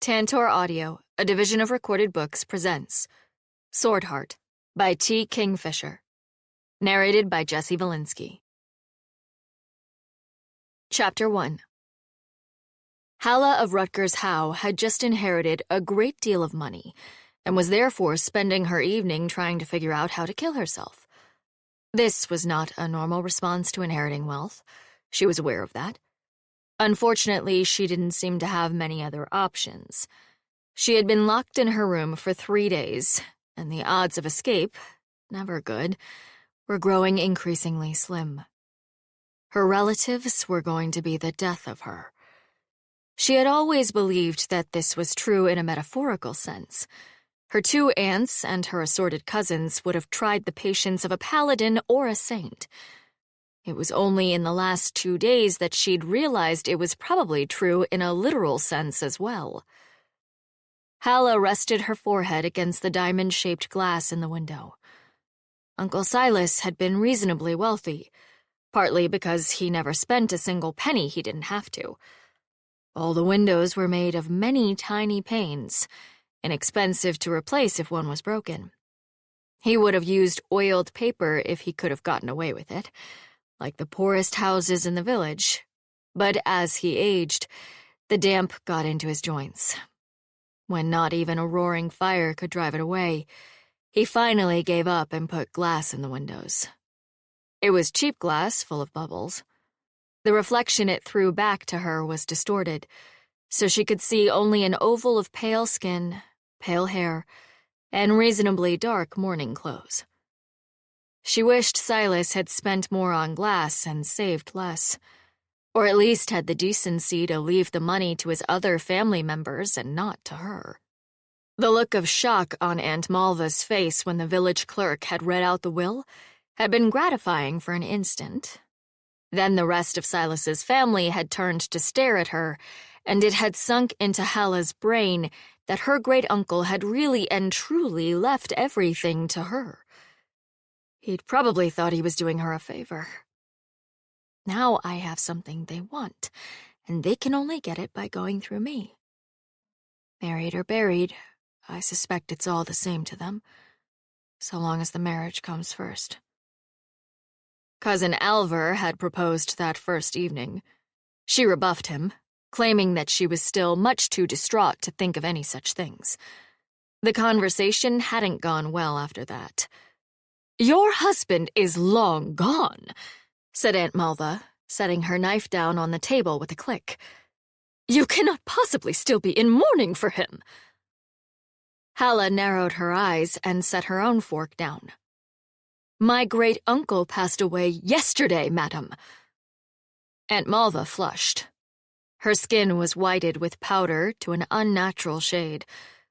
Tantor Audio, a division of Recorded Books, presents Swordheart by T.Kingfisher. Narrated by Jesse Valinsky. Chapter 1. Halla of Rutgers Howe had just inherited a great deal of money and was therefore spending her evening trying to figure out how to kill herself. This was not a normal response to inheriting wealth. She was aware of that. Unfortunately, she didn't seem to have many other options. She had been locked in her room for 3 days, and the odds of escape, never good, were growing increasingly slim. Her relatives were going to be the death of her. She had always believed that this was true in a metaphorical sense. Her 2 aunts and her assorted cousins would have tried the patience of a paladin or a saint. It was only in the last 2 days that she'd realized it was probably true in a literal sense as well. Halla rested her forehead against the diamond-shaped glass in the window. Uncle Silas had been reasonably wealthy, partly because he never spent a single penny he didn't have to. All the windows were made of many tiny panes, inexpensive to replace if one was broken. He would have used oiled paper if he could have gotten away with it, like the poorest houses in the village. But as he aged, the damp got into his joints. When not even a roaring fire could drive it away, he finally gave up and put glass in the windows. It was cheap glass full of bubbles. The reflection it threw back to her was distorted, so she could see only an oval of pale skin, pale hair, and reasonably dark morning clothes. She wished Silas had spent more on glass and saved less, or at least had the decency to leave the money to his other family members and not to her. The look of shock on Aunt Malva's face when the village clerk had read out the will had been gratifying for an instant. Then the rest of Silas's family had turned to stare at her, and it had sunk into Halla's brain that her great-uncle had really and truly left everything to her. He'd probably thought he was doing her a favor. Now I have something they want, and they can only get it by going through me. Married or buried, I suspect it's all the same to them, so long as the marriage comes first. Cousin Alver had proposed that first evening. She rebuffed him, claiming that she was still much too distraught to think of any such things. The conversation hadn't gone well after that. "Your husband is long gone," said Aunt Malva, setting her knife down on the table with a click. "You cannot possibly still be in mourning for him." Halla narrowed her eyes and set her own fork down. "My great-uncle passed away yesterday, madam." Aunt Malva flushed. Her skin was whited with powder to an unnatural shade,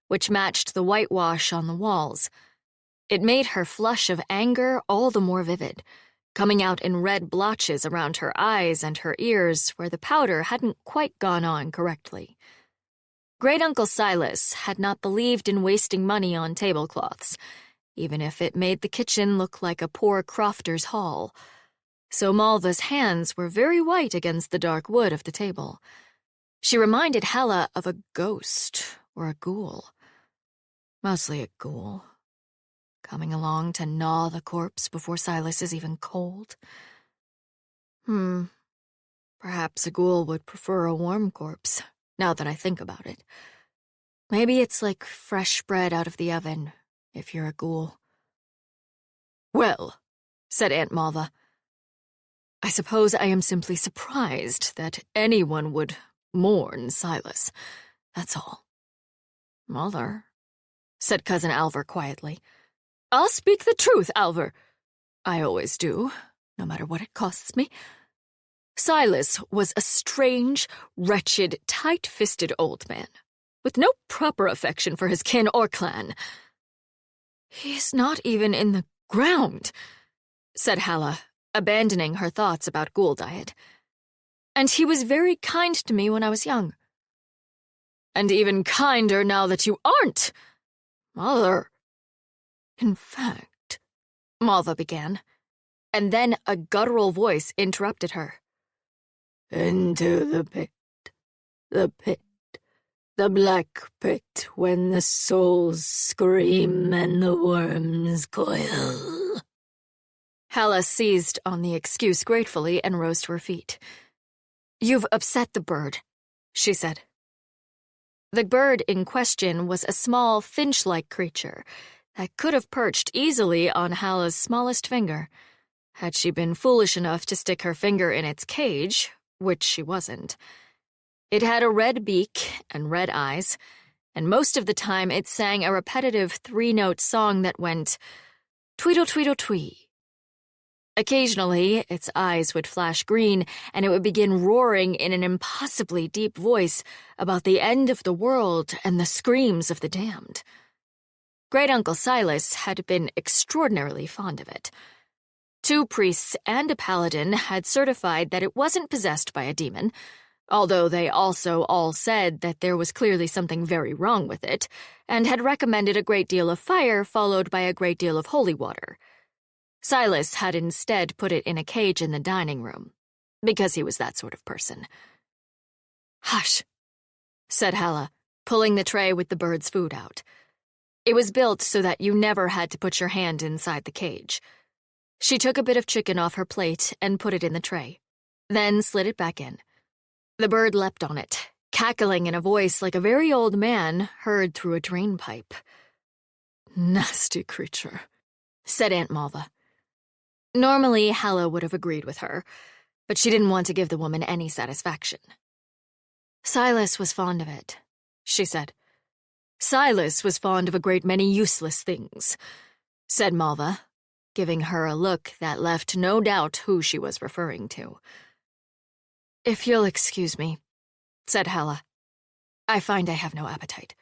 which matched the whitewash on the walls. It made her flush of anger all the more vivid, coming out in red blotches around her eyes and her ears where the powder hadn't quite gone on correctly. Great-Uncle Silas had not believed in wasting money on tablecloths, even if it made the kitchen look like a poor crofter's hall. So Malva's hands were very white against the dark wood of the table. She reminded Halla of a ghost or a ghoul. Mostly a ghoul. Coming along to gnaw the corpse before Silas is even cold. Perhaps a ghoul would prefer a warm corpse, now that I think about it. Maybe it's like fresh bread out of the oven, if you're a ghoul. "Well," said Aunt Malva, "I suppose I am simply surprised that anyone would mourn Silas. That's all." "Mother," said Cousin Alver quietly. "I'll speak the truth, Alver. I always do, no matter what it costs me. Silas was a strange, wretched, tight-fisted old man, with no proper affection for his kin or clan." "He's not even in the ground," said Halla, abandoning her thoughts about ghoul diet. "And he was very kind to me when I was young." "And even kinder now that you aren't. Mother." "In fact," Malva began, and then a guttural voice interrupted her. "Into the pit, The black pit when the souls scream and the worms coil. Halla seized on the excuse gratefully and rose to her feet. You've upset the bird, she said. The bird in question was a small finch-like creature that could have perched easily on Halla's smallest finger, had she been foolish enough to stick her finger in its cage, which she wasn't. It had a red beak and red eyes, and most of the time it sang a repetitive 3-note song that went, tweedle tweedle twee. Occasionally, its eyes would flash green, and it would begin roaring in an impossibly deep voice about the end of the world and the screams of the damned. Great-Uncle Silas had been extraordinarily fond of it. 2 priests and a paladin had certified that it wasn't possessed by a demon, although they also all said that there was clearly something very wrong with it, and had recommended a great deal of fire followed by a great deal of holy water. Silas had instead put it in a cage in the dining room, because he was that sort of person. "Hush," said Halla, pulling the tray with the bird's food out. It was built so that you never had to put your hand inside the cage. She took a bit of chicken off her plate and put it in the tray, then slid it back in. The bird leapt on it, cackling in a voice like a very old man heard through a drain pipe. "Nasty creature," said Aunt Malva. Normally, Halla would have agreed with her, but she didn't want to give the woman any satisfaction. "Silas was fond of it," she said. "Silas was fond of a great many useless things," said Malva, giving her a look that left no doubt who she was referring to. "If you'll excuse me," said Halla. "I find I have no appetite."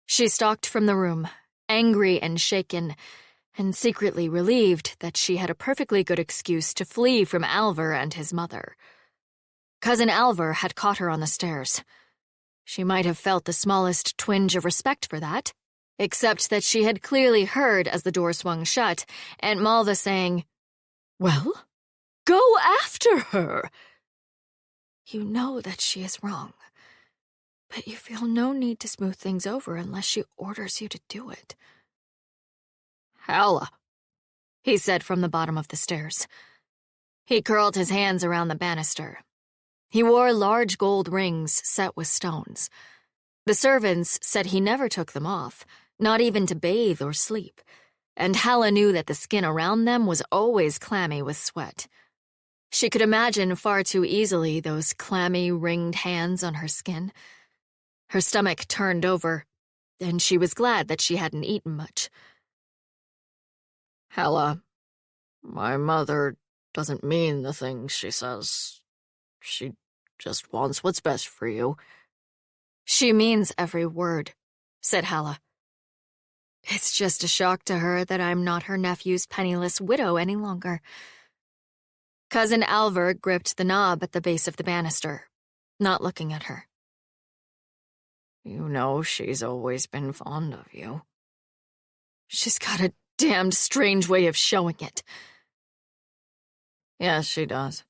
She stalked from the room, angry and shaken, and secretly relieved that she had a perfectly good excuse to flee from Alvar and his mother. Cousin Alvar had caught her on the stairs. She might have felt the smallest twinge of respect for that, except that she had clearly heard, as the door swung shut, Aunt Malva saying, "Well, go after her." You know that she is wrong, but you feel no need to smooth things over unless she orders you to do it. "Halla," he said from the bottom of the stairs. He curled his hands around the banister. He wore large gold rings set with stones. The servants said he never took them off, not even to bathe or sleep, and Halla knew that the skin around them was always clammy with sweat. She could imagine far too easily those clammy, ringed hands on her skin. Her stomach turned over, and she was glad that she hadn't eaten much. "Halla, my mother doesn't mean the things she says. She just wants what's best for you." "She means every word," said Halla. "It's just a shock to her that I'm not her nephew's penniless widow any longer." Cousin Alvar gripped the knob at the base of the banister, not looking at her. "You know she's always been fond of you." "She's got a damned strange way of showing it." "Yes, she does."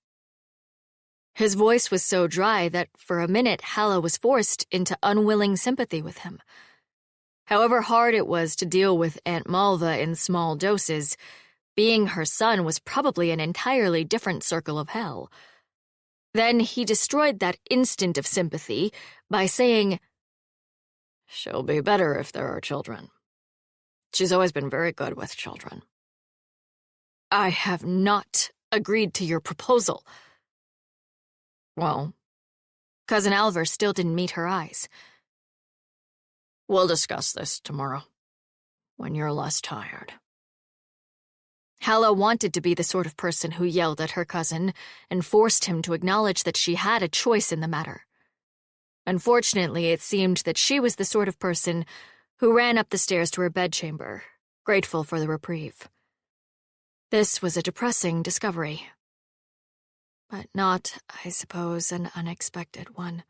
His voice was so dry that for a minute Halla was forced into unwilling sympathy with him. However hard it was to deal with Aunt Malva in small doses, being her son was probably an entirely different circle of hell. Then he destroyed that instant of sympathy by saying, "She'll be better if there are children. She's always been very good with children." "I have not agreed to your proposal." "Well," Cousin Alvar still didn't meet her eyes. "We'll discuss this tomorrow, when you're less tired." Halla wanted to be the sort of person who yelled at her cousin and forced him to acknowledge that she had a choice in the matter. Unfortunately, it seemed that she was the sort of person who ran up the stairs to her bedchamber, grateful for the reprieve. This was a depressing discovery. But not, I suppose, an unexpected one.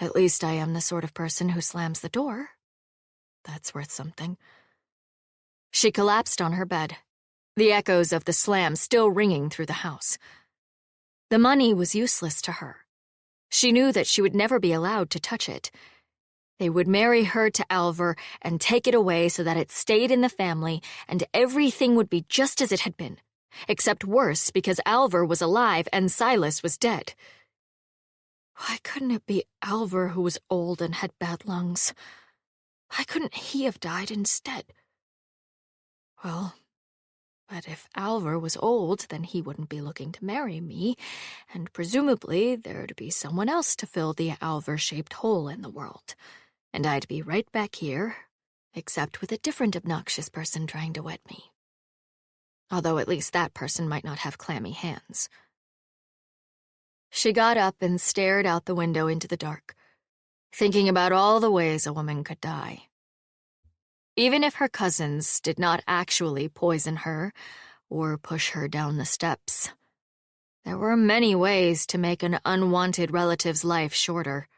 At least I am the sort of person who slams the door. That's worth something. She collapsed on her bed, the echoes of the slam still ringing through the house. The money was useless to her. She knew that she would never be allowed to touch it, They would marry her to Alvar and take it away so that it stayed in the family and everything would be just as it had been, except worse because Alvar was alive and Silas was dead. Why couldn't it be Alvar who was old and had bad lungs? Why couldn't he have died instead? Well, but if Alvar was old, then he wouldn't be looking to marry me, and presumably there'd be someone else to fill the Alvar-shaped hole in the world. And I'd be right back here, except with a different obnoxious person trying to wed me. Although at least that person might not have clammy hands. She got up and stared out the window into the dark, thinking about all the ways a woman could die. Even if her cousins did not actually poison her or push her down the steps, there were many ways to make an unwanted relative's life shorter.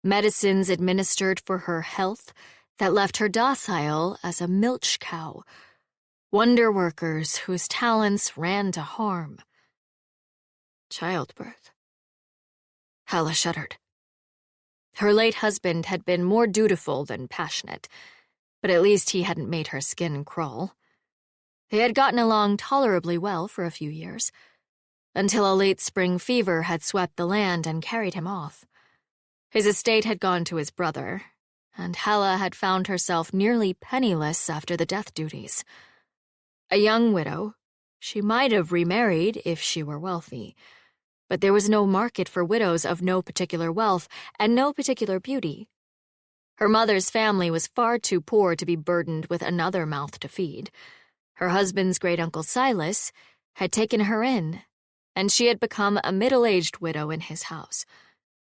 Medicines administered for her health that left her docile as a milch cow. Wonder workers whose talents ran to harm. Childbirth. Halla shuddered. Her late husband had been more dutiful than passionate, but at least he hadn't made her skin crawl. They had gotten along tolerably well for a few years, until a late spring fever had swept the land and carried him off. His estate had gone to his brother, and Halla had found herself nearly penniless after the death duties. A young widow, she might have remarried if she were wealthy, but there was no market for widows of no particular wealth and no particular beauty. Her mother's family was far too poor to be burdened with another mouth to feed. Her husband's great-uncle Silas had taken her in, and she had become a middle-aged widow in his house,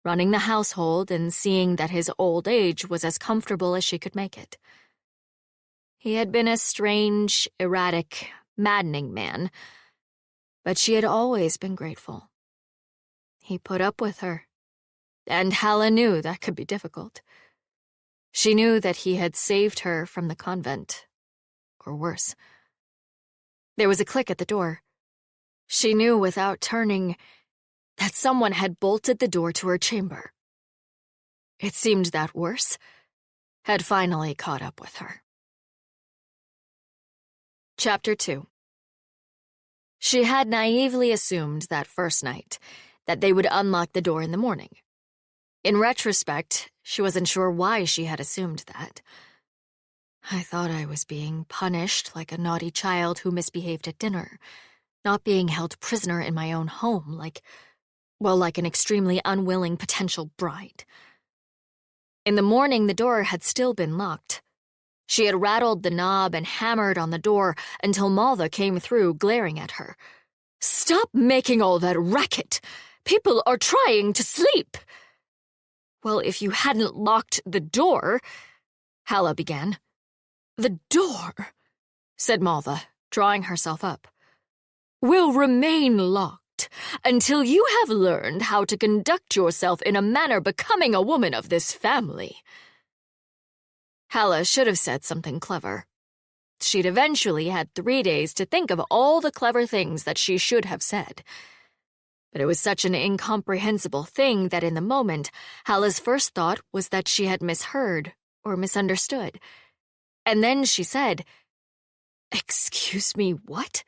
running the household and seeing that his old age was as comfortable as she could make it. He had been a strange, erratic, maddening man, but she had always been grateful. He put up with her, and Halla knew that could be difficult. She knew that he had saved her from the convent, or worse. There was a click at the door. She knew without turning that someone had bolted the door to her chamber. It seemed that worse had finally caught up with her. Chapter 2. She had naively assumed that first night that they would unlock the door in the morning. In retrospect, she wasn't sure why she had assumed that. I thought I was being punished like a naughty child who misbehaved at dinner, not being held prisoner in my own home like an extremely unwilling potential bride. In the morning, the door had still been locked. She had rattled the knob and hammered on the door until Malva came through, glaring at her. "Stop making all that racket! People are trying to sleep!" "Well, if you hadn't locked the door," Halla began. "The door," said Malva, drawing herself up, "will remain locked until you have learned how to conduct yourself in a manner becoming a woman of this family." Halla should have said something clever. She'd eventually had 3 days to think of all the clever things that she should have said. But it was such an incomprehensible thing that in the moment, Halla's first thought was that she had misheard or misunderstood. And then she said, "Excuse me, what?"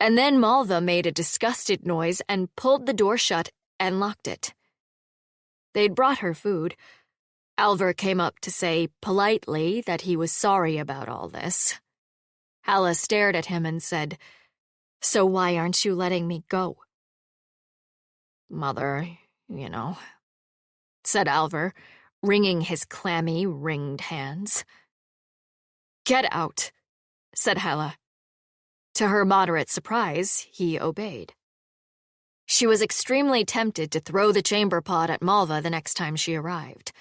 And then Malva made a disgusted noise and pulled the door shut and locked it. They'd brought her food. Alvar came up to say politely that he was sorry about all this. Halla stared at him and said, "So why aren't you letting me go?" "Mother, said Alvar, wringing his clammy, ringed hands. "Get out," said Halla. To her moderate surprise, he obeyed. She was extremely tempted to throw the chamber pot at Malva the next time she arrived.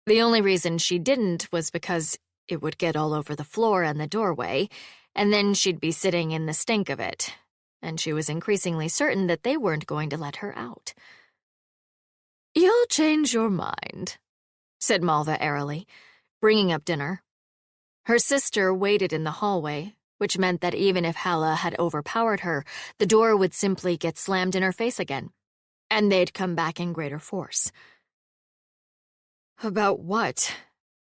The only reason she didn't was because it would get all over the floor and the doorway, and then she'd be sitting in the stink of it, and she was increasingly certain that they weren't going to let her out. "You'll change your mind," said Malva airily, bringing up dinner. Her sister waited in the hallway, which meant that even if Halla had overpowered her, the door would simply get slammed in her face again, and they'd come back in greater force. About what?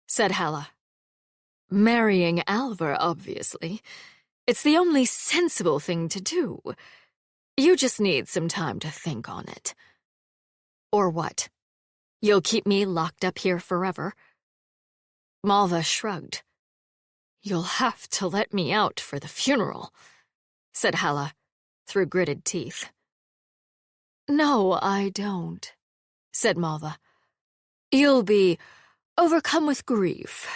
Said Halla. Marrying Alvar, obviously. It's the only sensible thing to do. You just need some time to think on it. Or what? You'll keep me locked up here forever? Malva shrugged. You'll have to let me out for the funeral, said Halla, through gritted teeth. No, I don't, said Malva. You'll be overcome with grief,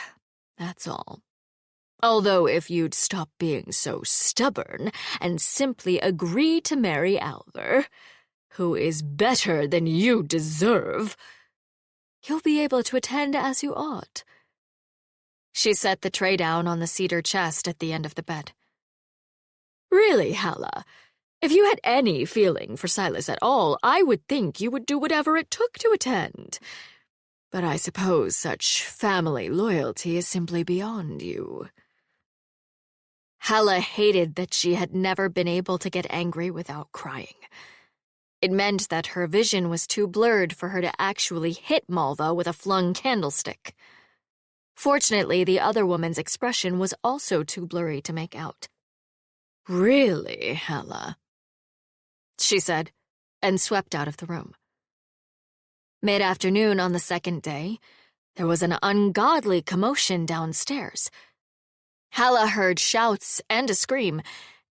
that's all. Although if you'd stop being so stubborn and simply agree to marry Alvar, who is better than you deserve, you'll be able to attend as you ought. She set the tray down on the cedar chest at the end of the bed. Really, Halla, if you had any feeling for Silas at all, I would think you would do whatever it took to attend. But I suppose such family loyalty is simply beyond you. Halla hated that she had never been able to get angry without crying. It meant that her vision was too blurred for her to actually hit Malva with a flung candlestick. Fortunately, the other woman's expression was also too blurry to make out. Really, Halla? She said, and swept out of the room. Mid-afternoon on the second day, there was an ungodly commotion downstairs. Halla heard shouts and a scream,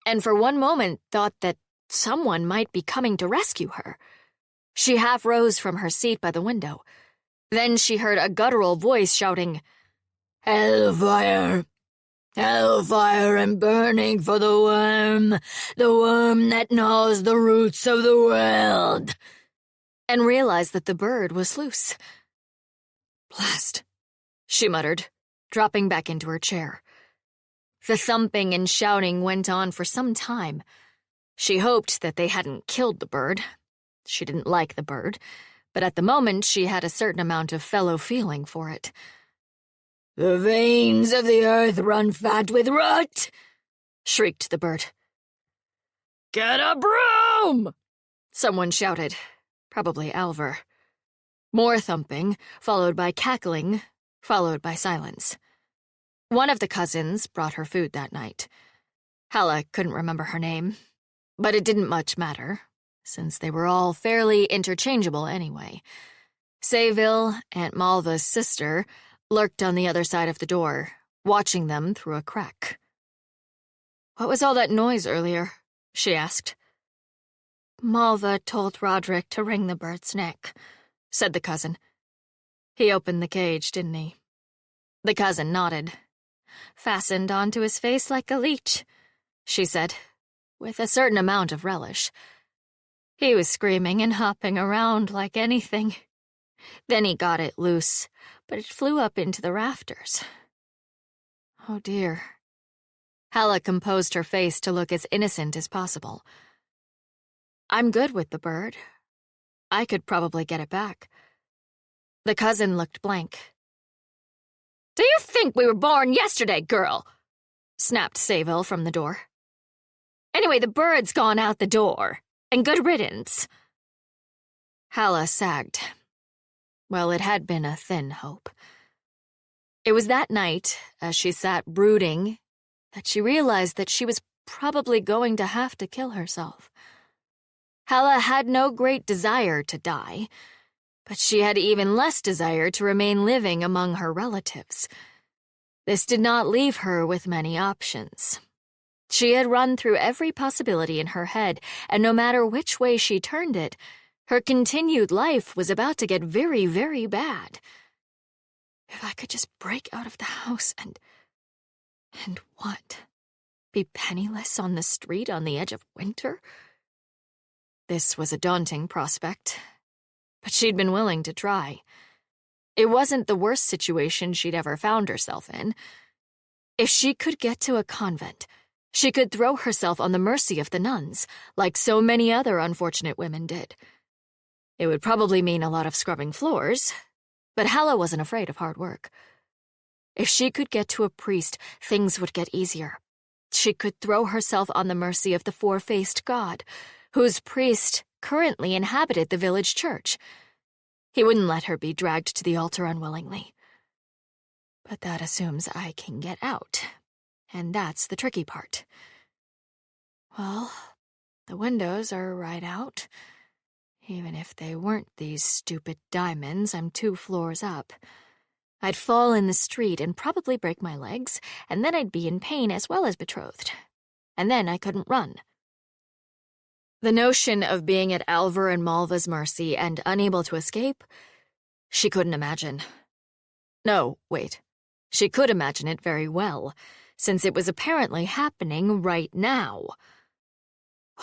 and for one moment thought that someone might be coming to rescue her. She half rose from her seat by the window. Then she heard a guttural voice shouting, Hellfire! Hellfire and burning for the worm that gnaws the roots of the world, and realized that the bird was loose. Blast, she muttered, dropping back into her chair. The thumping and shouting went on for some time. She hoped that they hadn't killed the bird. She didn't like the bird, but at the moment she had a certain amount of fellow feeling for it. The veins of the earth run fat with rot, shrieked the bird. Get a broom! Someone shouted, probably Alvar. More thumping, followed by cackling, followed by silence. One of the cousins brought her food that night. Halla couldn't remember her name, but it didn't much matter, since they were all fairly interchangeable anyway. Sayville, Aunt Malva's sister, lurked on the other side of the door, watching them through a crack. What was all that noise earlier? She asked. Malva told Roderick to wring the bird's neck, said the cousin. He opened the cage, didn't he? The cousin nodded. Fastened onto his face like a leech, she said, with a certain amount of relish. He was screaming and hopping around like anything. Then he got it loose, but it flew up into the rafters. Oh dear. Halla composed her face to look as innocent as possible. I'm good with the bird. I could probably get it back. The cousin looked blank. Do you think we were born yesterday, girl? Snapped Sayville from the door. Anyway, the bird's gone out the door, and good riddance. Halla sagged. Well, it had been a thin hope. It was that night, as she sat brooding, that she realized that she was probably going to have to kill herself. Halla had no great desire to die, but she had even less desire to remain living among her relatives. This did not leave her with many options. She had run through every possibility in her head, and no matter which way she turned it, her continued life was about to get very, very bad. If I could just break out of the house and what? Be penniless on the street on the edge of winter? This was a daunting prospect, but she'd been willing to try. It wasn't the worst situation she'd ever found herself in. If she could get to a convent, she could throw herself on the mercy of the nuns, like so many other unfortunate women did. It would probably mean a lot of scrubbing floors, but Halla wasn't afraid of hard work. If she could get to a priest, things would get easier. She could throw herself on the mercy of the four-faced god, whose priest currently inhabited the village church. He wouldn't let her be dragged to the altar unwillingly. But that assumes I can get out, and that's the tricky part. Well, the windows are right out. Even if they weren't these stupid diamonds, I'm 2 floors up. I'd fall in the street and probably break my legs, and then I'd be in pain as well as betrothed. And then I couldn't run. The notion of being at Alvar and Malva's mercy and unable to escape, she couldn't imagine. No, wait. She could imagine it very well, since it was apparently happening right now.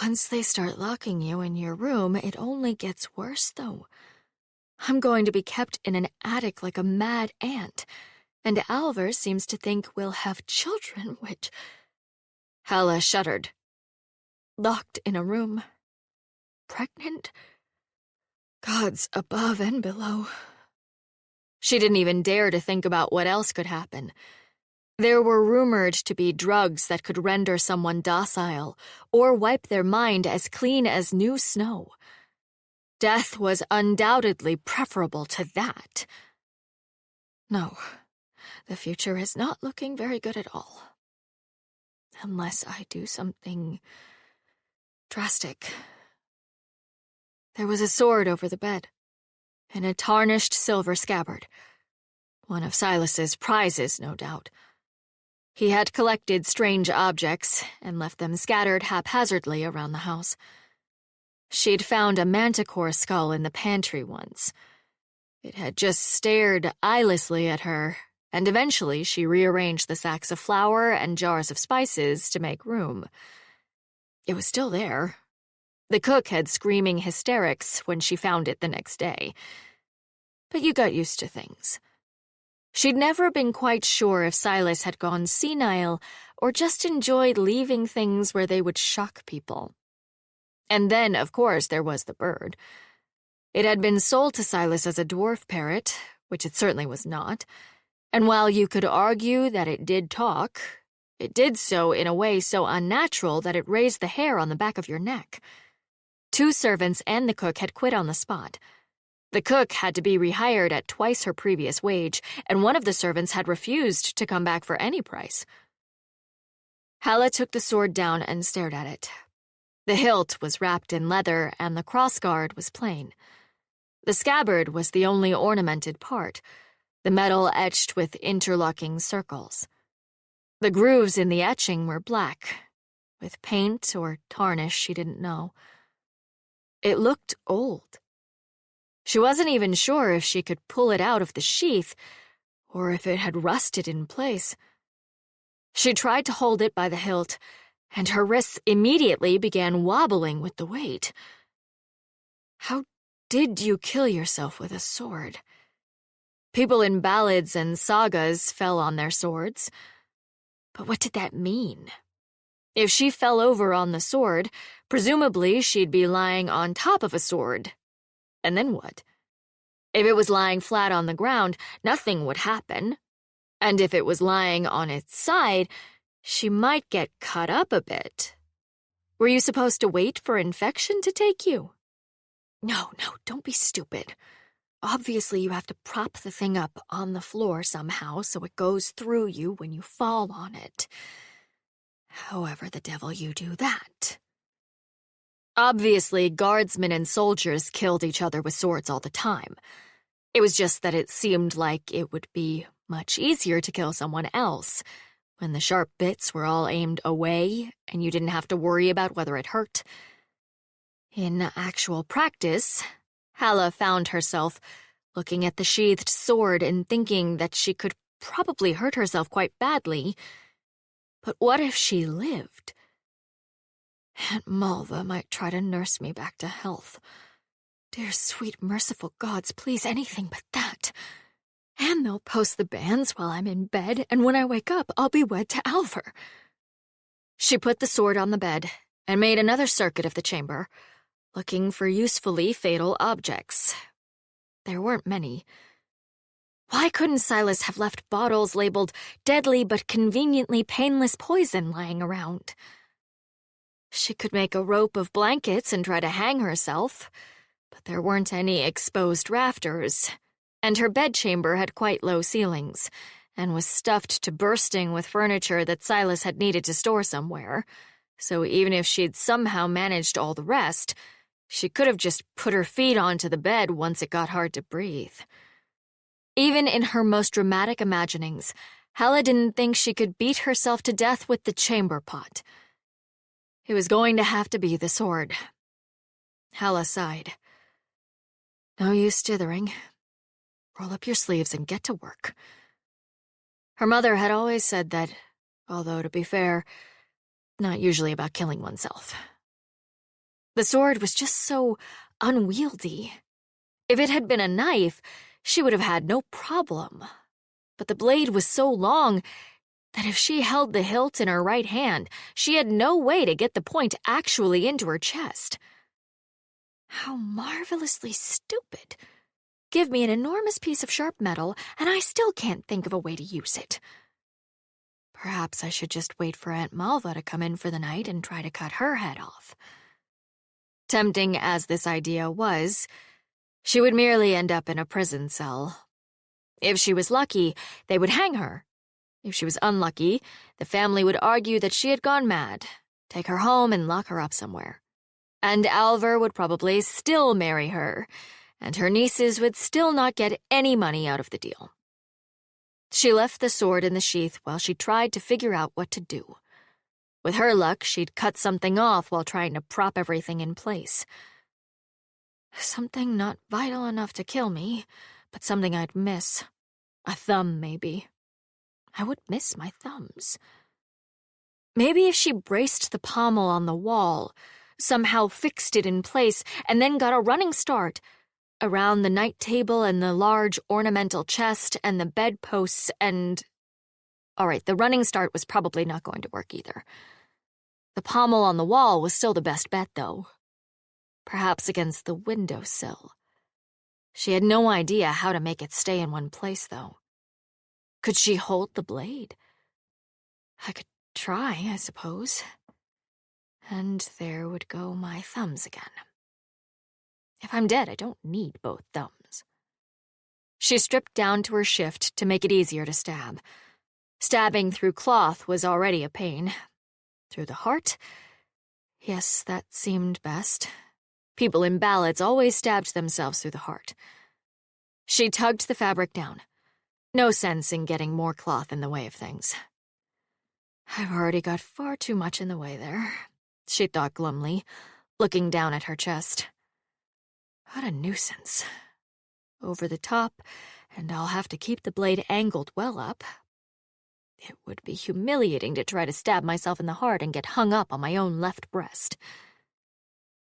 Once they start locking you in your room, it only gets worse, though. I'm going to be kept in an attic like a mad ant, and Alvar seems to think we'll have children, which... Halla shuddered. Locked in a room. Pregnant? Gods above and below. She didn't even dare to think about what else could happen. There were rumored to be drugs that could render someone docile or wipe their mind as clean as new snow. Death was undoubtedly preferable to that. No, the future is not looking very good at all. Unless I do something drastic. There was a sword over the bed, in a tarnished silver scabbard. One of Silas's prizes, no doubt. He had collected strange objects and left them scattered haphazardly around the house. She'd found a manticore skull in the pantry once. It had just stared eyelessly at her, and eventually she rearranged the sacks of flour and jars of spices to make room. It was still there. The cook had screaming hysterics when she found it the next day. But you got used to things. She'd never been quite sure if Silas had gone senile or just enjoyed leaving things where they would shock people. And then, of course, there was the bird. It had been sold to Silas as a dwarf parrot, which it certainly was not, and while you could argue that it did talk, it did so in a way so unnatural that it raised the hair on the back of your neck. 2 servants and the cook had quit on the spot. The cook had to be rehired at twice her previous wage, and one of the servants had refused to come back for any price. Halla took the sword down and stared at it. The hilt was wrapped in leather, and the crossguard was plain. The scabbard was the only ornamented part, the metal etched with interlocking circles. The grooves in the etching were black, with paint or tarnish she didn't know. It looked old. She wasn't even sure if she could pull it out of the sheath, or if it had rusted in place. She tried to hold it by the hilt, and her wrists immediately began wobbling with the weight. How did you kill yourself with a sword? People in ballads and sagas fell on their swords. But what did that mean? If she fell over on the sword, presumably she'd be lying on top of a sword. And then what? If it was lying flat on the ground, nothing would happen. And if it was lying on its side, she might get cut up a bit. Were you supposed to wait for infection to take you? No, don't be stupid. Obviously, you have to prop the thing up on the floor somehow so it goes through you when you fall on it. However the devil you do that. Obviously, guardsmen and soldiers killed each other with swords all the time. It was just that it seemed like it would be much easier to kill someone else when the sharp bits were all aimed away and you didn't have to worry about whether it hurt. In actual practice, Halla found herself looking at the sheathed sword and thinking that she could probably hurt herself quite badly. But what if she lived? Aunt Malva might try to nurse me back to health. Dear sweet merciful gods, please, anything but that. And they'll post the banns while I'm in bed, and when I wake up, I'll be wed to Alvar. She put the sword on the bed and made another circuit of the chamber, looking for usefully fatal objects. There weren't many. Why couldn't Silas have left bottles labeled deadly but conveniently painless poison lying around? She could make a rope of blankets and try to hang herself, But there weren't any exposed rafters, and her bedchamber had quite low ceilings, and was stuffed to bursting with furniture that Silas had needed to store somewhere. So even if she'd somehow managed all the rest, she could have just put her feet onto the bed once it got hard to breathe. Even in her most dramatic imaginings, Halla didn't think she could beat herself to death with the chamber pot. It was going to have to be the sword. Halla sighed. No use dithering. Roll up your sleeves and get to work. Her mother had always said that, although to be fair, not usually about killing oneself. The sword was just so unwieldy. If it had been a knife, she would have had no problem. But the blade was so long that if she held the hilt in her right hand, she had no way to get the point actually into her chest. How marvelously stupid. Give me an enormous piece of sharp metal, and I still can't think of a way to use it. Perhaps I should just wait for Aunt Malva to come in for the night and try to cut her head off. Tempting as this idea was, she would merely end up in a prison cell. If she was lucky, they would hang her. If she was unlucky, the family would argue that she had gone mad, take her home and lock her up somewhere. And Alvar would probably still marry her, and her nieces would still not get any money out of the deal. She left the sword in the sheath while she tried to figure out what to do. With her luck, she'd cut something off while trying to prop everything in place. Something not vital enough to kill me, but something I'd miss. A thumb, maybe. I would miss my thumbs. Maybe if she braced the pommel on the wall, somehow fixed it in place, and then got a running start around the night table and the large ornamental chest and the bedposts and... All right, the running start was probably not going to work either. The pommel on the wall was still the best bet, though. Perhaps against the windowsill. She had no idea how to make it stay in one place, though. Could she hold the blade? I could try, I suppose. And there would go my thumbs again. If I'm dead, I don't need both thumbs. She stripped down to her shift to make it easier to stab. Stabbing through cloth was already a pain. Through the heart? Yes, that seemed best. People in ballads always stabbed themselves through the heart. She tugged the fabric down. No sense in getting more cloth in the way of things. I've already got far too much in the way there, she thought glumly, looking down at her chest. What a nuisance. Over the top, and I'll have to keep the blade angled well up. It would be humiliating to try to stab myself in the heart and get hung up on my own left breast.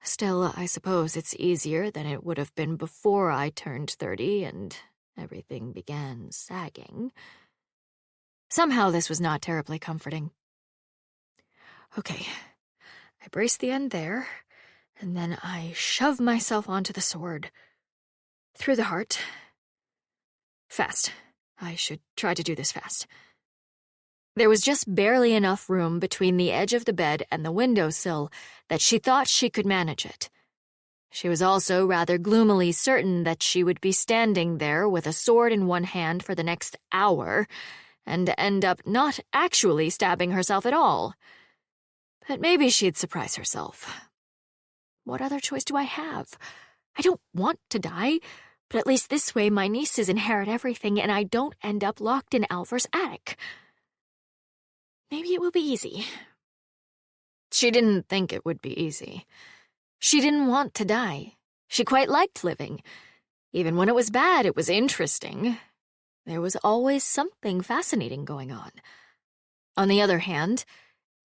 Still, I suppose it's easier than it would have been before I turned 30 and everything began sagging. Somehow this was not terribly comforting. Okay, I brace the end there, and then I shove myself onto the sword. Through the heart. Fast. I should try to do this fast. There was just barely enough room between the edge of the bed and the windowsill that she thought she could manage it. She was also rather gloomily certain that she would be standing there with a sword in one hand for the next hour and end up not actually stabbing herself at all. But maybe she'd surprise herself. What other choice do I have? I don't want to die, but at least this way my nieces inherit everything and I don't end up locked in Alvar's attic. Maybe it will be easy. She didn't think it would be easy. She didn't want to die. She quite liked living. Even when it was bad, it was interesting. There was always something fascinating going on. On the other hand,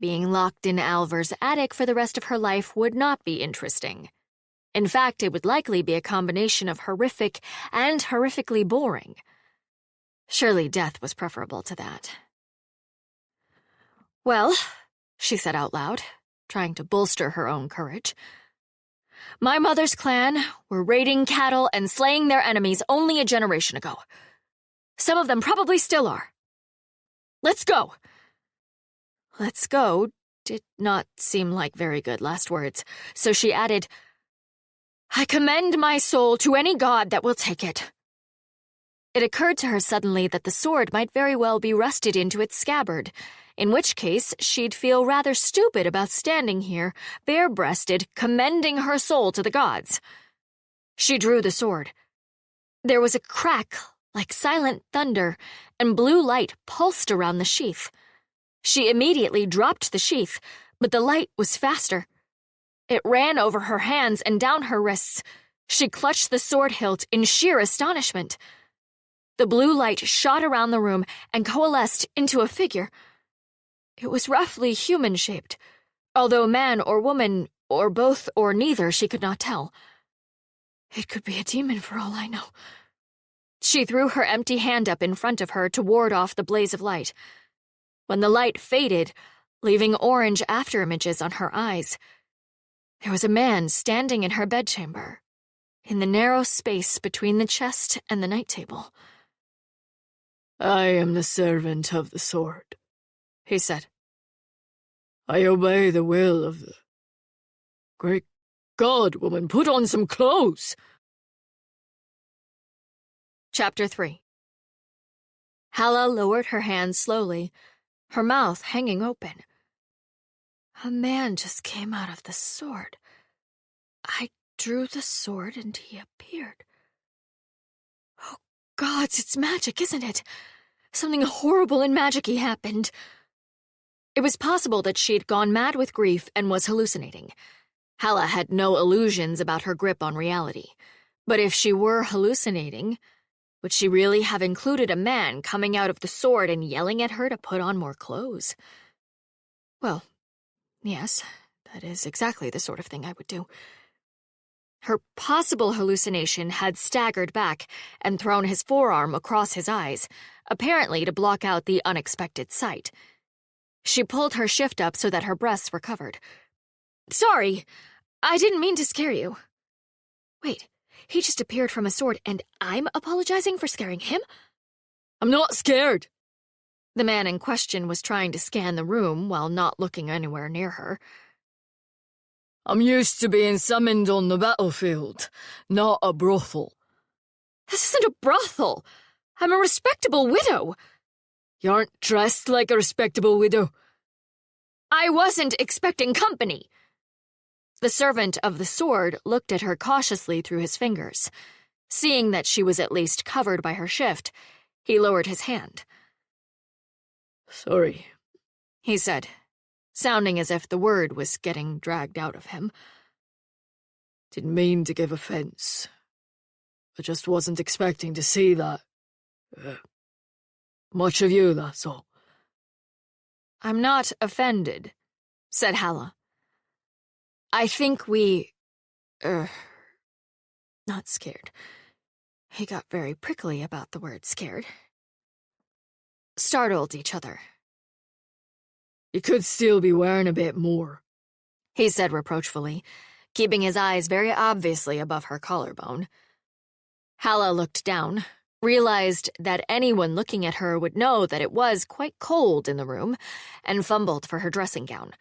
being locked in Alvar's attic for the rest of her life would not be interesting. In fact, it would likely be a combination of horrific and horrifically boring. Surely death was preferable to that. Well, she said out loud, trying to bolster her own courage. My mother's clan were raiding cattle and slaying their enemies only a generation ago. Some of them probably still are. Let's go. Let's go did not seem like very good last words, so she added, I commend my soul to any god that will take it. It occurred to her suddenly that the sword might very well be rusted into its scabbard, in which case she'd feel rather stupid about standing here, bare-breasted, commending her soul to the gods. She drew the sword. There was a crack like silent thunder, and blue light pulsed around the sheath. She immediately dropped the sheath, but the light was faster. It ran over her hands and down her wrists. She clutched the sword hilt in sheer astonishment. The blue light shot around the room and coalesced into a figure. It was roughly human-shaped, although man or woman, or both or neither, she could not tell. It could be a demon for all I know. She threw her empty hand up in front of her to ward off the blaze of light. When the light faded, leaving orange afterimages on her eyes, there was a man standing in her bedchamber, in the narrow space between the chest and the night table. I am the servant of the sword, he said. I obey the will of the great god, woman. Put on some clothes. Chapter 3. Halla lowered her hands slowly, her mouth hanging open. A man just came out of the sword. I drew the sword and he appeared. Oh, gods, it's magic, isn't it? Something horrible and magic-y happened. It was possible that she'd gone mad with grief and was hallucinating. Halla had no illusions about her grip on reality. But if she were hallucinating, would she really have included a man coming out of the sword and yelling at her to put on more clothes? Well, yes, that is exactly the sort of thing I would do. Her possible hallucination had staggered back and thrown his forearm across his eyes, apparently to block out the unexpected sight. She pulled her shift up so that her breasts were covered. Sorry, I didn't mean to scare you. Wait, he just appeared from a sword and I'm apologizing for scaring him? I'm not scared. The man in question was trying to scan the room while not looking anywhere near her. I'm used to being summoned on the battlefield, not a brothel. This isn't a brothel. I'm a respectable widow. You aren't dressed like a respectable widow. I wasn't expecting company. The servant of the sword looked at her cautiously through his fingers. Seeing that she was at least covered by her shift, he lowered his hand. Sorry, he said, sounding as if the word was getting dragged out of him. Didn't mean to give offense. I just wasn't expecting to see that. Much of you, that's all. I'm not offended, said Halla. I think we, not scared. He got very prickly about the word scared. Startled each other. You could still be wearing a bit more, he said reproachfully, keeping his eyes very obviously above her collarbone. Halla looked down, realized that anyone looking at her would know that it was quite cold in the room, and fumbled for her dressing gown.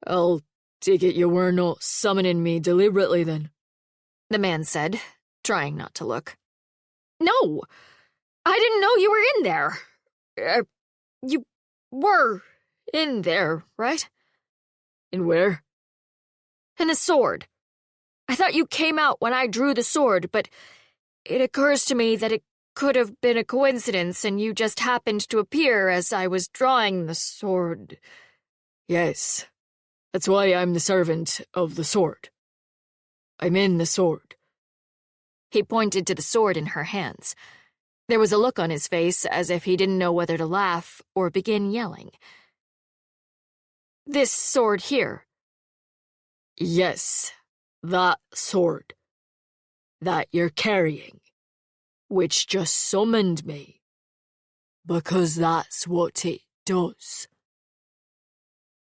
I'll take it you were not summoning me deliberately, then, the man said, trying not to look. No, I didn't know you were in there. You were in there, right? In where? In the sword. I thought you came out when I drew the sword, but it occurs to me that it could have been a coincidence and you just happened to appear as I was drawing the sword. Yes, that's why I'm the servant of the sword. I'm in the sword. He pointed to the sword in her hands. There was a look on his face as if he didn't know whether to laugh or begin yelling. This sword here. Yes, that sword. That you're carrying. Which just summoned me. Because that's what it does.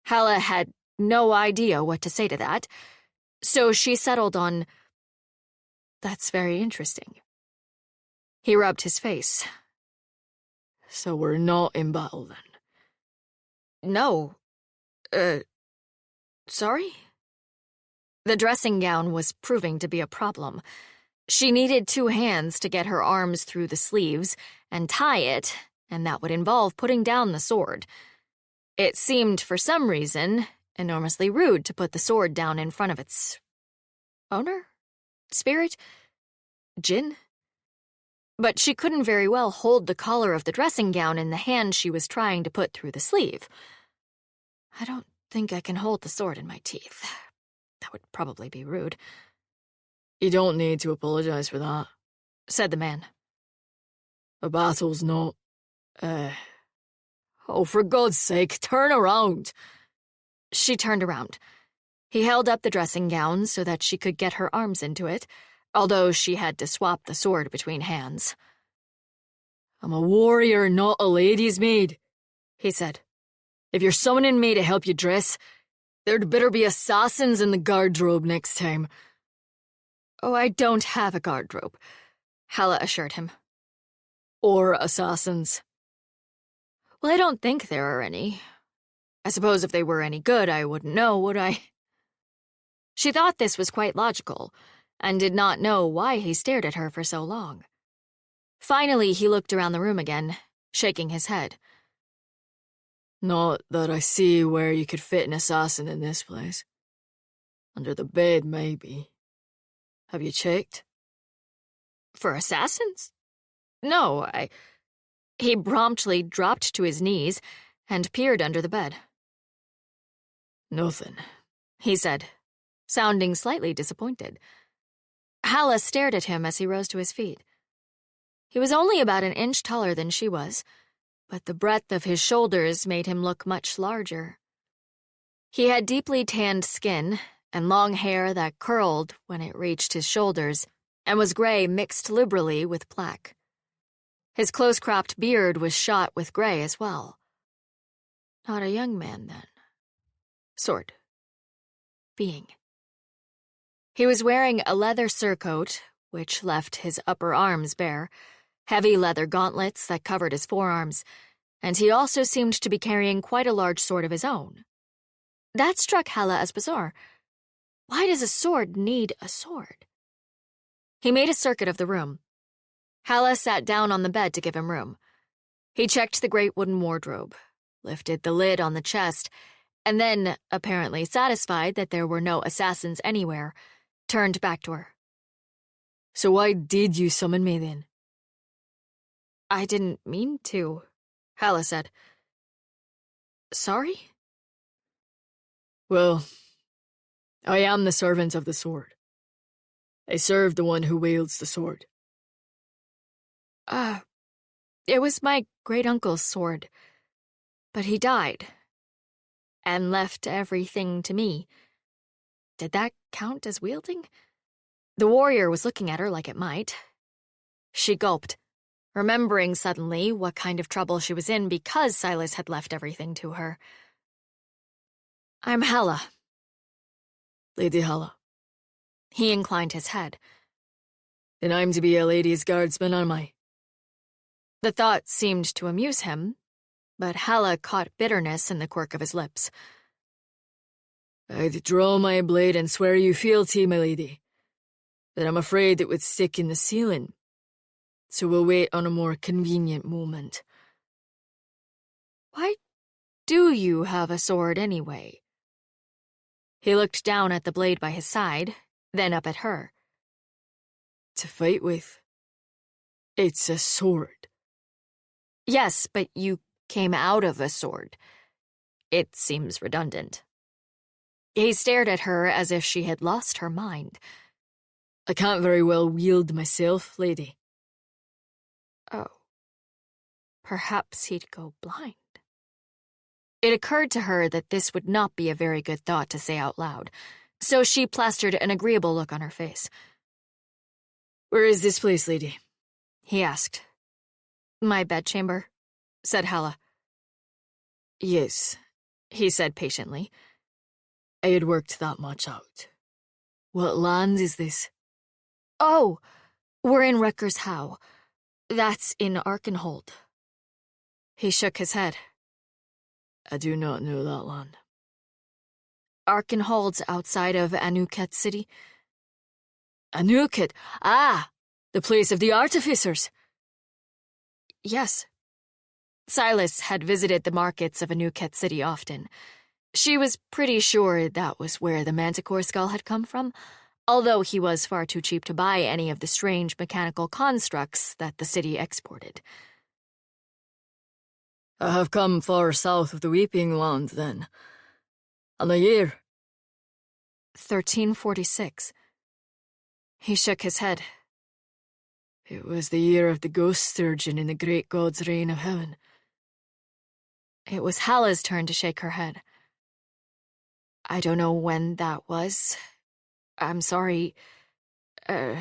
Halla had no idea what to say to that, so she settled on, that's very interesting. He rubbed his face. So we're not in battle, then? No. Sorry? The dressing gown was proving to be a problem. She needed 2 hands to get her arms through the sleeves and tie it, and that would involve putting down the sword. It seemed, for some reason, enormously rude to put the sword down in front of its owner? Spirit? Jinn? But she couldn't very well hold the collar of the dressing gown in the hand she was trying to put through the sleeve. I don't think I can hold the sword in my teeth. That would probably be rude. You don't need to apologize for that, said the man. A battle's not... Oh, for God's sake, turn around! She turned around. He held up the dressing gown so that she could get her arms into it, although she had to swap the sword between hands. I'm a warrior, not a lady's maid, he said. If you're summoning me to help you dress, there'd better be assassins in the guardrobe next time. Oh, I don't have a guardrobe, Halla assured him. Or assassins. Well, I don't think there are any. I suppose if they were any good, I wouldn't know, would I? She thought this was quite logical, and did not know why he stared at her for so long. Finally, he looked around the room again, shaking his head. Not that I see where you could fit an assassin in this place. Under the bed, maybe. Have you checked? For assassins? No, He promptly dropped to his knees and peered under the bed. Nothing, he said, sounding slightly disappointed. Halla stared at him as he rose to his feet. He was only about an inch taller than she was, but the breadth of his shoulders made him look much larger. He had deeply tanned skin and long hair that curled when it reached his shoulders and was gray mixed liberally with black. His close-cropped beard was shot with gray as well. Not a young man, then. Being. He was wearing a leather surcoat, which left his upper arms bare, heavy leather gauntlets that covered his forearms, and he also seemed to be carrying quite a large sword of his own. That struck Halla as bizarre. Why does a sword need a sword? He made a circuit of the room. Halla sat down on the bed to give him room. He checked the great wooden wardrobe, lifted the lid on the chest, and then, apparently satisfied that there were no assassins anywhere, turned back to her. So why did you summon me then? I didn't mean to, Halla said. Sorry? Well, I am the servant of the sword. I serve the one who wields the sword. It was my great-uncle's sword, but he died and left everything to me. Did that count as wielding? The warrior was looking at her like it might. She gulped, remembering suddenly what kind of trouble she was in because Silas had left everything to her. I'm Halla. Lady Halla. He inclined his head. Then I'm to be a lady's guardsman, am I? The thought seemed to amuse him, but Halla caught bitterness in the quirk of his lips. I'd draw my blade and swear you fealty, my lady, but I'm afraid it would stick in the ceiling, so we'll wait on a more convenient moment. Why do you have a sword anyway? He looked down at the blade by his side, then up at her. To fight with. It's a sword. Yes, but you came out of a sword. It seems redundant. He stared at her as if she had lost her mind. I can't very well wield myself, lady. Oh. Perhaps he'd go blind. It occurred to her that this would not be a very good thought to say out loud, so she plastered an agreeable look on her face. Where is this place, lady? He asked. My bedchamber, said Halla. Yes, he said patiently. I had worked that much out. What land is this? Oh, we're in Rutgers Howe. That's in Arkenhold. He shook his head. I do not know that land. Arkenhold's outside of Anuket City. Anuket? Ah, the place of the artificers. Yes. Silas had visited the markets of Anuket City often. She was pretty sure that was where the manticore skull had come from, although he was far too cheap to buy any of the strange mechanical constructs that the city exported. I have come far south of the Weeping Land, then. And the year? 1346. He shook his head. It was the year of the ghost sturgeon in the great god's reign of heaven. It was Halla's turn to shake her head. I don't know when that was. I'm sorry. The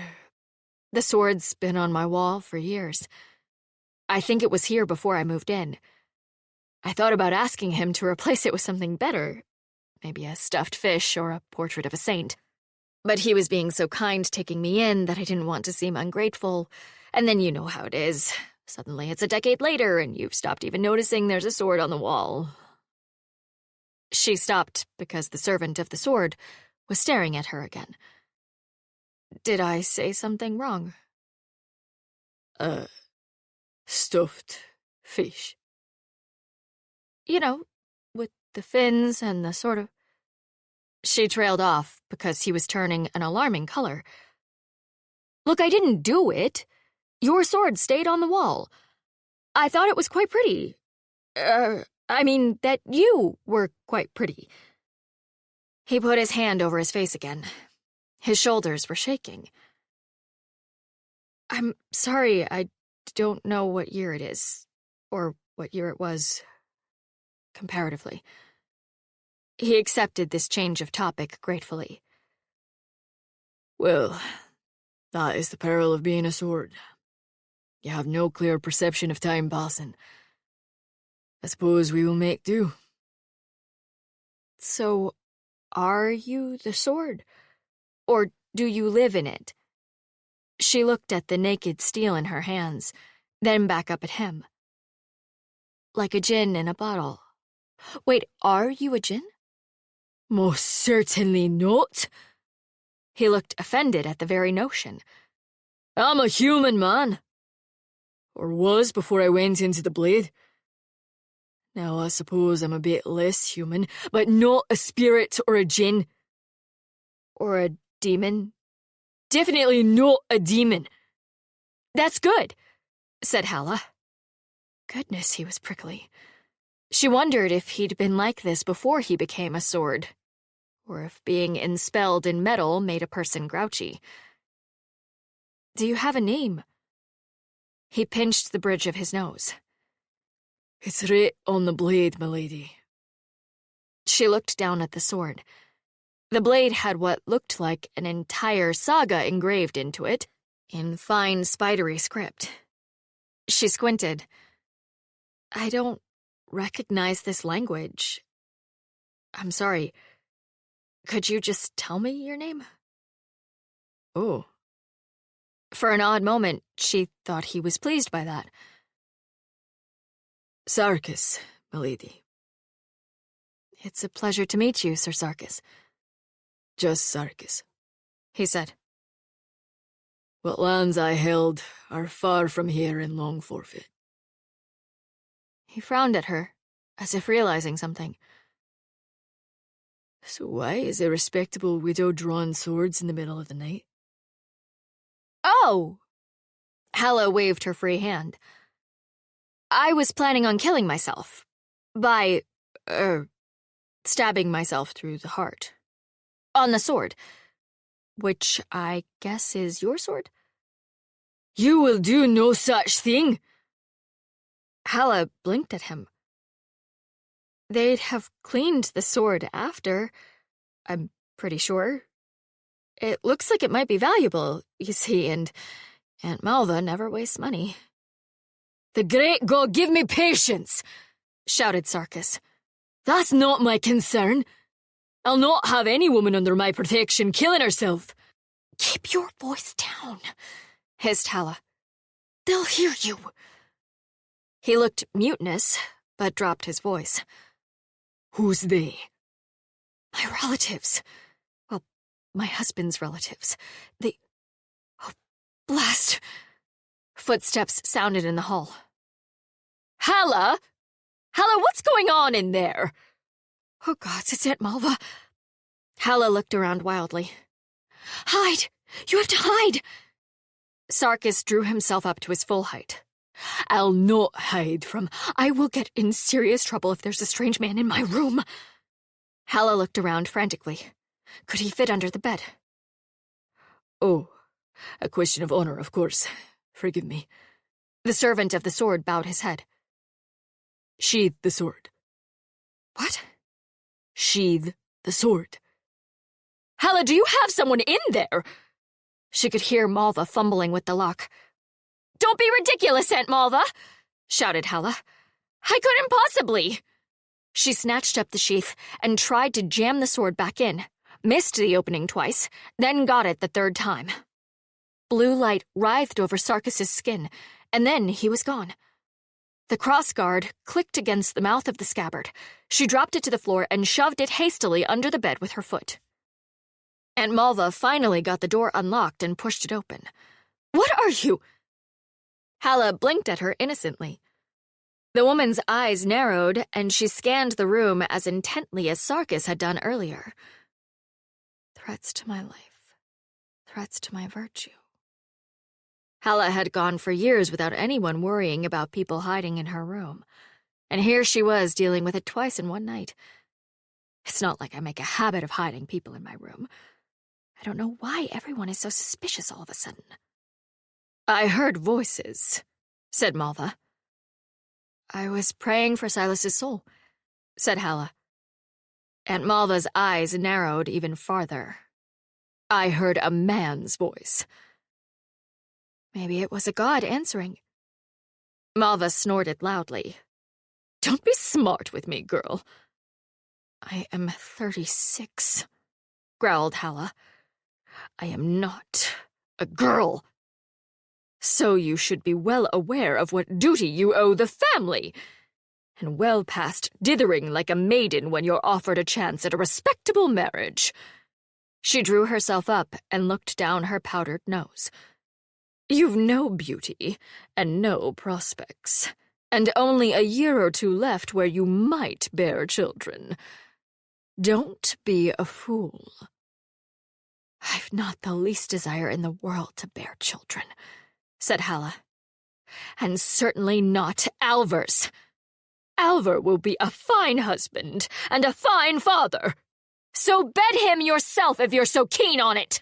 sword's been on my wall for years. I think it was here before I moved in. I thought about asking him to replace it with something better. Maybe a stuffed fish or a portrait of a saint. But he was being so kind taking me in that I didn't want to seem ungrateful. And then you know how it is. Suddenly it's a decade later and you've stopped even noticing there's a sword on the wall. She stopped because the servant of the sword was staring at her again. Did I say something wrong? Stuffed fish. You know, with the fins and the sort of... She trailed off because he was turning an alarming color. Look, I didn't do it. Your sword stayed on the wall. I thought it was quite pretty. That you were quite pretty. He put his hand over his face again. His shoulders were shaking. I'm sorry, I don't know what year it is, or what year it was, comparatively. He accepted this change of topic gratefully. Well, that is the peril of being a sword. You have no clear perception of time passing. I suppose we will make do. So, are you the sword? Or do you live in it? She looked at the naked steel in her hands, then back up at him. Like a djinn in a bottle. Wait, are you a djinn? Most certainly not. He looked offended at the very notion. I'm a human man. Or was before I went into the blade. Now I suppose I'm a bit less human, but not a spirit or a djinn. Or a demon? Definitely not a demon. That's good, said Halla. Goodness, he was prickly. She wondered if he'd been like this before he became a sword, or if being enspelled in metal made a person grouchy. Do you have a name? He pinched the bridge of his nose. It's right on the blade, milady. She looked down at the sword. The blade had what looked like an entire saga engraved into it, in fine spidery script. She squinted. I don't recognize this language. I'm sorry. Could you just tell me your name? Oh. For an odd moment, she thought he was pleased by that. Sarkis, milady. It's a pleasure to meet you, Sir Sarkis. Just Sarkis, he said. What lands I held are far from here in long forfeit. He frowned at her, as if realizing something. So why is a respectable widow drawing swords in the middle of the night? Oh! Halla waved her free hand. I was planning on killing myself. By, stabbing myself through the heart. On the sword. Which I guess is your sword? You will do no such thing! Halla blinked at him. They'd have cleaned the sword after, I'm pretty sure. It looks like it might be valuable, you see, and Aunt Malva never wastes money. The great God give me patience, shouted Sarkis. That's not my concern. I'll not have any woman under my protection killing herself. Keep your voice down, hissed Halla. They'll hear you. He looked mutinous, but dropped his voice. Who's they? My relatives. Well, my husband's relatives. They... Oh, blast! Footsteps sounded in the hall. Halla! Halla, what's going on in there? Oh, gods, it's Aunt Malva. Halla looked around wildly. Hide! You have to hide! Sarkis drew himself up to his full height. I'll not hide from... I will get in serious trouble if there's a strange man in my room. Halla looked around frantically. Could he fit under the bed? Oh, a question of honor, of course. Forgive me. The servant of the sword bowed his head. Sheathe the sword. What? Sheathe the sword. Halla, do you have someone in there? She could hear Malva fumbling with the lock. Don't be ridiculous, Aunt Malva, shouted Halla. I couldn't possibly. She snatched up the sheath and tried to jam the sword back in, missed the opening twice, then got it the third time. Blue light writhed over Sarkis's skin, and then he was gone. The crossguard clicked against the mouth of the scabbard. She dropped it to the floor and shoved it hastily under the bed with her foot. Aunt Malva finally got the door unlocked and pushed it open. What are you? Halla blinked at her innocently. The woman's eyes narrowed, and she scanned the room as intently as Sarkis had done earlier. Threats to my life. Threats to my virtue. Halla had gone for years without anyone worrying about people hiding in her room. And here she was dealing with it twice in one night. It's not like I make a habit of hiding people in my room. I don't know why everyone is so suspicious all of a sudden. I heard voices, said Malva. I was praying for Silas's soul, said Halla. Aunt Malva's eyes narrowed even farther. I heard a man's voice. Maybe it was a god answering. Malva snorted loudly. Don't be smart with me, girl. I am 36, growled Halla. I am not a girl. So you should be well aware of what duty you owe the family, and well past dithering like a maiden when you're offered a chance at a respectable marriage. She drew herself up and looked down her powdered nose. You've no beauty and no prospects, and only a year or two left where you might bear children. Don't be a fool. I've not the least desire in the world to bear children, said Halla. And certainly not Alvar's. Alvar will be a fine husband and a fine father. So bed him yourself if you're so keen on it.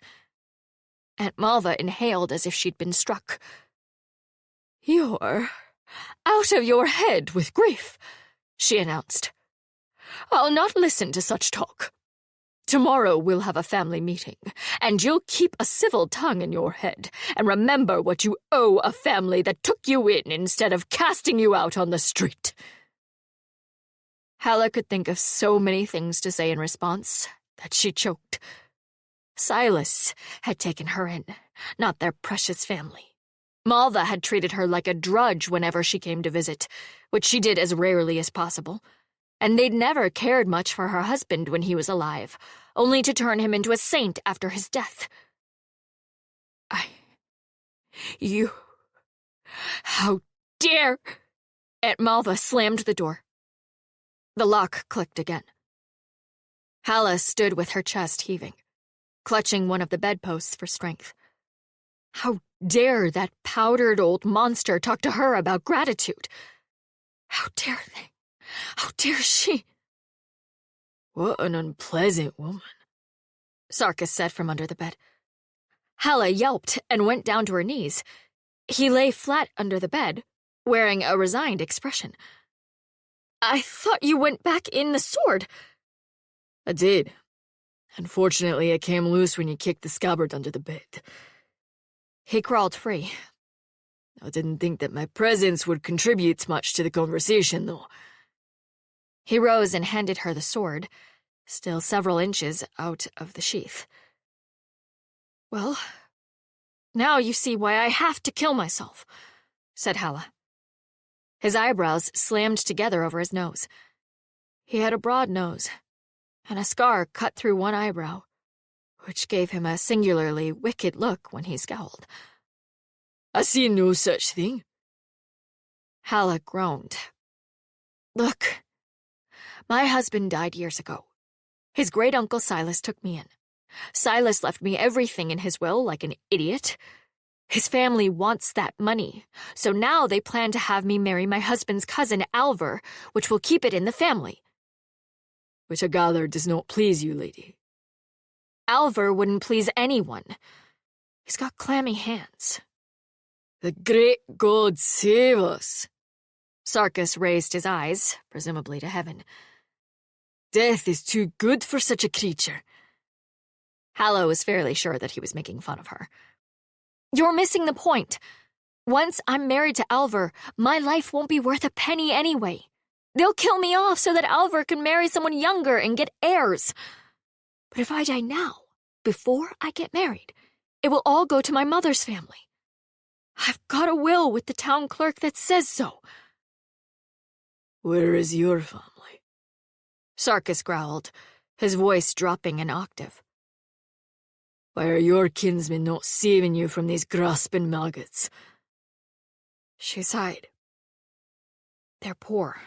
Aunt Malva inhaled as if she'd been struck. You're out of your head with grief, she announced. I'll not listen to such talk. Tomorrow we'll have a family meeting, and you'll keep a civil tongue in your head, and remember what you owe a family that took you in instead of casting you out on the street. Halla could think of so many things to say in response that she choked. Silas had taken her in, not their precious family. Malva had treated her like a drudge whenever she came to visit, which she did as rarely as possible. And they'd never cared much for her husband when he was alive, only to turn him into a saint after his death. How dare... Aunt Malva slammed the door. The lock clicked again. Halla stood with her chest heaving, clutching one of the bedposts for strength. How dare that powdered old monster talk to her about gratitude? How dare they? How dare she? What an unpleasant woman, Sarkis said from under the bed. Halla yelped and went down to her knees. He lay flat under the bed, wearing a resigned expression. I thought you went back in the sword. I did. Unfortunately, it came loose when you kicked the scabbard under the bed. He crawled free. I didn't think that my presence would contribute much to the conversation, though. He rose and handed her the sword, still several inches out of the sheath. Well, now you see why I have to kill myself, said Halla. His eyebrows slammed together over his nose. He had a broad nose, and a scar cut through one eyebrow, which gave him a singularly wicked look when he scowled. I see no such thing. Halla groaned. Look, my husband died years ago. His great-uncle Silas took me in. Silas left me everything in his will like an idiot. His family wants that money, so now they plan to have me marry my husband's cousin Alver, which will keep it in the family. Which I gather does not please you, lady. Alver wouldn't please anyone. He's got clammy hands. The great God save us. Sarkis raised his eyes, presumably to heaven. Death is too good for such a creature. Halla was fairly sure that he was making fun of her. You're missing the point. Once I'm married to Alver, my life won't be worth a penny anyway. They'll kill me off so that Alver can marry someone younger and get heirs. But if I die now, before I get married, it will all go to my mother's family. I've got a will with the town clerk that says so. Where is your family? Sarkis growled, his voice dropping an octave. Why are your kinsmen not saving you from these grasping maggots? She sighed. They're poor.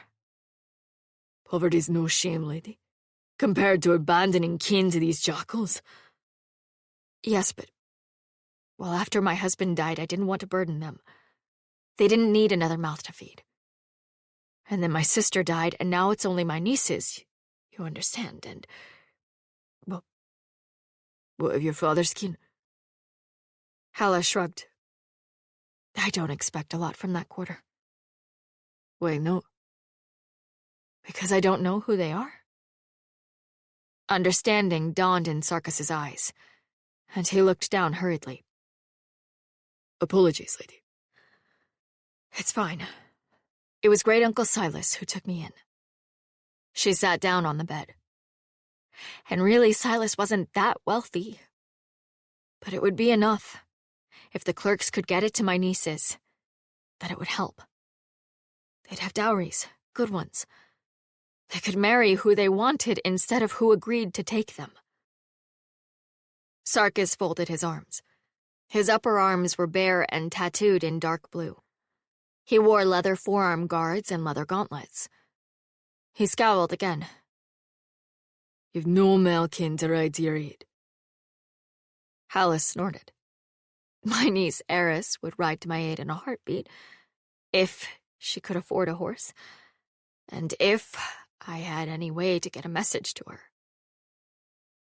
Poverty's no shame, lady, compared to abandoning kin to these jackals. Yes, but... well, after my husband died, I didn't want to burden them. They didn't need another mouth to feed. And then my sister died, and now it's only my nieces, you understand, and... well... what of your father's kin? Halla shrugged. I don't expect a lot from that quarter. Why not? Because I don't know who they are. Understanding dawned in Sarkis's eyes, and he looked down hurriedly. Apologies, lady. It's fine. It was Great-Uncle Silas who took me in. She sat down on the bed. And really, Silas wasn't that wealthy. But it would be enough, if the clerks could get it to my nieces, that it would help. They'd have dowries, good ones. They could marry who they wanted instead of who agreed to take them. Sarkis folded his arms. His upper arms were bare and tattooed in dark blue. He wore leather forearm guards and leather gauntlets. He scowled again. You've no male kin to ride to your aid. Halla snorted. My niece Eris would ride to my aid in a heartbeat, if she could afford a horse, and if I had any way to get a message to her.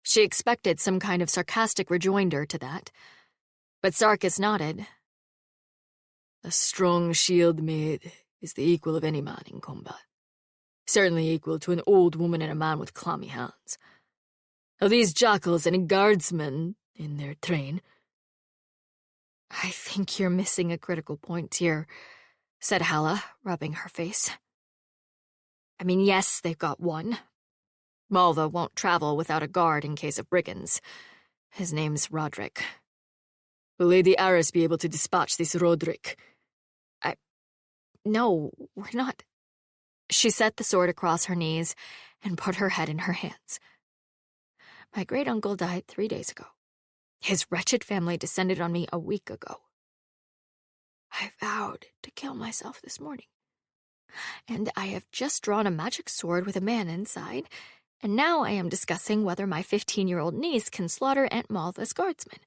She expected some kind of sarcastic rejoinder to that, but Sarkis nodded. A strong shield maid is the equal of any man in combat. Certainly equal to an old woman and a man with clammy hands. Now these jackals and guardsmen in their train... I think you're missing a critical point here, said Halla, rubbing her face. I mean, yes, they've got one. Malva won't travel without a guard in case of brigands. His name's Roderick. Will Lady Aris be able to dispatch this Roderick? No, we're not. She set the sword across her knees and put her head in her hands. My great-uncle died 3 days ago. His wretched family descended on me a week ago. I vowed to kill myself this morning. And I have just drawn a magic sword with a man inside, and now I am discussing whether my 15-year-old niece can slaughter Aunt Malva's guardsmen.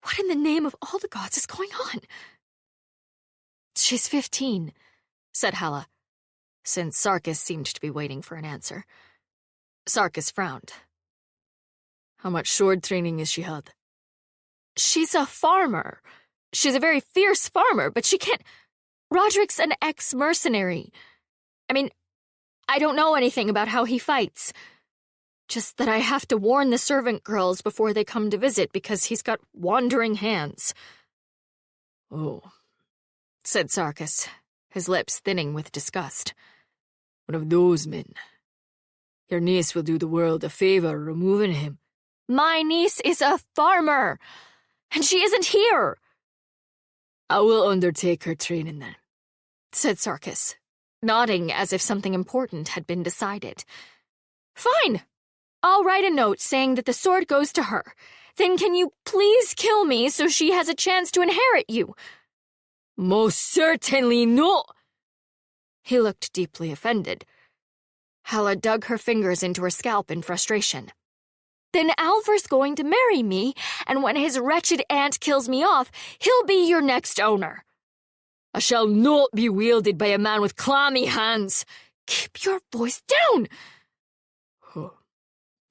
What in the name of all the gods is going on? She's 15, said Halla, since Sarkis seemed to be waiting for an answer. Sarkis frowned. How much sword training has she had? She's a farmer. She's a very fierce farmer, but she can't... Roderick's an ex-mercenary. I mean, I don't know anything about how he fights. Just that I have to warn the servant girls before they come to visit because he's got wandering hands. Oh, said Sarkis, his lips thinning with disgust. One of those men. Your niece will do the world a favor removing him. My niece is a farmer, and she isn't here. I will undertake her training then, said Sarkis, nodding as if something important had been decided. Fine, I'll write a note saying that the sword goes to her. Then can you please kill me so she has a chance to inherit you? Most certainly not. He looked deeply offended. Halla dug her fingers into her scalp in frustration. Then Alvar's going to marry me, and when his wretched aunt kills me off, he'll be your next owner. I shall not be wielded by a man with clammy hands. Keep your voice down! Oh,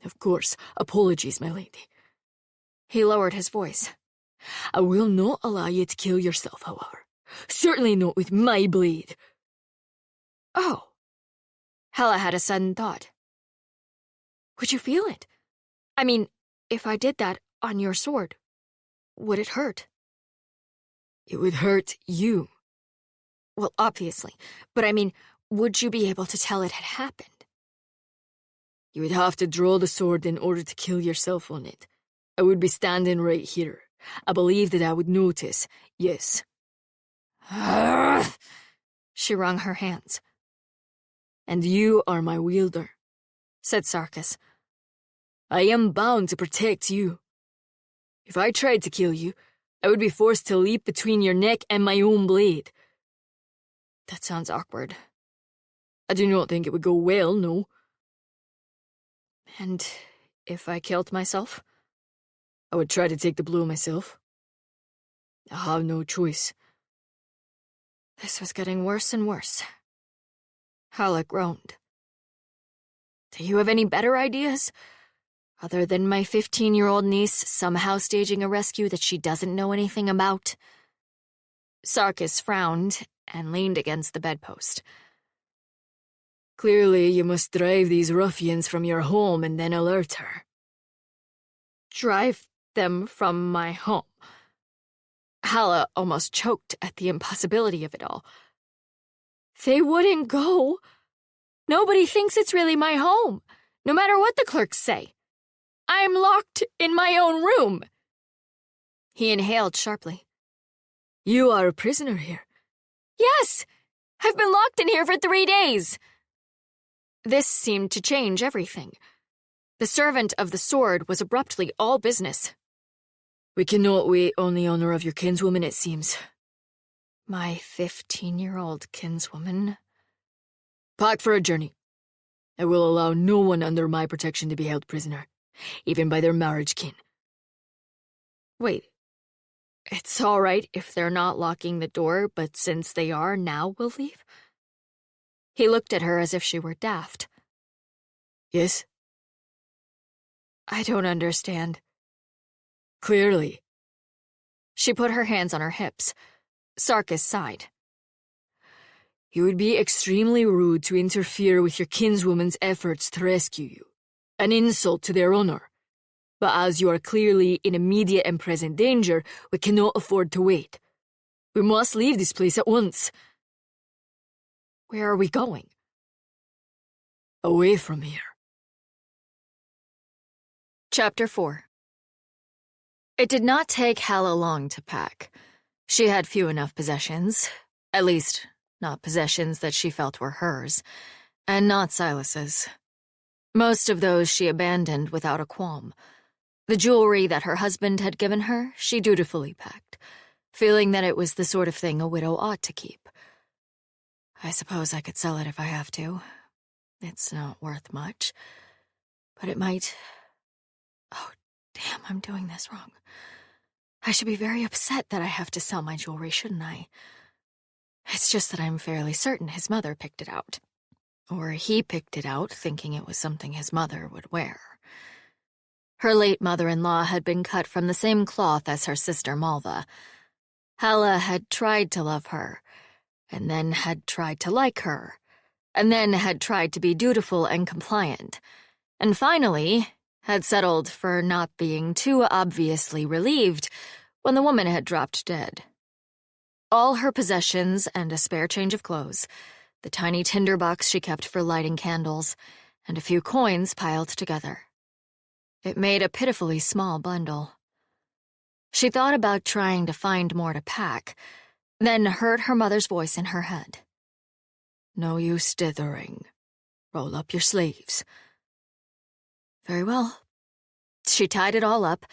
of course, apologies, my lady. He lowered his voice. I will not allow you to kill yourself, however. Certainly not with my blade. Oh. Halla had a sudden thought. Would you feel it? I mean, if I did that on your sword, would it hurt? It would hurt you. Well, obviously. But I mean, would you be able to tell it had happened? You would have to draw the sword in order to kill yourself on it. I would be standing right here. I believe that I would notice, yes. She wrung her hands. And you are my wielder, said Sarkis. I am bound to protect you. If I tried to kill you, I would be forced to leap between your neck and my own blade. That sounds awkward. I do not think it would go well, no. And if I killed myself? I would try to take the blow myself. I have no choice. This was getting worse and worse. Halla groaned. Do you have any better ideas? Other than my 15-year-old niece somehow staging a rescue that she doesn't know anything about? Sarkis frowned and leaned against the bedpost. Clearly, you must drive these ruffians from your home and then alert her. Drive them from my home? Halla almost choked at the impossibility of it all. They wouldn't go. Nobody thinks it's really my home, no matter what the clerks say. I'm locked in my own room. He inhaled sharply. You are a prisoner here. Yes! I've been locked in here for 3 days. This seemed to change everything. The servant of the sword was abruptly all business. We cannot wait on the honor of your kinswoman, it seems. My 15-year-old kinswoman? Pack for a journey. I will allow no one under my protection to be held prisoner, even by their marriage kin. Wait. It's all right if they're not locking the door, but since they are, now we'll leave? He looked at her as if she were daft. Yes? I don't understand. Clearly. She put her hands on her hips. Sarkis sighed. It would be extremely rude to interfere with your kinswoman's efforts to rescue you. An insult to their honor. But as you are clearly in immediate and present danger, we cannot afford to wait. We must leave this place at once. Where are we going? Away from here. Chapter 4. It did not take Halla long to pack. She had few enough possessions, at least not possessions that she felt were hers, and not Silas's. Most of those she abandoned without a qualm. The jewelry that her husband had given her, she dutifully packed, feeling that it was the sort of thing a widow ought to keep. I suppose I could sell it if I have to. It's not worth much, but it might... Oh, damn, I'm doing this wrong. I should be very upset that I have to sell my jewelry, shouldn't I? It's just that I'm fairly certain his mother picked it out. Or he picked it out, thinking it was something his mother would wear. Her late mother-in-law had been cut from the same cloth as her sister Malva. Halla had tried to love her, and then had tried to like her, and then had tried to be dutiful and compliant, and finally had settled for not being too obviously relieved when the woman had dropped dead. All her possessions and a spare change of clothes, the tiny tinderbox she kept for lighting candles, and a few coins piled together. It made a pitifully small bundle. She thought about trying to find more to pack, then heard her mother's voice in her head. No use dithering. Roll up your sleeves. Very well. She tied it all up,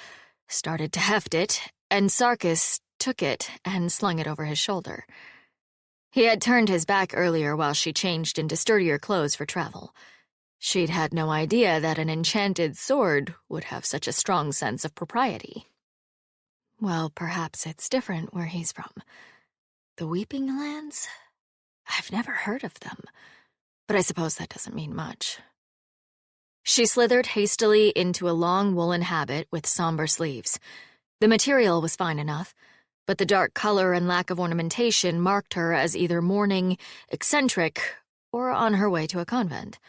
started to heft it, and Sarkis took it and slung it over his shoulder. He had turned his back earlier while she changed into sturdier clothes for travel. She'd had no idea that an enchanted sword would have such a strong sense of propriety. Well, perhaps it's different where he's from. The Weeping Lands? I've never heard of them, but I suppose that doesn't mean much. She slithered hastily into a long woolen habit with somber sleeves. The material was fine enough, but the dark color and lack of ornamentation marked her as either mourning, eccentric, or on her way to a convent.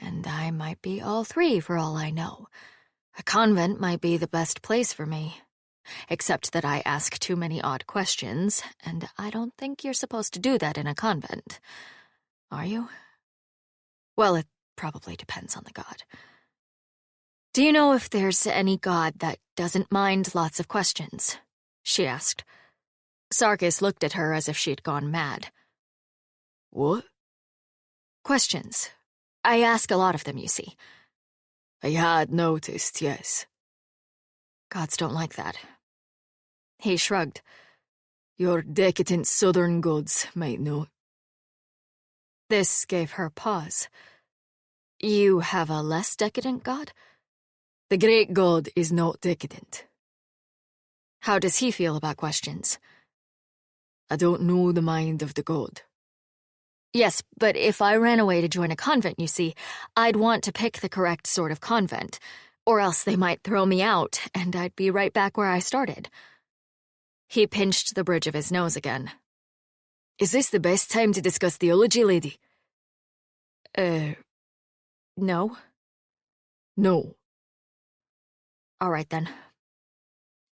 And I might be all three for all I know. A convent might be the best place for me. Except that I ask too many odd questions, and I don't think you're supposed to do that in a convent. Are you? Well, it probably depends on the god. Do you know if there's any god that doesn't mind lots of questions? She asked. Sarkis looked at her as if she'd gone mad. What? Questions. I ask a lot of them, you see. I had noticed, yes. Gods don't like that. He shrugged. Your decadent southern gods might know. This gave her pause. You have a less decadent god? The great god is not decadent. How does he feel about questions? I don't know the mind of the god. Yes, but if I ran away to join a convent, you see, I'd want to pick the correct sort of convent, or else they might throw me out, and I'd be right back where I started. He pinched the bridge of his nose again. Is this the best time to discuss theology, lady? No. No. All right, then.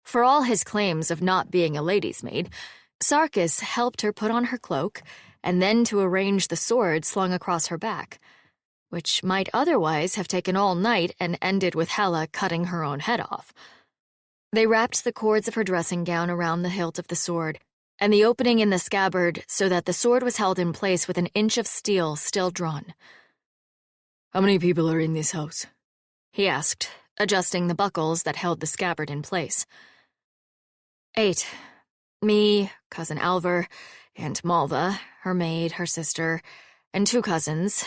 For all his claims of not being a lady's maid, Sarkis helped her put on her cloak and then to arrange the sword slung across her back, which might otherwise have taken all night and ended with Halla cutting her own head off. They wrapped the cords of her dressing gown around the hilt of the sword and the opening in the scabbard so that the sword was held in place with an inch of steel still drawn. How many people are in this house? He asked, adjusting the buckles that held the scabbard in place. 8. Me, Cousin Alvar, Aunt Malva, her maid, her sister, and 2 cousins,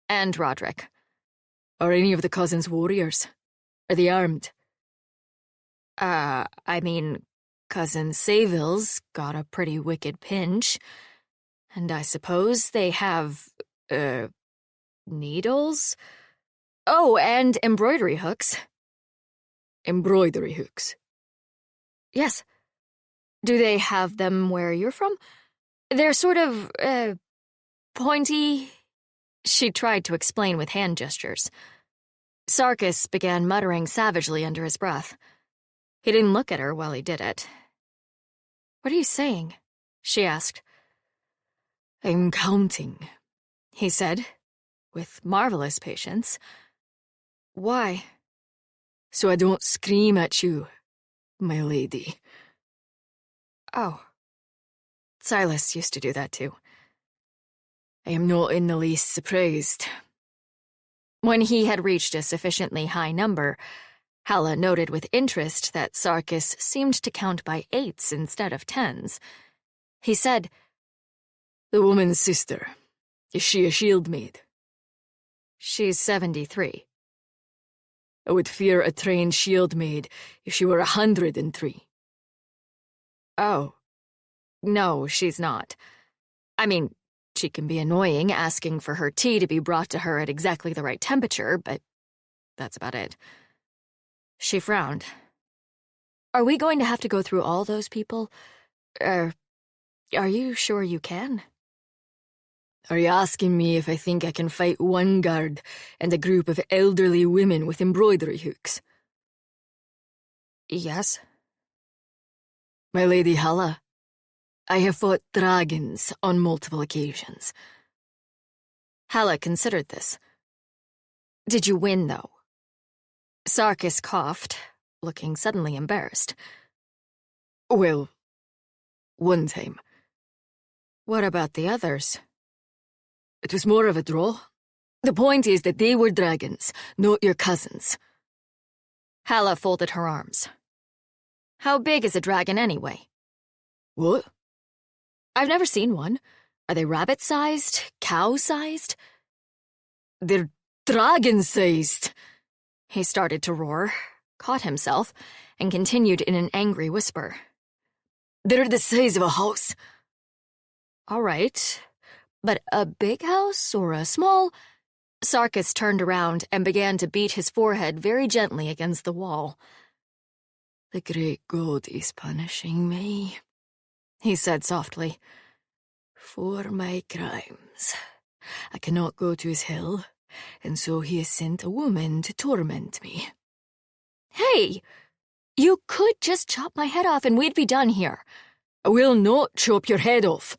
and Roderick. Are any of the cousins warriors? Are they armed? I mean, Cousin Saville's got a pretty wicked pinch, and I suppose they have, needles? Oh, and embroidery hooks. Embroidery hooks? Yes. Do they have them where you're from? They're sort of, pointy. She tried to explain with hand gestures. Sarkis began muttering savagely under his breath. He didn't look at her while he did it. What are you saying? She asked. I'm counting, he said, with marvelous patience. Why? So I don't scream at you, my lady. Oh. Silas used to do that too. I am not in the least surprised. When he had reached a sufficiently high number, Halla noted with interest that Sarkis seemed to count by 8s instead of 10s. He said, The woman's sister, is she a shield maid? She's 73. I would fear a trained shield maid if she were 103. Oh. No, she's not. I mean, she can be annoying asking for her tea to be brought to her at exactly the right temperature, but that's about it. She frowned. Are we going to have to go through all those people? Are you sure you can? Are you asking me if I think I can fight one guard and a group of elderly women with embroidery hooks? Yes. My lady Halla, I have fought dragons on multiple occasions. Halla considered this. Did you win, though? Sarkis coughed, looking suddenly embarrassed. Well, one time. What about the others? It was more of a draw. The point is that they were dragons, not your cousins. Halla folded her arms. How big is a dragon anyway? What? I've never seen one. Are they rabbit-sized? Cow-sized? They're dragon-sized. He started to roar, caught himself, and continued in an angry whisper. They're the size of a house. All right, but a big house or a small? Sarkis turned around and began to beat his forehead very gently against the wall. The great god is punishing me, he said softly. For my crimes. I cannot go to his hill, and so he has sent a woman to torment me. Hey! You could just chop my head off and we'd be done here. I will not chop your head off.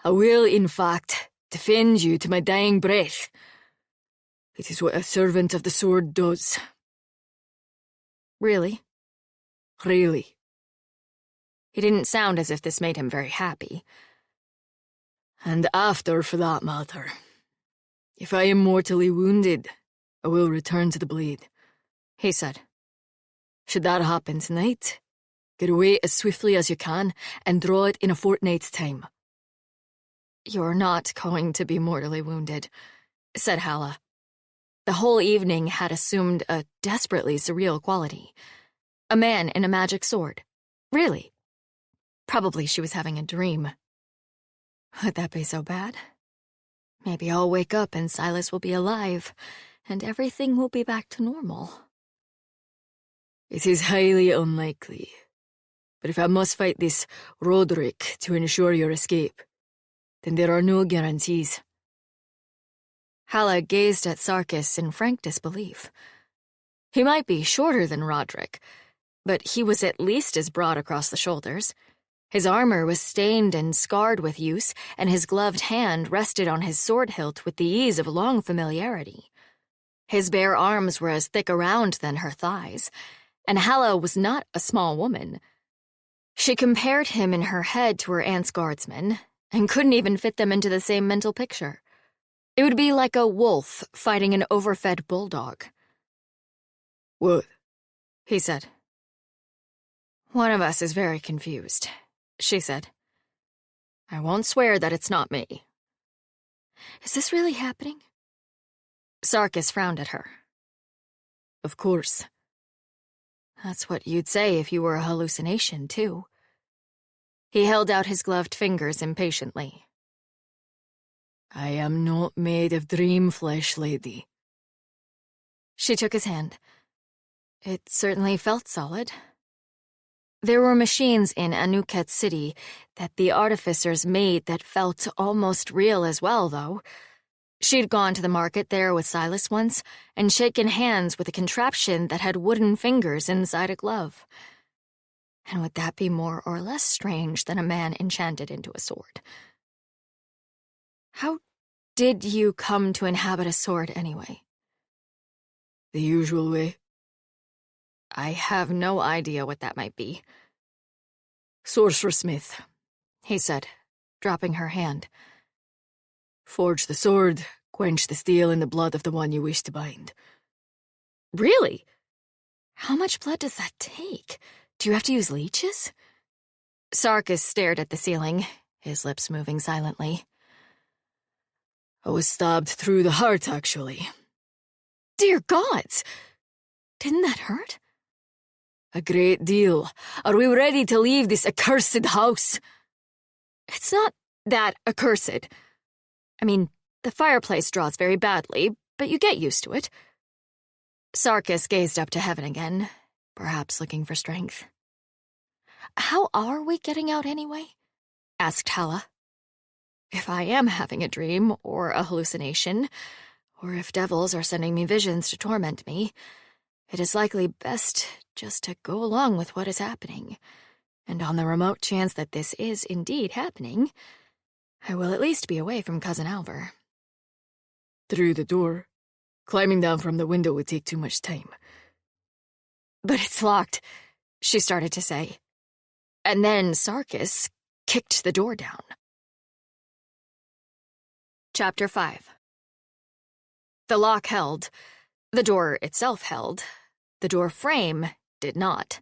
I will, in fact, defend you to my dying breath. It is what a servant of the sword does. Really? Really. He didn't sound as if this made him very happy. And after, for that matter. If I am mortally wounded, I will return to the blade, he said. Should that happen tonight, get away as swiftly as you can and draw it in a fortnight's time. You're not going to be mortally wounded, said Halla. The whole evening had assumed a desperately surreal quality. A man in a magic sword. Really? Probably she was having a dream. Would that be so bad? Maybe I'll wake up and Silas will be alive, and everything will be back to normal. It is highly unlikely. But if I must fight this Roderick to ensure your escape, then there are no guarantees. Halla gazed at Sarkis in frank disbelief. He might be shorter than Roderick, but he was at least as broad across the shoulders. His armor was stained and scarred with use, and his gloved hand rested on his sword hilt with the ease of long familiarity. His bare arms were as thick around than her thighs, and Halla was not a small woman. She compared him in her head to her aunt's guardsman, and couldn't even fit them into the same mental picture. It would be like a wolf fighting an overfed bulldog. What? He said. One of us is very confused, she said. I won't swear that it's not me. Is this really happening? Sarkis frowned at her. Of course. That's what you'd say if you were a hallucination, too. He held out his gloved fingers impatiently. I am not made of dream flesh, lady. She took his hand. It certainly felt solid. There were machines in Anuket City that the artificers made that felt almost real as well, though. She'd gone to the market there with Silas once and shaken hands with a contraption that had wooden fingers inside a glove. And would that be more or less strange than a man enchanted into a sword? How did you come to inhabit a sword anyway? The usual way. I have no idea what that might be. Sorcerer-smith, he said, dropping her hand. Forge the sword, quench the steel in the blood of the one you wish to bind. Really? How much blood does that take? Do you have to use leeches? Sarkis stared at the ceiling, his lips moving silently. I was stabbed through the heart, actually. Dear gods! Didn't that hurt? A great deal. Are we ready to leave this accursed house? It's not that accursed. I mean, the fireplace draws very badly, but you get used to it. Sarkis gazed up to heaven again, perhaps looking for strength. How are we getting out anyway? Asked Halla. If I am having a dream or a hallucination, or if devils are sending me visions to torment me, it is likely best just to go along with what is happening. And on the remote chance that this is indeed happening, I will at least be away from Cousin Alver. Through the door. Climbing down from the window would take too much time. But it's locked, she started to say. And then Sarkis kicked the door down. Chapter 5 The lock held. The door itself held. The door frame did not.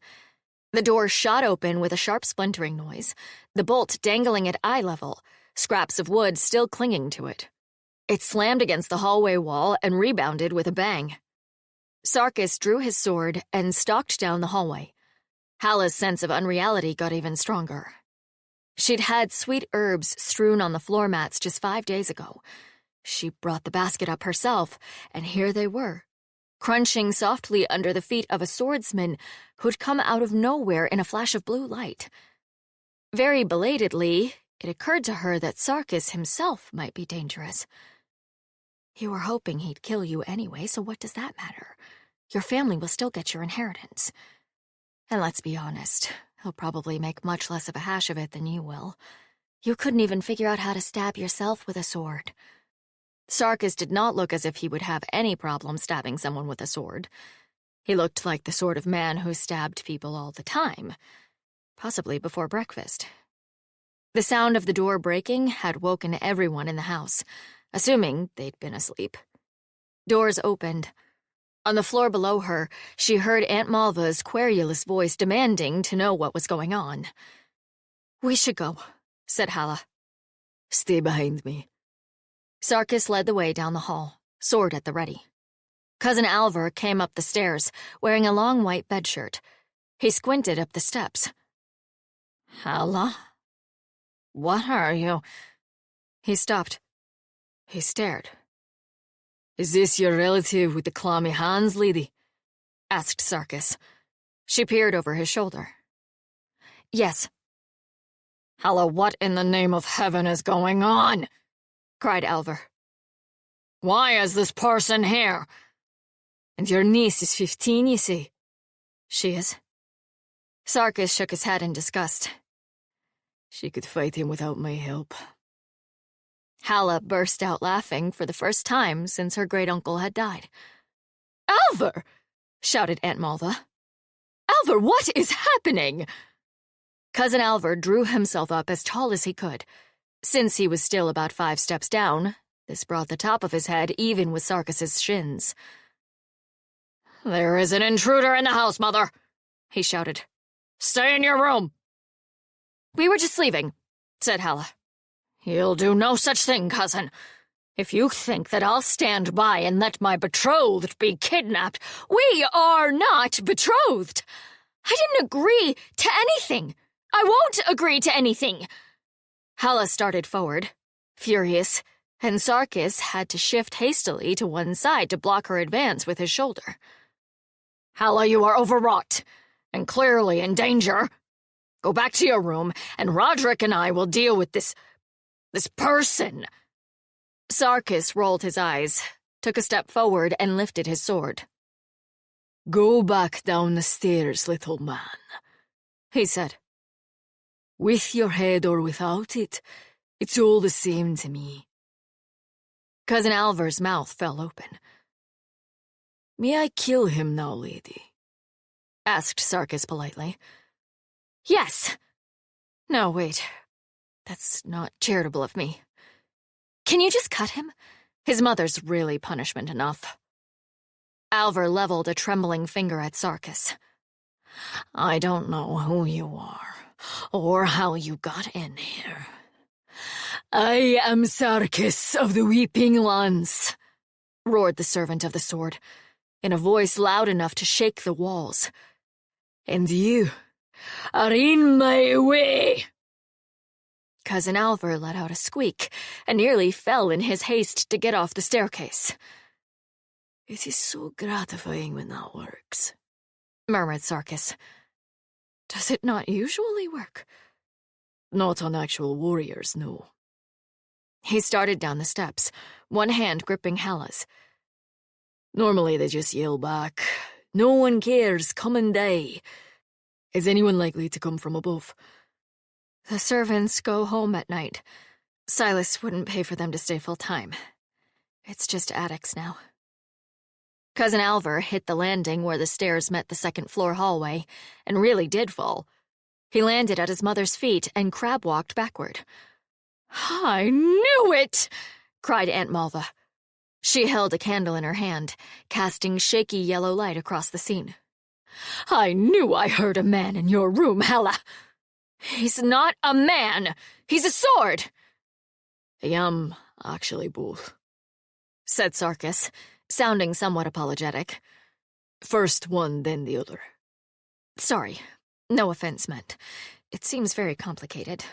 The door shot open with a sharp splintering noise, the bolt dangling at eye level, scraps of wood still clinging to it. It slammed against the hallway wall and rebounded with a bang. Sarkis drew his sword and stalked down the hallway. Halla's sense of unreality got even stronger. She'd had sweet herbs strewn on the floor mats just 5 days ago. She brought the basket up herself, and here they were, crunching softly under the feet of a swordsman who'd come out of nowhere in a flash of blue light. Very belatedly, it occurred to her that Sarkis himself might be dangerous. You were hoping he'd kill you anyway, so what does that matter? Your family will still get your inheritance. And let's be honest, he'll probably make much less of a hash of it than you will. You couldn't even figure out how to stab yourself with a sword. Sarkis did not look as if he would have any problem stabbing someone with a sword. He looked like the sort of man who stabbed people all the time, possibly before breakfast. The sound of the door breaking had woken everyone in the house, assuming they'd been asleep. Doors opened. On the floor below her, she heard Aunt Malva's querulous voice demanding to know what was going on. "We should go," said Halla. "Stay behind me." Sarkis led the way down the hall, sword at the ready. Cousin Alver came up the stairs, wearing a long white bedshirt. He squinted up the steps. "Halla? What are you?" He stopped. He stared. "Is this your relative with the clammy hands, lady?" asked Sarkis. She peered over his shoulder. "Yes." "Halla, what in the name of heaven is going on?" cried Alver. "Why is this person here?" "And your niece is 15, you see?" "She is." Sarkis shook his head in disgust. "She could fight him without my help." Halla burst out laughing for the first time since her great-uncle had died. "Alver!" shouted Aunt Malva. "Alver, what is happening?" Cousin Alver drew himself up as tall as he could. Since he was still about 5 steps down, this brought the top of his head even with Sarkis's shins. "There is an intruder in the house, Mother," he shouted. "Stay in your room." "We were just leaving," said Halla. "You'll do no such thing, cousin. If you think that I'll stand by and let my betrothed be kidnapped—" "We are not betrothed. I didn't agree to anything. I won't agree to anything." Halla started forward, furious, and Sarkis had to shift hastily to one side to block her advance with his shoulder. "Halla, you are overwrought, and clearly in danger. Go back to your room, and Roderick and I will deal with this person." Sarkis rolled his eyes, took a step forward, and lifted his sword. "Go back down the stairs, little man," he said. "With your head or without it, it's all the same to me." Cousin Alver's mouth fell open. "May I kill him now, lady?" asked Sarkis politely. "Yes. No, wait. That's not charitable of me. Can you just cut him? His mother's really punishment enough." Alver leveled a trembling finger at Sarkis. "I don't know who you are, or how you got in here." "I am Sarkis of the Weeping Lands," roared the servant of the sword, in a voice loud enough to shake the walls. "And you are in my way." Cousin Alver let out a squeak and nearly fell in his haste to get off the staircase. "It is so gratifying when that works," murmured Sarkis. "Does it not usually work?" "Not on actual warriors, no." He started down the steps, one hand gripping Halla's. "Normally they just yell back, 'No one cares, come and die.' Is anyone likely to come from above?" "The servants go home at night. Silas wouldn't pay for them to stay full time. It's just attics now." Cousin Alver hit the landing where the stairs met the second-floor hallway, and really did fall. He landed at his mother's feet and crab-walked backward. "I knew it!" cried Aunt Malva. She held a candle in her hand, casting shaky yellow light across the scene. I knew I heard a man in your room, Halla. He's not a man. He's a sword. I am actually both, said Sarkis, sounding somewhat apologetic. First one, then the other. Sorry, no offense meant. It seems very complicated.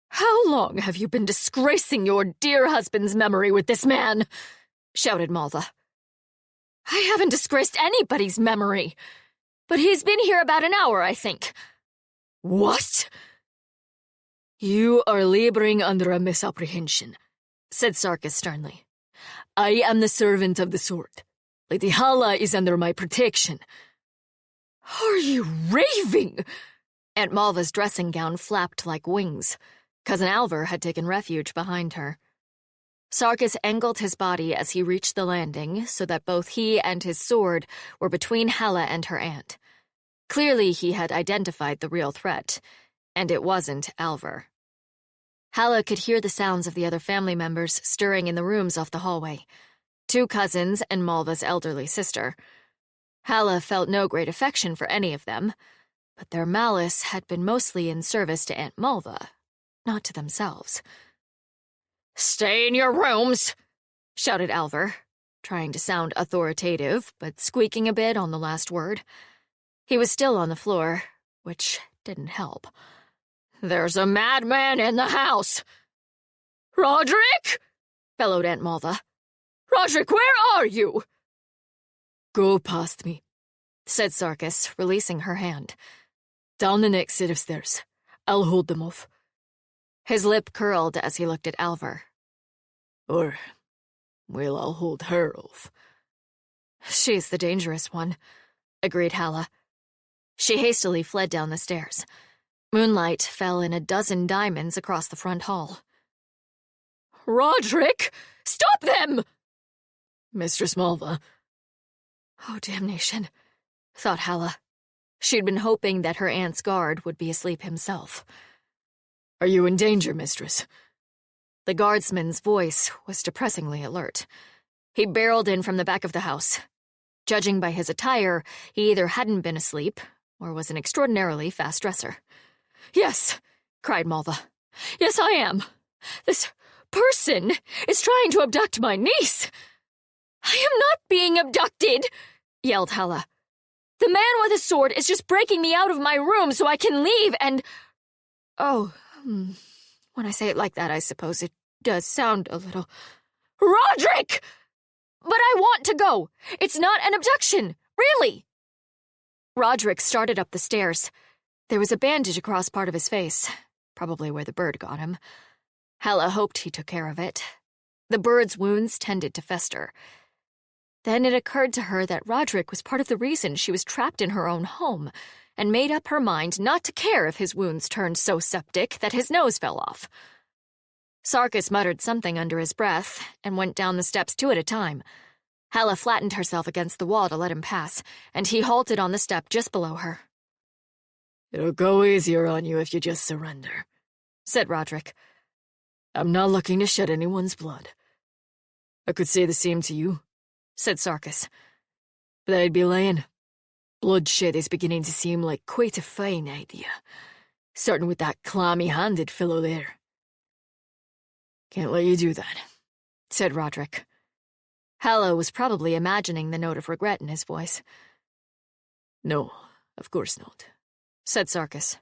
How long have you been disgracing your dear husband's memory with this man? Shouted Malva. I haven't disgraced anybody's memory, but he's been here about an hour, I think. What? You are laboring under a misapprehension, said Sarkis sternly. I am the servant of the sword. Lady Halla is under my protection. Are you raving? Aunt Malva's dressing gown flapped like wings. Cousin Alver had taken refuge behind her. Sarkis angled his body as he reached the landing so that both he and his sword were between Halla and her aunt. Clearly he had identified the real threat, and it wasn't Alver. Halla could hear the sounds of the other family members stirring in the rooms off the hallway. 2 cousins and Malva's elderly sister. Halla felt no great affection for any of them, but their malice had been mostly in service to Aunt Malva, not to themselves. Stay in your rooms, shouted Alver, trying to sound authoritative, but squeaking a bit on the last word. He was still on the floor, which didn't help. There's a madman in the house. Roderick? Bellowed Aunt Malva. Roderick, where are you? Go past me, said Sarkis, releasing her hand. Down the next set of stairs. I'll hold them off. His lip curled as he looked at Alver. Or, well, I'll hold her off. She's the dangerous one, agreed Halla. She hastily fled down the stairs. Moonlight fell in a dozen diamonds across the front hall. Roderick! Stop them! Mistress Malva. Oh, damnation, thought Halla. She'd been hoping that her aunt's guard would be asleep himself. Are you in danger, mistress? The guardsman's voice was depressingly alert. He barreled in from the back of the house. Judging by his attire, he either hadn't been asleep or was an extraordinarily fast dresser. Yes, cried Malva. Yes, I am. This person is trying to abduct my niece. I am not being abducted, yelled Halla. The man with a sword is just breaking me out of my room so I can leave and... Oh, when I say it like that, I suppose it does sound a little... Roderick! But I want to go. It's not an abduction, really. Roderick started up the stairs. There was a bandage across part of his face, probably where the bird got him. Halla hoped he took care of it. The bird's wounds tended to fester. Then it occurred to her that Roderick was part of the reason she was trapped in her own home, and made up her mind not to care if his wounds turned so septic that his nose fell off. Sarkis muttered something under his breath and went down the steps 2 at a time. Halla flattened herself against the wall to let him pass, and he halted on the step just below her. It'll go easier on you if you just surrender, said Roderick. I'm not looking to shed anyone's blood. I could say the same to you, said Sarkis. But I'd be lying. Bloodshed is beginning to seem like quite a fine idea, starting with that clammy-handed fellow there. Can't let you do that, said Roderick. Halla was probably imagining the note of regret in his voice. No, of course not, said Sarkis.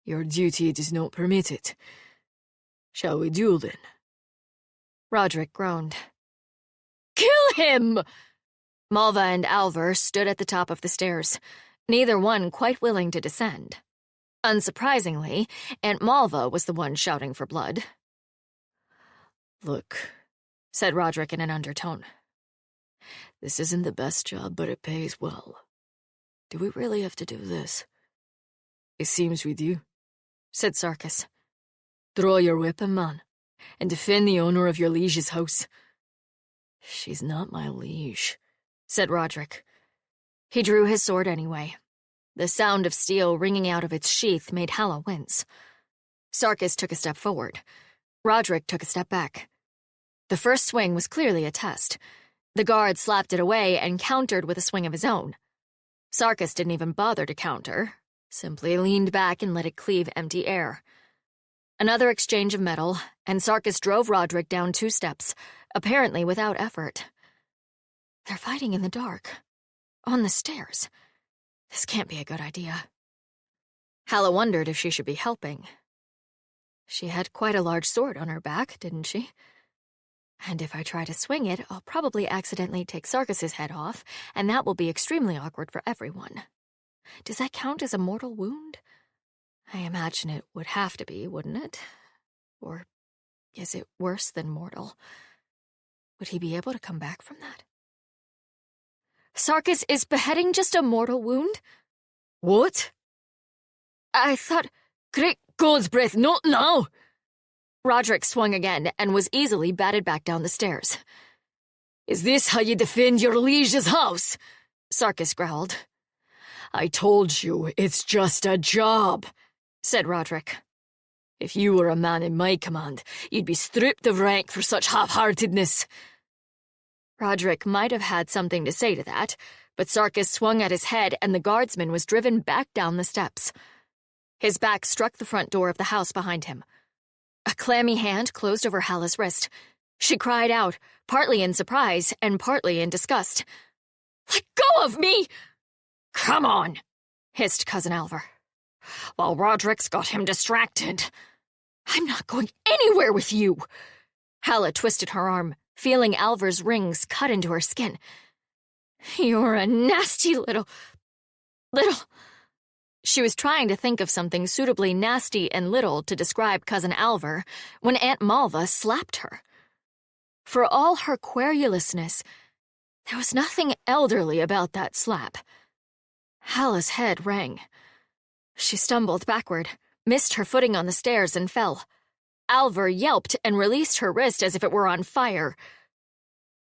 Your duty does not permit it. Shall we duel then? Roderick groaned. Kill him! Malva and Alver stood at the top of the stairs, neither one quite willing to descend. Unsurprisingly, Aunt Malva was the one shouting for blood. Look, said Roderick in an undertone. This isn't the best job, but it pays well. Do we really have to do this? It seems we do, said Sarkis. Draw your weapon, man, and defend the owner of your liege's house. She's not my liege, said Roderick. He drew his sword anyway. The sound of steel ringing out of its sheath made Halla wince. Sarkis took a step forward. Roderick took a step back. The first swing was clearly a test. The guard slapped it away and countered with a swing of his own. Sarkis didn't even bother to counter, simply leaned back and let it cleave empty air. Another exchange of metal, and Sarkis drove Roderick down 2 steps, apparently without effort. They're fighting in the dark. On the stairs. This can't be a good idea. Halla wondered if she should be helping. She had quite a large sword on her back, didn't she? And if I try to swing it, I'll probably accidentally take Sarkis's head off, and that will be extremely awkward for everyone. Does that count as a mortal wound? I imagine it would have to be, wouldn't it? Or is it worse than mortal? Would he be able to come back from that? Sarkis, is beheading just a mortal wound? What? I thought... Great God's breath, not now! Roderick swung again and was easily batted back down the stairs. Is this how you defend your liege's house? Sarkis growled. I told you, it's just a job, said Roderick. If you were a man in my command, you'd be stripped of rank for such half-heartedness. Roderick might have had something to say to that, but Sarkis swung at his head and the guardsman was driven back down the steps. His back struck the front door of the house behind him. A clammy hand closed over Halla's wrist. She cried out, partly in surprise and partly in disgust. Let go of me! Come on, hissed Cousin Alver. While Roderick's got him distracted. I'm not going anywhere with you. Halla twisted her arm, feeling Alver's rings cut into her skin. You're a nasty little... She was trying to think of something suitably nasty and little to describe Cousin Alver when Aunt Malva slapped her. For all her querulousness, there was nothing elderly about that slap. Halla's head rang. She stumbled backward, missed her footing on the stairs, and fell. Alver yelped and released her wrist as if it were on fire.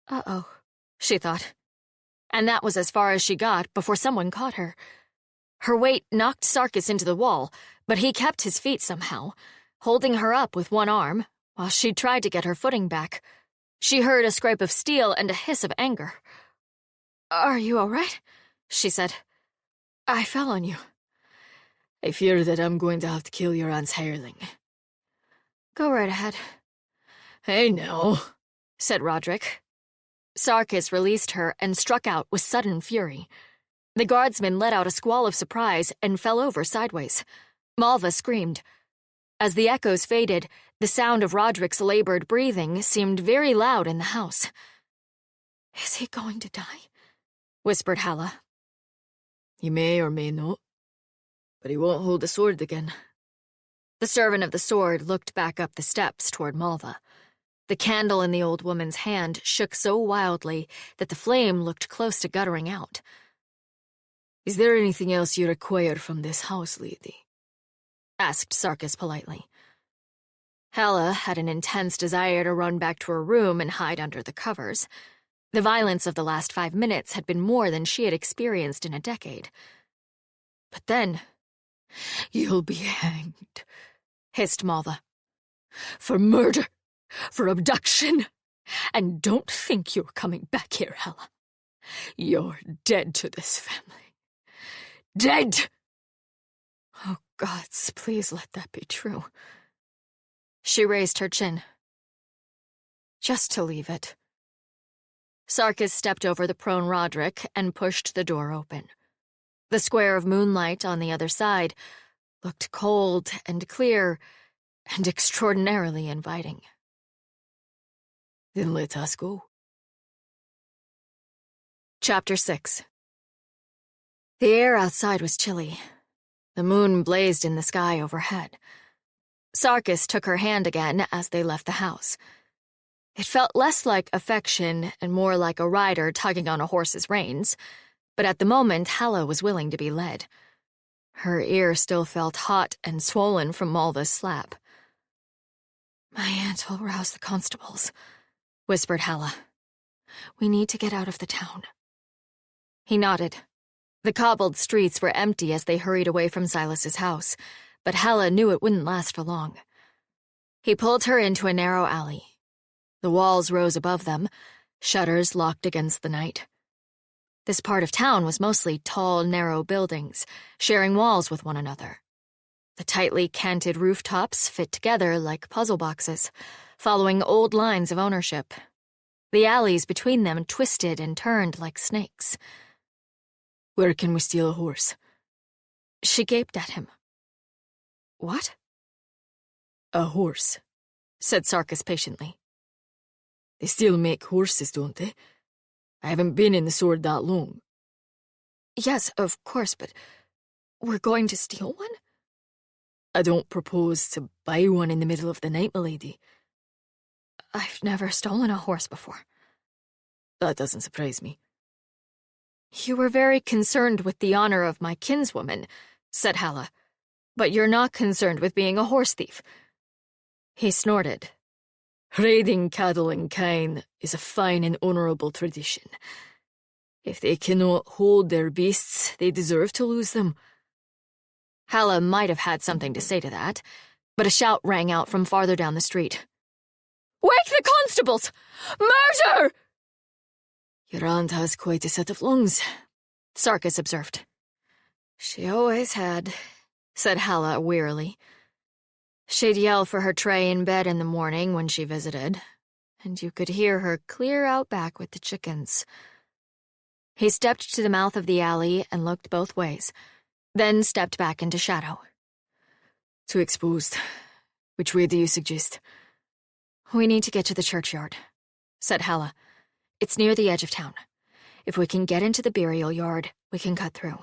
Uh-oh, she thought. And that was as far as she got before someone caught her. Her weight knocked Sarkis into the wall, but he kept his feet somehow, holding her up with one arm while she tried to get her footing back. She heard a scrape of steel and a hiss of anger. Are you all right? She said. I fell on you. I fear that I'm going to have to kill your aunt's hireling. Go right ahead. Hey, now, said Roderick. Sarkis released her and struck out with sudden fury. The guardsman let out a squall of surprise and fell over sideways. Malva screamed. As the echoes faded, the sound of Roderick's labored breathing seemed very loud in the house. Is he going to die? Whispered Halla. He may or may not, but he won't hold the sword again. The servant of the sword looked back up the steps toward Malva. The candle in the old woman's hand shook so wildly that the flame looked close to guttering out. Is there anything else you require from this house, lady? Asked Sarkis politely. Halla had an intense desire to run back to her room and hide under the covers. The violence of the last 5 minutes had been more than she had experienced in a decade. But then... You'll be hanged, hissed Malva. For murder, for abduction. And don't think you're coming back here, Halla. You're dead to this family. Dead! Oh, gods, please let that be true. She raised her chin. Just to leave it. Sarkis stepped over the prone Roderick and pushed the door open. The square of moonlight on the other side looked cold and clear and extraordinarily inviting. Then let us go. Chapter 6. The air outside was chilly. The moon blazed in the sky overhead. Sarkis took her hand again as they left the house. It felt less like affection and more like a rider tugging on a horse's reins, but at the moment Halla was willing to be led. Her ear still felt hot and swollen from Malva's slap. My aunt will rouse the constables, whispered Halla. We need to get out of the town. He nodded. The cobbled streets were empty as they hurried away from Silas's house, but Halla knew it wouldn't last for long. He pulled her into a narrow alley. The walls rose above them, shutters locked against the night. This part of town was mostly tall, narrow buildings, sharing walls with one another. The tightly canted rooftops fit together like puzzle boxes, following old lines of ownership. The alleys between them twisted and turned like snakes. Where can we steal a horse? She gaped at him. What? A horse, said Sarkis patiently. They still make horses, don't they? I haven't been in the sword that long. Yes, of course, but we're going to steal one? I don't propose to buy one in the middle of the night, milady. I've never stolen a horse before. That doesn't surprise me. You were very concerned with the honor of my kinswoman, said Halla, but you're not concerned with being a horse thief. He snorted. Raiding cattle and kine is a fine and honorable tradition. If they cannot hold their beasts, they deserve to lose them. Halla might have had something to say to that, but a shout rang out from farther down the street. "Wake the constables! Murder!" Your aunt has quite a set of lungs, Sarkis observed. She always had, said Halla wearily. She'd yell for her tray in bed in the morning when she visited, and you could hear her clear out back with the chickens. He stepped to the mouth of the alley and looked both ways, then stepped back into shadow. Too exposed. Which way do you suggest? We need to get to the churchyard, said Halla. It's near the edge of town. If we can get into the burial yard, we can cut through.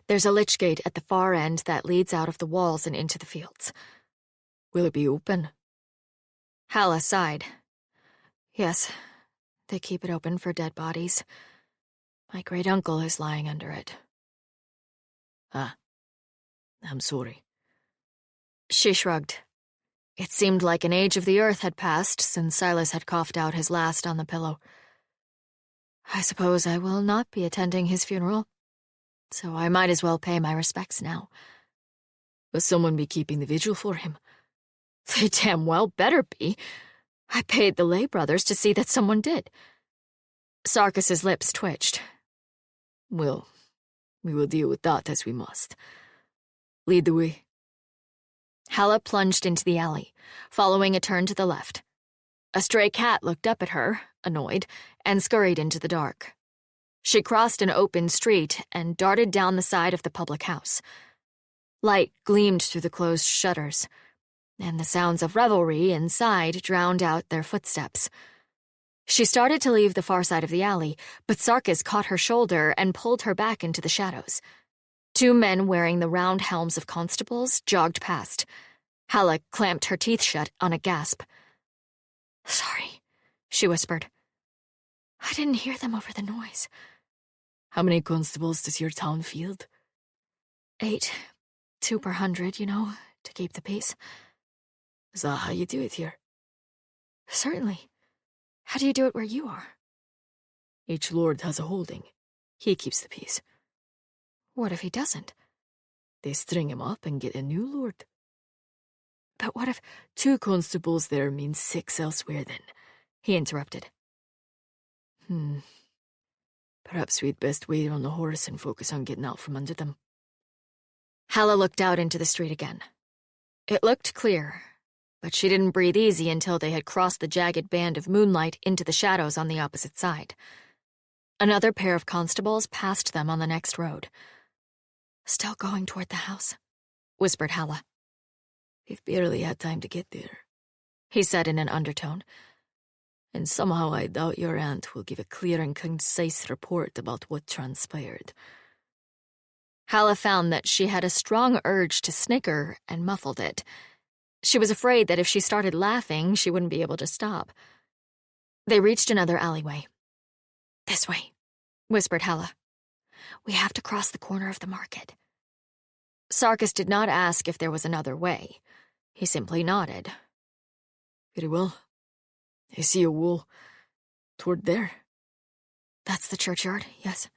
There's a lich gate at the far end that leads out of the walls and into the fields. Will it be open? Halla sighed. Yes, they keep it open for dead bodies. My great-uncle is lying under it. Ah, I'm sorry. She shrugged. It seemed like an age of the earth had passed since Silas had coughed out his last on the pillow. I suppose I will not be attending his funeral, so I might as well pay my respects now. Will someone be keeping the vigil for him? They damn well better be. I paid the lay brothers to see that someone did. Sarkis's lips twitched. Well, we will deal with that as we must. Lead the way. Halla plunged into the alley, following a turn to the left. A stray cat looked up at her, annoyed, and scurried into the dark. She crossed an open street and darted down the side of the public house. Light gleamed through the closed shutters, and the sounds of revelry inside drowned out their footsteps. She started to leave the far side of the alley, but Sarkis caught her shoulder and pulled her back into the shadows. Two men wearing the round helms of constables jogged past. Halla clamped her teeth shut on a gasp. "Sorry," she whispered. "I didn't hear them over the noise." How many constables does your town field? 8. 2 per 100, to keep the peace. Is that how you do it here? Certainly. How do you do it where you are? Each lord has a holding. He keeps the peace. What if he doesn't? They string him up and get a new lord. But what if 2 constables there means 6 elsewhere then? He interrupted. Perhaps we'd best wait on the horse and focus on getting out from under them. Halla looked out into the street again. It looked clear, but she didn't breathe easy until they had crossed the jagged band of moonlight into the shadows on the opposite side. Another pair of constables passed them on the next road. "Still going toward the house," whispered Halla. "They've barely had time to get there," he said in an undertone. "And somehow I doubt your aunt will give a clear and concise report about what transpired." Halla found that she had a strong urge to snicker and muffled it. She was afraid that if she started laughing, she wouldn't be able to stop. They reached another alleyway. "This way," whispered Halla. "We have to cross the corner of the market." Sarkis did not ask if there was another way. He simply nodded. "Very well. I see a wall. Toward there." "That's the churchyard, yes."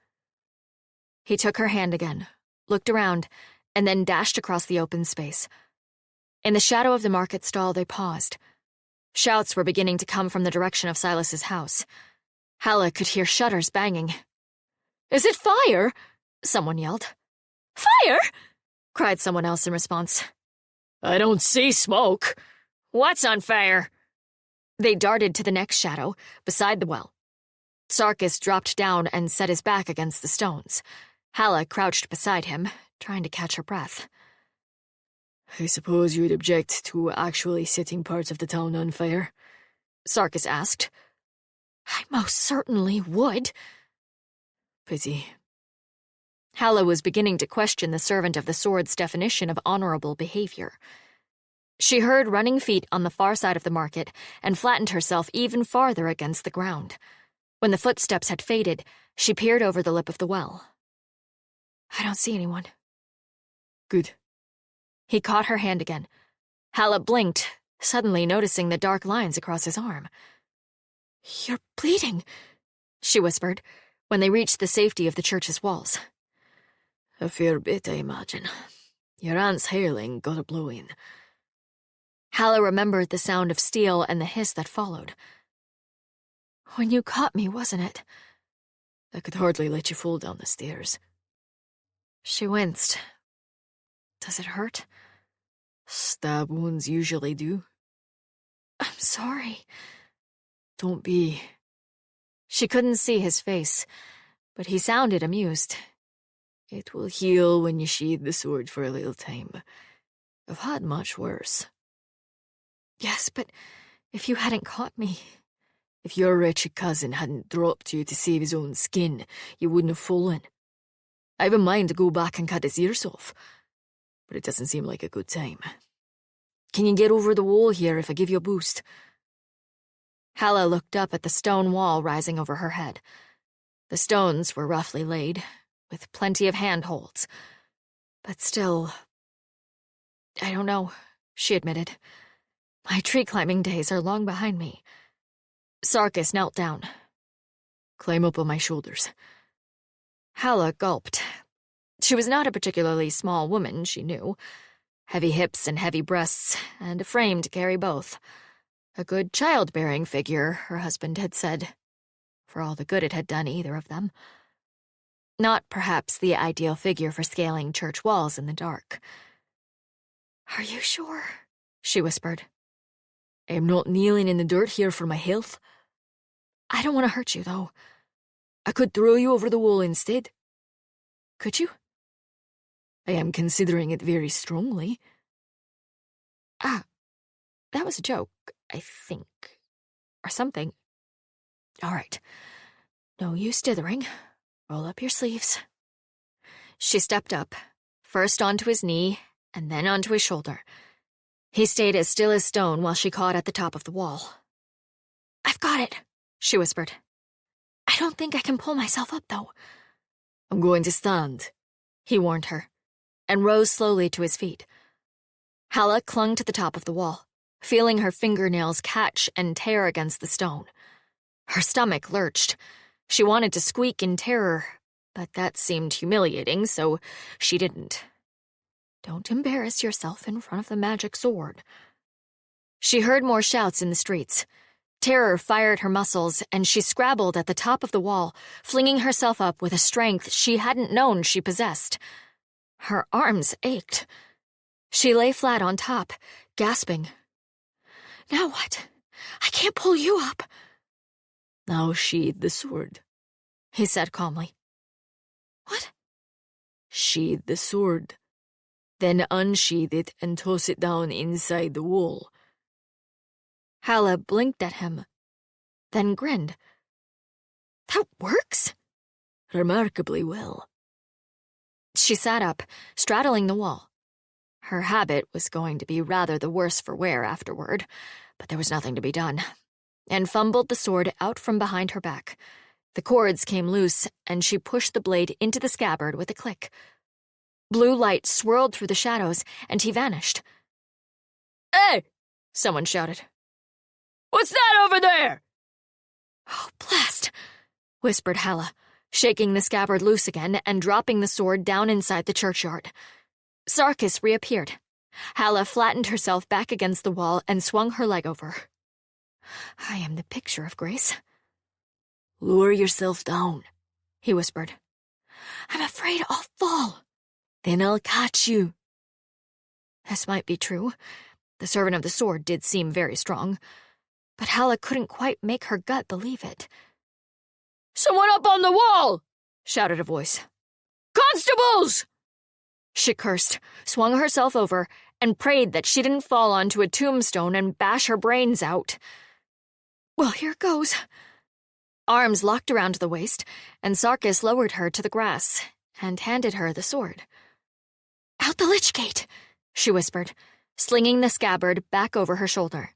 He took her hand again, looked around, and then dashed across the open space. In the shadow of the market stall, they paused. Shouts were beginning to come from the direction of Silas's house. Halla could hear shutters banging. "Is it fire?" someone yelled. "Fire!" cried someone else in response. "I don't see smoke." "What's on fire?" They darted to the next shadow, beside the well. Sarkis dropped down and set his back against the stones. Halla crouched beside him, trying to catch her breath. "I suppose you'd object to actually setting parts of the town on fire?" Sarkis asked. "I most certainly would." "Pity." Halla was beginning to question the servant of the sword's definition of honorable behavior. She heard running feet on the far side of the market and flattened herself even farther against the ground. When the footsteps had faded, she peered over the lip of the well. "I don't see anyone." "Good." He caught her hand again. Halla blinked, suddenly noticing the dark lines across his arm. "You're bleeding," she whispered, when they reached the safety of the church's walls. "A fair bit, I imagine. Your aunt's hireling got a blow in." Halla remembered the sound of steel and the hiss that followed. "When you caught me, wasn't it?" "I could hardly let you fall down the stairs." She winced. "Does it hurt?" "Stab wounds usually do." "I'm sorry." "Don't be." She couldn't see his face, but he sounded amused. "It will heal when you sheathe the sword for a little time. I've had much worse." "Yes, but if you hadn't caught me..." "If your wretched cousin hadn't dropped you to save his own skin, you wouldn't have fallen. I've a mind to go back and cut his ears off, but it doesn't seem like a good time. Can you get over the wall here if I give you a boost?" Halla looked up at the stone wall rising over her head. The stones were roughly laid, with plenty of handholds. But still... "I don't know," she admitted. "My tree-climbing days are long behind me." Sarkis knelt down. "Climb up on my shoulders." Halla gulped. She was not a particularly small woman, she knew. Heavy hips and heavy breasts, and a frame to carry both. A good childbearing figure, her husband had said, for all the good it had done either of them. Not perhaps the ideal figure for scaling church walls in the dark. "Are you sure?" she whispered. "I am not kneeling in the dirt here for my health." "I don't want to hurt you, though." "I could throw you over the wall instead." "Could you?" "I am considering it very strongly." "Ah, that was a joke, I think. Or something. All right. No use dithering. Roll up your sleeves." She stepped up, first onto his knee, and then onto his shoulder. He stayed as still as stone while she caught at the top of the wall. "I've got it," she whispered. "I don't think I can pull myself up, though." "I'm going to stand," he warned her, and rose slowly to his feet. Halla clung to the top of the wall, feeling her fingernails catch and tear against the stone. Her stomach lurched. She wanted to squeak in terror, but that seemed humiliating, so she didn't. Don't embarrass yourself in front of the magic sword. She heard more shouts in the streets. Terror fired her muscles, and she scrabbled at the top of the wall, flinging herself up with a strength she hadn't known she possessed. Her arms ached. She lay flat on top, gasping. "Now what? I can't pull you up." "Now sheathe the sword," he said calmly. "What?" "Sheathe the sword. Then unsheathe it and toss it down inside the wall." Halla blinked at him, then grinned. "That works?" "Remarkably well." She sat up, straddling the wall. Her habit was going to be rather the worse for wear afterward, but there was nothing to be done, and fumbled the sword out from behind her back. The cords came loose, and she pushed the blade into the scabbard with a click. Blue light swirled through the shadows, and he vanished. "Hey!" someone shouted. "What's that over there?" "Oh, blast!" whispered Halla, shaking the scabbard loose again and dropping the sword down inside the churchyard. Sarkis reappeared. Halla flattened herself back against the wall and swung her leg over. I am the picture of grace. Lower yourself down, he whispered. I'm afraid I'll fall. then I'll catch you. This might be true. The servant of the sword did seem very strong, but Halla couldn't quite make her gut believe it. Someone up on the wall! Shouted a voice. Constables! She cursed, swung herself over, and prayed that she didn't fall onto a tombstone and bash her brains out. Well, here goes. Arms locked around the waist, and Sarkis lowered her to the grass and handed her the sword. Out the lich gate, she whispered, slinging the scabbard back over her shoulder.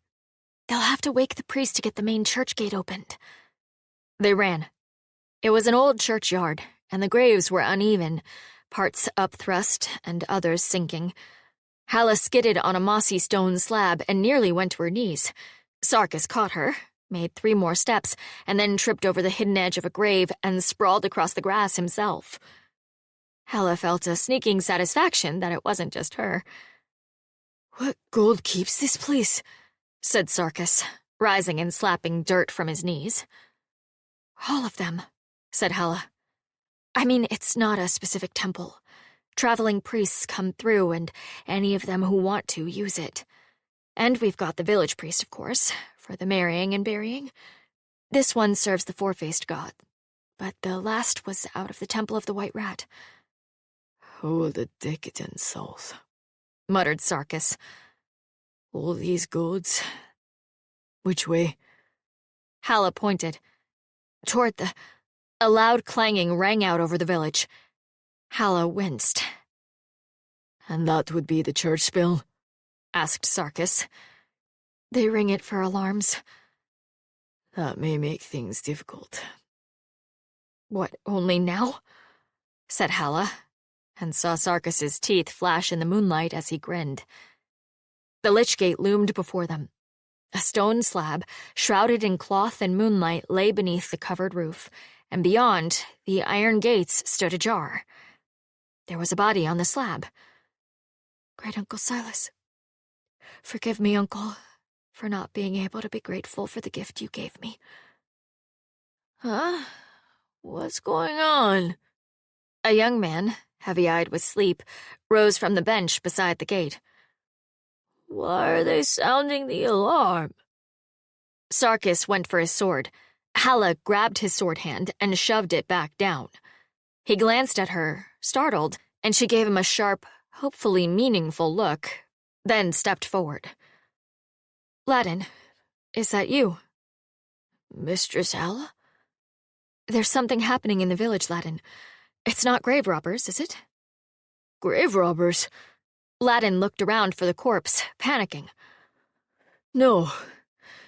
They'll have to wake the priest to get the main church gate opened. They ran. It was an old churchyard, and the graves were uneven, parts upthrust and others sinking. Halla skidded on a mossy stone slab and nearly went to her knees. Sarkis caught her, made 3 more steps, and then tripped over the hidden edge of a grave and sprawled across the grass himself. Halla felt a sneaking satisfaction that it wasn't just her. What gold keeps this place? Said Sarkis, rising and slapping dirt from his knees. All of them, said Halla. I mean, it's not a specific temple. Traveling priests come through, and any of them who want to use it. And we've got the village priest, of course, for the marrying and burying. This one serves the four-faced god, but the last was out of the Temple of the White Rat. Oh, the decadent souls, muttered Sarkis. All these gods. Which way? Halla pointed. Toward A loud clanging rang out over the village. Halla winced. And that would be the church bell? Asked Sarkis. They ring it for alarms. That may make things difficult. What, only now? Said Halla, and saw Sarkis's teeth flash in the moonlight as he grinned. The lich gate loomed before them. A stone slab, shrouded in cloth and moonlight, lay beneath the covered roof, and beyond, the iron gates stood ajar. There was a body on the slab. Great Uncle Silas, forgive me, Uncle, for not being able to be grateful for the gift you gave me. Huh? What's going on? A young man, heavy-eyed with sleep, rose from the bench beside the gate. Why are they sounding the alarm? Sarkis went for his sword. Halla grabbed his sword hand and shoved it back down. He glanced at her, startled, and she gave him a sharp, hopefully meaningful look, then stepped forward. Ladin, is that you? Mistress Halla? There's something happening in the village, Ladin. It's not grave robbers, is it? Grave robbers? Ladin looked around for the corpse, panicking. No,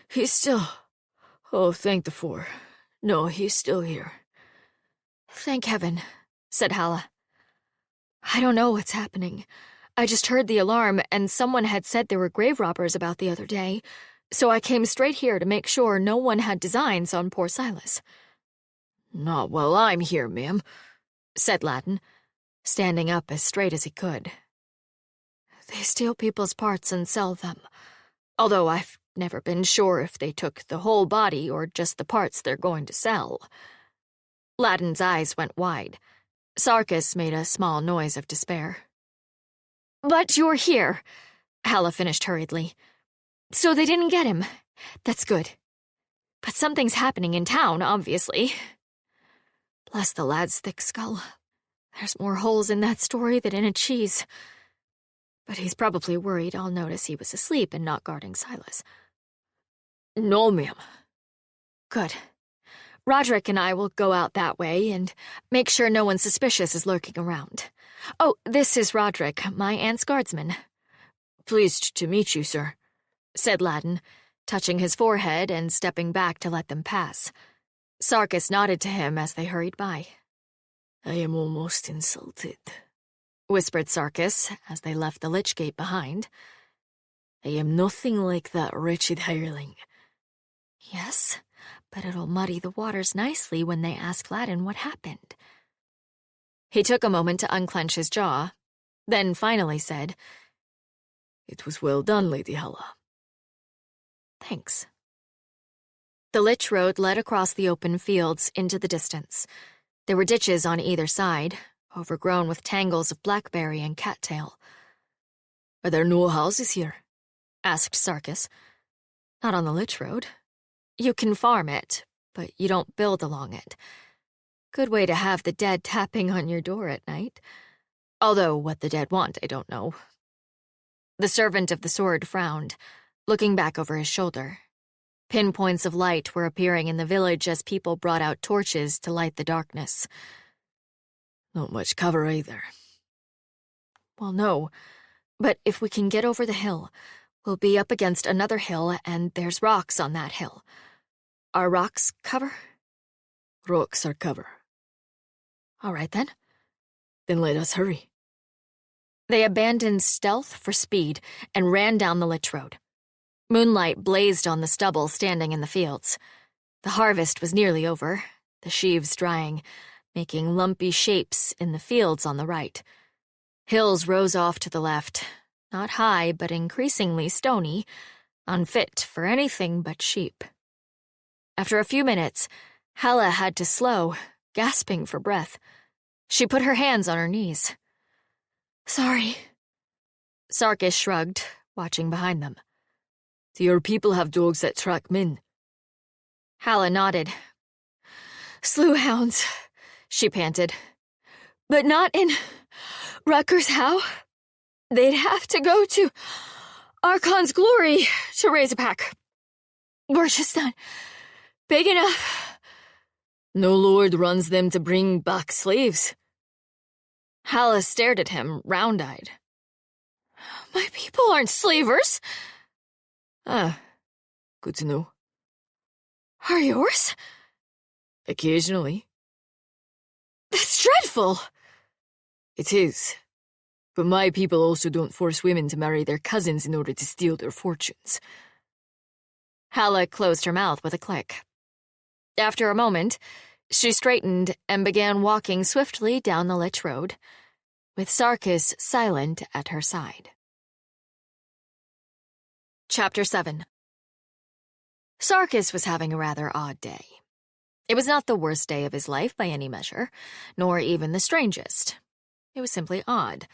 he's still... Oh, thank the four. No, he's still here. Thank heaven, said Halla. I don't know what's happening. I just heard the alarm, and someone had said there were grave robbers about the other day, so I came straight here to make sure no one had designs on poor Silas. Not while I'm here, ma'am, said Ladin, standing up as straight as he could. They steal people's parts and sell them, although I've never been sure if they took the whole body or just the parts they're going to sell. Ladin's eyes went wide. Sarkis made a small noise of despair. But you're here, Halla finished hurriedly. So they didn't get him. That's good. But something's happening in town, obviously. Bless the lad's thick skull. There's more holes in that story than in a cheese. But he's probably worried I'll notice he was asleep and not guarding Silas. No, ma'am. Good. Roderick and I will go out that way and make sure no one suspicious is lurking around. Oh, this is Roderick, my aunt's guardsman. Pleased to meet you, sir, said Ladin, touching his forehead and stepping back to let them pass. Sarkis nodded to him as they hurried by. I am almost insulted, whispered Sarkis as they left the lich gate behind. I am nothing like that wretched hireling. Yes, but it'll muddy the waters nicely when they ask Ladin what happened. He took a moment to unclench his jaw, then finally said, It was well done, Lady Halla. Thanks. The lich road led across the open fields into the distance. There were ditches on either side, overgrown with tangles of blackberry and cattail. "Are there no houses here?" asked Sarkis. "Not on the lich road. You can farm it, but you don't build along it. Good way to have the dead tapping on your door at night. Although what the dead want, I don't know." The servant of the sword frowned, looking back over his shoulder. Pinpoints of light were appearing in the village as people brought out torches to light the darkness. "Not much cover either." "Well, no. But if we can get over the hill, we'll be up against another hill, and there's rocks on that hill. Are rocks cover?" "Rocks are cover." "All right, then." "Then let us hurry." They abandoned stealth for speed and ran down the lich road. Moonlight blazed on the stubble standing in the fields. The harvest was nearly over, the sheaves drying, making lumpy shapes in the fields on the right. Hills rose off to the left, not high but increasingly stony, unfit for anything but sheep. After a few minutes, Halla had to slow, gasping for breath. She put her hands on her knees. "Sorry." Sarkis shrugged, watching behind them. "Do your people have dogs that track men?" Halla nodded. "Slew hounds," she panted. "But not in Rutgers How. They'd have to go to Archon's Glory to raise a pack. We're just not big enough." "No lord runs them to bring back slaves." Halla stared at him, round-eyed. "My people aren't slavers." "Ah, good to know." "Are yours?" "Occasionally." "That's dreadful." "It is. But my people also don't force women to marry their cousins in order to steal their fortunes." Halla closed her mouth with a click. After a moment, she straightened and began walking swiftly down the lich road, with Sarkis silent at her side. Chapter 7. Sarkis was having a rather odd day. It was not the worst day of his life by any measure, nor even the strangest. It was simply odd.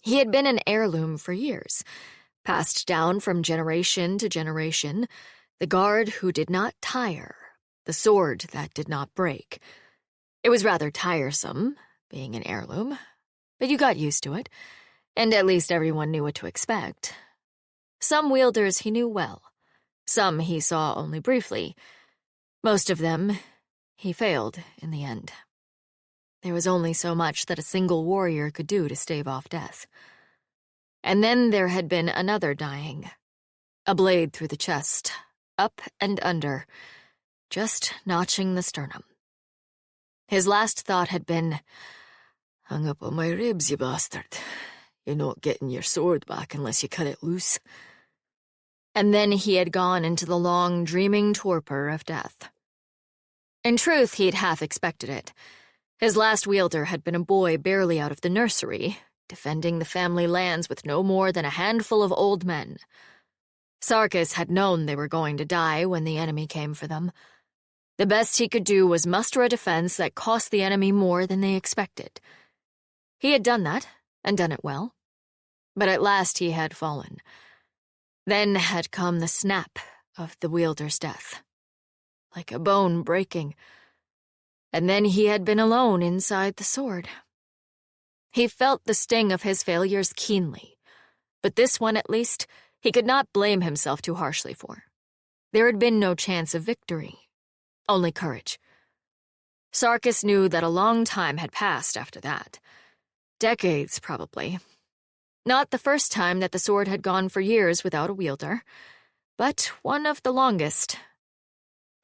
He had been an heirloom for years, passed down from generation to generation, the guard who did not tire, the sword that did not break. It was rather tiresome, being an heirloom, but you got used to it, and at least everyone knew what to expect. Some wielders he knew well, some he saw only briefly. Most of them he failed in the end. There was only so much that a single warrior could do to stave off death. And then there had been another dying. A blade through the chest, up and under, just notching the sternum. His last thought had been, "Hung up on my ribs, you bastard. You're not getting your sword back unless you cut it loose." And then he had gone into the long, dreaming torpor of death. In truth, he'd half expected it. His last wielder had been a boy barely out of the nursery, defending the family lands with no more than a handful of old men. Sarkis had known they were going to die when the enemy came for them. The best he could do was muster a defense that cost the enemy more than they expected. He had done that, and done it well. But at last he had fallen. Then had come the snap of the wielder's death, like a bone breaking. And then he had been alone inside the sword. He felt the sting of his failures keenly, but this one at least he could not blame himself too harshly for. There had been no chance of victory, only courage. Sarkis knew that a long time had passed after that. Decades, probably. Not the first time that the sword had gone for years without a wielder, but one of the longest.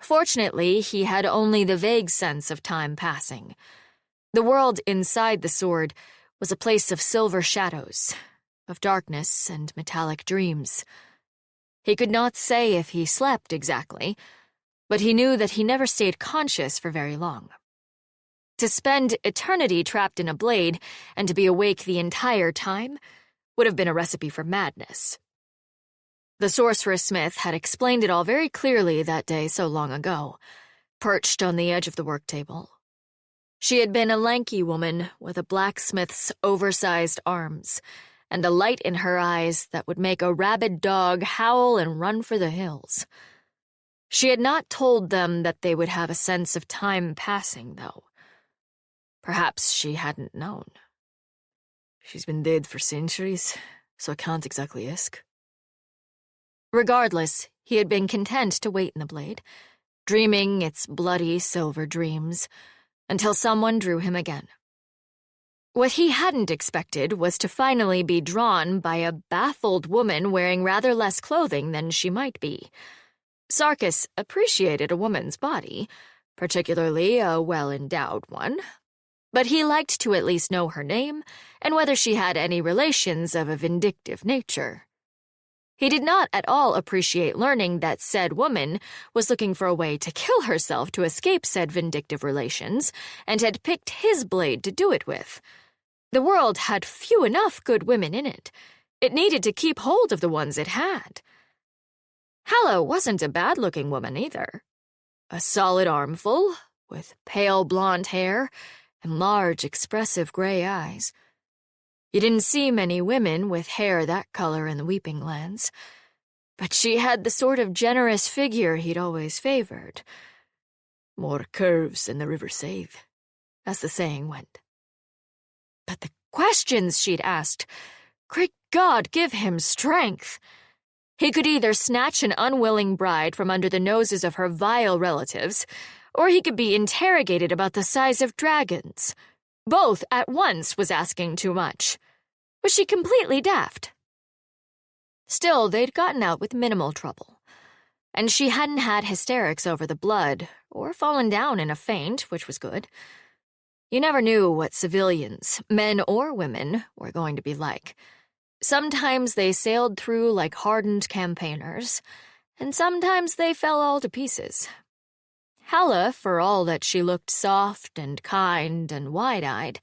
Fortunately, he had only the vague sense of time passing. The world inside the sword was a place of silver shadows, of darkness and metallic dreams. He could not say if he slept exactly, but he knew that he never stayed conscious for very long. To spend eternity trapped in a blade and to be awake the entire time would have been a recipe for madness. The sorceress smith had explained it all very clearly that day so long ago, perched on the edge of the work table. She had been a lanky woman with a blacksmith's oversized arms, and a light in her eyes that would make a rabid dog howl and run for the hills. She had not told them that they would have a sense of time passing, though. Perhaps she hadn't known. She's been dead for centuries, so I can't exactly ask. Regardless, he had been content to wait in the blade, dreaming its bloody silver dreams, until someone drew him again. What he hadn't expected was to finally be drawn by a baffled woman wearing rather less clothing than she might be. Sarkis appreciated a woman's body, particularly a well-endowed one, but he liked to at least know her name and whether she had any relations of a vindictive nature. He did not at all appreciate learning that said woman was looking for a way to kill herself to escape said vindictive relations and had picked his blade to do it with. The world had few enough good women in it. It needed to keep hold of the ones it had. Halla wasn't a bad-looking woman either. A solid armful, with pale blonde hair and large, expressive gray eyes. You didn't see many women with hair that color in the Weeping Lands, but she had the sort of generous figure he'd always favored. More curves than the river Save, as the saying went. But the questions she'd asked, great God, give him strength. He could either snatch an unwilling bride from under the noses of her vile relatives, or he could be interrogated about the size of dragons. Both at once was asking too much. Was she completely daft? Still, they'd gotten out with minimal trouble, and she hadn't had hysterics over the blood or fallen down in a faint, which was good. You never knew what civilians, men or women, were going to be like. Sometimes they sailed through like hardened campaigners, and sometimes they fell all to pieces. Halla, for all that she looked soft and kind and wide-eyed,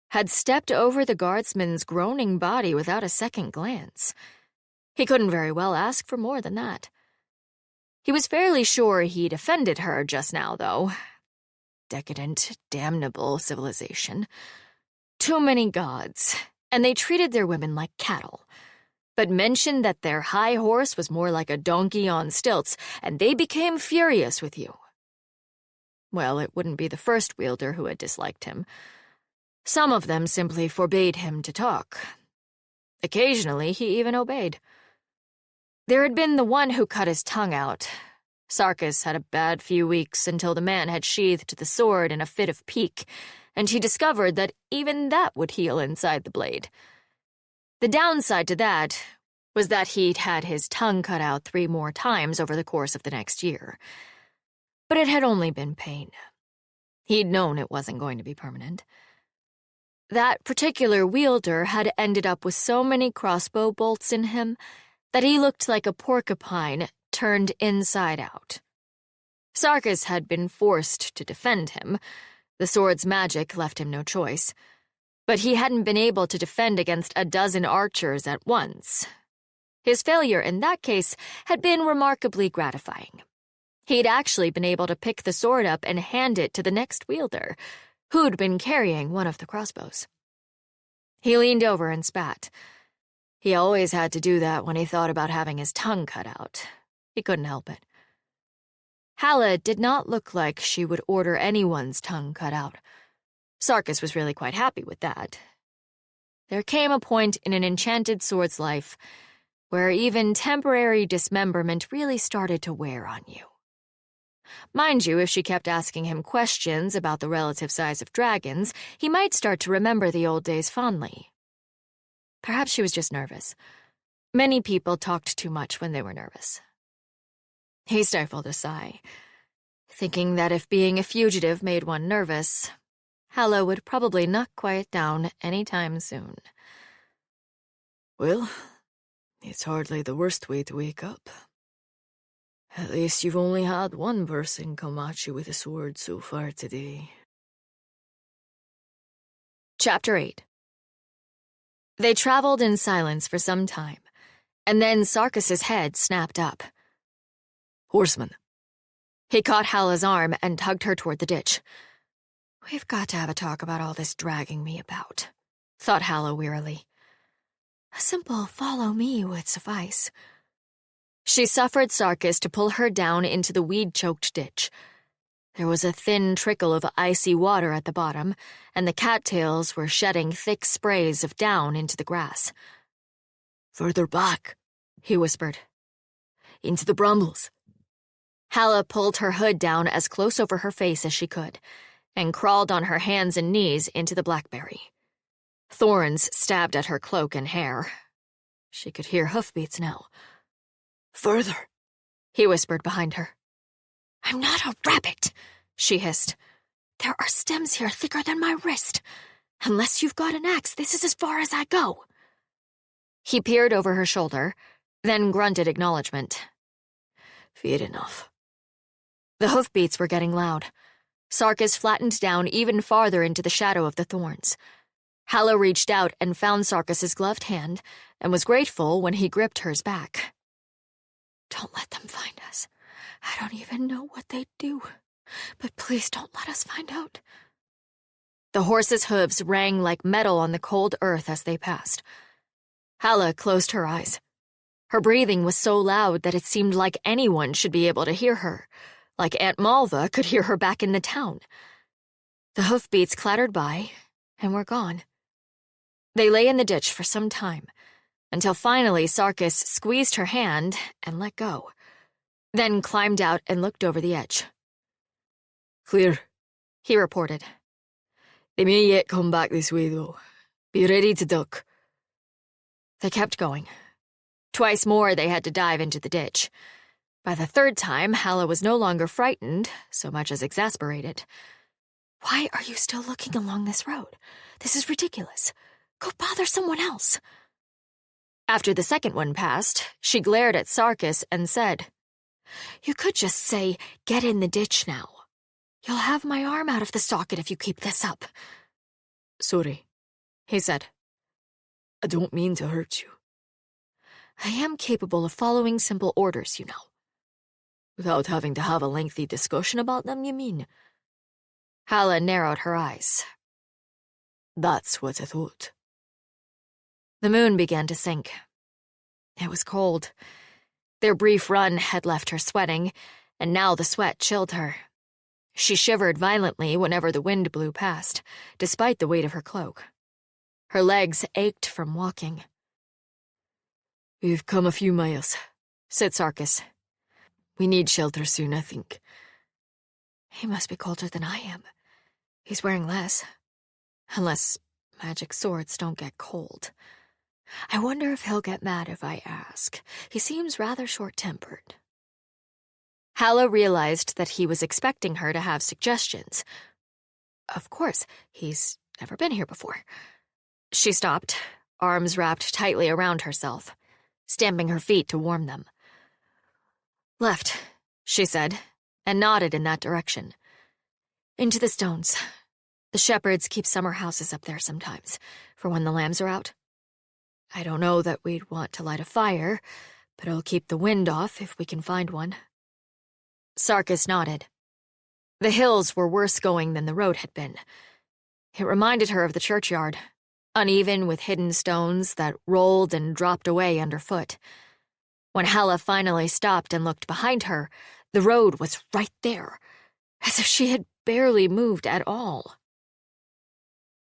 had stepped over the guardsman's groaning body without a second glance. He couldn't very well ask for more than that. He was fairly sure he'd offended her just now, though. Decadent, damnable civilization. Too many gods, and they treated their women like cattle. But mentioned that their high horse was more like a donkey on stilts, and they became furious with you. Well, it wouldn't be the first wielder who had disliked him. Some of them simply forbade him to talk. Occasionally, he even obeyed. There had been the one who cut his tongue out. Sarkis had a bad few weeks until the man had sheathed the sword in a fit of pique, and he discovered that even that would heal inside the blade. The downside to that was that he'd had his tongue cut out 3 more times over the course of the next year. But it had only been pain. He'd known it wasn't going to be permanent. That particular wielder had ended up with so many crossbow bolts in him that he looked like a porcupine turned inside out. Sarkis had been forced to defend him. The sword's magic left him no choice. But he hadn't been able to defend against a dozen archers at once. His failure in that case had been remarkably gratifying. He'd actually been able to pick the sword up and hand it to the next wielder, who'd been carrying one of the crossbows. He leaned over and spat. He always had to do that when he thought about having his tongue cut out. He couldn't help it. Halla did not look like she would order anyone's tongue cut out. Sarkis was really quite happy with that. There came a point in an enchanted sword's life where even temporary dismemberment really started to wear on you. Mind you, if she kept asking him questions about the relative size of dragons, he might start to remember the old days fondly. Perhaps she was just nervous. Many people talked too much when they were nervous. He stifled a sigh, thinking that if being a fugitive made one nervous, Halla would probably not quiet down any time soon. Well, it's hardly the worst way to wake up. At least you've only had one person come at you with a sword so far today. Chapter 8. They traveled in silence for some time, And then Sarkis's head snapped up. Horseman. He caught Halla's arm and tugged her toward the ditch. We've got to have a talk about all this dragging me about, thought Halla wearily. A simple follow me would suffice. She suffered Sarkis to pull her down into the weed-choked ditch. There was a thin trickle of icy water at the bottom, and the cattails were shedding thick sprays of down into the grass. Further back, he whispered. Into the brambles. Halla pulled her hood down as close over her face as she could, and crawled on her hands and knees into the blackberry. Thorns stabbed at her cloak and hair. She could hear hoofbeats now. Further, he whispered behind her. I'm not a rabbit, she hissed. There are stems here thicker than my wrist. Unless you've got an axe, this is as far as I go. He peered over her shoulder, then grunted acknowledgement. Fair enough. The hoofbeats were getting loud. Sarkis flattened down even farther into the shadow of the thorns. Halla reached out and found Sarkis's gloved hand and was grateful when he gripped hers back. Don't let them find us. I don't even know what they'd do, but please don't let us find out. The horse's hooves rang like metal on the cold earth as they passed. Halla closed her eyes. Her breathing was so loud that it seemed like anyone should be able to hear her, like Aunt Malva could hear her back in the town. The hoofbeats clattered by and were gone. They lay in the ditch for some time, until finally Sarkis squeezed her hand and let go, then climbed out and looked over the edge. Clear, he reported. They may yet come back this way, though. Be ready to duck. They kept going. Twice more they had to dive into the ditch. By the third time, Halla was no longer frightened, so much as exasperated. Why are you still looking along this road? This is ridiculous. Go bother someone else. After the second one passed, she glared at Sarkis and said, You could just say, get in the ditch now. You'll have my arm out of the socket if you keep this up. Sorry, he said. I don't mean to hurt you. I am capable of following simple orders, you know. Without having to have a lengthy discussion about them, you mean? Halla narrowed her eyes. That's what I thought. The moon began to sink. It was cold. Their brief run had left her sweating, and now the sweat chilled her. She shivered violently whenever the wind blew past, despite the weight of her cloak. Her legs ached from walking. We've come a few miles, said Sarkis. We need shelter soon, I think. He must be colder than I am. He's wearing less. Unless magic swords don't get cold. I wonder if he'll get mad if I ask. He seems rather short-tempered. Halla realized that he was expecting her to have suggestions. Of course, he's never been here before. She stopped, arms wrapped tightly around herself, stamping her feet to warm them. Left, she said, and nodded in that direction. Into the stones. The shepherds keep summer houses up there sometimes, for when the lambs are out. I don't know that we'd want to light a fire, but it'll keep the wind off if we can find one. Sarkis nodded. The hills were worse going than the road had been. It reminded her of the churchyard, uneven with hidden stones that rolled and dropped away underfoot. When Halla finally stopped and looked behind her, the road was right there, as if she had barely moved at all.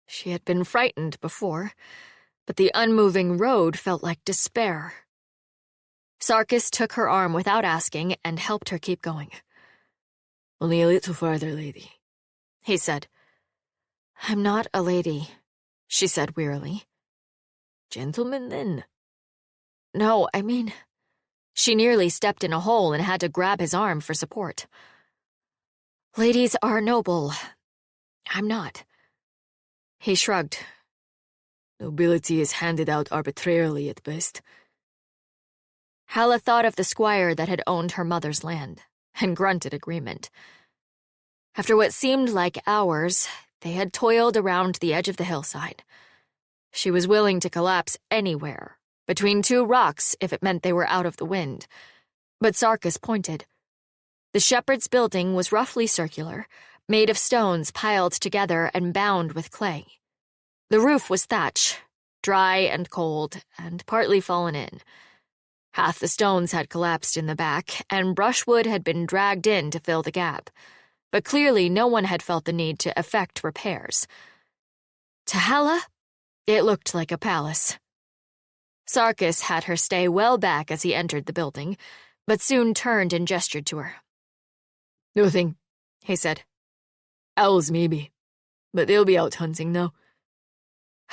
She had been frightened before, but the unmoving road felt like despair. Sarkis took her arm without asking and helped her keep going. Only a little farther, lady, he said. I'm not a lady, she said wearily. Gentleman, then? No, I mean... She nearly stepped in a hole and had to grab his arm for support. Ladies are noble. I'm not. He shrugged. Nobility is handed out arbitrarily at best. Halla thought of the squire that had owned her mother's land, and grunted agreement. After what seemed like hours, they had toiled around the edge of the hillside. She was willing to collapse anywhere, between two rocks if it meant they were out of the wind. But Sarkis pointed. The shepherd's building was roughly circular, made of stones piled together and bound with clay. The roof was thatch, dry and cold, and partly fallen in. Half the stones had collapsed in the back, and brushwood had been dragged in to fill the gap. But clearly no one had felt the need to effect repairs. To Halla, it looked like a palace. Sarkis had her stay well back as he entered the building, but soon turned and gestured to her. "Nothing," he said. "Owls, maybe. But they'll be out hunting now."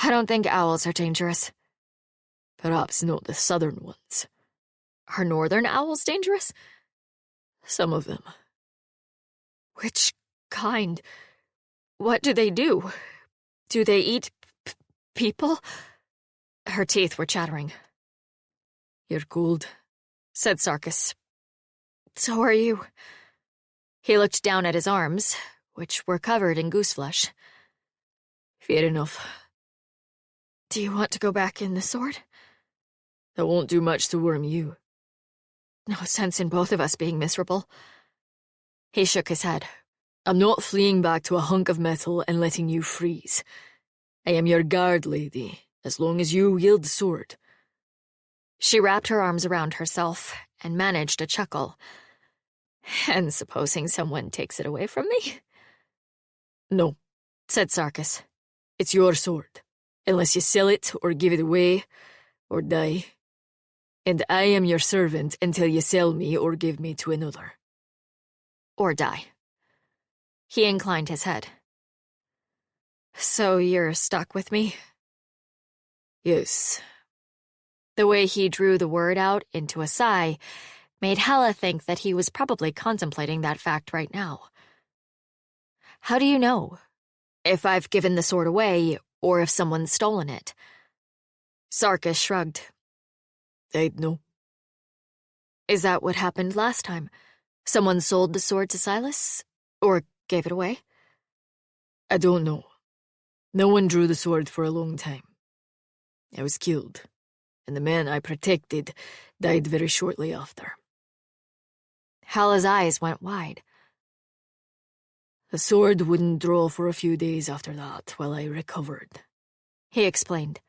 "I don't think owls are dangerous." "Perhaps not the southern ones." "Are northern owls dangerous?" "Some of them." "Which kind? What do they do? Do they eat people?" Her teeth were chattering. "You're cold," said Sarkis. "So are you." He looked down at his arms, which were covered in gooseflesh. "Fair enough." "Do you want to go back in the sword?" "That won't do much to warm you." "No sense in both of us being miserable." He shook his head. "I'm not fleeing back to a hunk of metal and letting you freeze. I am your guard, lady, as long as you wield the sword." She wrapped her arms around herself and managed a chuckle. "And supposing someone takes it away from me?" "No," said Sarkis. "It's your sword, unless you sell it or give it away or die. And I am your servant until you sell me or give me to another." "Or die." He inclined his head. "So you're stuck with me?" "Yes." The way he drew the word out into a sigh made Halla think that he was probably contemplating that fact right now. "How do you know? If I've given the sword away, or if someone's stolen it?" Sarkis shrugged. "I'd know." "Is that what happened last time? Someone sold the sword to Silas? Or gave it away?" "I don't know. No one drew the sword for a long time. I was killed, and the man I protected died very shortly after." Halla's eyes went wide. "The sword wouldn't draw for a few days after that while I recovered," he explained.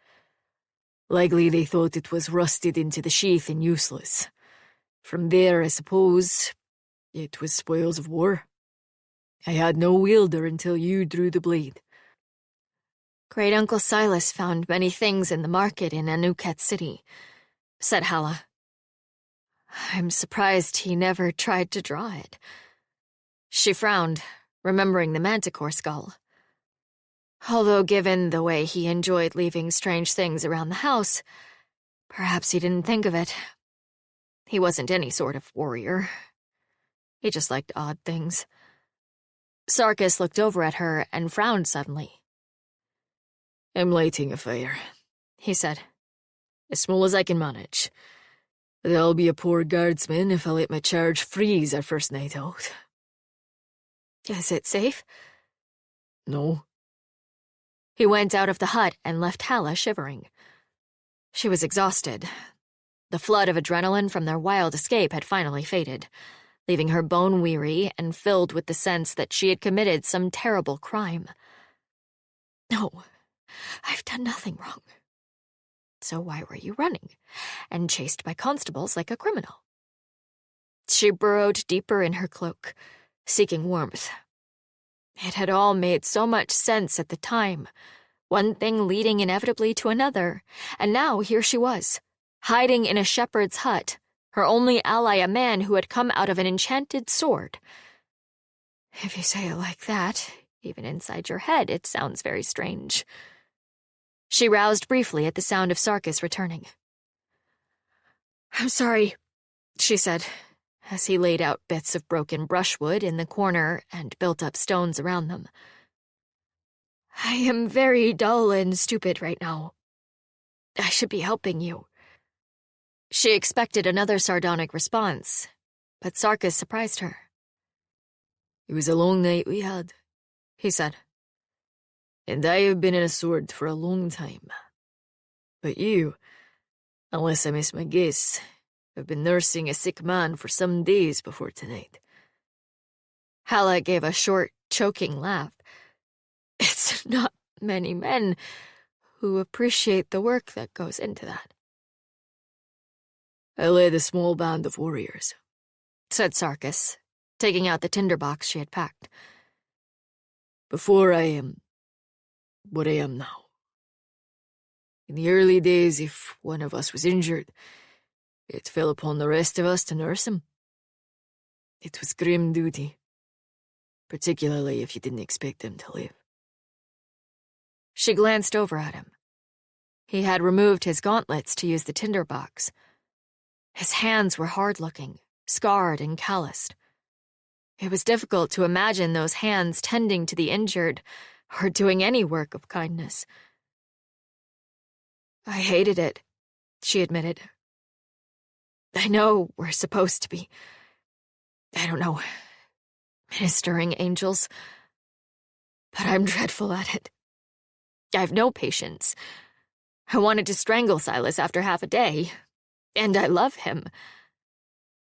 "Likely they thought it was rusted into the sheath and useless. From there, I suppose, it was spoils of war. I had no wielder until you drew the blade." "Great Uncle Silas found many things in the market in Anuket City," said Halla. "I'm surprised he never tried to draw it." She frowned, remembering the manticore skull. Although given the way he enjoyed leaving strange things around the house, perhaps he didn't think of it. He wasn't any sort of warrior. He just liked odd things. Sarkis looked over at her and frowned suddenly. "I'm lighting a fire," he said. "As small as I can manage. But I'll be a poor guardsman if I let my charge freeze our first night out." "Is it safe?" "No." He went out of the hut and left Halla shivering. She was exhausted. The flood of adrenaline from their wild escape had finally faded, leaving her bone-weary and filled with the sense that she had committed some terrible crime. "No, I've done nothing wrong. So why were you running, and chased by constables like a criminal?" She burrowed deeper in her cloak, seeking warmth. It had all made so much sense at the time, one thing leading inevitably to another, and now here she was, hiding in a shepherd's hut, her only ally a man who had come out of an enchanted sword. If you say it like that, even inside your head, it sounds very strange. She roused briefly at the sound of Sarkis returning. "I'm sorry," she said, as he laid out bits of broken brushwood in the corner and built up stones around them. "I am very dull and stupid right now. I should be helping you." She expected another sardonic response, but Sarkis surprised her. "It was a long night we had," he said. "And I have been in a sword for a long time. But you, Unless I miss my guess, I've been nursing a sick man for some days before tonight. Halla gave a short, choking laugh. It's not many men who appreciate the work that goes into that. I led a small band of warriors, said Sarkis, taking out the tinderbox she had packed. Before I am what I am now. In the early days, if one of us was injured, it fell upon the rest of us to nurse him. It was grim duty, particularly if you didn't expect him to live. She glanced over at him. He had removed his gauntlets to use the tinderbox. His hands were hard-looking, scarred and calloused. It was difficult to imagine those hands tending to the injured or doing any work of kindness. I hated it, she admitted. I know we're supposed to be, I don't know, ministering angels, but I'm dreadful at it. I have no patience. I wanted to strangle Silas after half a day, and I love him.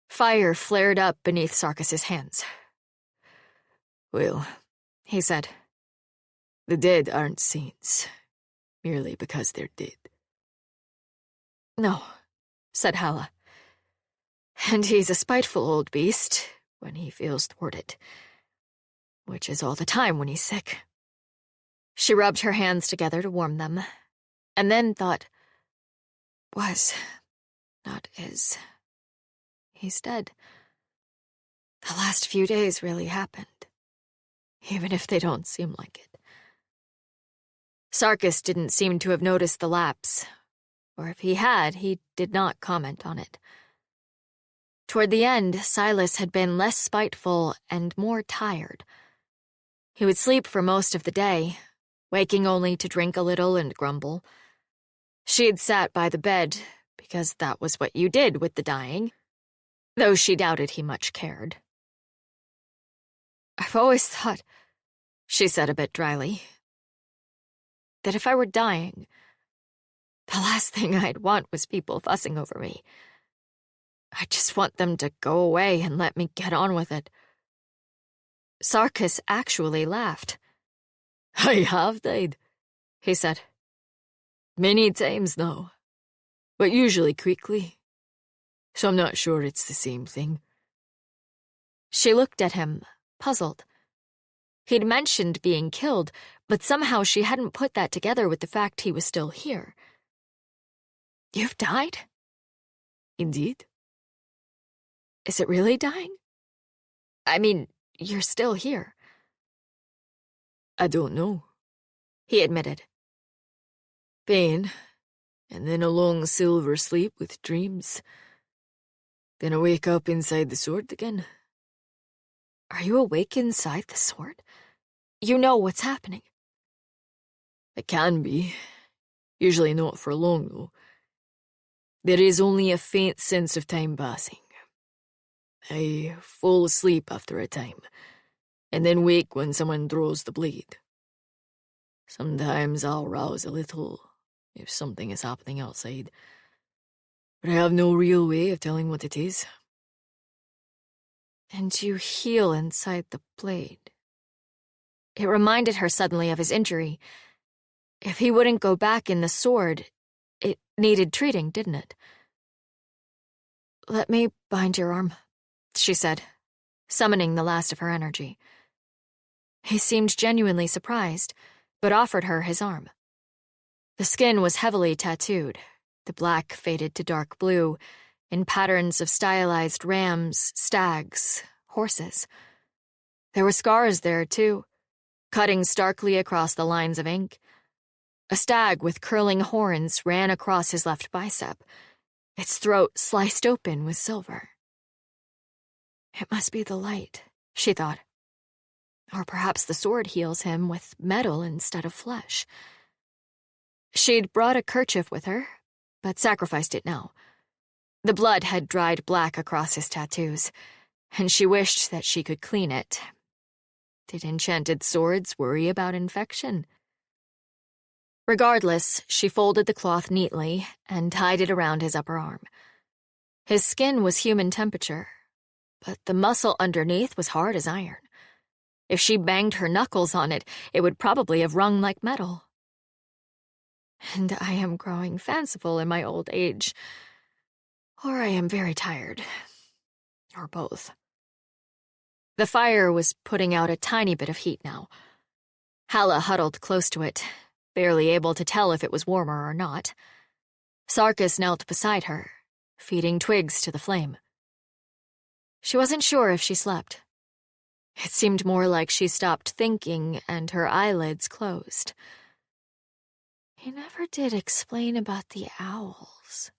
Fire flared up beneath Sarkis's hands. Well, he said, the dead aren't saints, merely because they're dead. No, said Halla. And he's a spiteful old beast when he feels thwarted, which is all the time when he's sick. She rubbed her hands together to warm them, and then thought, was, not is. He's dead. The last few days really happened, even if they don't seem like it. Sarkis didn't seem to have noticed the lapse, or if he had, he did not comment on it. Toward the end, Silas had been less spiteful and more tired. He would sleep for most of the day, waking only to drink a little and grumble. She had sat by the bed, because that was what you did with the dying, though she doubted he much cared. I've always thought, she said a bit dryly, that if I were dying, the last thing I'd want was people fussing over me. I just want them to go away and let me get on with it. Sarkis actually laughed. I have died, he said. Many times now, but usually quickly. So I'm not sure it's the same thing. She looked at him, puzzled. He'd mentioned being killed, but somehow she hadn't put that together with the fact he was still here. You've died? Indeed. Is it really dying? I mean, you're still here. I don't know, he admitted. Pain, and then a long silver sleep with dreams. Then I wake up inside the sword again. Are you awake inside the sword? You know what's happening. I can be. Usually not for long, though. There is only a faint sense of time passing. I fall asleep after a time, and then wake when someone draws the blade. Sometimes I'll rouse a little if something is happening outside, but I have no real way of telling what it is. And you heal inside the blade. It reminded her suddenly of his injury. If he wouldn't go back in the sword, it needed treating, didn't it? Let me bind your arm, she said, summoning the last of her energy. He seemed genuinely surprised, but offered her his arm. The skin was heavily tattooed, the black faded to dark blue, in patterns of stylized rams, stags, horses. There were scars there, too, cutting starkly across the lines of ink. A stag with curling horns ran across his left bicep, its throat sliced open with silver. It must be the light, she thought. Or perhaps the sword heals him with metal instead of flesh. She'd brought a kerchief with her, but sacrificed it now. The blood had dried black across his tattoos, and she wished that she could clean it. Did enchanted swords worry about infection? Regardless, she folded the cloth neatly and tied it around his upper arm. His skin was human temperature, but the muscle underneath was hard as iron. If she banged her knuckles on it, it would probably have rung like metal. And I am growing fanciful in my old age, or I am very tired, or both. The fire was putting out a tiny bit of heat now. Halla huddled close to it, barely able to tell if it was warmer or not. Sarkis knelt beside her, feeding twigs to the flame. She wasn't sure if she slept. It seemed more like she stopped thinking and her eyelids closed. He never did explain about the owls.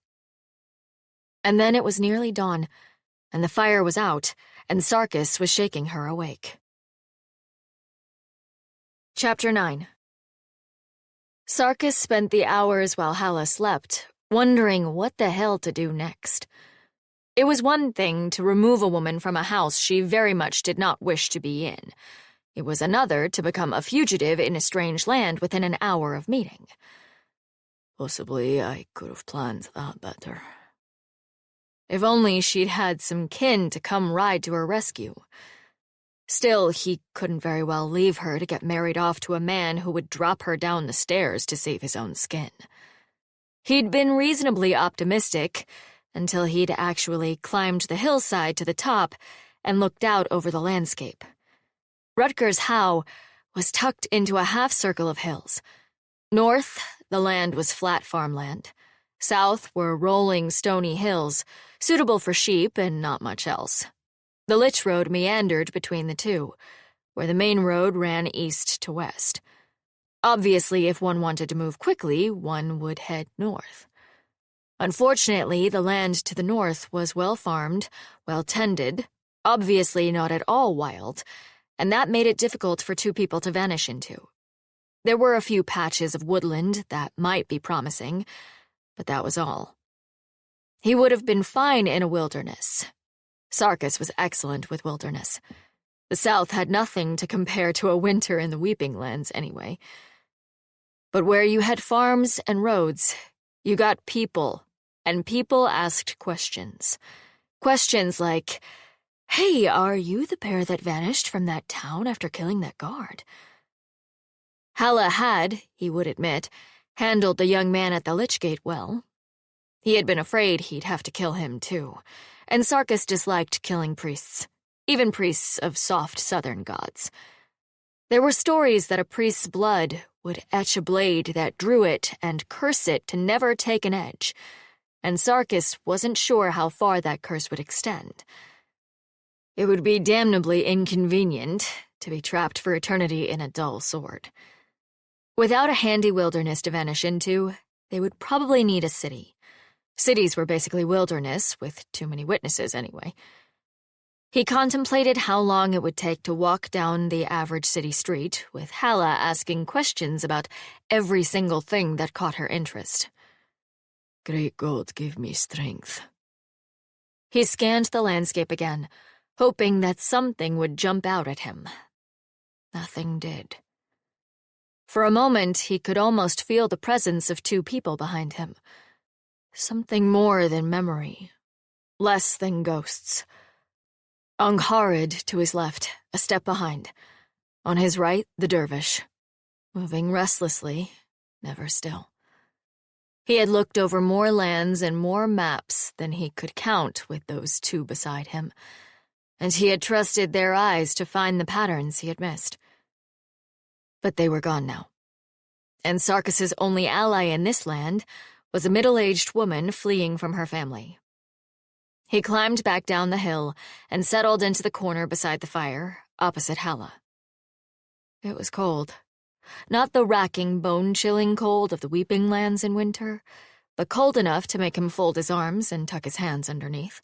And then it was nearly dawn, and the fire was out, and Sarkis was shaking her awake. Chapter 9. Sarkis spent the hours while Halla slept, wondering what the hell to do next. It was one thing to remove a woman from a house she very much did not wish to be in. It was another to become a fugitive in a strange land within an hour of meeting. Possibly I could have planned that better. If only she'd had some kin to come ride to her rescue. Still, he couldn't very well leave her to get married off to a man who would drop her down the stairs to save his own skin. He'd been reasonably optimistic until he'd actually climbed the hillside to the top and looked out over the landscape. Rutgers Howe was tucked into a half-circle of hills. North, the land was flat farmland. South were rolling stony hills, suitable for sheep and not much else. The Lich Road meandered between the two, where the main road ran east to west. Obviously, if one wanted to move quickly, one would head north. Unfortunately, the land to the north was well-farmed, well-tended, obviously not at all wild, and that made it difficult for two people to vanish into. There were a few patches of woodland that might be promising, but that was all. He would have been fine in a wilderness. Sarkis was excellent with wilderness. The South had nothing to compare to a winter in the Weeping Lands anyway. But where you had farms and roads, you got people, and people asked questions. Questions like, "Hey, are you the pair that vanished from that town after killing that guard?" Halla had, he would admit, handled the young man at the Lich Gate well. He had been afraid he'd have to kill him, too, and Sarkis disliked killing priests, even priests of soft southern gods. There were stories that a priest's blood would etch a blade that drew it and curse it to never take an edge, and Sarkis wasn't sure how far that curse would extend. It would be damnably inconvenient to be trapped for eternity in a dull sword. Without a handy wilderness to vanish into, they would probably need a city. Cities were basically wilderness, with too many witnesses anyway. He contemplated how long it would take to walk down the average city street, with Halla asking questions about every single thing that caught her interest. Great God, give me strength. He scanned the landscape again, hoping that something would jump out at him. Nothing did. For a moment, he could almost feel the presence of two people behind him. Something more than memory. Less than ghosts. Angharid to his left, a step behind. On his right, the dervish. Moving restlessly, never still. He had looked over more lands and more maps than he could count with those two beside him, and he had trusted their eyes to find the patterns he had missed. But they were gone now. And Sarkis's only ally in this land was a middle-aged woman fleeing from her family. He climbed back down the hill and settled into the corner beside the fire, opposite Halla. It was cold. Not the racking, bone-chilling cold of the Weeping Lands in winter, but cold enough to make him fold his arms and tuck his hands underneath.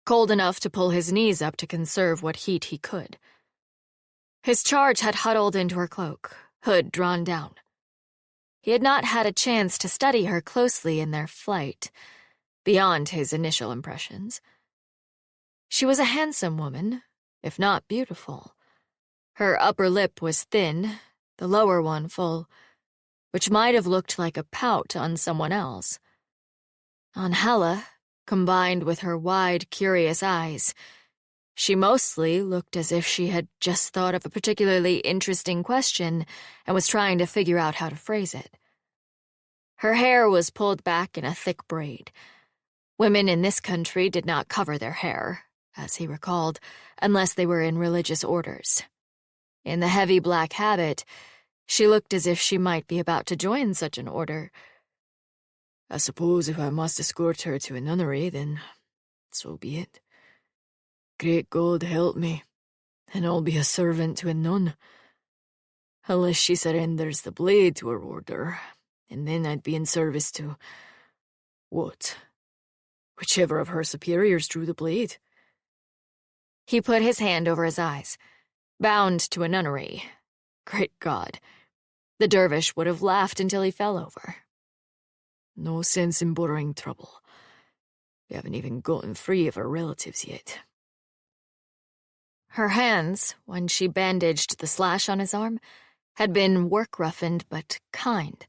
Cold enough to pull his knees up to conserve what heat he could. His charge had huddled into her cloak, hood drawn down. He had not had a chance to study her closely in their flight, beyond his initial impressions. She was a handsome woman, if not beautiful. Her upper lip was thin, the lower one full, which might have looked like a pout on someone else. On Halla, combined with her wide, curious eyes, she mostly looked as if she had just thought of a particularly interesting question and was trying to figure out how to phrase it. Her hair was pulled back in a thick braid. Women in this country did not cover their hair, as he recalled, unless they were in religious orders. In the heavy black habit, she looked as if she might be about to join such an order. I suppose if I must escort her to a nunnery, then so be it. Great God help me, and I'll be a servant to a nun. Unless she surrenders the blade to her order, and then I'd be in service to... what? Whichever of her superiors drew the blade. He put his hand over his eyes. Bound to a nunnery. Great God. The dervish would have laughed until he fell over. No sense in borrowing trouble. We haven't even gotten free of our relatives yet. Her hands, when she bandaged the slash on his arm, had been work-roughened but kind.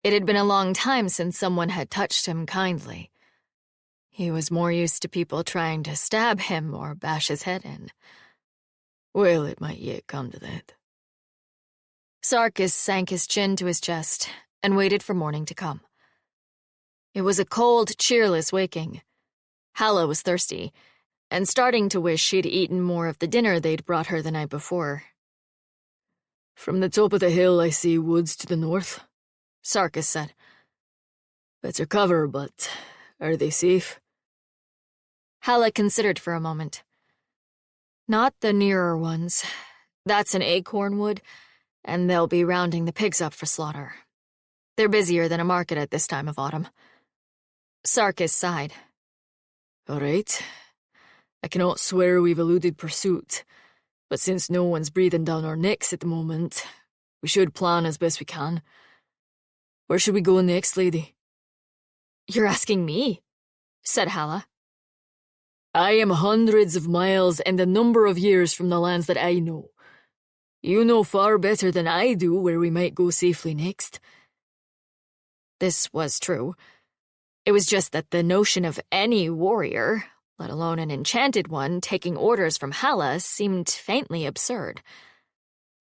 It had been a long time since someone had touched him kindly. He was more used to people trying to stab him or bash his head in. Well, it might yet come to that. Sarkis sank his chin to his chest and waited for morning to come. It was a cold, cheerless waking. Halla was thirsty, and starting to wish she'd eaten more of the dinner they'd brought her the night before. From the top of the hill I see woods to the north, Sarkis said. Better cover, but are they safe? Halla considered for a moment. Not the nearer ones. That's an acorn wood, and they'll be rounding the pigs up for slaughter. They're busier than a market at this time of autumn. Sarkis sighed. All right. I cannot swear we've eluded pursuit, but since no one's breathing down our necks at the moment, we should plan as best we can. Where should we go next, lady? You're asking me, said Halla. I am hundreds of miles and a number of years from the lands that I know. You know far better than I do where we might go safely next. This was true. It was just that the notion of any warrior, let alone an enchanted one, taking orders from Halla seemed faintly absurd.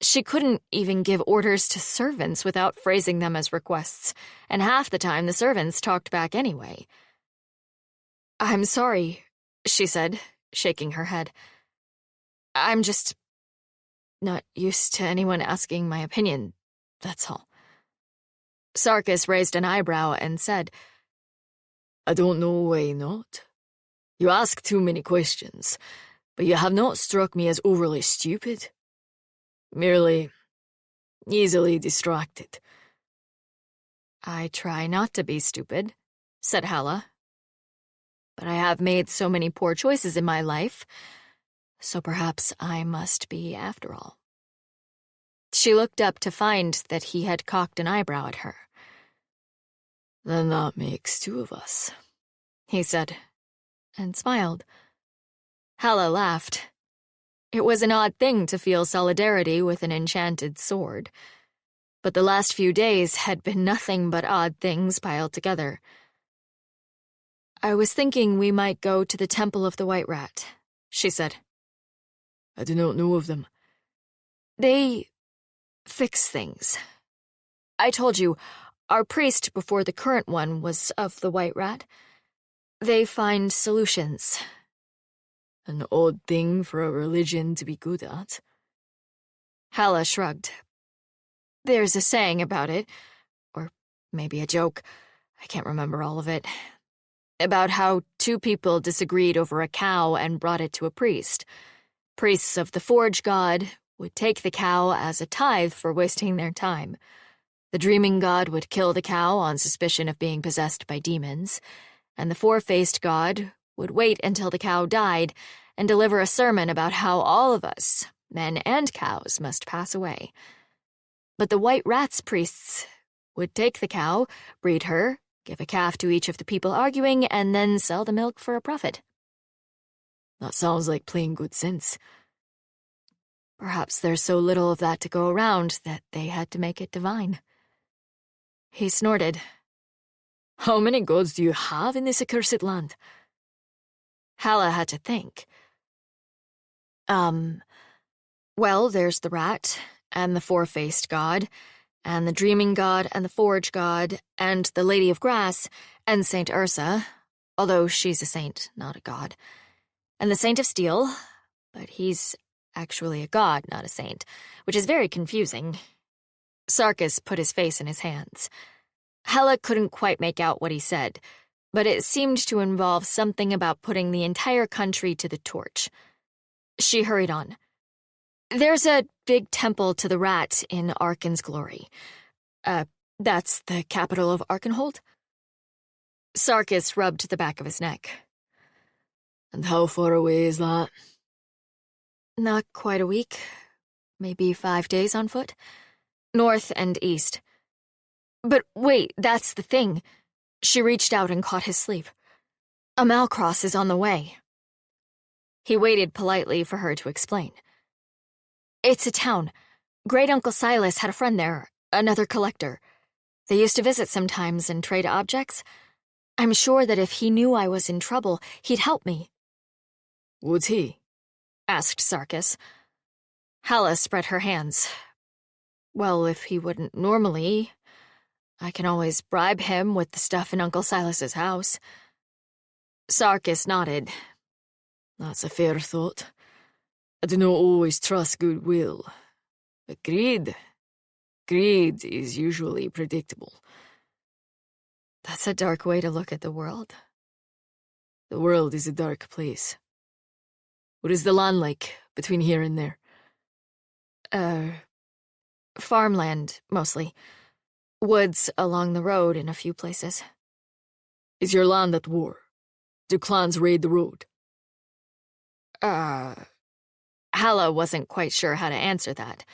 She couldn't even give orders to servants without phrasing them as requests, and half the time the servants talked back anyway. I'm sorry, she said, shaking her head. I'm just not used to anyone asking my opinion, that's all. Sarkis raised an eyebrow and said, I don't know why not. You ask too many questions, but you have not struck me as overly stupid. Merely easily distracted. I try not to be stupid, said Halla. But I have made so many poor choices in my life, so perhaps I must be after all. She looked up to find that he had cocked an eyebrow at her. Then that makes two of us, he said, and smiled. Halla laughed. It was an odd thing to feel solidarity with an enchanted sword, but the last few days had been nothing but odd things piled together. I was thinking we might go to the Temple of the White Rat, she said. I do not know of them. They fix things. I told you, our priest before the current one was of the White Rat. They find solutions. An odd thing for a religion to be good at. Halla shrugged. There's a saying about it, or maybe a joke, I can't remember all of it, about how two people disagreed over a cow and brought it to a priest. Priests of the forge god would take the cow as a tithe for wasting their time. The dreaming god would kill the cow on suspicion of being possessed by demons, and the four-faced god would wait until the cow died and deliver a sermon about how all of us, men and cows, must pass away. But the White Rat's priests would take the cow, breed her, give a calf to each of the people arguing, and then sell the milk for a profit. That sounds like plain good sense. Perhaps there's so little of that to go around that they had to make it divine. He snorted. How many gods do you have in this accursed land? Halla had to think. Well, there's the rat, and the four-faced god, and the dreaming god, and the forge god, and the Lady of Grass, and Saint Ursa, although she's a saint, not a god, and the Saint of Steel, but he's actually a god, not a saint, which is very confusing. Sarkis put his face in his hands. Halla couldn't quite make out what he said, but it seemed to involve something about putting the entire country to the torch. She hurried on. There's a big temple to the rat in Arken's glory. That's the capital of Arkenhold? Sarkis rubbed the back of his neck. And how far away is that? Not quite a week. Maybe 5 days on foot. North and east. But wait, that's the thing. She reached out and caught his sleeve. A Malcross is on the way. He waited politely for her to explain. It's a town. Great Uncle Silas had a friend there, another collector. They used to visit sometimes and trade objects. I'm sure that if he knew I was in trouble, he'd help me. Would he? Asked Sarkis. Halla spread her hands. Well, if he wouldn't normally, I can always bribe him with the stuff in Uncle Silas's house. Sarkis nodded. That's a fair thought. I do not always trust goodwill. But greed is usually predictable. That's a dark way to look at the world. The world is a dark place. What is the land like between here and there? Farmland, mostly. Woods along the road in a few places. Is your land at war? Do clans raid the road? Halla wasn't quite sure how to answer that.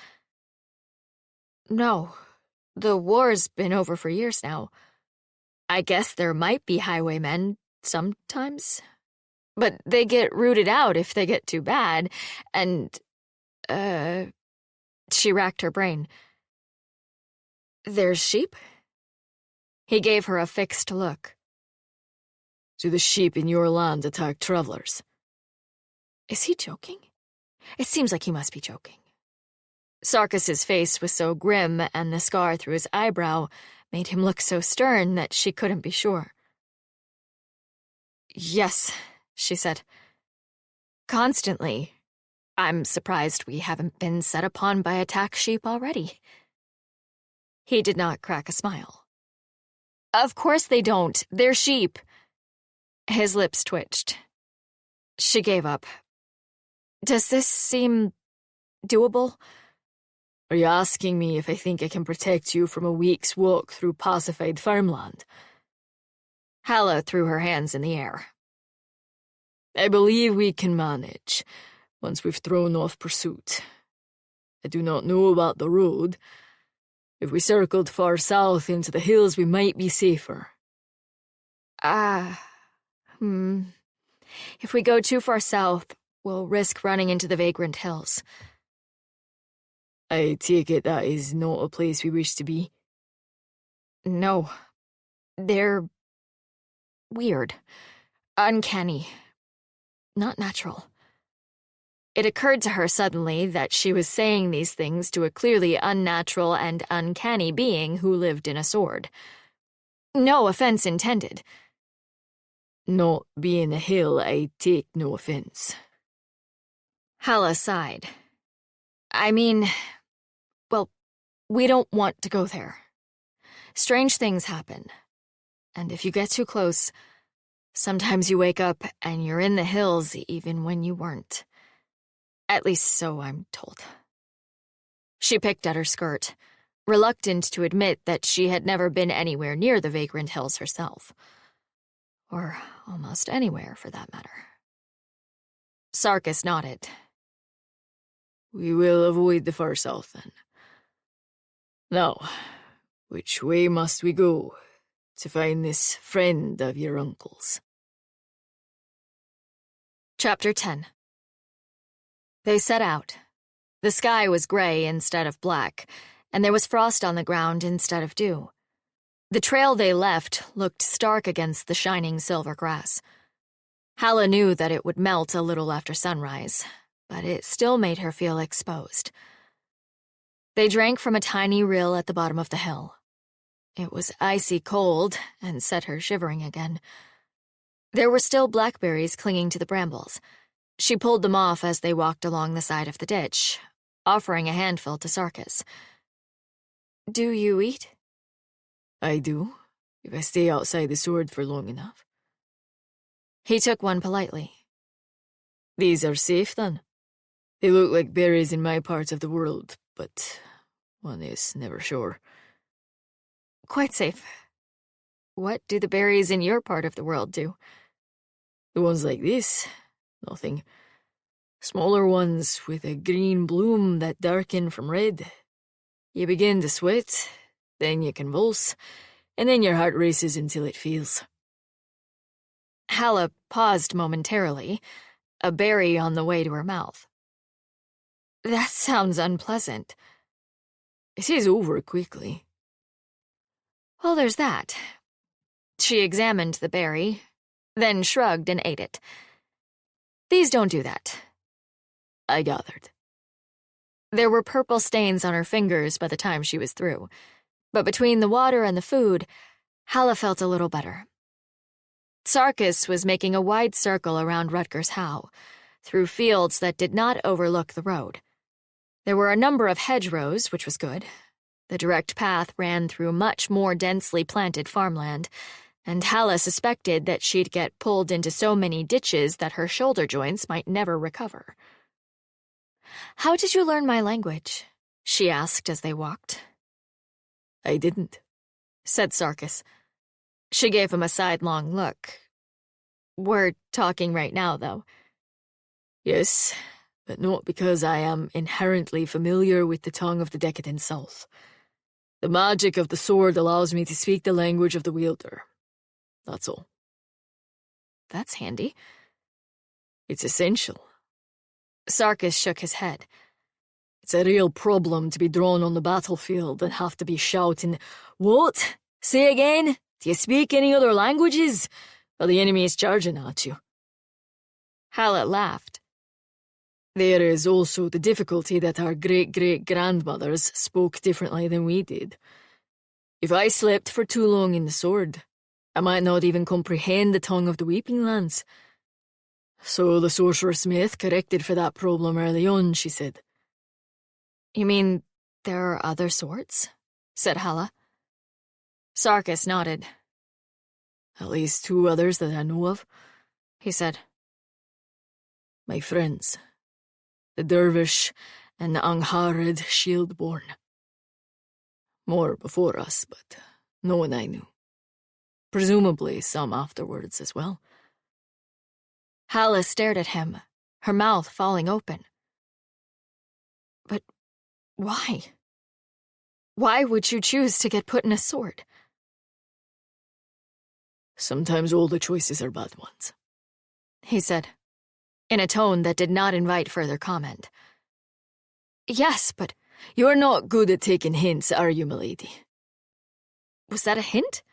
No, the war's been over for years now. I guess there might be highwaymen sometimes, but they get rooted out if they get too bad, and, she racked her brain. There's sheep? He gave her a fixed look. Do the sheep in your land attack travelers? Is he joking? It seems like he must be joking. Sarkis's face was so grim, and the scar through his eyebrow made him look so stern that she couldn't be sure. Yes, she said. Constantly. I'm surprised we haven't been set upon by attack sheep already. He did not crack a smile. Of course they don't. They're sheep. His lips twitched. She gave up. Does this seem doable? Are you asking me if I think I can protect you from a week's walk through pacified farmland? Halla threw her hands in the air. I believe we can manage, once we've thrown off pursuit. I do not know about the road. If we circled far south into the hills, we might be safer. If we go too far south, we'll risk running into the Vagrant Hills. I take it that is not a place we wish to be. No. They're weird. Uncanny. Not natural. It occurred to her suddenly that she was saying these things to a clearly unnatural and uncanny being who lived in a sword. No offense intended. Not being a hill, I take no offense. Halla sighed. I mean, well, we don't want to go there. Strange things happen. And if you get too close, sometimes you wake up and you're in the hills even when you weren't. At least so I'm told. She picked at her skirt, reluctant to admit that she had never been anywhere near the Vagrant Hills herself. Or almost anywhere, for that matter. Sarkis nodded. We will avoid the far south, then. Now, which way must we go to find this friend of your uncle's? Chapter 10. They set out. The sky was gray instead of black, and there was frost on the ground instead of dew. The trail they left looked stark against the shining silver grass. Halla knew that it would melt a little after sunrise, but it still made her feel exposed. They drank from a tiny rill at the bottom of the hill. It was icy cold and set her shivering again. There were still blackberries clinging to the brambles. She pulled them off as they walked along the side of the ditch, offering a handful to Sarkis. "Do you eat?" I do, if I stay outside the sword for long enough. He took one politely. These are safe, then? They look like berries in my part of the world, but one is never sure. Quite safe. What do the berries in your part of the world do? The ones like this, nothing. Smaller ones with a green bloom that darken from red. You begin to sweat, then you convulse, and then your heart races until it feels. Halla paused momentarily, a berry on the way to her mouth. That sounds unpleasant. It is over quickly. Well, there's that. She examined the berry, then shrugged and ate it. These don't do that. I gathered. There were purple stains on her fingers by the time she was through, but between the water and the food, Halla felt a little better. Sarkis was making a wide circle around Rutger's Howe, through fields that did not overlook the road. There were a number of hedgerows, which was good. The direct path ran through much more densely planted farmland, and Halla suspected that she'd get pulled into so many ditches that her shoulder joints might never recover. "How did you learn my language?" she asked as they walked. I didn't, said Sarkis. She gave him a sidelong look. "We're talking right now, though." Yes, but not because I am inherently familiar with the tongue of the decadent south. The magic of the sword allows me to speak the language of the wielder. That's all. That's handy. It's essential. Sarkis shook his head. It's a real problem to be drawn on the battlefield and have to be shouting, "What? Say again? Do you speak any other languages?" while the enemy is charging at you. Halla laughed. There is also the difficulty that our great-great-grandmothers spoke differently than we did. If I slept for too long in the sword, I might not even comprehend the tongue of the Weeping Lands. So the sorcerer Smith corrected for that problem early on, she said. "You mean there are other swords?" said Halla. Sarkis nodded. "At least 2 others that I know of," he said. "My friends, the Dervish and the Angharad Shieldborn. More before us, but no one I knew. Presumably some afterwards as well." Halla stared at him, her mouth falling open. "But why? Why would you choose to get put in a sword?" "Sometimes all the choices are bad ones," he said, in a tone that did not invite further comment. "Yes, but you're not good at taking hints, are you, milady?" Was that a hint?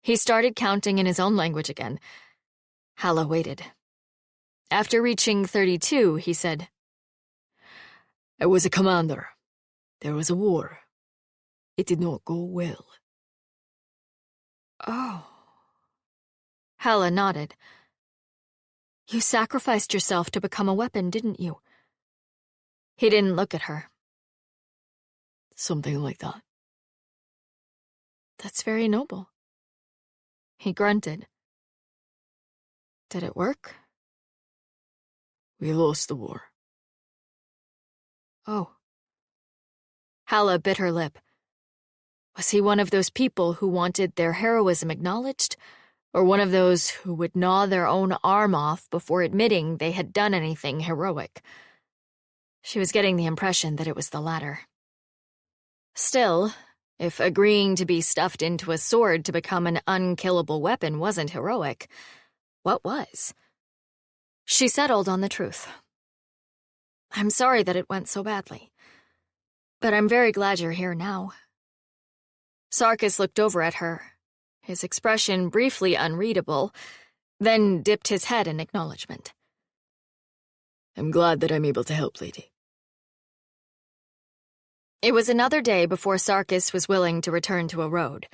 He started counting in his own language again. Halla waited. After reaching 32, he said, "I was a commander. There was a war. It did not go well." "Oh." Halla nodded. "You sacrificed yourself to become a weapon, didn't you?" He didn't look at her. "Something like that." "That's very noble." He grunted. "Did it work?" "We lost the war." "Oh." Halla bit her lip. Was he one of those people who wanted their heroism acknowledged, or one of those who would gnaw their own arm off before admitting they had done anything heroic? She was getting the impression that it was the latter. Still, if agreeing to be stuffed into a sword to become an unkillable weapon wasn't heroic, what was? She settled on the truth. "I'm sorry that it went so badly, but I'm very glad you're here now." Sarkis looked over at her, his expression briefly unreadable, then dipped his head in acknowledgement. I'm glad that I'm able to help, lady. It was another day before Sarkis was willing to return to a road,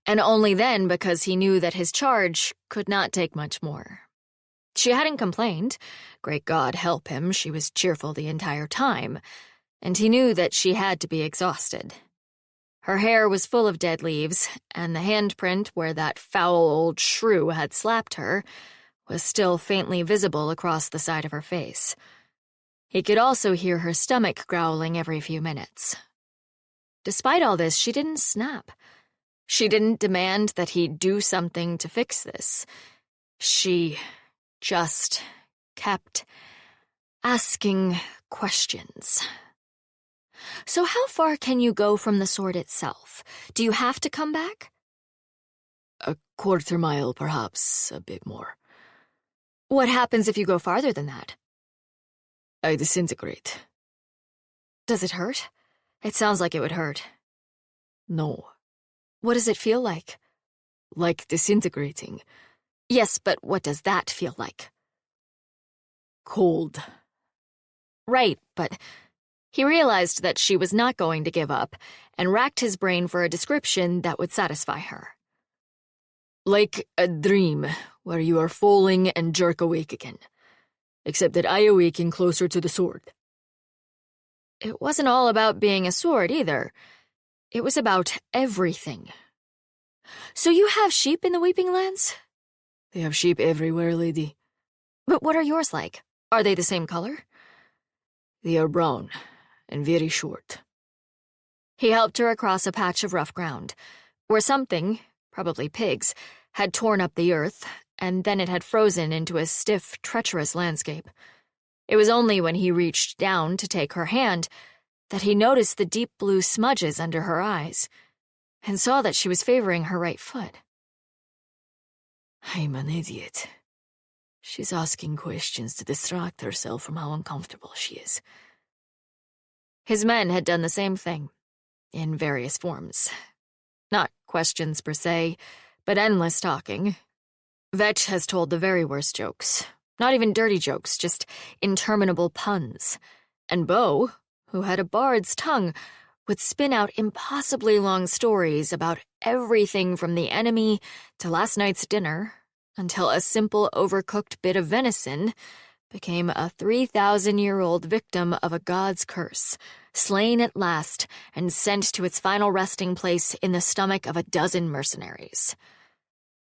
and only then because he knew that his charge could not take much more. She hadn't complained. Great God help him, she was cheerful the entire time, and he knew that she had to be exhausted. Her hair was full of dead leaves, and the handprint where that foul old shrew had slapped her was still faintly visible across the side of her face. He could also hear her stomach growling every few minutes. Despite all this, she didn't snap. She didn't demand that he do something to fix this. She just kept asking questions. So how far can you go from the sword itself? Do you have to come back? A quarter mile, perhaps, a bit more. What happens if you go farther than that? I disintegrate. Does it hurt? It sounds like it would hurt. No. What does it feel like? Like disintegrating. Yes, but what does that feel like? Cold. Right, but he realized that she was not going to give up and racked his brain for a description that would satisfy her. Like a dream where you are falling and jerk awake again. Except that I awaken closer to the sword. It wasn't all about being a sword either. It was about everything. So you have sheep in the Weeping Lands? They have sheep everywhere, lady. But what are yours like? Are they the same color? They are brown and very short. He helped her across a patch of rough ground, where something, probably pigs, had torn up the earth, and then it had frozen into a stiff, treacherous landscape. It was only when he reached down to take her hand that he noticed the deep blue smudges under her eyes, and saw that she was favoring her right foot. I'm an idiot. She's asking questions to distract herself from how uncomfortable she is. His men had done the same thing, in various forms. Not questions per se, but endless talking. Vetch has told the very worst jokes. Not even dirty jokes, just interminable puns. And Beau, who had a bard's tongue, would spin out impossibly long stories about everything from the enemy to last night's dinner, until a simple overcooked bit of venison became a 3,000-year-old victim of a god's curse, slain at last and sent to its final resting place in the stomach of a dozen mercenaries.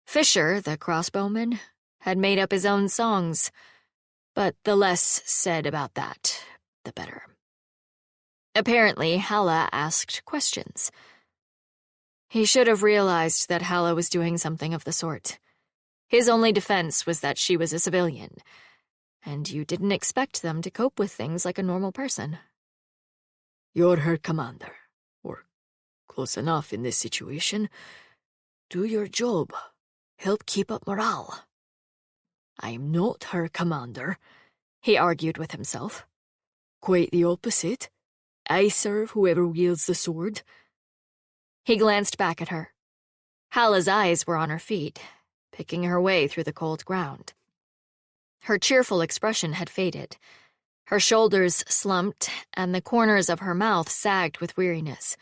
Fisher, the crossbowman, had made up his own songs, but the less said about that, the better. Apparently, Halla asked questions. He should have realized that Halla was doing something of the sort. His only defense was that she was a civilian, and you didn't expect them to cope with things like a normal person. You're her commander, or close enough in this situation. Do your job. Help keep up morale. I'm not her commander, he argued with himself. Quite the opposite. I serve whoever wields the sword. He glanced back at her. Halla's eyes were on her feet, picking her way through the cold ground. Her cheerful expression had faded. Her shoulders slumped, and the corners of her mouth sagged with weariness.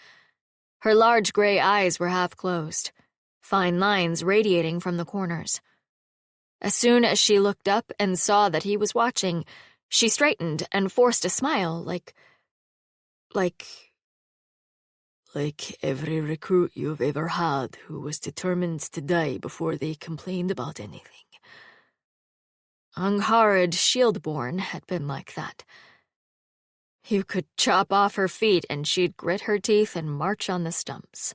Her large gray eyes were half closed, fine lines radiating from the corners. As soon as she looked up and saw that he was watching, she straightened and forced a smile, like every recruit you've ever had who was determined to die before they complained about anything. Angharad Shieldborn had been like that. You could chop off her feet and she'd grit her teeth and march on the stumps.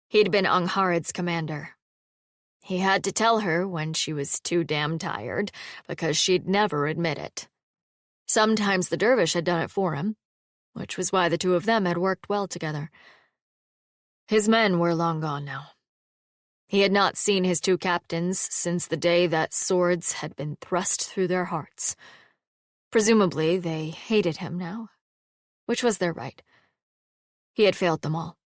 He'd been Angharad's commander. He had to tell her when she was too damn tired, because she'd never admit it. Sometimes the dervish had done it for him, which was why the two of them had worked well together. His men were long gone now. He had not seen his two captains since the day that swords had been thrust through their hearts. Presumably, they hated him now, which was their right. He had failed them all.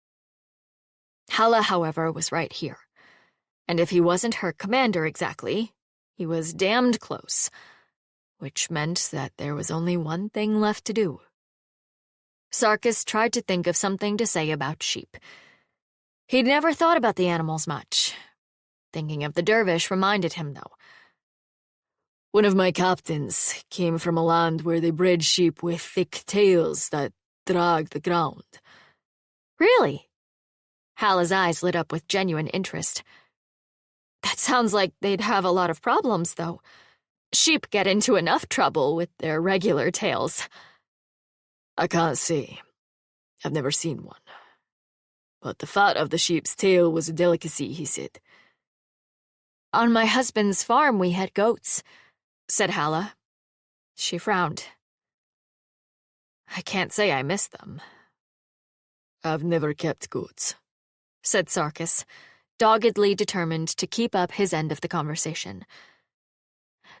Halla, however, was right here. And if he wasn't her commander exactly, he was damned close, which meant that there was only one thing left to do. Sarkis tried to think of something to say about sheep. He'd never thought about the animals much. Thinking of the dervish reminded him, though. One of my captains came from a land where they bred sheep with thick tails that drag the ground. Really? Halla's eyes lit up with genuine interest. That sounds like they'd have a lot of problems, though. Sheep get into enough trouble with their regular tails. I can't say. I've never seen one. But the fat of the sheep's tail was a delicacy, he said. On my husband's farm we had goats, said Halla. She frowned. I can't say I miss them. I've never kept goats, said Sarkis, doggedly determined to keep up his end of the conversation.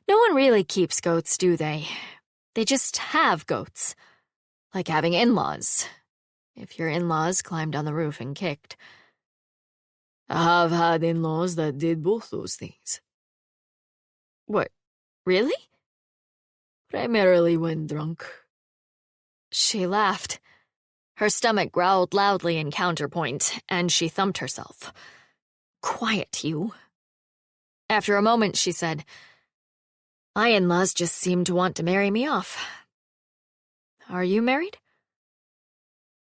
No one really keeps goats, do they? They just have goats. Like having in-laws. If your in-laws climbed on the roof and kicked. I have had in-laws that did both those things. What, really? Primarily when drunk. She laughed. Her stomach growled loudly in counterpoint, and she thumped herself. Quiet, you. After a moment, she said, my in-laws just seem to want to marry me off. Are you married?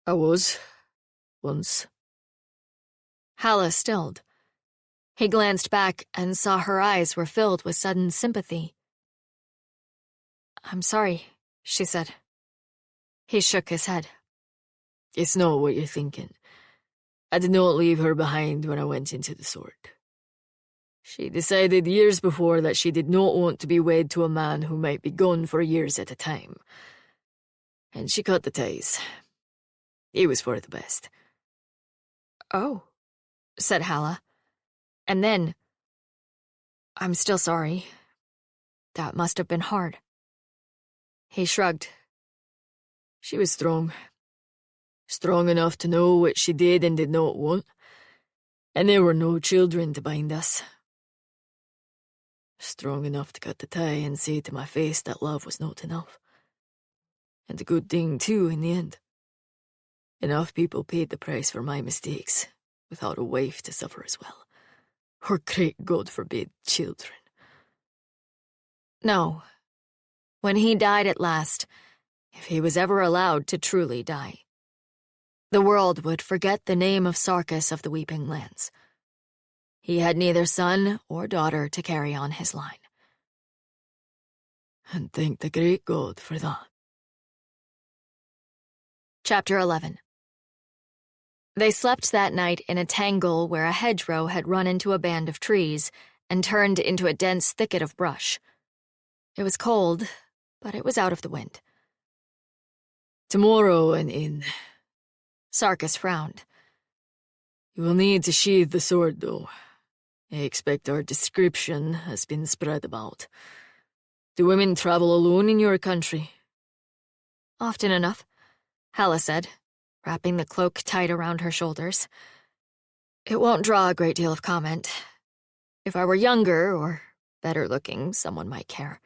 I was. Once. Halla stilled. He glanced back and saw her eyes were filled with sudden sympathy. I'm sorry, she said. He shook his head. It's not what you're thinking. I did not leave her behind when I went into the sword. She decided years before that she did not want to be wed to a man who might be gone for years at a time. And she cut the ties. It was for the best. Oh, said Halla. And then, I'm still sorry. That must have been hard. He shrugged. She was strong. Strong enough to know what she did and did not want. And there were no children to bind us. Strong enough to cut the tie and say to my face that love was not enough. And a good thing, too, in the end. Enough people paid the price for my mistakes, without a wife to suffer as well. Or, great God forbid, children. No. When he died at last, if he was ever allowed to truly die, the world would forget the name of Sarkis of the Weeping Lands. He had neither son or daughter to carry on his line. And thank the great God for that. Chapter 11. They slept that night in a tangle where a hedgerow had run into a band of trees and turned into a dense thicket of brush. It was cold, but it was out of the wind. Tomorrow and in. Sarkis frowned. You will need to sheathe the sword, though. I expect our description has been spread about. Do women travel alone in your country? Often enough, Halla said, wrapping the cloak tight around her shoulders. It won't draw a great deal of comment. If I were younger or better looking, someone might care.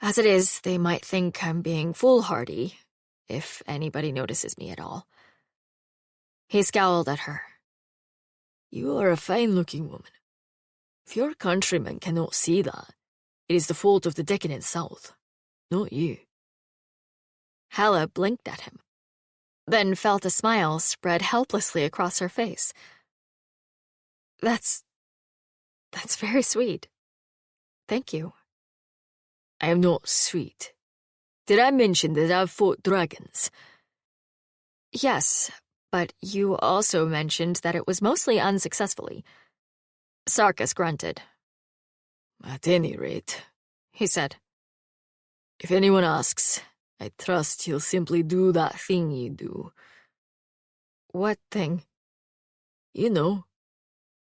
As it is, they might think I'm being foolhardy, if anybody notices me at all. He scowled at her. You are a fine-looking woman. If your countrymen cannot see that, it is the fault of the decadent South, not you. Halla blinked at him, then felt a smile spread helplessly across her face. That's very sweet. Thank you. I am not sweet. Did I mention that I've fought dragons? Yes, but you also mentioned that it was mostly unsuccessfully. Sarkis grunted. At any rate, he said. If anyone asks, I trust he'll simply do that thing you do. What thing? You know.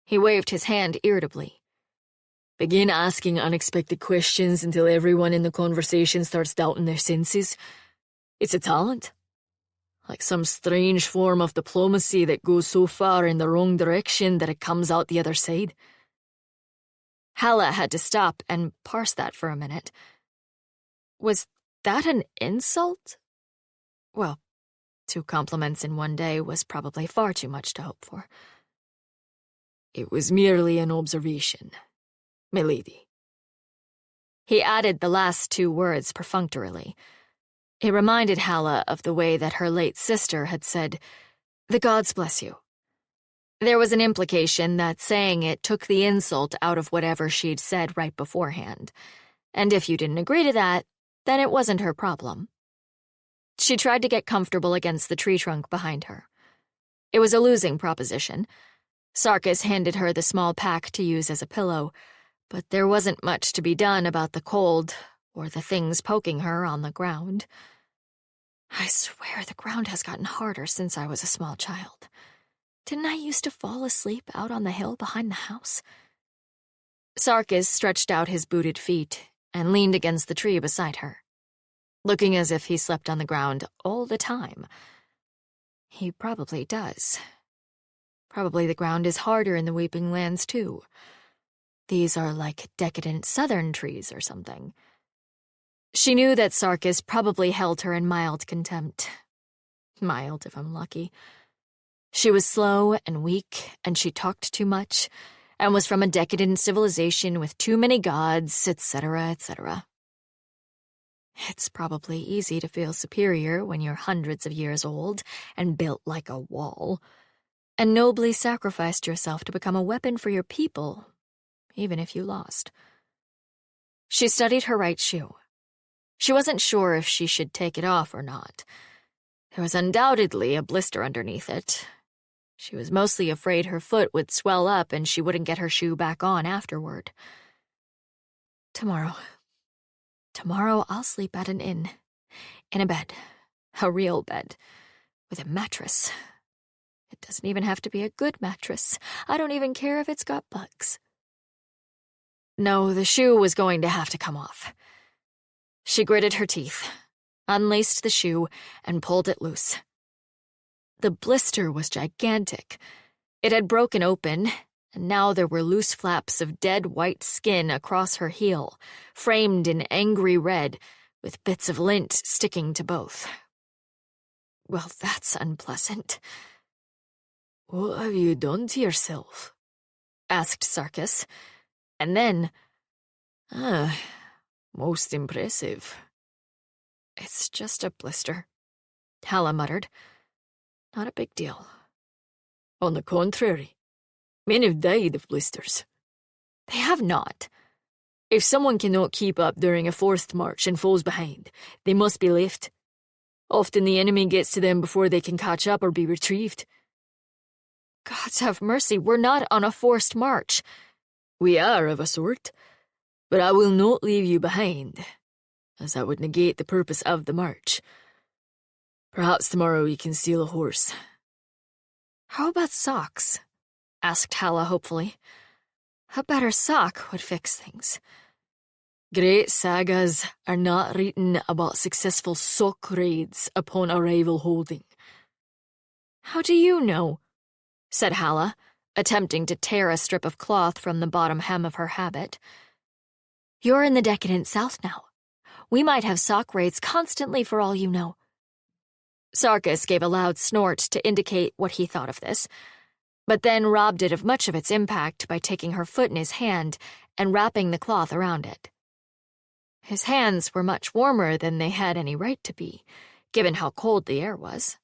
He waved his hand irritably. Begin asking unexpected questions until everyone in the conversation starts doubting their senses. It's a talent. Like some strange form of diplomacy that goes so far in the wrong direction that it comes out the other side. Halla had to stop and parse that for a minute. Was that an insult? Well, 2 compliments in one day was probably far too much to hope for. It was merely an observation, milady. He added the last 2 words perfunctorily. It reminded Halla of the way that her late sister had said, "The gods bless you." There was an implication that saying it took the insult out of whatever she'd said right beforehand. And if you didn't agree to that, then it wasn't her problem. She tried to get comfortable against the tree trunk behind her. It was a losing proposition. Sarkis handed her the small pack to use as a pillow, but there wasn't much to be done about the cold or the things poking her on the ground. I swear the ground has gotten harder since I was a small child. Didn't I used to fall asleep out on the hill behind the house? Sarkis stretched out his booted feet and leaned against the tree beside her, looking as if he slept on the ground all the time. He probably does. Probably the ground is harder in the Weeping Lands, too. These are like decadent southern trees or something. She knew that Sarkis probably held her in mild contempt. Mild, if I'm lucky. She was slow and weak, and she talked too much, and was from a decadent civilization with too many gods, etc., etc. It's probably easy to feel superior when you're hundreds of years old and built like a wall, and nobly sacrificed yourself to become a weapon for your people, even if you lost. She studied her right shoe. She wasn't sure if she should take it off or not. There was undoubtedly a blister underneath it. She was mostly afraid her foot would swell up and she wouldn't get her shoe back on afterward. Tomorrow I'll sleep at an inn. In a bed. A real bed. With a mattress. It doesn't even have to be a good mattress. I don't even care if it's got bugs. No, the shoe was going to have to come off. She gritted her teeth, unlaced the shoe, and pulled it loose. The blister was gigantic. It had broken open, and now there were loose flaps of dead white skin across her heel, framed in angry red, with bits of lint sticking to both. Well, that's unpleasant. What have you done to yourself? Asked Sarkis, and then, most impressive. It's just a blister, Halla muttered. Not a big deal. On the contrary, men have died of blisters. They have not. If someone cannot keep up during a forced march and falls behind, they must be left. Often the enemy gets to them before they can catch up or be retrieved. Gods have mercy, we're not on a forced march. We are, of a sort, but I will not leave you behind, as that would negate the purpose of the march. Perhaps tomorrow you can steal a horse. How about socks? Asked Halla hopefully. A better sock would fix things. Great sagas are not written about successful sock raids upon a rival holding. How do you know? Said Halla, attempting to tear a strip of cloth from the bottom hem of her habit. You're in the decadent South now. We might have sock raids constantly for all you know. Sarkis gave a loud snort to indicate what he thought of this, but then robbed it of much of its impact by taking her foot in his hand and wrapping the cloth around it. His hands were much warmer than they had any right to be, given how cold the air was.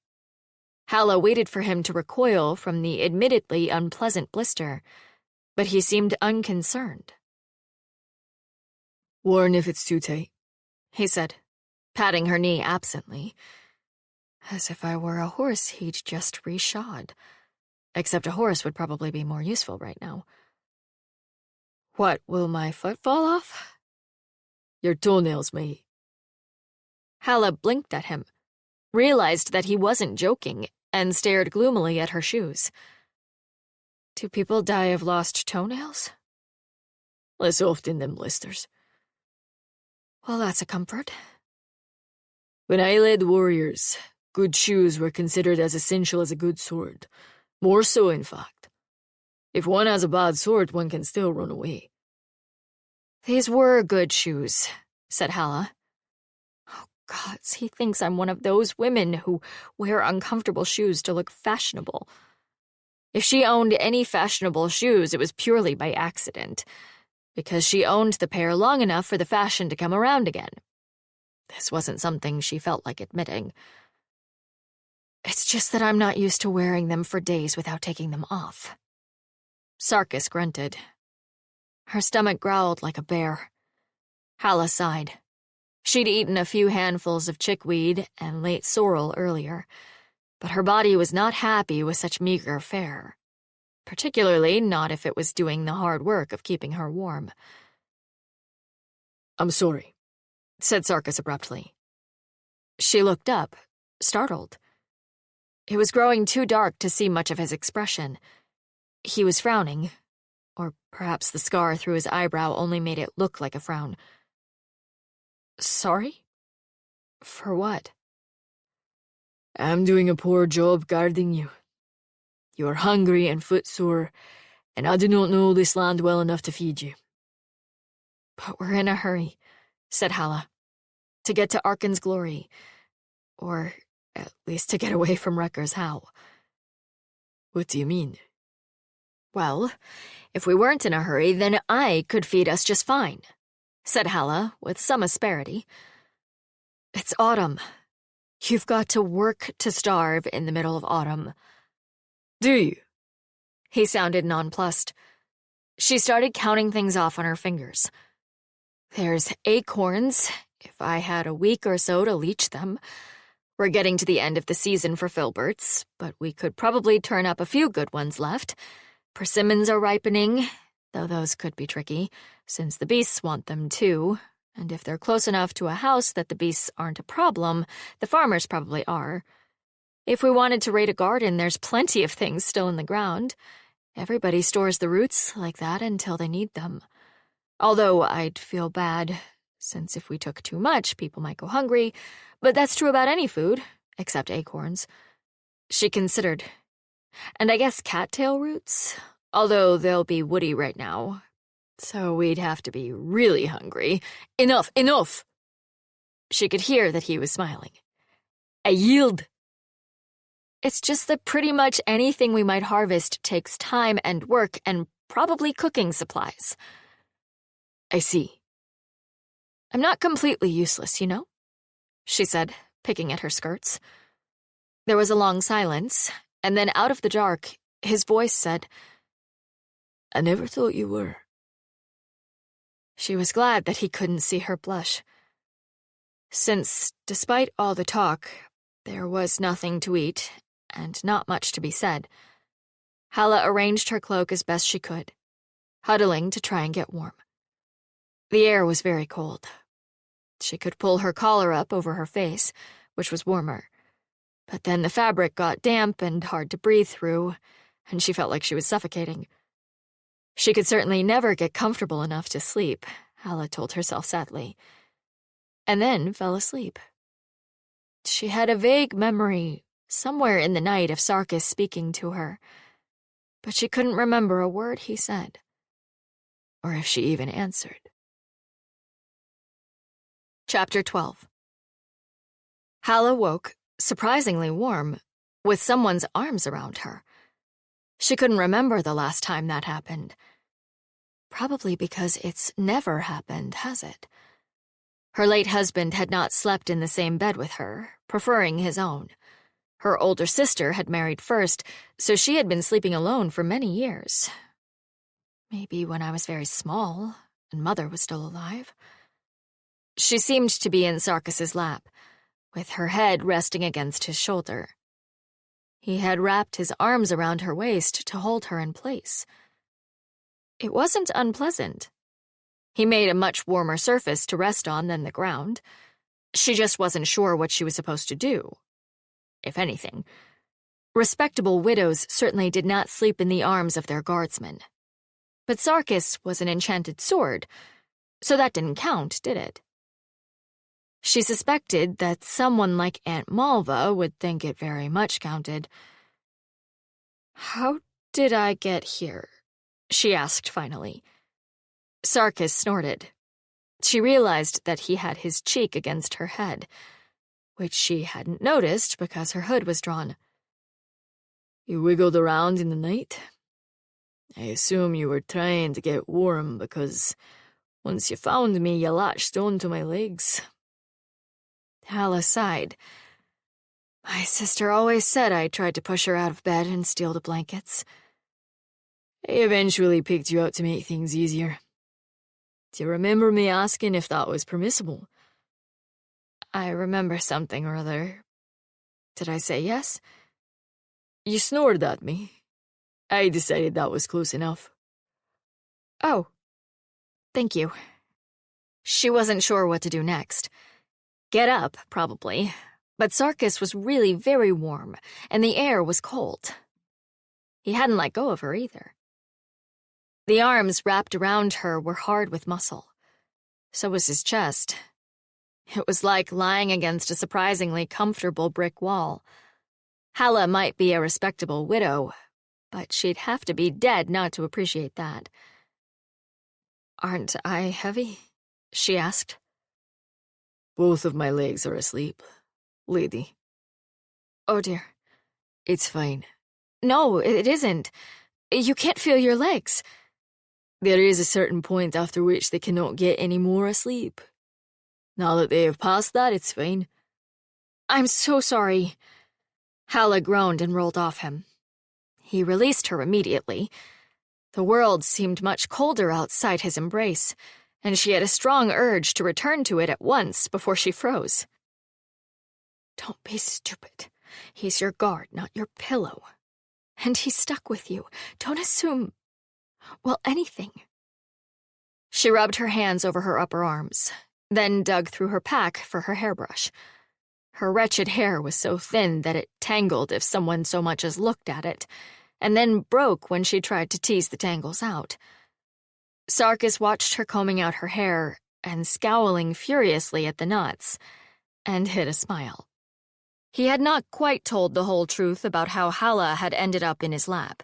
Halla waited for him to recoil from the admittedly unpleasant blister, but he seemed unconcerned. Warn if it's too tight, he said, patting her knee absently. As if I were a horse he'd just reshod. Except a horse would probably be more useful right now. What, will my foot fall off? Your toenails, mate. Halla blinked at him, realized that he wasn't joking, and stared gloomily at her shoes. Do people die of lost toenails? Less often than blisters. Well, that's a comfort. When I led warriors, good shoes were considered as essential as a good sword. More so, in fact. If one has a bad sword, one can still run away. These were good shoes, said Halla. Oh, gods, he thinks I'm one of those women who wear uncomfortable shoes to look fashionable. If she owned any fashionable shoes, it was purely by accident, because she owned the pair long enough for the fashion to come around again. This wasn't something she felt like admitting. It's just that I'm not used to wearing them for days without taking them off. Sarkis grunted. Her stomach growled like a bear. Halla sighed. She'd eaten a few handfuls of chickweed and late sorrel earlier, but her body was not happy with such meager fare, particularly not if it was doing the hard work of keeping her warm. I'm sorry, said Sarkis abruptly. She looked up, startled. It was growing too dark to see much of his expression. He was frowning, or perhaps the scar through his eyebrow only made it look like a frown. Sorry? For what? I'm doing a poor job guarding you. You are hungry and footsore, and I do not know this land well enough to feed you. But we're in a hurry, said Halla, to get to Arkan's glory, or at least to get away from Rutger's How. What do you mean? Well, if we weren't in a hurry, then I could feed us just fine, said Halla with some asperity. It's autumn. You've got to work to starve in the middle of autumn. Do you? He sounded nonplussed. She started counting things off on her fingers. There's acorns, if I had a week or so to leech them. We're getting to the end of the season for filberts, but we could probably turn up a few good ones left. Persimmons are ripening, though those could be tricky, since the beasts want them too, and if they're close enough to a house that the beasts aren't a problem, the farmers probably are. If we wanted to raid a garden, there's plenty of things still in the ground. Everybody stores the roots like that until they need them. Although I'd feel bad, since if we took too much, people might go hungry, but that's true about any food, except acorns. She considered. And I guess cattail roots, although they'll be woody right now. So we'd have to be really hungry. Enough, enough! She could hear that he was smiling. I yield. It's just that pretty much anything we might harvest takes time and work and probably cooking supplies. I see. I'm not completely useless, you know? She said, picking at her skirts. There was a long silence, and then out of the dark, his voice said, I never thought you were. She was glad that he couldn't see her blush. Since, despite all the talk, there was nothing to eat and not much to be said, Halla arranged her cloak as best she could, huddling to try and get warm. The air was very cold. She could pull her collar up over her face, which was warmer, but then the fabric got damp and hard to breathe through, and she felt like she was suffocating. She could certainly never get comfortable enough to sleep, Halla told herself sadly, and then fell asleep. She had a vague memory, somewhere in the night, of Sarkis speaking to her, but she couldn't remember a word he said, or if she even answered. Chapter 12. Halla woke, surprisingly warm, with someone's arms around her. She couldn't remember the last time that happened. Probably because it's never happened, has it? Her late husband had not slept in the same bed with her, preferring his own. Her older sister had married first, so she had been sleeping alone for many years. Maybe when I was very small, and Mother was still alive. She seemed to be in Sarkis's lap, with her head resting against his shoulder. He had wrapped his arms around her waist to hold her in place. It wasn't unpleasant. He made a much warmer surface to rest on than the ground. She just wasn't sure what she was supposed to do, if anything. Respectable widows certainly did not sleep in the arms of their guardsmen. But Sarkis was an enchanted sword, so that didn't count, did it? She suspected that someone like Aunt Malva would think it very much counted. "How did I get here?" she asked finally. Sarkis snorted. She realized that he had his cheek against her head, which she hadn't noticed because her hood was drawn. "You wiggled around in the night? I assume you were trying to get warm because once you found me, you latched onto my legs." Halla sighed. "My sister always said I tried to push her out of bed and steal the blankets." "I eventually picked you up to make things easier. Do you remember me asking if that was permissible?" "I remember something or other. Did I say yes?" "You snored at me. I decided that was close enough." "Oh, thank you." She wasn't sure what to do next. Get up, probably. But Sarkis was really very warm, and the air was cold. He hadn't let go of her either. The arms wrapped around her were hard with muscle. So was his chest. It was like lying against a surprisingly comfortable brick wall. Halla might be a respectable widow, but she'd have to be dead not to appreciate that. "Aren't I heavy?" she asked. "Both of my legs are asleep, lady." "Oh dear." "It's fine." "No, it isn't. You can't feel your legs." "There is a certain point after which they cannot get any more asleep. Now that they have passed that, it's fine." "I'm so sorry." Halla groaned and rolled off him. He released her immediately. The world seemed much colder outside his embrace, and she had a strong urge to return to it at once before she froze. "Don't be stupid. He's your guard, not your pillow. And he's stuck with you. Don't assume, well, anything." She rubbed her hands over her upper arms, then dug through her pack for her hairbrush. Her wretched hair was so thin that it tangled if someone so much as looked at it, and then broke when she tried to tease the tangles out. Sarkis watched her combing out her hair and scowling furiously at the knots, and hid a smile. He had not quite told the whole truth about how Halla had ended up in his lap.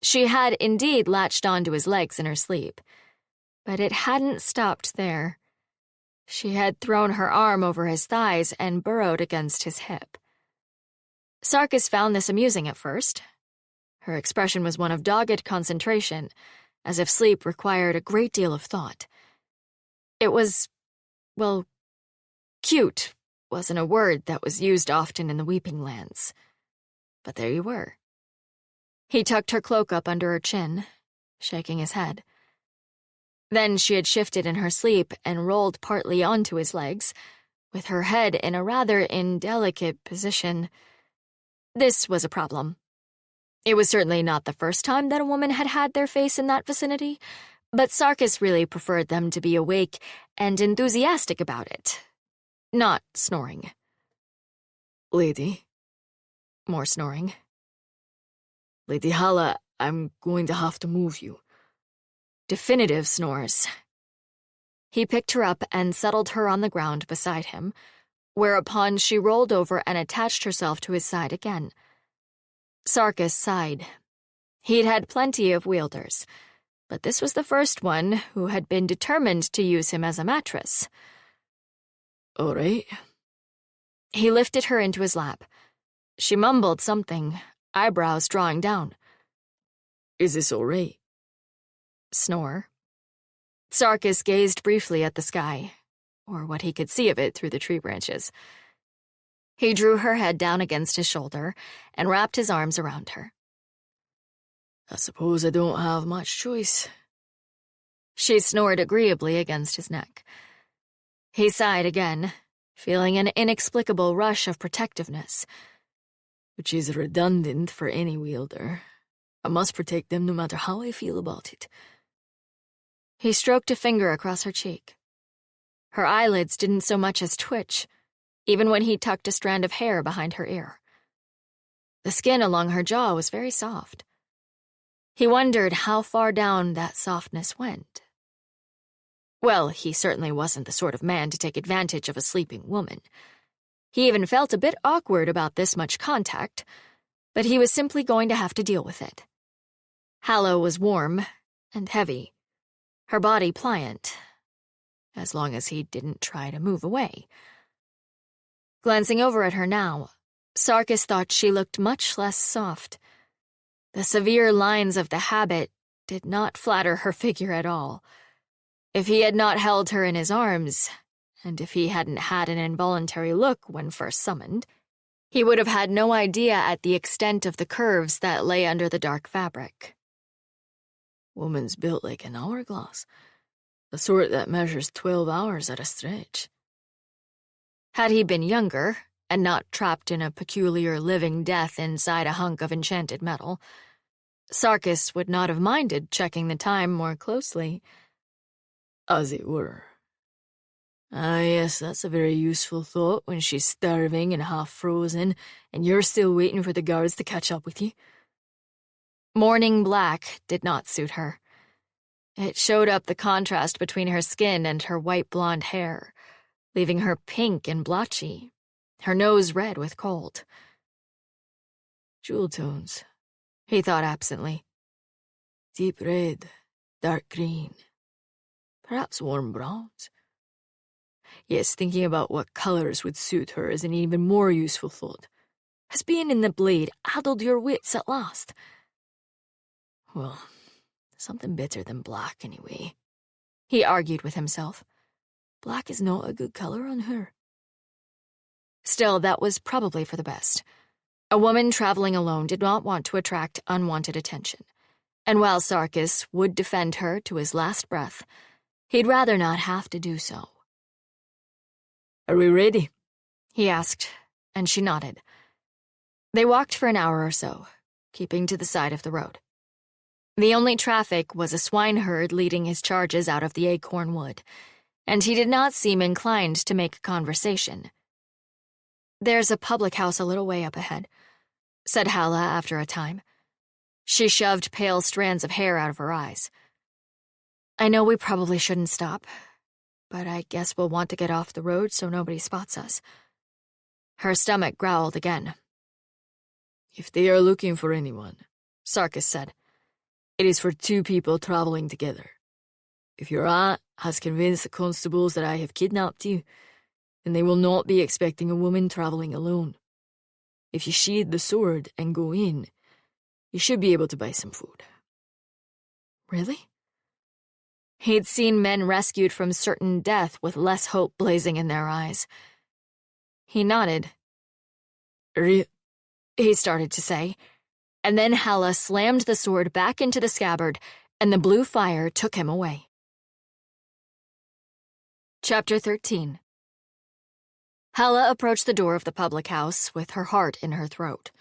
She had indeed latched onto his legs in her sleep, but it hadn't stopped there. She had thrown her arm over his thighs and burrowed against his hip. Sarkis found this amusing at first. Her expression was one of dogged concentration, as if sleep required a great deal of thought. It was, well, cute wasn't a word that was used often in the Weeping Lands. But there you were. He tucked her cloak up under her chin, shaking his head. Then she had shifted in her sleep and rolled partly onto his legs, with her head in a rather indelicate position. This was a problem. It was certainly not the first time that a woman had had their face in that vicinity, but Sarkis really preferred them to be awake and enthusiastic about it, not snoring. "Lady." More snoring. "Lady Halla, I'm going to have to move you." Definitive snores. He picked her up and settled her on the ground beside him, whereupon she rolled over and attached herself to his side again. Sarkis sighed. He'd had plenty of wielders, but this was the first one who had been determined to use him as a mattress. "All right." He lifted her into his lap. She mumbled something, eyebrows drawing down. "Is this all right?" Snore. Sarkis gazed briefly at the sky, or what he could see of it through the tree branches. He drew her head down against his shoulder and wrapped his arms around her. "I suppose I don't have much choice." She snored agreeably against his neck. He sighed again, feeling an inexplicable rush of protectiveness. "Which is redundant for any wielder. I must protect them no matter how I feel about it." He stroked a finger across her cheek. Her eyelids didn't so much as twitch, even when he tucked a strand of hair behind her ear. The skin along her jaw was very soft. He wondered how far down that softness went. Well, he certainly wasn't the sort of man to take advantage of a sleeping woman. He even felt a bit awkward about this much contact, but he was simply going to have to deal with it. Halla was warm and heavy, her body pliant, as long as he didn't try to move away. Glancing over at her now, Sarkis thought she looked much less soft. The severe lines of the habit did not flatter her figure at all. If he had not held her in his arms, and if he hadn't had an involuntary look when first summoned, he would have had no idea at the extent of the curves that lay under the dark fabric. Woman's built like an hourglass, the sort that measures 12 hours at a stretch. Had he been younger, and not trapped in a peculiar living death inside a hunk of enchanted metal, Sarkis would not have minded checking the time more closely. As it were. Ah, yes, that's a very useful thought when she's starving and half frozen, and you're still waiting for the guards to catch up with you. Morning black did not suit her. It showed up the contrast between her skin and her white blonde hair, leaving her pink and blotchy, her nose red with cold. Jewel tones, he thought absently. Deep red, dark green, perhaps warm browns. Yes, thinking about what colors would suit her is an even more useful thought. Has being in the blade addled your wits at last? Well, something better than black anyway, he argued with himself. Black is not a good color on her. Still, that was probably for the best. A woman traveling alone did not want to attract unwanted attention, and while Sarkis would defend her to his last breath, he'd rather not have to do so. Are we ready? He asked, and she nodded. They walked for an hour or so, keeping to the side of the road. The only traffic was a swineherd leading his charges out of the acorn wood, and he did not seem inclined to make conversation. "There's a public house a little way up ahead," said Halla after a time. She shoved pale strands of hair out of her eyes. "I know we probably shouldn't stop, but I guess we'll want to get off the road so nobody spots us." Her stomach growled again. "If they are looking for anyone," Sarkis said, "it is for two people traveling together. If your aunt has convinced the constables that I have kidnapped you, then they will not be expecting a woman traveling alone. If you sheathe the sword and go in, you should be able to buy some food." Really? He'd seen men rescued from certain death with less hope blazing in their eyes. He nodded. He started to say, and then Halla slammed the sword back into the scabbard, and the blue fire took him away. Chapter 13. Halla approached the door of the public house with her heart in her throat.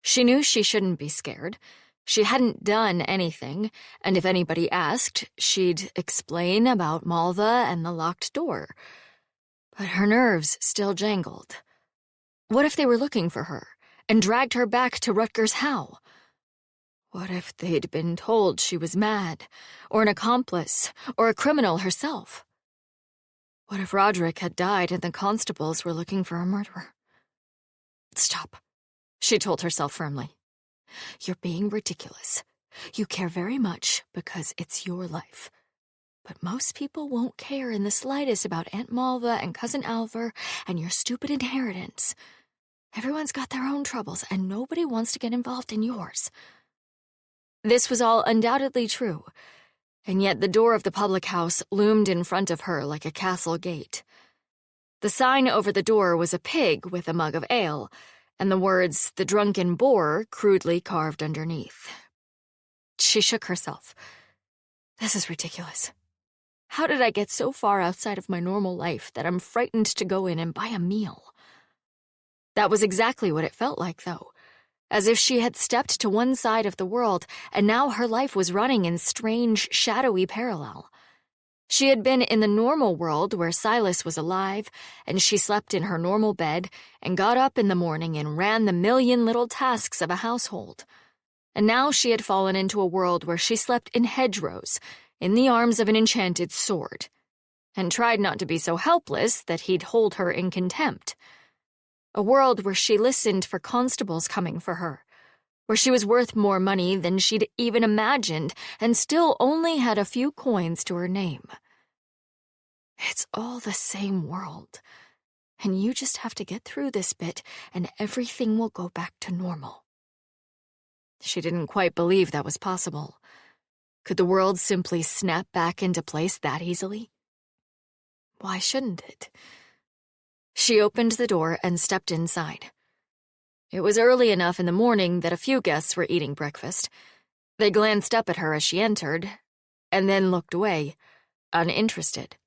She knew she shouldn't be scared. She hadn't done anything, and if anybody asked, she'd explain about Malva and the locked door. But her nerves still jangled. What if they were looking for her and dragged her back to Rutger's How? What if they'd been told she was mad, or an accomplice, or a criminal herself? What if Roderick had died and the constables were looking for a murderer? "Stop," she told herself firmly. "You're being ridiculous. You care very much because it's your life. But most people won't care in the slightest about Aunt Malva and Cousin Alvar and your stupid inheritance. Everyone's got their own troubles, and nobody wants to get involved in yours." This was all undoubtedly true, and yet the door of the public house loomed in front of her like a castle gate. The sign over the door was a pig with a mug of ale, and the words, "The Drunken Boar," crudely carved underneath. She shook herself. This is ridiculous. How did I get so far outside of my normal life that I'm frightened to go in and buy a meal? That was exactly what it felt like, though. As if she had stepped to one side of the world, and now her life was running in strange, shadowy parallel. She had been in the normal world where Silas was alive, and she slept in her normal bed, and got up in the morning and ran the million little tasks of a household. And now she had fallen into a world where she slept in hedgerows, in the arms of an enchanted sword, and tried not to be so helpless that he'd hold her in contempt. A world where she listened for constables coming for her, where she was worth more money than she'd even imagined and still only had a few coins to her name. It's all the same world, and you just have to get through this bit and everything will go back to normal. She didn't quite believe that was possible. Could the world simply snap back into place that easily? Why shouldn't it? She opened the door and stepped inside. It was early enough in the morning that a few guests were eating breakfast. They glanced up at her as she entered, and then looked away, uninterested.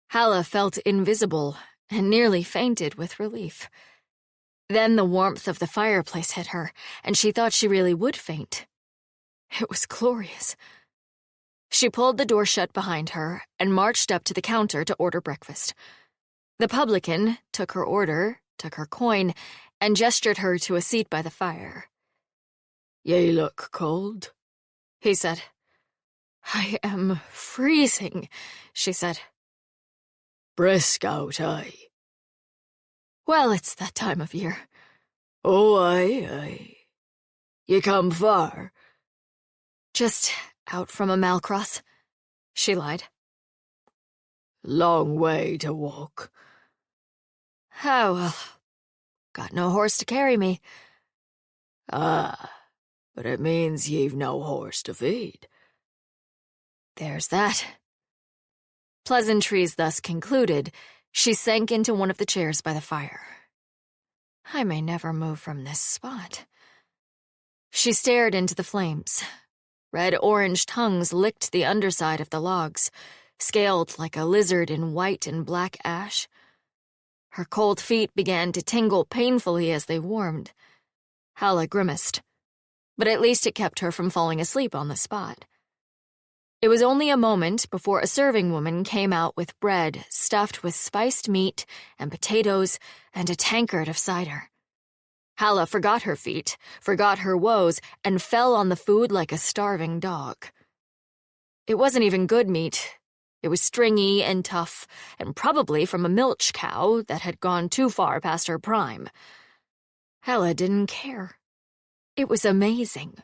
Halla felt invisible and nearly fainted with relief. Then the warmth of the fireplace hit her, and she thought she really would faint. It was glorious. She pulled the door shut behind her and marched up to the counter to order breakfast. The publican took her order, took her coin, and gestured her to a seat by the fire. "Ye look cold," he said. "I am freezing," she said. "Brisk out, aye." "Well, it's that time of year." "Oh, aye. Ye come far?" "Just out from a Malcross," she lied. "Long way to walk." "Oh, well, got no horse to carry me." "Ah, but it means ye've no horse to feed." "There's that." Pleasantries thus concluded, she sank into one of the chairs by the fire. I may never move from this spot. She stared into the flames. Red-orange tongues licked the underside of the logs, scaled like a lizard in white and black ash. Her cold feet began to tingle painfully as they warmed. Halla grimaced, but at least it kept her from falling asleep on the spot. It was only a moment before a serving woman came out with bread stuffed with spiced meat and potatoes and a tankard of cider. Halla forgot her feet, forgot her woes, and fell on the food like a starving dog. It wasn't even good meat. It was stringy and tough, and probably from a milch cow that had gone too far past her prime. Halla didn't care. It was amazing.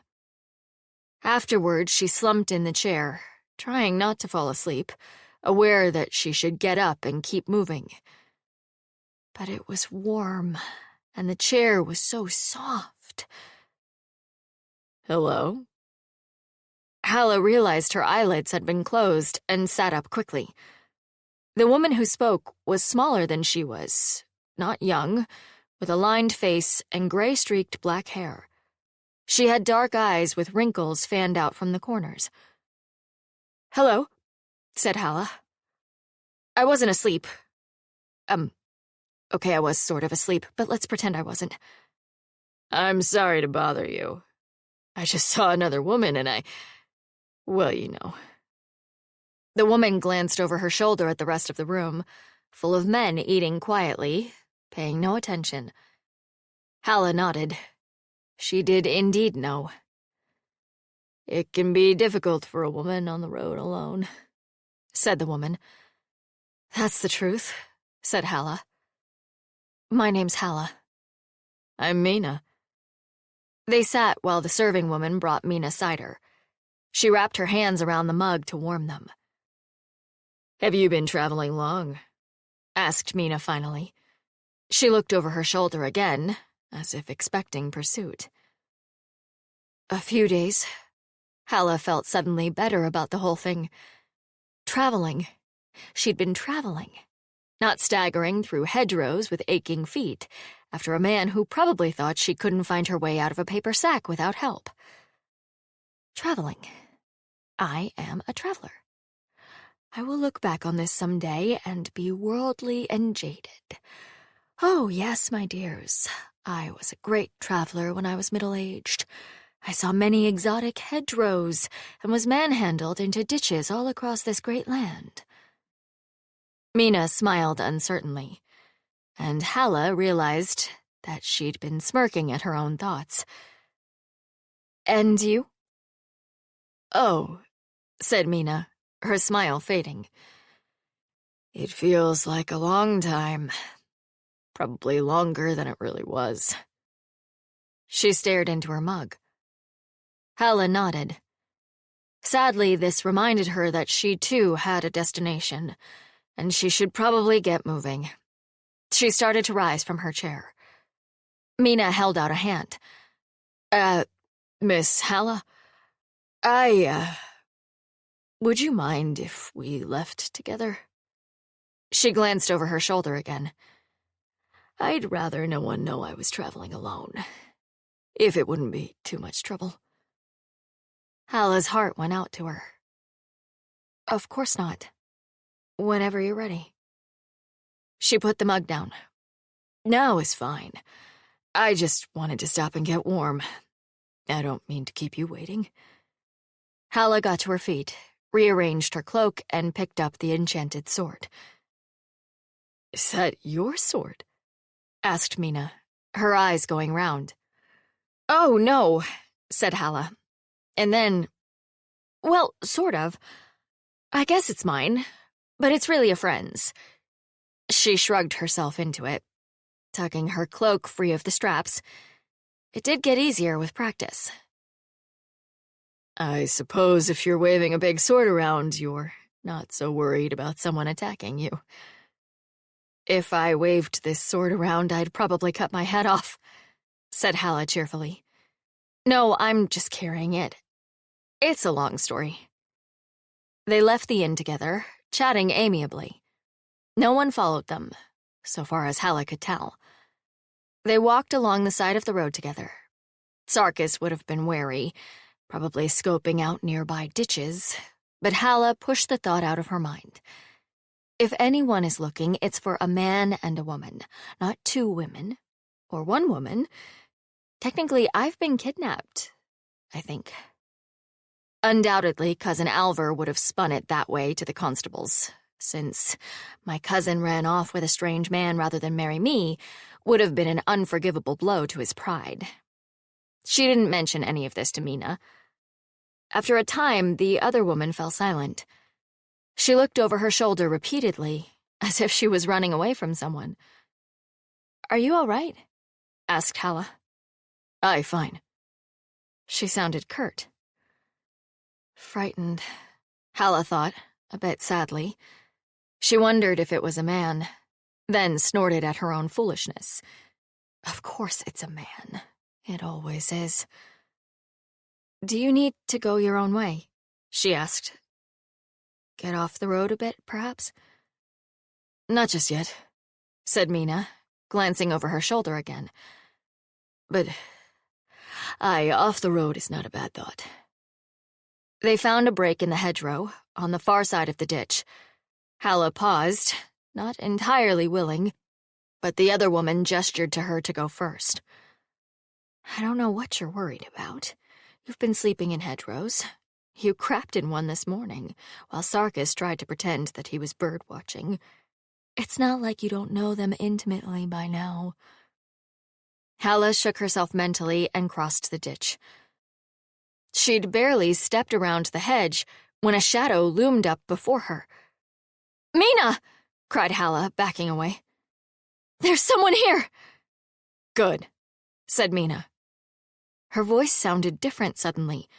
Afterward, she slumped in the chair, trying not to fall asleep, aware that she should get up and keep moving. But it was warm, and the chair was so soft. "Hello?" Halla realized her eyelids had been closed and sat up quickly. The woman who spoke was smaller than she was, not young, with a lined face and gray-streaked black hair. She had dark eyes with wrinkles fanned out from the corners. "Hello," said Halla. "I wasn't asleep. Okay, I was sort of asleep, but let's pretend I wasn't." "I'm sorry to bother you. I just saw another woman and well, you know." The woman glanced over her shoulder at the rest of the room, full of men eating quietly, paying no attention. Halla nodded. She did indeed know. "It can be difficult for a woman on the road alone," said the woman. "That's the truth," said Halla. "My name's Halla." "I'm Mina." They sat while the serving woman brought Mina cider. She wrapped her hands around the mug to warm them. "Have you been traveling long?" asked Mina finally. She looked over her shoulder again, as if expecting pursuit. "A few days." Halla felt suddenly better about the whole thing. Traveling. She'd been traveling. Not staggering through hedgerows with aching feet, after a man who probably thought she couldn't find her way out of a paper sack without help. Traveling. I am a traveler. I will look back on this someday and be worldly and jaded. Oh, yes, my dears, I was a great traveler when I was middle-aged. I saw many exotic hedgerows and was manhandled into ditches all across this great land. Mina smiled uncertainly, and Halla realized that she'd been smirking at her own thoughts. "And you?" "Oh," said Mina, her smile fading. It feels like a long time. Probably longer than it really was. She stared into her mug. Halla nodded. Sadly, this reminded her that she too had a destination, and she should probably get moving. She started to rise from her chair. Mina held out a hand. Miss Halla? Would you mind if we left together? She glanced over her shoulder again. I'd rather no one know I was traveling alone, if it wouldn't be too much trouble. Halla's heart went out to her. Of course not. Whenever you're ready. She put the mug down. Now is fine. I just wanted to stop and get warm. I don't mean to keep you waiting. Halla got to her feet, rearranged her cloak, and picked up the enchanted sword. Is that your sword? Asked Mina, her eyes going round. Oh, no, said Halla. And then, well, sort of. I guess it's mine, but it's really a friend's. She shrugged herself into it, tucking her cloak free of the straps. It did get easier with practice. I suppose if you're waving a big sword around, you're not so worried about someone attacking you. If I waved this sword around, I'd probably cut my head off, said Halla cheerfully. No, I'm just carrying it. It's a long story. They left the inn together, chatting amiably. No one followed them, so far as Halla could tell. They walked along the side of the road together. Sarkis would have been wary, probably scoping out nearby ditches, but Halla pushed the thought out of her mind. If anyone is looking, it's for a man and a woman, not two women, or one woman. Technically, I've been kidnapped, I think. Undoubtedly, Cousin Alver would have spun it that way to the constables, since my cousin ran off with a strange man rather than marry me would have been an unforgivable blow to his pride. She didn't mention any of this to Mina. After a time, the other woman fell silent. She looked over her shoulder repeatedly, as if she was running away from someone. Are you all right? Asked Halla. Aye, fine. She sounded curt. Frightened, Halla thought, a bit sadly. She wondered if it was a man, then snorted at her own foolishness. Of course it's a man. It always is. Do you need to go your own way? She asked. Get off the road a bit, perhaps? Not just yet, said Mina, glancing over her shoulder again. But, off the road is not a bad thought. They found a break in the hedgerow, on the far side of the ditch. Halla paused, not entirely willing, but the other woman gestured to her to go first. I don't know what you're worried about. You've been sleeping in hedgerows. You crapped in one this morning, while Sarkis tried to pretend that he was bird-watching. It's not like you don't know them intimately by now. Halla shook herself mentally and crossed the ditch. She'd barely stepped around the hedge when a shadow loomed up before her. Mina! Cried Halla, backing away. There's someone here! Good, said Mina. Her voice sounded different suddenly,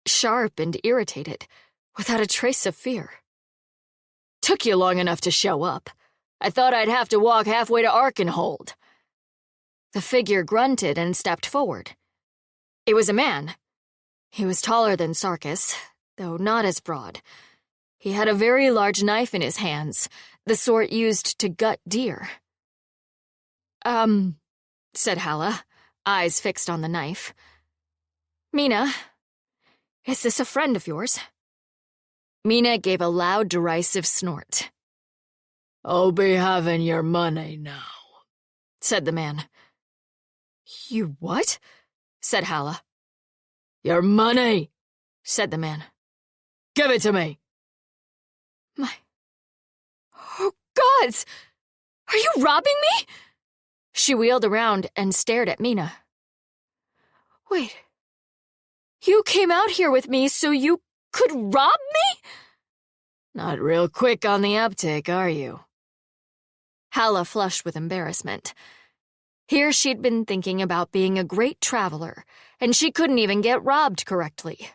sharp and irritated, without a trace of fear. Took you long enough to show up. I thought I'd have to walk halfway to Arkenhold. The figure grunted and stepped forward. It was a man. He was taller than Sarkis, though not as broad. He had a very large knife in his hands, the sort used to gut deer. Said Halla, eyes fixed on the knife. Mina, is this a friend of yours? Mina gave a loud, derisive snort. I'll be having your money now, said the man. You what? Said Halla. Your money, said the man. Give it to me. Oh, gods! Are you robbing me? She wheeled around and stared at Mina. Wait. You came out here with me so you could rob me? Not real quick on the uptake, are you? Halla flushed with embarrassment. Here she'd been thinking about being a great traveler, and she couldn't even get robbed correctly.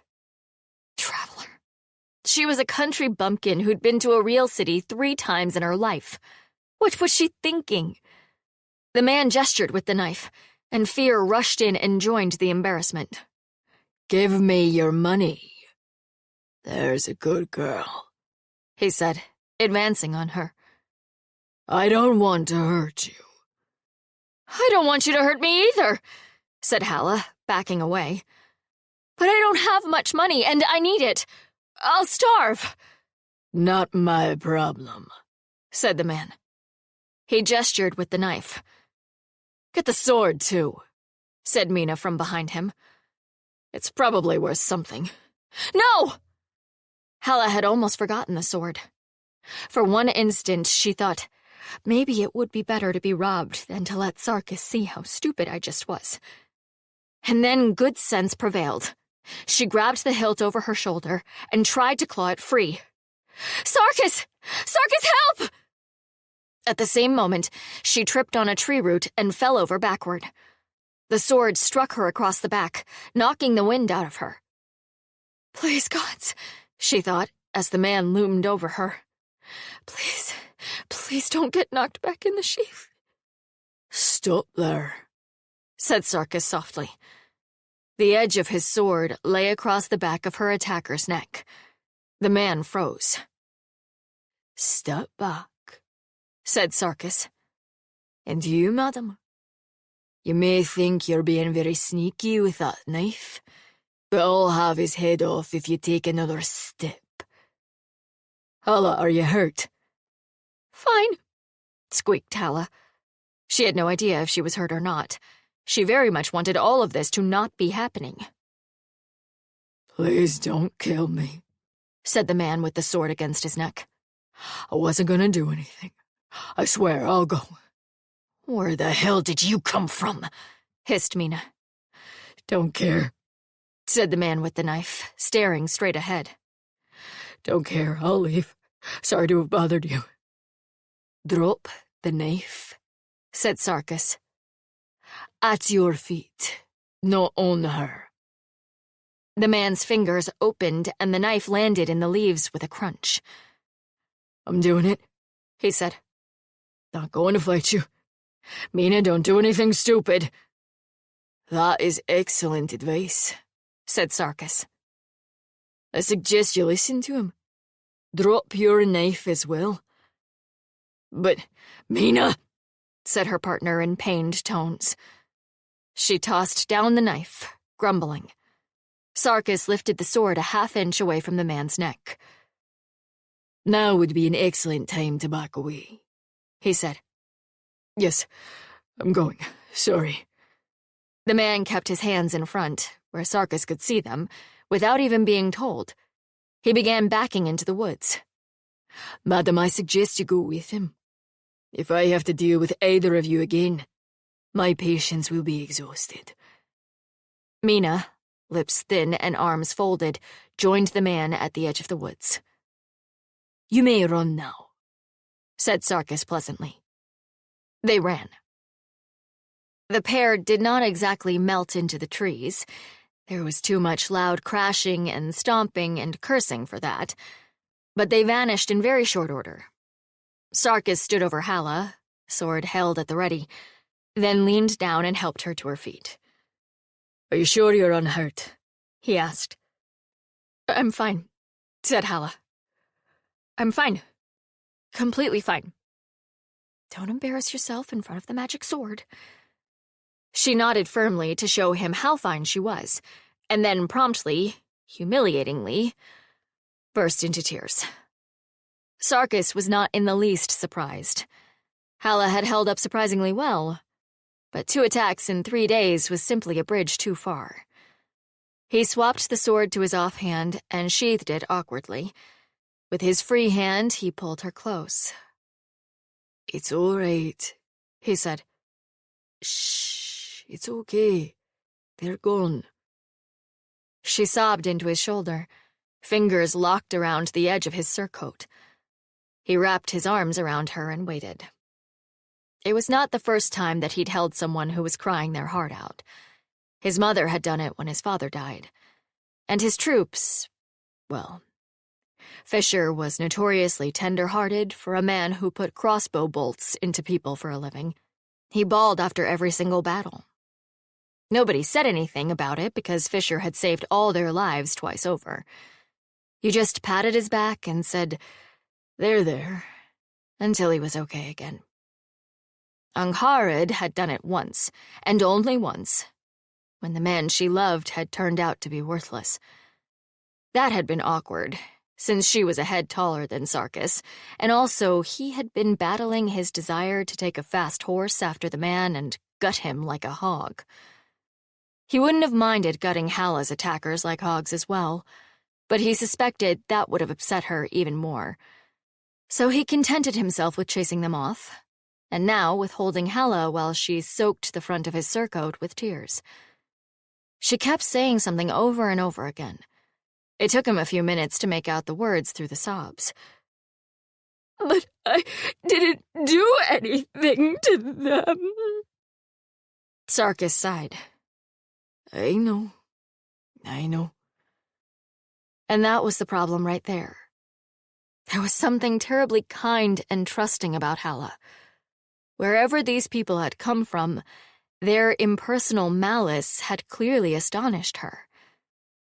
Traveler. She was a country bumpkin who'd been to a real city 3 times in her life. What was she thinking? The man gestured with the knife, and fear rushed in and joined the embarrassment. Give me your money. There's a good girl, he said, advancing on her. I don't want to hurt you. I don't want you to hurt me either, said Halla, backing away. But I don't have much money, and I need it. I'll starve. Not my problem, said the man. He gestured with the knife. Get the sword, too, said Mina from behind him. It's probably worth something. No! Halla had almost forgotten the sword. For one instant, she thought, maybe it would be better to be robbed than to let Sarkis see how stupid I just was. And then good sense prevailed. She grabbed the hilt over her shoulder and tried to claw it free. Sarkis! Sarkis, help! At the same moment, she tripped on a tree root and fell over backward. The sword struck her across the back, knocking the wind out of her. Please, gods, she thought, as the man loomed over her. Please don't get knocked back in the sheath. Stop there, said Sarkis softly. The edge of his sword lay across the back of her attacker's neck. The man froze. Step back, said Sarkis. And you, madam? You may think you're being very sneaky with that knife, but I'll have his head off if you take another step. Halla, are you hurt? Fine, squeaked Halla. She had no idea if she was hurt or not. She very much wanted all of this to not be happening. Please don't kill me, said the man with the sword against his neck. I wasn't gonna do anything. I swear, I'll go. Where the hell did you come from? Hissed Mina. Don't care, said the man with the knife, staring straight ahead. Don't care, I'll leave. Sorry to have bothered you. Drop the knife, said Sarkis. At your feet, not on her. The man's fingers opened and the knife landed in the leaves with a crunch. I'm doing it, he said. Not going to fight you. Mina, don't do anything stupid. That is excellent advice, said Sarkis. I suggest you listen to him. Drop your knife as well. But, Mina, said her partner in pained tones. She tossed down the knife, grumbling. Sarkis lifted the sword a half-inch away from the man's neck. Now would be an excellent time to back away, he said. Yes, I'm going. Sorry. The man kept his hands in front, where Sarkis could see them, without even being told. He began backing into the woods. Madam, I suggest you go with him. If I have to deal with either of you again, my patience will be exhausted. Mina, lips thin and arms folded, joined the man at the edge of the woods. You may run now, said Sarkis pleasantly. They ran. The pair did not exactly melt into the trees. There was too much loud crashing and stomping and cursing for that. But they vanished in very short order. Sarkis stood over Halla, sword held at the ready, then leaned down and helped her to her feet. Are you sure you're unhurt? He asked. I'm fine, said Halla. I'm fine. Completely fine. Don't embarrass yourself in front of the magic sword. She nodded firmly to show him how fine she was, and then promptly, humiliatingly, burst into tears. Sarkis was not in the least surprised. Halla had held up surprisingly well, but 2 attacks in 3 days was simply a bridge too far. He swapped the sword to his offhand and sheathed it awkwardly. With his free hand, he pulled her close. It's all right, he said. Shh, it's okay. They're gone. She sobbed into his shoulder. Fingers locked around the edge of his surcoat. He wrapped his arms around her and waited. It was not the first time that he'd held someone who was crying their heart out. His mother had done it when his father died. And his troops, well, Fisher was notoriously tender-hearted for a man who put crossbow bolts into people for a living. He bawled after every single battle. Nobody said anything about it because Fisher had saved all their lives twice over. You just patted his back and said, there, until he was okay again. Angharad had done it once, and only once, when the man she loved had turned out to be worthless. That had been awkward, since she was a head taller than Sarkis, and also he had been battling his desire to take a fast horse after the man and gut him like a hog. He wouldn't have minded gutting Halla's attackers like hogs as well, but he suspected that would have upset her even more. So he contented himself with chasing them off, and now with holding Halla while she soaked the front of his surcoat with tears. She kept saying something over and over again. It took him a few minutes to make out the words through the sobs. But I didn't do anything to them. Sarkis sighed. I know. And that was the problem right there. There was something terribly kind and trusting about Halla. Wherever these people had come from, their impersonal malice had clearly astonished her.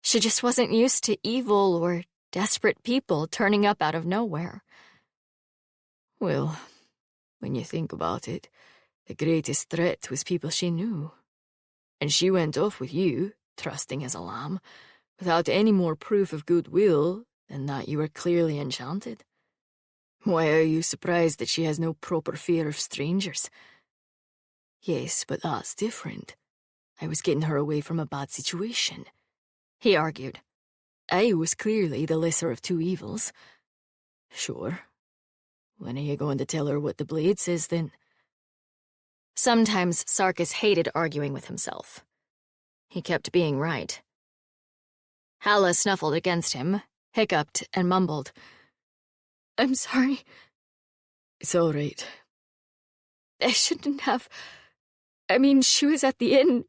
She just wasn't used to evil or desperate people turning up out of nowhere. Well, when you think about it, the greatest threat was people she knew. And she went off with you, trusting as a lamb, without any more proof of goodwill than that you were clearly enchanted. Why are you surprised that she has no proper fear of strangers? Yes, but that's different. I was getting her away from a bad situation, he argued. I was clearly the lesser of two evils. Sure. When are you going to tell her what the blade says, then? Sometimes Sarkis hated arguing with himself. He kept being right. Halla snuffled against him, hiccuped, and mumbled. I'm sorry. It's all right. I shouldn't have. I mean, she was at the inn.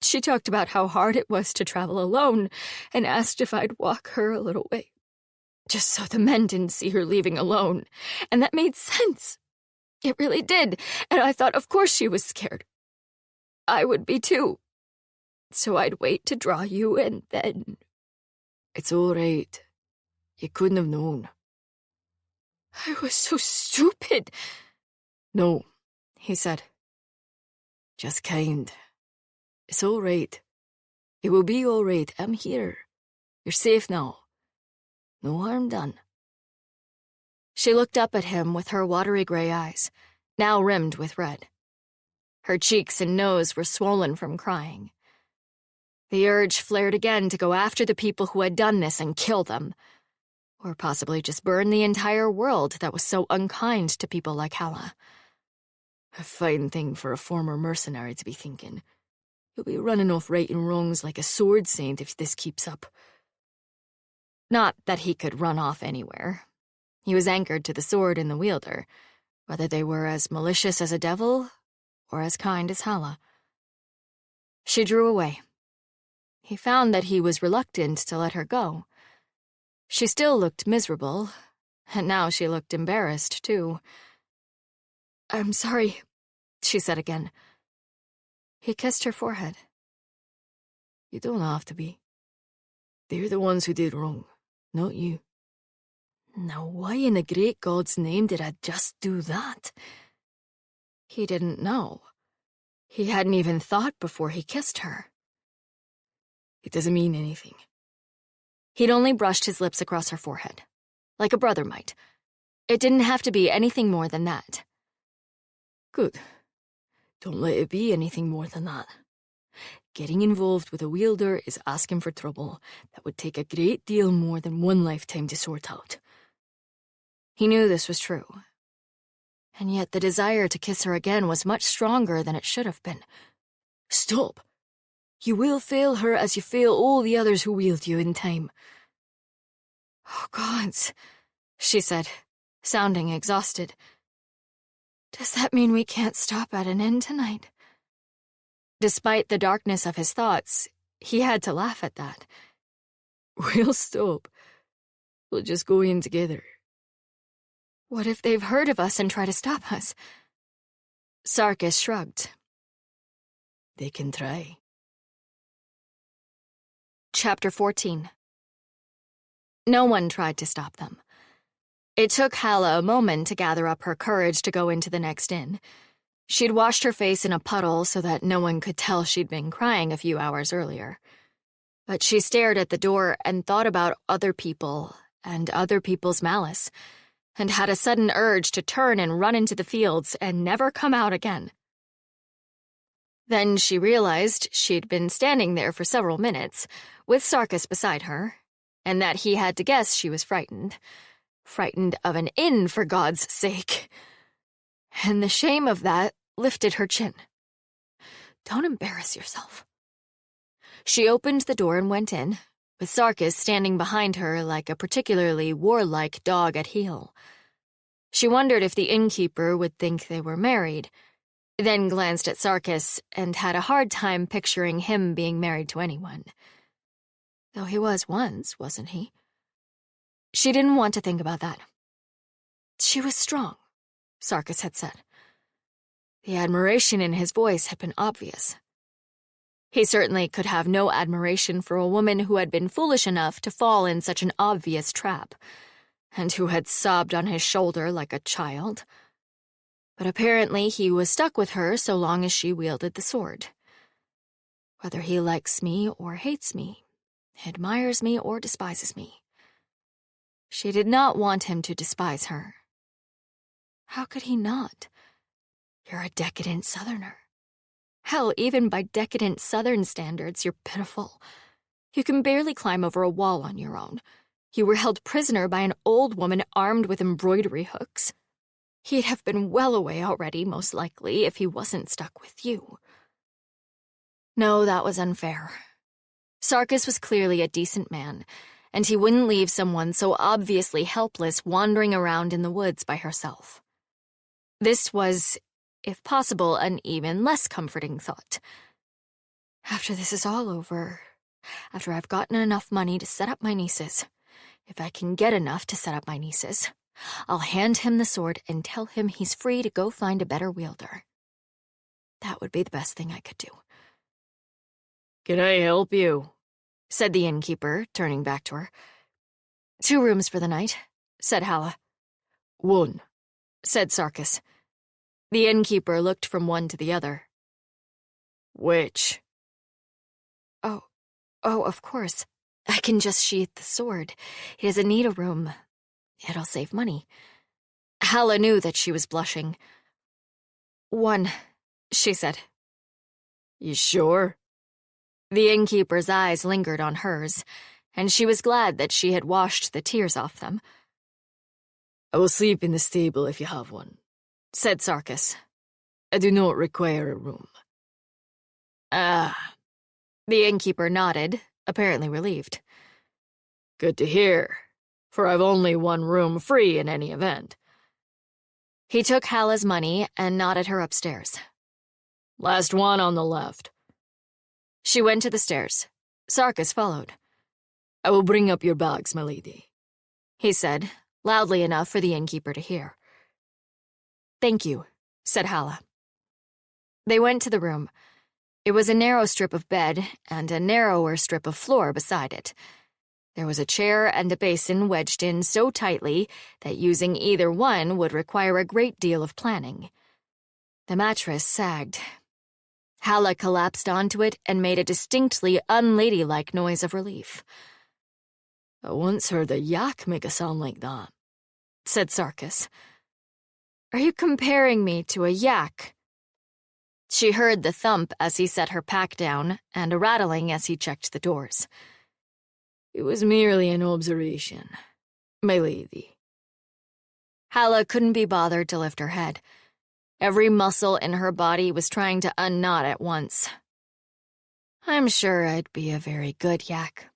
She talked about how hard it was to travel alone and asked if I'd walk her a little way, just so the men didn't see her leaving alone. And that made sense. It really did, and I thought of course she was scared. I would be too. So I'd wait to draw you, and then... It's all right. You couldn't have known. I was so stupid. No, he said. Just kind. It's all right. It will be all right. I'm here. You're safe now. No harm done. She looked up at him with her watery gray eyes, now rimmed with red. Her cheeks and nose were swollen from crying. The urge flared again to go after the people who had done this and kill them, or possibly just burn the entire world that was so unkind to people like Halla. A fine thing for a former mercenary to be thinking. You'll be running off righting wrongs like a sword saint if this keeps up. Not that he could run off anywhere. He was anchored to the sword and the wielder, whether they were as malicious as a devil or as kind as Halla. She drew away. He found that he was reluctant to let her go. She still looked miserable, and now she looked embarrassed, too. I'm sorry, she said again. He kissed her forehead. You don't have to be. They're the ones who did wrong, not you. Now why in the great God's name did I just do that? He didn't know. He hadn't even thought before he kissed her. It doesn't mean anything. He'd only brushed his lips across her forehead, like a brother might. It didn't have to be anything more than that. Good. Don't let it be anything more than that. Getting involved with a wielder is asking for trouble that would take a great deal more than one lifetime to sort out. He knew this was true. And yet the desire to kiss her again was much stronger than it should have been. Stop! You will fail her as you fail all the others who wield you in time. Oh, gods, she said, sounding exhausted. Does that mean we can't stop at an inn tonight? Despite the darkness of his thoughts, he had to laugh at that. We'll stop. We'll just go in together. What if they've heard of us and try to stop us? Sarkis shrugged. They can try. Chapter 14. No one tried to stop them. It took Halla a moment to gather up her courage to go into the next inn. She'd washed her face in a puddle so that no one could tell she'd been crying a few hours earlier. But she stared at the door and thought about other people and other people's malice, and had a sudden urge to turn and run into the fields and never come out again. Then she realized she'd been standing there for several minutes, with Sarkis beside her, and that he had to guess she was frightened. Frightened of an inn, for God's sake. And the shame of that lifted her chin. Don't embarrass yourself. She opened the door and went in, with Sarkis standing behind her like a particularly warlike dog at heel. She wondered if the innkeeper would think they were married, then glanced at Sarkis and had a hard time picturing him being married to anyone. Though he was once, wasn't he? She didn't want to think about that. She was strong, Sarkis had said. The admiration in his voice had been obvious. He certainly could have no admiration for a woman who had been foolish enough to fall in such an obvious trap, and who had sobbed on his shoulder like a child. But apparently he was stuck with her so long as she wielded the sword. Whether he likes me or hates me, admires me or despises me. She did not want him to despise her. How could he not? You're a decadent southerner. Hell, even by decadent southern standards, you're pitiful. You can barely climb over a wall on your own. You were held prisoner by an old woman armed with embroidery hooks. He'd have been well away already, most likely, if he wasn't stuck with you. No, that was unfair. Sarkis was clearly a decent man, and he wouldn't leave someone so obviously helpless wandering around in the woods by herself. This was, if possible, an even less comforting thought. After this is all over, after I've gotten enough money to set up my nieces, if I can get enough to set up my nieces, I'll hand him the sword and tell him he's free to go find a better wielder. That would be the best thing I could do. Can I help you? Said the innkeeper, turning back to her. 2 rooms for the night, said Halla. 1, said Sarkis. The innkeeper looked from one to the other. Which? Oh, of course. I can just sheath the sword. He doesn't need a room. It'll save money. Halla knew that she was blushing. 1, she said. You sure? The innkeeper's eyes lingered on hers, and she was glad that she had washed the tears off them. I will sleep in the stable if you have one, said Sarkis. I do not require a room. Ah. The innkeeper nodded, apparently relieved. Good to hear, for I've only 1 room free in any event. He took Halla's money and nodded her upstairs. Last one on the left. She went to the stairs. Sarkis followed. I will bring up your bags, my lady, he said, loudly enough for the innkeeper to hear. Thank you, said Halla. They went to the room. It was a narrow strip of bed and a narrower strip of floor beside it. There was a chair and a basin wedged in so tightly that using either one would require a great deal of planning. The mattress sagged. Halla collapsed onto it and made a distinctly unladylike noise of relief. I once heard a yak make a sound like that, said Sarkis. Are you comparing me to a yak? She heard the thump as he set her pack down and a rattling as he checked the doors. It was merely an observation, my lady. Halla couldn't be bothered to lift her head. Every muscle in her body was trying to unknot at once. I'm sure I'd be a very good yak.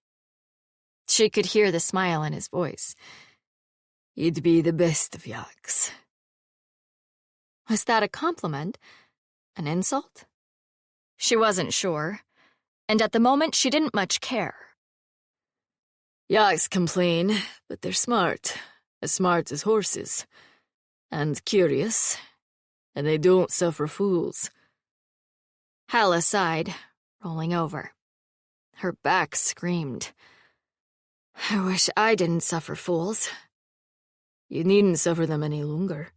She could hear the smile in his voice. You'd be the best of yaks. Was that a compliment? An insult? She wasn't sure, and at the moment she didn't much care. Yaks complain, but they're smart as horses, and curious, and they don't suffer fools. Halla sighed, rolling over. Her back screamed. I wish I didn't suffer fools. You needn't suffer them any longer.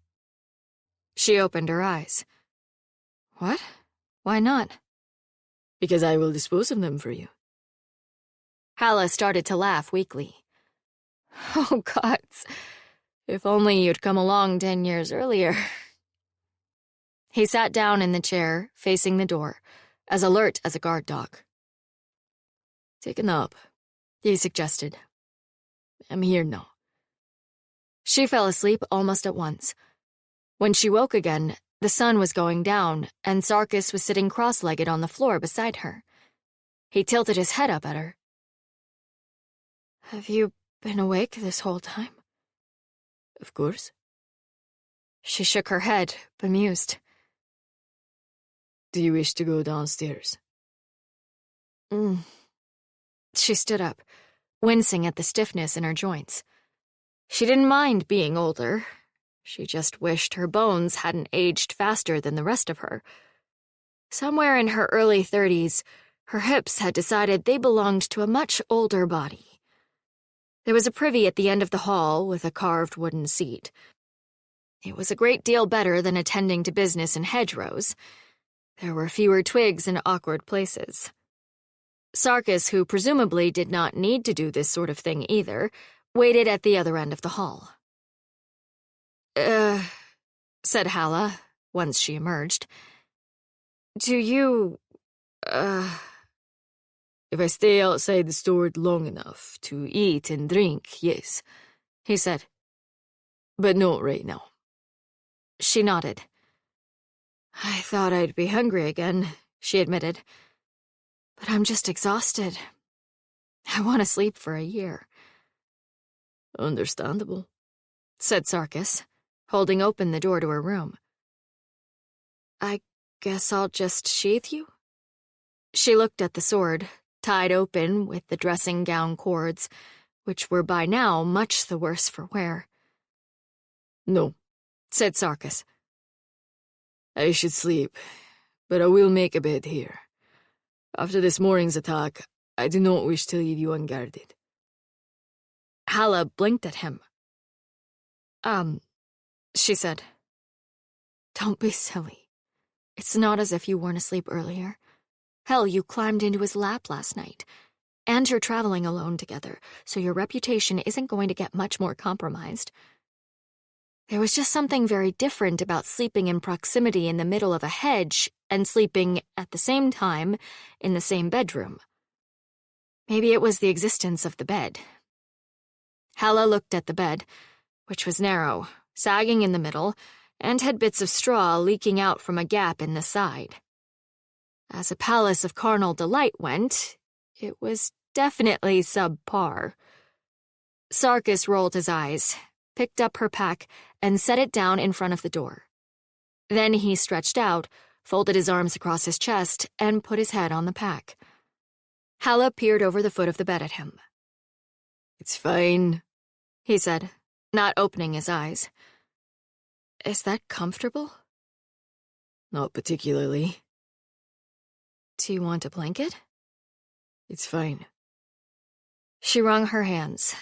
She opened her eyes. What? Why not? Because I will dispose of them for you. Halla started to laugh weakly. Oh, gods. If only you'd come along 10 years earlier. He sat down in the chair, facing the door, as alert as a guard dog. Take a nap, he suggested. I'm here now. She fell asleep almost at once. When she woke again, the sun was going down, and Sarkis was sitting cross-legged on the floor beside her. He tilted his head up at her. Have you been awake this whole time? Of course. She shook her head, bemused. Do you wish to go downstairs? She stood up, wincing at the stiffness in her joints. She didn't mind being older. She just wished her bones hadn't aged faster than the rest of her. Somewhere in her early 30s, her hips had decided they belonged to a much older body. There was a privy at the end of the hall with a carved wooden seat. It was a great deal better than attending to business in hedgerows. There were fewer twigs in awkward places. Sarkis, who presumably did not need to do this sort of thing either, waited at the other end of the hall. Said Halla, once she emerged. Do you, If I stay outside the sword long enough to eat and drink, yes, he said. But not right now. She nodded. I thought I'd be hungry again, she admitted. But I'm just exhausted. I want to sleep for a year. Understandable, said Sarkis, holding open the door to her room. I guess I'll just sheath you? She looked at the sword, tied open with the dressing gown cords, which were by now much the worse for wear. No, said Sarkis. I should sleep, but I will make a bed here. After this morning's attack, I do not wish to leave you unguarded. Halla blinked at him. She said. Don't be silly. It's not as if you weren't asleep earlier. Hell, you climbed into his lap last night. And you're traveling alone together, so your reputation isn't going to get much more compromised. There was just something very different about sleeping in proximity in the middle of a hedge and sleeping, at the same time, in the same bedroom. Maybe it was the existence of the bed. Halla looked at the bed, which was narrow, sagging in the middle, and had bits of straw leaking out from a gap in the side. As a palace of carnal delight went, it was definitely subpar. Sarkis rolled his eyes, picked up her pack, and set it down in front of the door. Then he stretched out, folded his arms across his chest, and put his head on the pack. Halla peered over the foot of the bed at him. It's fine, he said, not opening his eyes. Is that comfortable? Not particularly. Do you want a blanket? It's fine. She wrung her hands.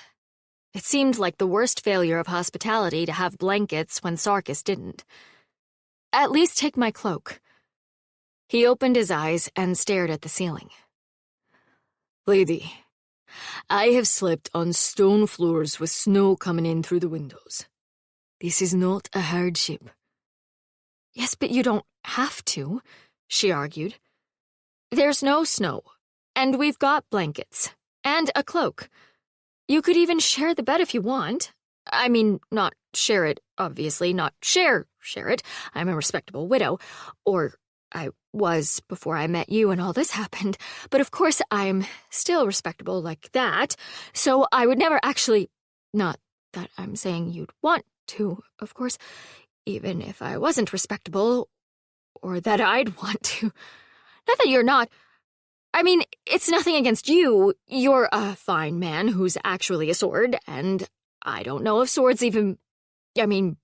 It seemed like the worst failure of hospitality to have blankets when Sarkis didn't. At least take my cloak. He opened his eyes and stared at the ceiling. Lady, I have slept on stone floors with snow coming in through the windows. This is not a hardship. Yes, but you don't have to, she argued. There's no snow, and we've got blankets, and a cloak. You could even share the bed if you want. I mean, not share it, obviously, not share it. I'm a respectable widow. Or, I was before I met you and all this happened, but of course I'm still respectable like that, so I would never actually— not that I'm saying you'd want to, of course, even if I wasn't respectable, or that I'd want to. Not that you're not. I mean, it's nothing against you. You're a fine man who's actually a sword, and I don't know if swords even— I mean,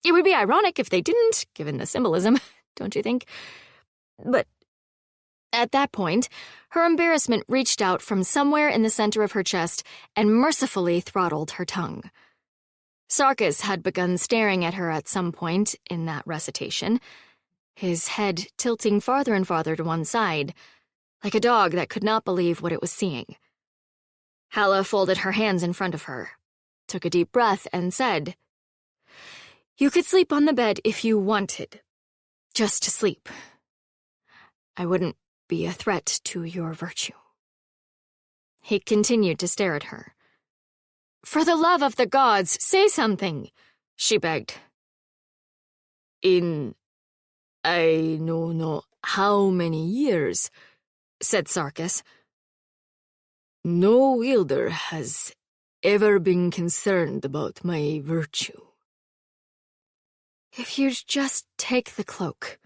it would be ironic if they didn't, given the symbolism, don't you think? But at that point, her embarrassment reached out from somewhere in the center of her chest and mercifully throttled her tongue. Sarkis had begun staring at her at some point in that recitation, his head tilting farther and farther to one side, like a dog that could not believe what it was seeing. Halla folded her hands in front of her, took a deep breath, and said, "You could sleep on the bed if you wanted. Just to sleep. I wouldn't be a threat to your virtue." He continued to stare at her. "For the love of the gods, say something," she begged. "I know not how many years," said Sarkis, "no wielder has ever been concerned about my virtue." "If you'd just take the cloak,"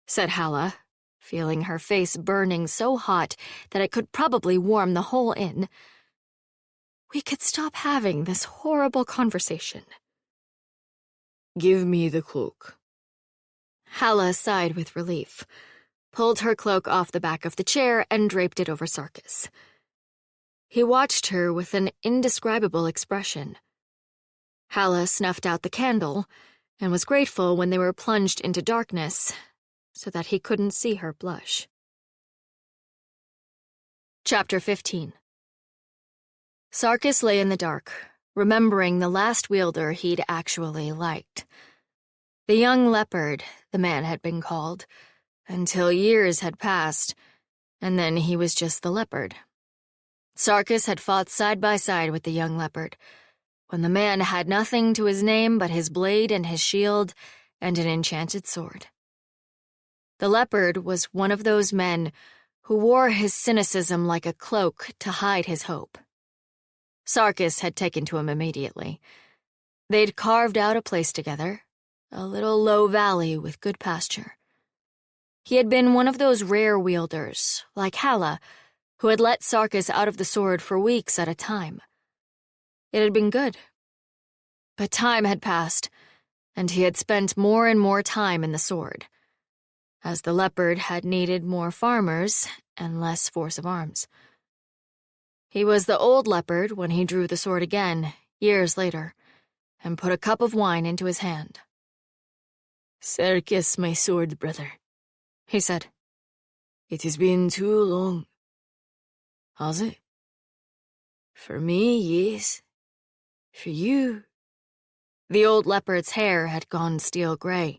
said Halla, feeling her face burning so hot that it could probably warm the whole inn, "we could stop having this horrible conversation." "Give me the cloak." Halla sighed with relief, pulled her cloak off the back of the chair, and draped it over Sarkis. He watched her with an indescribable expression. Halla snuffed out the candle and was grateful when they were plunged into darkness so that he couldn't see her blush. Chapter 15. Sarkis lay in the dark, remembering the last wielder he'd actually liked. The young leopard, the man had been called, until years had passed, and then he was just the leopard. Sarkis had fought side by side with the young leopard, when the man had nothing to his name but his blade and his shield and an enchanted sword. The leopard was one of those men who wore his cynicism like a cloak to hide his hope. Sarkis had taken to him immediately. They'd carved out a place together, a little low valley with good pasture. He had been one of those rare wielders, like Halla, who had let Sarkis out of the sword for weeks at a time. It had been good. But time had passed, and he had spent more and more time in the sword, as the leopard had needed more farmers and less force of arms. He was the old leopard when he drew the sword again, years later, and put a cup of wine into his hand. "Sarkis, my sword brother," he said. "It has been too long." "Has it?" "For me, yes. For you—" The old leopard's hair had gone steel gray.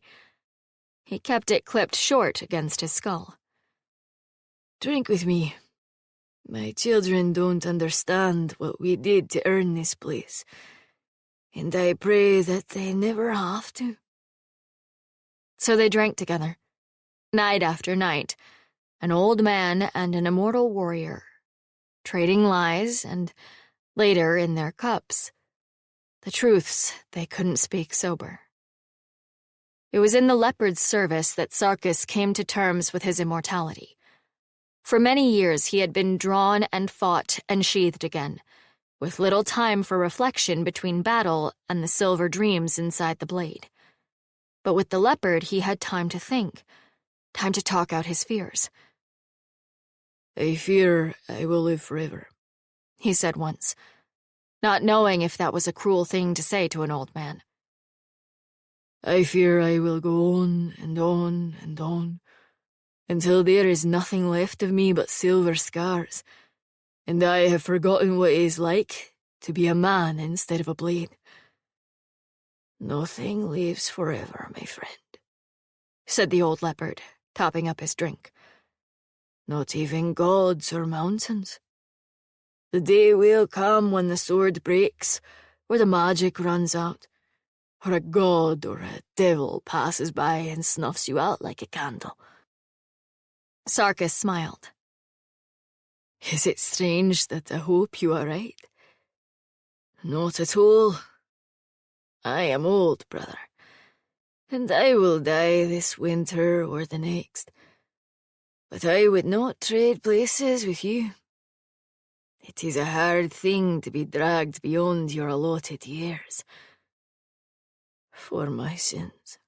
He kept it clipped short against his skull. "Drink with me. My children don't understand what we did to earn this place, and I pray that they never have to." So they drank together, night after night, an old man and an immortal warrior, trading lies and, later in their cups, the truths they couldn't speak sober. It was in the leopard's service that Sarkis came to terms with his immortality. For many years he had been drawn and fought and sheathed again, with little time for reflection between battle and the silver dreams inside the blade. But with the leopard he had time to think, time to talk out his fears. "I fear I will live forever," he said once, not knowing if that was a cruel thing to say to an old man. "I fear I will go on and on and on, until there is nothing left of me but silver scars, and I have forgotten what it is like to be a man instead of a blade." "Nothing lives forever, my friend," said the old leopard, topping up his drink. "Not even gods or mountains. The day will come when the sword breaks, or the magic runs out, or a god or a devil passes by and snuffs you out like a candle. Sarkis smiled. Is it strange that I hope you are right? Not at all. I am old, brother, and I will die this winter or the next. But I would not trade places with you. It is a hard thing to be dragged beyond your allotted years. For my sins,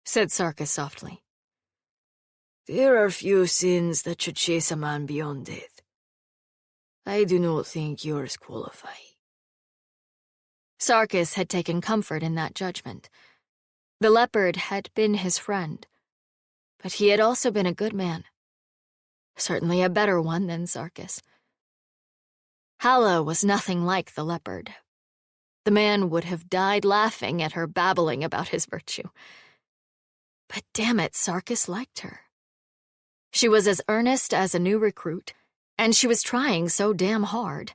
said Sarkis softly. There are few sins that should chase a man beyond death. I do not think yours qualify. Sarkis had taken comfort in that judgment. The leopard had been his friend, but he had also been a good man. Certainly a better one than Sarkis. Halla was nothing like the leopard. The man would have died laughing at her babbling about his virtue. But damn it, Sarkis liked her. She was as earnest as a new recruit, and she was trying so damn hard.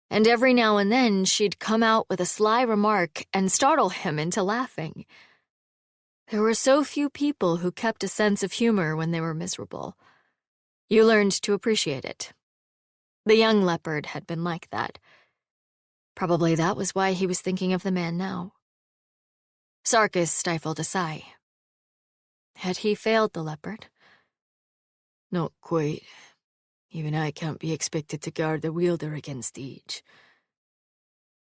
And every now and then she'd come out with a sly remark and startle him into laughing. There were so few people who kept a sense of humor when they were miserable. You learned to appreciate it. The young leopard had been like that. Probably that was why he was thinking of the man now. Sarkis stifled a sigh. Had he failed the leopard? Not quite. Even I can't be expected to guard the wielder against each.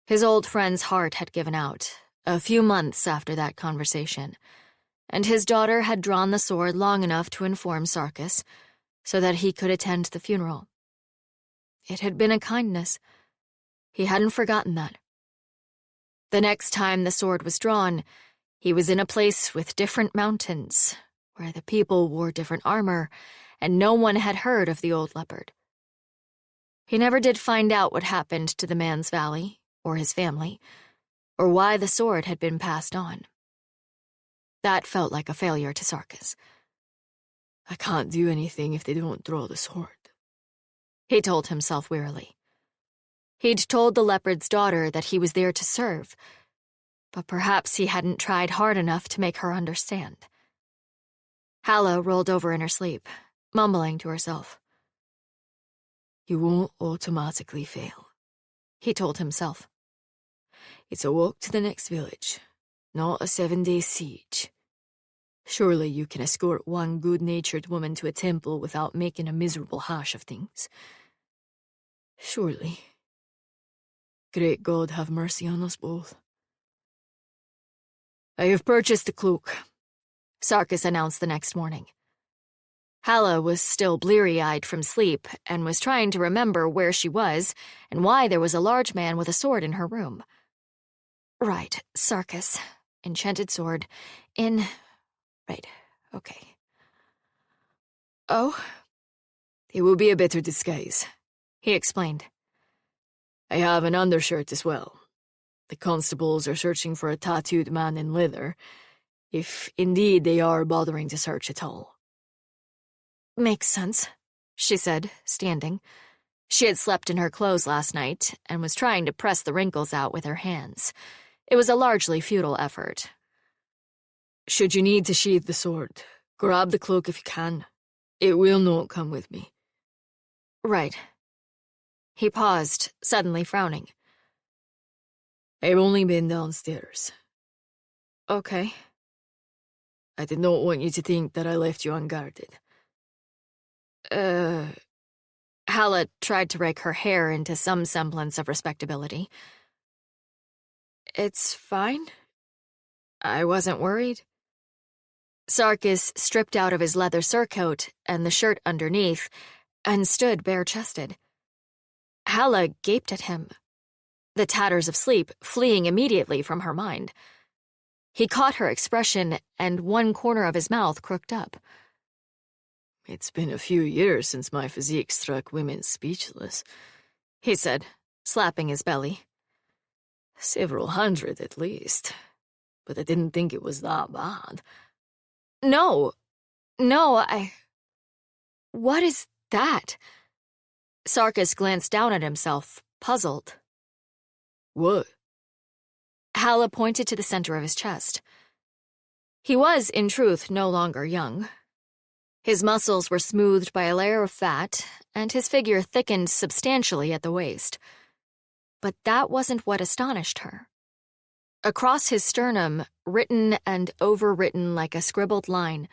His old friend's heart had given out a few months after that conversation, and his daughter had drawn the sword long enough to inform Sarkis so that he could attend the funeral. It had been a kindness. He hadn't forgotten that. The next time the sword was drawn, he was in a place with different mountains, where the people wore different armor, and no one had heard of the old leopard. He never did find out what happened to the man's valley, or his family, or why the sword had been passed on. That felt like a failure to Sarkis. I can't do anything if they don't draw the sword, he told himself wearily. He'd told the leopard's daughter that he was there to serve, but perhaps he hadn't tried hard enough to make her understand. Halla rolled over in her sleep, mumbling to herself. You won't automatically fail, he told himself. It's a walk to the next village, not a 7-day siege. Surely you can escort one good-natured woman to a temple without making a miserable hash of things. Surely. Great God, have mercy on us both. I have purchased the cloak, Sarkis announced the next morning. Halla was still bleary-eyed from sleep and was trying to remember where she was and why there was a large man with a sword in her room. Right, Sarkis. Enchanted sword. Right, okay. Oh? It will be a better disguise, he explained. I have an undershirt as well. The constables are searching for a tattooed man in leather, if indeed they are bothering to search at all. Makes sense, she said, standing. She had slept in her clothes last night and was trying to press the wrinkles out with her hands. It was a largely futile effort. Should you need to sheathe the sword, grab the cloak if you can. It will not come with me. Right. He paused, suddenly frowning. I've only been downstairs. Okay. I did not want you to think that I left you unguarded. Halla tried to rake her hair into some semblance of respectability. It's fine. I wasn't worried. Sarkis stripped out of his leather surcoat and the shirt underneath and stood bare-chested. Halla gaped at him, the tatters of sleep fleeing immediately from her mind. He caught her expression and one corner of his mouth crooked up. It's been a few years since my physique struck women speechless, he said, slapping his belly. Several hundred at least, but I didn't think it was that bad. No, What is that? Sarkis glanced down at himself, puzzled. What? Halla pointed to the center of his chest. He was, in truth, no longer young. His muscles were smoothed by a layer of fat, and his figure thickened substantially at the waist. But that wasn't what astonished her. Across his sternum, written and overwritten like a scribbled line,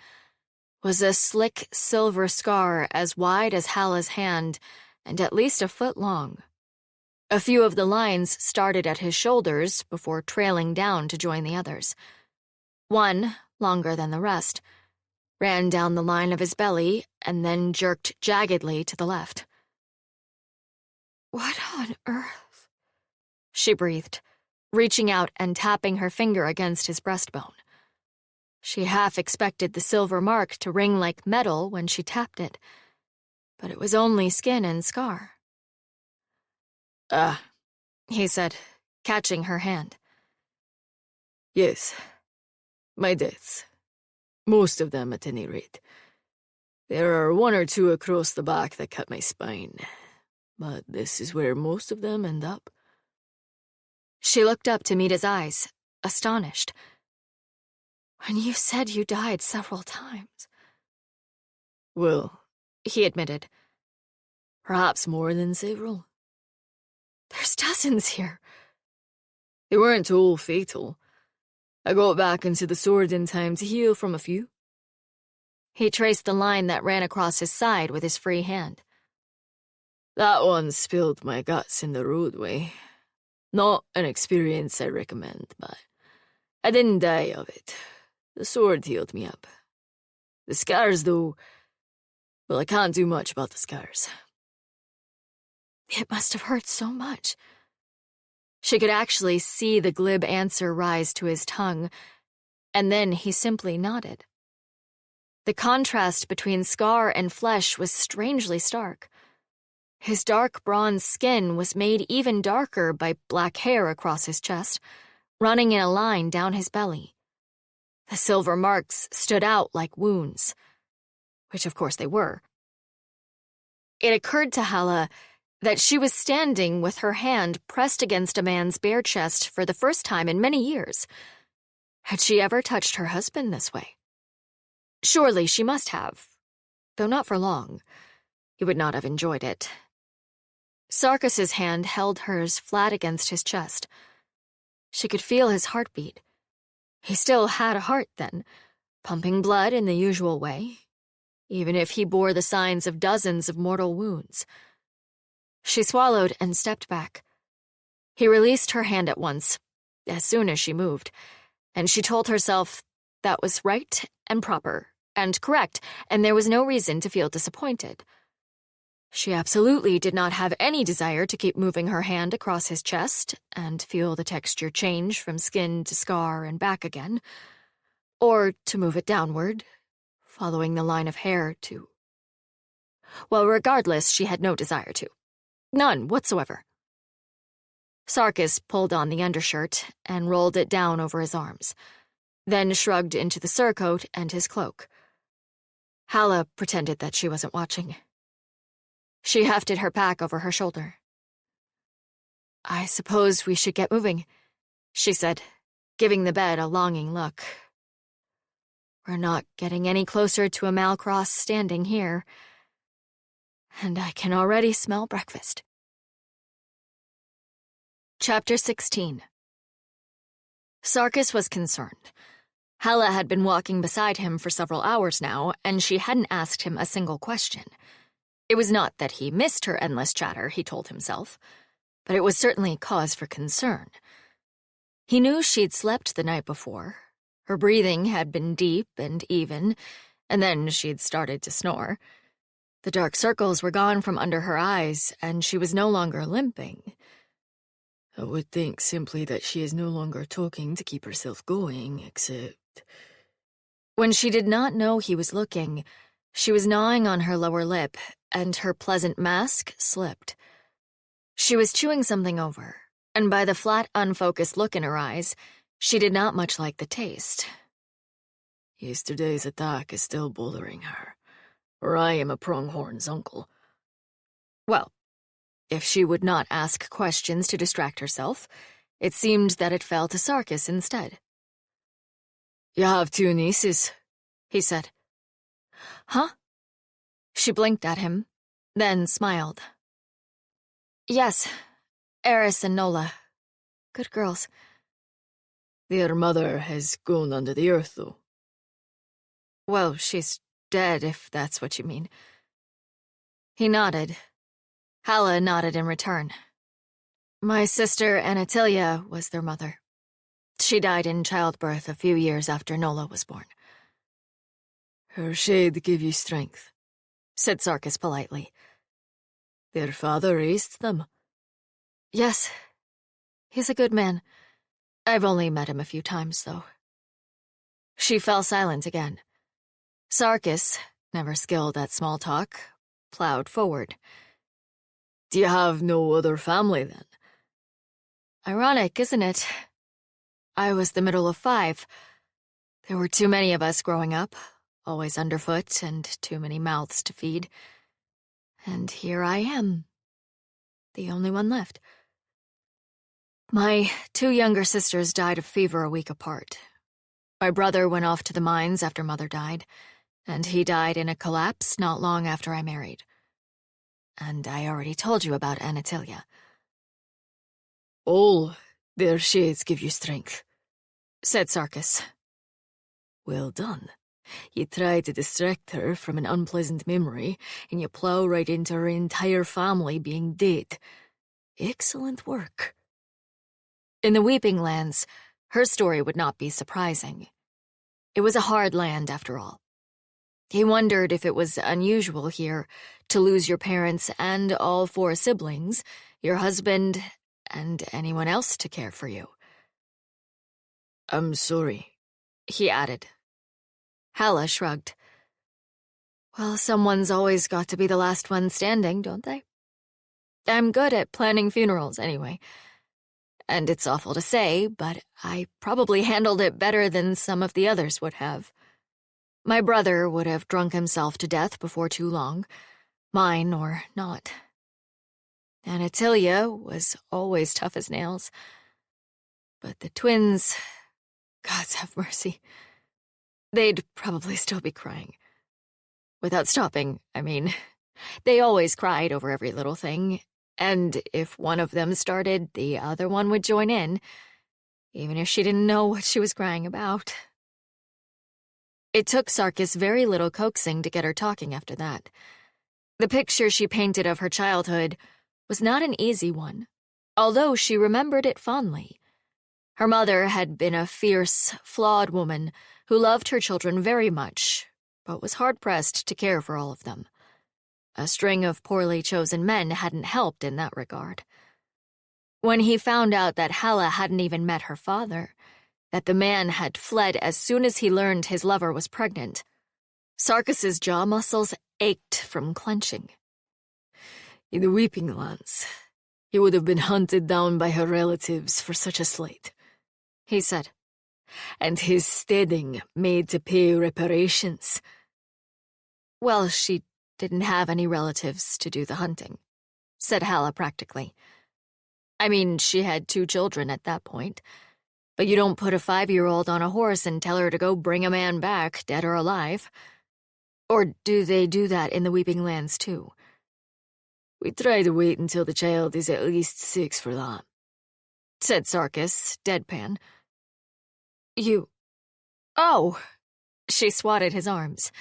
was a slick silver scar as wide as Halla's hand and at least a foot long. A few of the lines started at his shoulders before trailing down to join the others. One, longer than the rest, ran down the line of his belly and then jerked jaggedly to the left. What on earth? She breathed, reaching out and tapping her finger against his breastbone. She half expected the silver mark to ring like metal when she tapped it, but it was only skin and scar. He said, catching her hand. Yes, my deaths. Most of them, at any rate. There are one or two across the back that cut my spine, but this is where most of them end up. She looked up to meet his eyes, astonished. When you said you died several times. Well, he admitted. Perhaps more than several. There's dozens here. They weren't all fatal. I got back into the sword in time to heal from a few. He traced the line that ran across his side with his free hand. That one spilled my guts in the roadway. Not an experience I recommend, but I didn't die of it. The sword healed me up. The scars, though, well, I can't do much about the scars. It must have hurt so much. She could actually see the glib answer rise to his tongue, and then he simply nodded. The contrast between scar and flesh was strangely stark. His dark bronze skin was made even darker by black hair across his chest, running in a line down his belly. The silver marks stood out like wounds, which of course they were. It occurred to Halla that she was standing with her hand pressed against a man's bare chest for the first time in many years. Had she ever touched her husband this way? Surely she must have, though not for long. He would not have enjoyed it. Sarkis's hand held hers flat against his chest. She could feel his heartbeat. He still had a heart then, pumping blood in the usual way, even if he bore the signs of dozens of mortal wounds. She swallowed and stepped back. He released her hand at once, as soon as she moved, and she told herself that was right and proper and correct, and there was no reason to feel disappointed. She absolutely did not have any desire to keep moving her hand across his chest and feel the texture change from skin to scar and back again, or to move it downward, following the line of hair to... Well, regardless, she had no desire to. None whatsoever. Sarkis pulled on the undershirt and rolled it down over his arms, then shrugged into the surcoat and his cloak. Halla pretended that she wasn't watching. She hefted her pack over her shoulder. "I suppose we should get moving," she said, giving the bed a longing look. "We're not getting any closer to a Malcross standing here, and I can already smell breakfast." Chapter 16. Sarkis was concerned. Halla had been walking beside him for several hours now, and she hadn't asked him a single question. It was not that he missed her endless chatter, he told himself, but it was certainly cause for concern. He knew she'd slept the night before. Her breathing had been deep and even, and then she'd started to snore. The dark circles were gone from under her eyes, and she was no longer limping. I would think simply that she is no longer talking to keep herself going, except... When she did not know he was looking, she was gnawing on her lower lip, and her pleasant mask slipped. She was chewing something over, and by the flat, unfocused look in her eyes, she did not much like the taste. Yesterday's attack is still bothering her, or I am a pronghorn's uncle. Well, if she would not ask questions to distract herself, it seemed that it fell to Sarkis instead. You have two nieces, he said. Huh? She blinked at him, then smiled. Yes, Eris and Nola. Good girls. Their mother has gone under the earth, though. Well, she's dead, if that's what you mean. He nodded. Halla nodded in return. My sister Anatilia was their mother. She died in childbirth a few years after Nola was born. Her shade gave you strength, said Sarkis politely. Their father raised them. Yes, he's a good man. I've only met him a few times, though. She fell silent again. Sarkis, never skilled at small talk, plowed forward. Do you have no other family, then? Ironic, isn't it? I was the middle of 5. There were too many of us growing up, always underfoot and too many mouths to feed. And here I am, the only one left. My 2 younger sisters died of fever a week apart. My brother went off to the mines after Mother died, and he died in a collapse not long after I married. And I already told you about Anatilia. All their shades give you strength, said Sarkis. Well done. You try to distract her from an unpleasant memory, and you plow right into her entire family being dead. Excellent work. In the Weeping Lands, her story would not be surprising. It was a hard land, after all. He wondered if it was unusual here to lose your parents and all 4 siblings, your husband, and anyone else to care for you. I'm sorry, he added. Halla shrugged. Well, someone's always got to be the last one standing, don't they? I'm good at planning funerals, anyway. And it's awful to say, but I probably handled it better than some of the others would have. My brother would have drunk himself to death before too long, mine or not. Anatilia was always tough as nails. But the twins, gods have mercy, they'd probably still be crying. Without stopping, I mean. They always cried over every little thing, and if one of them started, the other one would join in, even if she didn't know what she was crying about. It took Sarkis very little coaxing to get her talking after that. The picture she painted of her childhood was not an easy one, although she remembered it fondly. Her mother had been a fierce, flawed woman who loved her children very much, but was hard-pressed to care for all of them. A string of poorly chosen men hadn't helped in that regard. When he found out that Halla hadn't even met her father, that the man had fled as soon as he learned his lover was pregnant, Sarkis's jaw muscles ached from clenching. In the Weeping Lands, he would have been hunted down by her relatives for such a slight, he said. And his steading made to pay reparations. Well, she didn't have any relatives to do the hunting, said Halla practically. I mean, she had 2 children at that point. But you don't put a 5-year-old on a horse and tell her to go bring a man back, dead or alive. Or do they do that in the Weeping Lands, too? We try to wait until the child is at least 6 for that, said Sarkis, deadpan. You... Oh! She swatted his arms.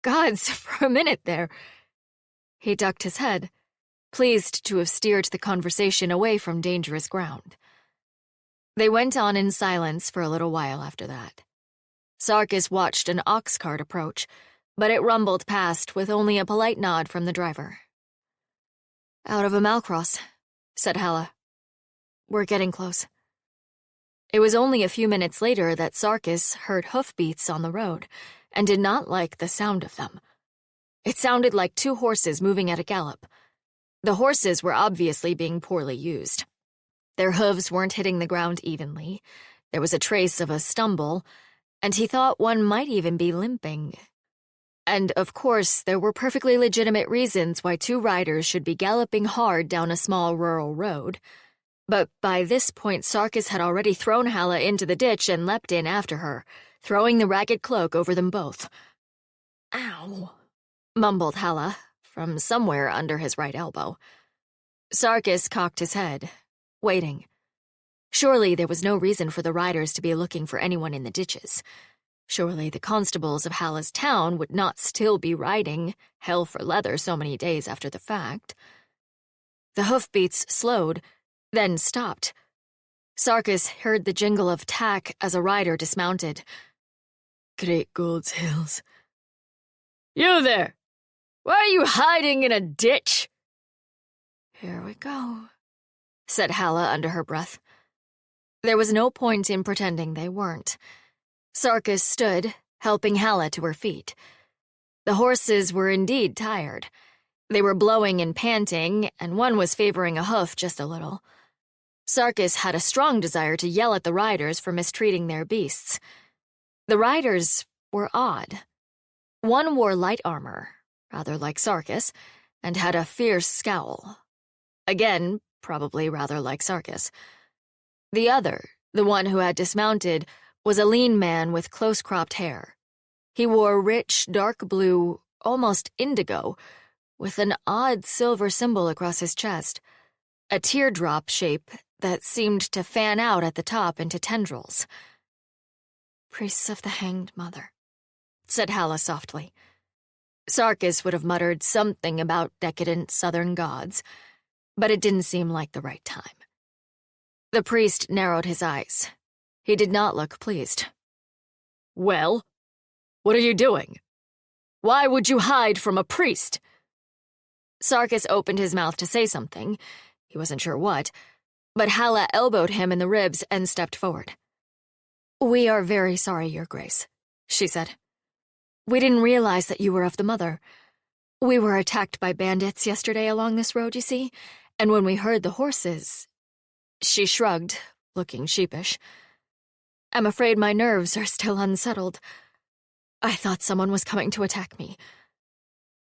Gods, for a minute there. He ducked his head, pleased to have steered the conversation away from dangerous ground. They went on in silence for a little while after that. Sarkis watched an ox cart approach, but it rumbled past with only a polite nod from the driver. Out of a Malcross, said Halla. We're getting close. It was only a few minutes later that Sarkis heard hoofbeats on the road, and did not like the sound of them. It sounded like 2 horses moving at a gallop. The horses were obviously being poorly used. Their hooves weren't hitting the ground evenly. There was a trace of a stumble, and he thought one might even be limping. And, of course, there were perfectly legitimate reasons why 2 riders should be galloping hard down a small rural road. But by this point, Sarkis had already thrown Halla into the ditch and leapt in after her, throwing the ragged cloak over them both. Ow, mumbled Halla from somewhere under his right elbow. Sarkis cocked his head, waiting. Surely there was no reason for the riders to be looking for anyone in the ditches. Surely the constables of Halla's town would not still be riding hell for leather so many days after the fact. The hoofbeats slowed, then stopped. Sarkis heard the jingle of tack as a rider dismounted. Great Gold's Hills. You there! Why are you hiding in a ditch? Here we go, said Halla under her breath. There was no point in pretending they weren't. Sarkis stood, helping Halla to her feet. The horses were indeed tired. They were blowing and panting, and one was favoring a hoof just a little. Sarkis had a strong desire to yell at the riders for mistreating their beasts. The riders were odd. One wore light armor, rather like Sarkis, and had a fierce scowl. Again, probably rather like Sarkis. The other, the one who had dismounted, was a lean man with close-cropped hair. He wore rich, dark blue, almost indigo, with an odd silver symbol across his chest, a teardrop shape that seemed to fan out at the top into tendrils. "Priests of the Hanged Mother," said Halla softly. Sarkis would have muttered something about decadent southern gods, but it didn't seem like the right time. The priest narrowed his eyes. He did not look pleased. Well, what are you doing? Why would you hide from a priest? Sarkis opened his mouth to say something. He wasn't sure what, but Halla elbowed him in the ribs and stepped forward. "We are very sorry, Your Grace," she said. "We didn't realize that you were of the Mother. We were attacked by bandits yesterday along this road, you see, and when we heard the horses..." She shrugged, looking sheepish. "I'm afraid my nerves are still unsettled. I thought someone was coming to attack me."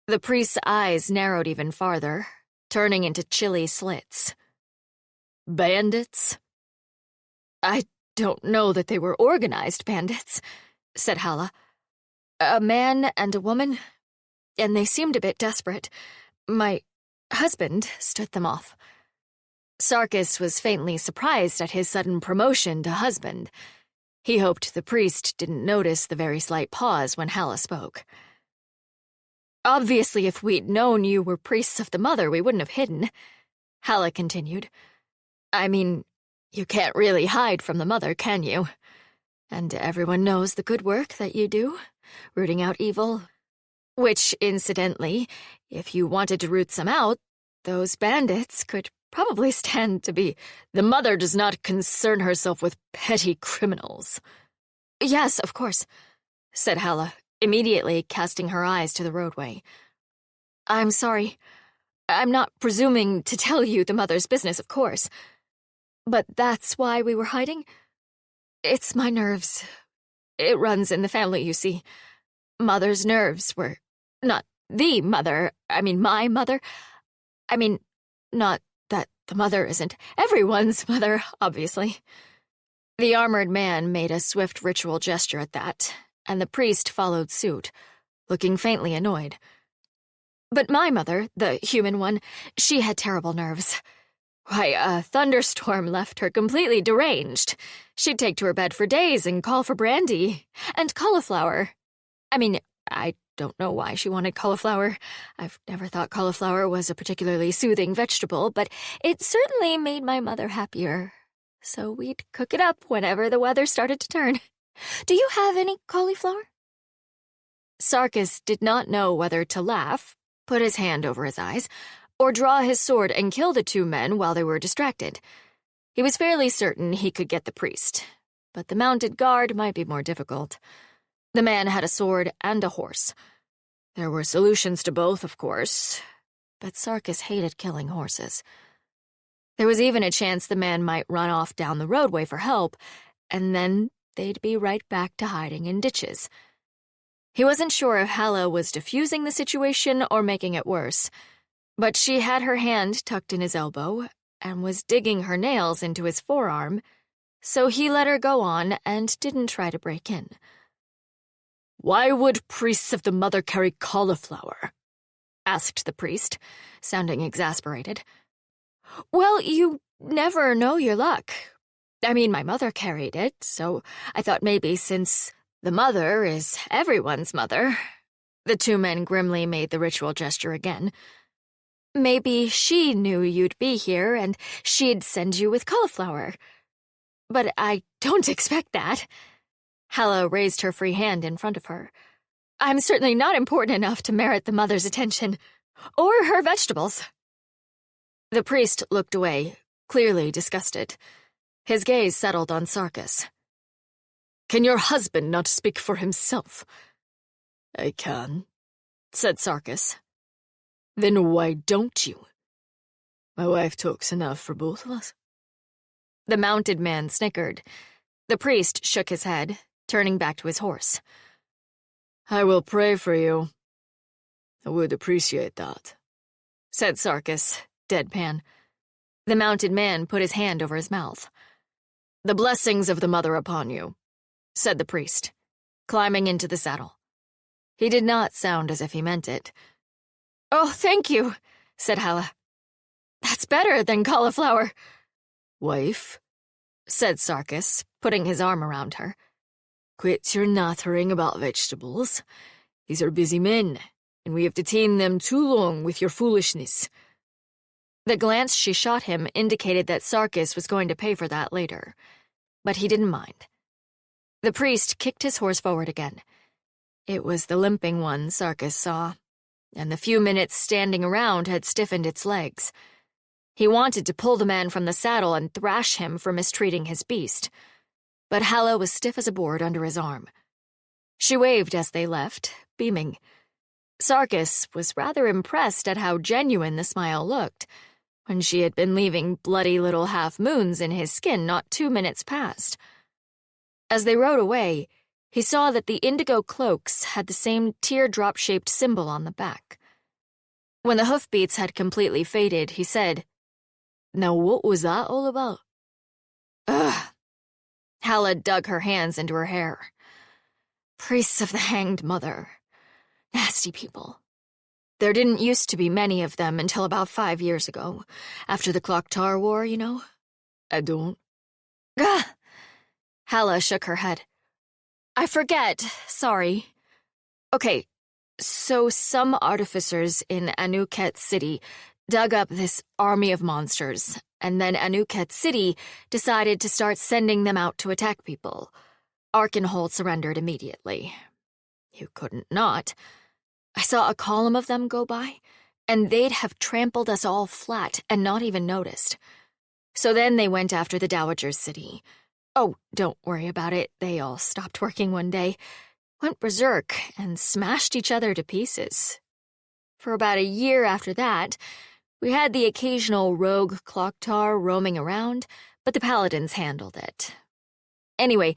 The priest's eyes narrowed even farther, turning into chilly slits. Bandits? "I don't know that they were organized bandits," said Halla. "A man and a woman, and they seemed a bit desperate. My husband stood them off." Sarkis was faintly surprised at his sudden promotion to husband. He hoped the priest didn't notice the very slight pause when Halla spoke. "Obviously, if we'd known you were priests of the Mother, we wouldn't have hidden," Halla continued. "I mean, you can't really hide from the Mother, can you? And everyone knows the good work that you do, rooting out evil. Which, incidentally, if you wanted to root some out, those bandits could probably stand to be..." "The Mother does not concern herself with petty criminals." "Yes, of course," said Halla, immediately casting her eyes to the roadway. "I'm sorry. I'm not presuming to tell you the Mother's business, of course. But that's why we were hiding? It's my nerves. It runs in the family, you see. Mother's nerves were... Not the Mother, I mean my mother. I mean, not that the Mother isn't everyone's mother, obviously." The armored man made a swift ritual gesture at that, and the priest followed suit, looking faintly annoyed. "But my mother, the human one, she had terrible nerves. Why, a thunderstorm left her completely deranged. She'd take to her bed for days and call for brandy. And cauliflower. I mean, I don't know why she wanted cauliflower. I've never thought cauliflower was a particularly soothing vegetable, but it certainly made my mother happier. So we'd cook it up whenever the weather started to turn. Do you have any cauliflower?" Sarkis did not know whether to laugh, put his hand over his eyes, or draw his sword and kill the two men while they were distracted. He was fairly certain he could get the priest, but the mounted guard might be more difficult. The man had a sword and a horse. There were solutions to both, of course, but Sarkis hated killing horses. There was even a chance the man might run off down the roadway for help, and then they'd be right back to hiding in ditches. He wasn't sure if Halla was diffusing the situation or making it worse, but she had her hand tucked in his elbow and was digging her nails into his forearm, so he let her go on and didn't try to break in. Why would priests of the Mother carry cauliflower? Asked the priest, sounding exasperated. Well, you never know your luck. I mean, my mother carried it, so I thought maybe since the mother is everyone's mother. The two men grimly made the ritual gesture again. Maybe she knew you'd be here and she'd send you with cauliflower. But I don't expect that. Halla raised her free hand in front of her. I'm certainly not important enough to merit the mother's attention, or her vegetables. The priest looked away, clearly disgusted. His gaze settled on Sarkis. Can your husband not speak for himself? I can, said Sarkis. Then why don't you? My wife talks enough for both of us. The mounted man snickered. The priest shook his head, turning back to his horse. I will pray for you. I would appreciate that, said Sarkis, deadpan. The mounted man put his hand over his mouth. The blessings of the Mother upon you, said the priest, climbing into the saddle. He did not sound as if he meant it. Oh, thank you, said Halla. That's better than cauliflower. Wife, said Sarkis, putting his arm around her. Quit your nattering about vegetables. These are busy men, and we have detained them too long with your foolishness. The glance she shot him indicated that Sarkis was going to pay for that later, but he didn't mind. The priest kicked his horse forward again. It was the limping one Sarkis saw, and the few minutes standing around had stiffened its legs. He wanted to pull the man from the saddle and thrash him for mistreating his beast, but Halla was stiff as a board under his arm. She waved as they left, beaming. Sarkis was rather impressed at how genuine the smile looked, when she had been leaving bloody little half-moons in his skin not 2 minutes past. As they rode away, he saw that the indigo cloaks had the same teardrop-shaped symbol on the back. When the hoofbeats had completely faded, he said, Now what was that all about? Ugh. Halla dug her hands into her hair. Priests of the Hanged Mother. Nasty people. There didn't used to be many of them until about 5 years ago. After the Clocktar War, you know? I don't. Gah! Halla shook her head. I forget, sorry. Okay, so some artificers in Anuket City dug up this army of monsters, and then Anuket City decided to start sending them out to attack people. Arkenhold surrendered immediately. You couldn't not. I saw a column of them go by, and they'd have trampled us all flat and not even noticed. So then they went after the Dowager's city. Oh, don't worry about it. They all stopped working one day, went berserk, and smashed each other to pieces. For about a year after that, we had the occasional rogue Clocktar roaming around, but the paladins handled it. Anyway,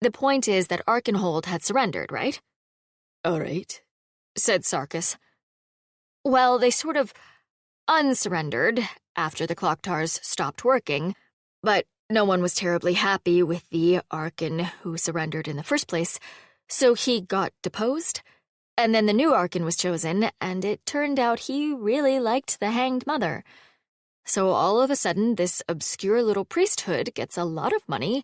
the point is that Arkenhold had surrendered, right? All right, said Sarkis. Well, they sort of unsurrendered after the Clocktars stopped working, but no one was terribly happy with the Arken who surrendered in the first place, so he got deposed, and then the new Arken was chosen, and it turned out he really liked the Hanged Mother. So all of a sudden, this obscure little priesthood gets a lot of money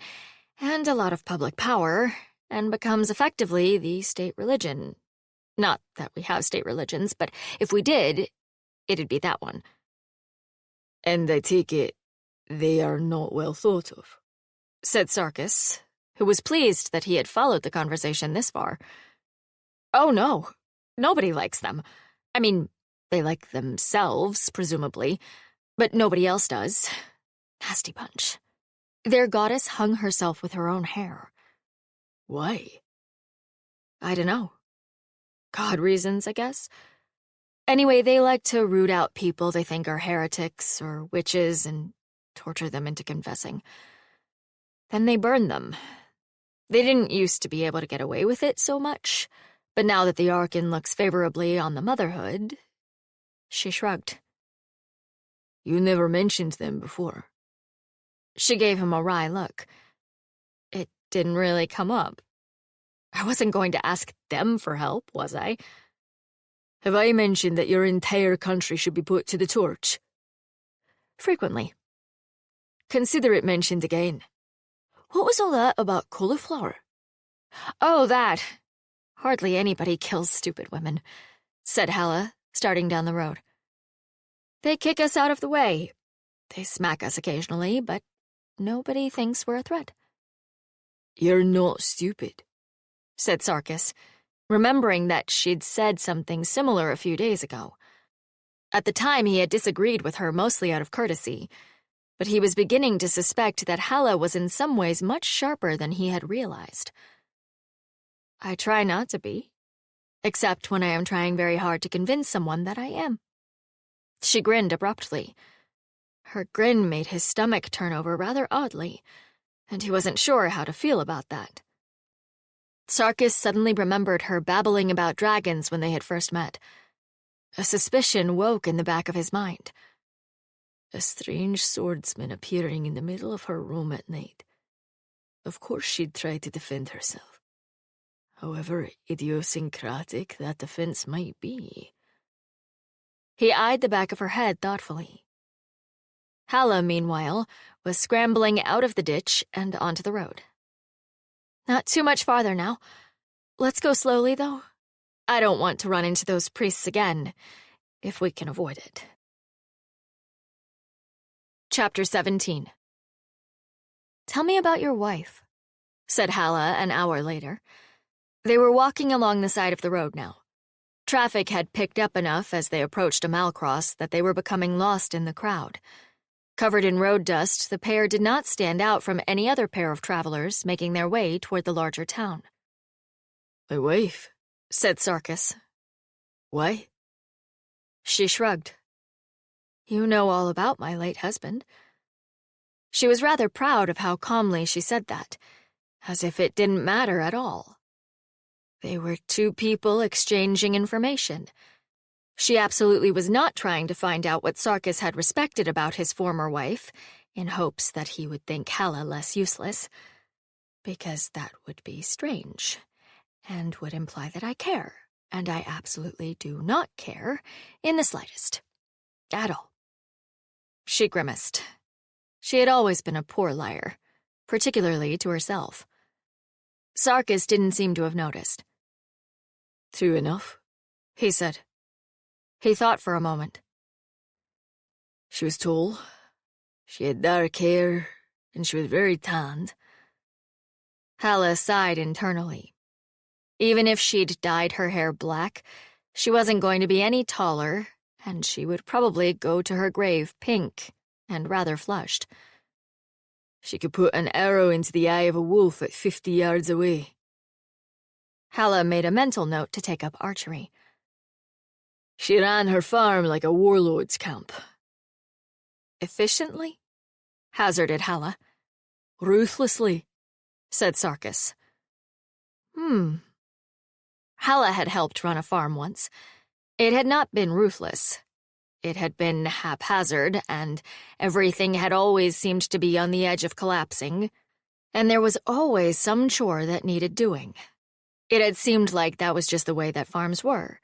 and a lot of public power, and becomes effectively the state religion. Not that we have state religions, but if we did, it'd be that one. And I take it they are not well thought of, said Sarkis, who was pleased that he had followed the conversation this far. Oh, no. Nobody likes them. I mean, they like themselves, presumably, but nobody else does. Nasty bunch. Their goddess hung herself with her own hair. Why? I don't know. God reasons, I guess. Anyway, they like to root out people they think are heretics or witches and torture them into confessing. Then they burn them. They didn't used to be able to get away with it so much, but now that the Arken looks favorably on the motherhood, she shrugged. You never mentioned them before. She gave him a wry look. It didn't really come up. I wasn't going to ask them for help, was I? Have I mentioned that your entire country should be put to the torch? Frequently. Consider it mentioned again. What was all that about cauliflower? Oh, that. Hardly anybody kills stupid women, said Halla, starting down the road. They kick us out of the way. They smack us occasionally, but nobody thinks we're a threat. You're not stupid, said Sarkis, remembering that she'd said something similar a few days ago. At the time, he had disagreed with her mostly out of courtesy, but he was beginning to suspect that Halla was in some ways much sharper than he had realized. I try not to be, except when I am trying very hard to convince someone that I am. She grinned abruptly. Her grin made his stomach turn over rather oddly, and he wasn't sure how to feel about that. Sarkis suddenly remembered her babbling about dragons when they had first met. A suspicion woke in the back of his mind. A strange swordsman appearing in the middle of her room at night. Of course she'd try to defend herself. However idiosyncratic that defense might be. He eyed the back of her head thoughtfully. Halla, meanwhile, was scrambling out of the ditch and onto the road. Not too much farther now. Let's go slowly, though. I don't want to run into those priests again, if we can avoid it. Chapter 17. Tell me about your wife, said Halla an hour later. They were walking along the side of the road now. Traffic had picked up enough as they approached a malcross that they were becoming lost in the crowd. Covered in road dust, the pair did not stand out from any other pair of travelers making their way toward the larger town. My wife, said Sarkis. Why? She shrugged. You know all about my late husband. She was rather proud of how calmly she said that, as if it didn't matter at all. They were two people exchanging information. She absolutely was not trying to find out what Sarkis had respected about his former wife, in hopes that he would think Halla less useless, because that would be strange, and would imply that I care, and I absolutely do not care in the slightest. At all. She grimaced. She had always been a poor liar, particularly to herself. Sarkis didn't seem to have noticed. True enough, he said. He thought for a moment. She was tall, she had dark hair, and she was very tanned. Halla sighed internally. Even if she'd dyed her hair black, she wasn't going to be any taller, and she would probably go to her grave pink and rather flushed. She could put an arrow into the eye of a wolf at 50 yards away. Halla made a mental note to take up archery. She ran her farm like a warlord's camp. Efficiently? Hazarded Halla. Ruthlessly, said Sarkis. Halla had helped run a farm once. It had not been ruthless. It had been haphazard, and everything had always seemed to be on the edge of collapsing, and there was always some chore that needed doing. It had seemed like that was just the way that farms were.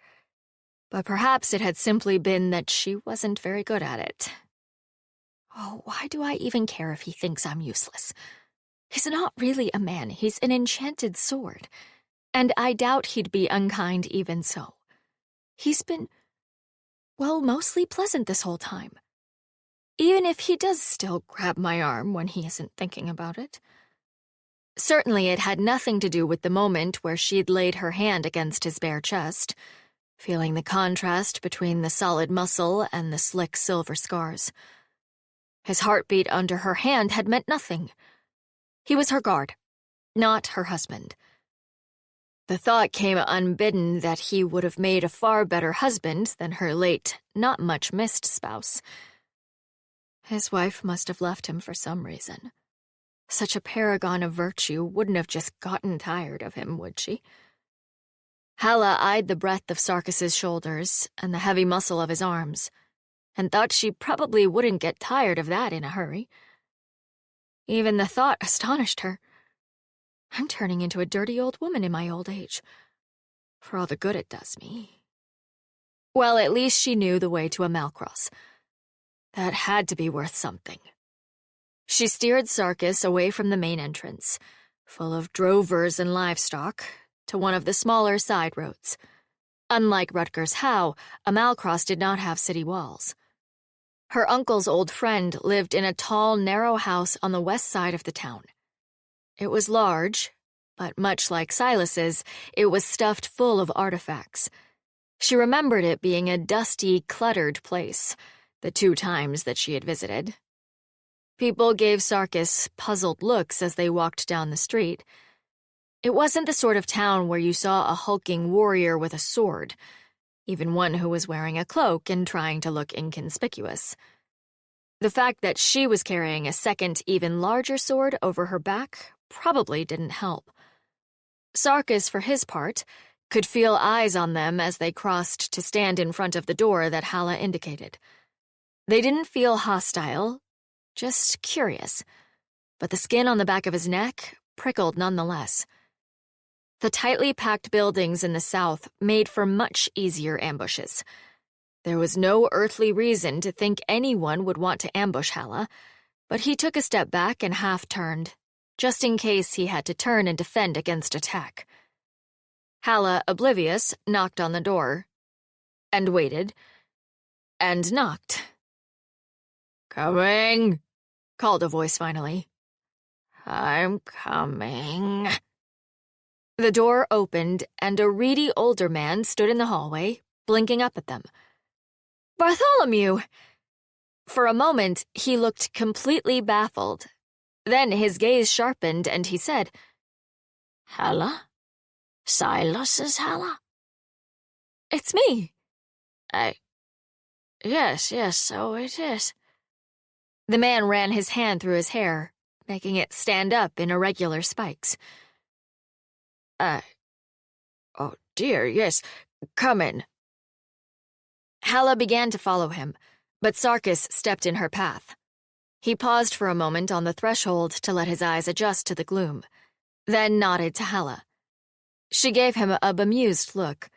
But perhaps it had simply been that she wasn't very good at it. Oh, why do I even care if he thinks I'm useless? He's not really a man, he's an enchanted sword. And I doubt he'd be unkind even so. He's been, well, mostly pleasant this whole time. Even if he does still grab my arm when he isn't thinking about it. Certainly it had nothing to do with the moment where she'd laid her hand against his bare chest, feeling the contrast between the solid muscle and the slick silver scars. His heartbeat under her hand had meant nothing. He was her guard, not her husband. The thought came unbidden that he would have made a far better husband than her late, not much missed spouse. His wife must have left him for some reason. Such a paragon of virtue wouldn't have just gotten tired of him, would she? Halla eyed the breadth of Sarkis's shoulders and the heavy muscle of his arms, and thought she probably wouldn't get tired of that in a hurry. Even the thought astonished her. I'm turning into a dirty old woman in my old age. For all the good it does me. Well, at least she knew the way to a Malcross. That had to be worth something. She steered Sarkis away from the main entrance, full of drovers and livestock, to one of the smaller side roads. Unlike Rutgers Howe, a Malcross did not have city walls. Her uncle's old friend lived in a tall, narrow house on the west side of the town. It was large, but much like Silas's, it was stuffed full of artifacts. She remembered it being a dusty, cluttered place, the 2 times that she had visited. People gave Sarkis puzzled looks as they walked down the street. It wasn't the sort of town where you saw a hulking warrior with a sword, even one who was wearing a cloak and trying to look inconspicuous. The fact that she was carrying a second, even larger sword over her back probably didn't help. Sarkis, for his part, could feel eyes on them as they crossed to stand in front of the door that Halla indicated. They didn't feel hostile, just curious, but the skin on the back of his neck prickled nonetheless. The tightly packed buildings in the south made for much easier ambushes. There was no earthly reason to think anyone would want to ambush Halla, but he took a step back and half-turned, just in case he had to turn and defend against attack. Halla, oblivious, knocked on the door, and waited, and knocked. "Coming," called a voice finally. "I'm coming." The door opened, and a reedy older man stood in the hallway, blinking up at them. "Bartholomew!" For a moment, he looked completely baffled. Then his gaze sharpened, and he said, "Halla? Silas's Halla?" "It's me." Yes, so it is." The man ran his hand through his hair, making it stand up in irregular spikes. Oh dear, yes, come in." Halla began to follow him, but Sarkis stepped in her path. He paused for a moment on the threshold to let his eyes adjust to the gloom, then nodded to Halla. She gave him a bemused look.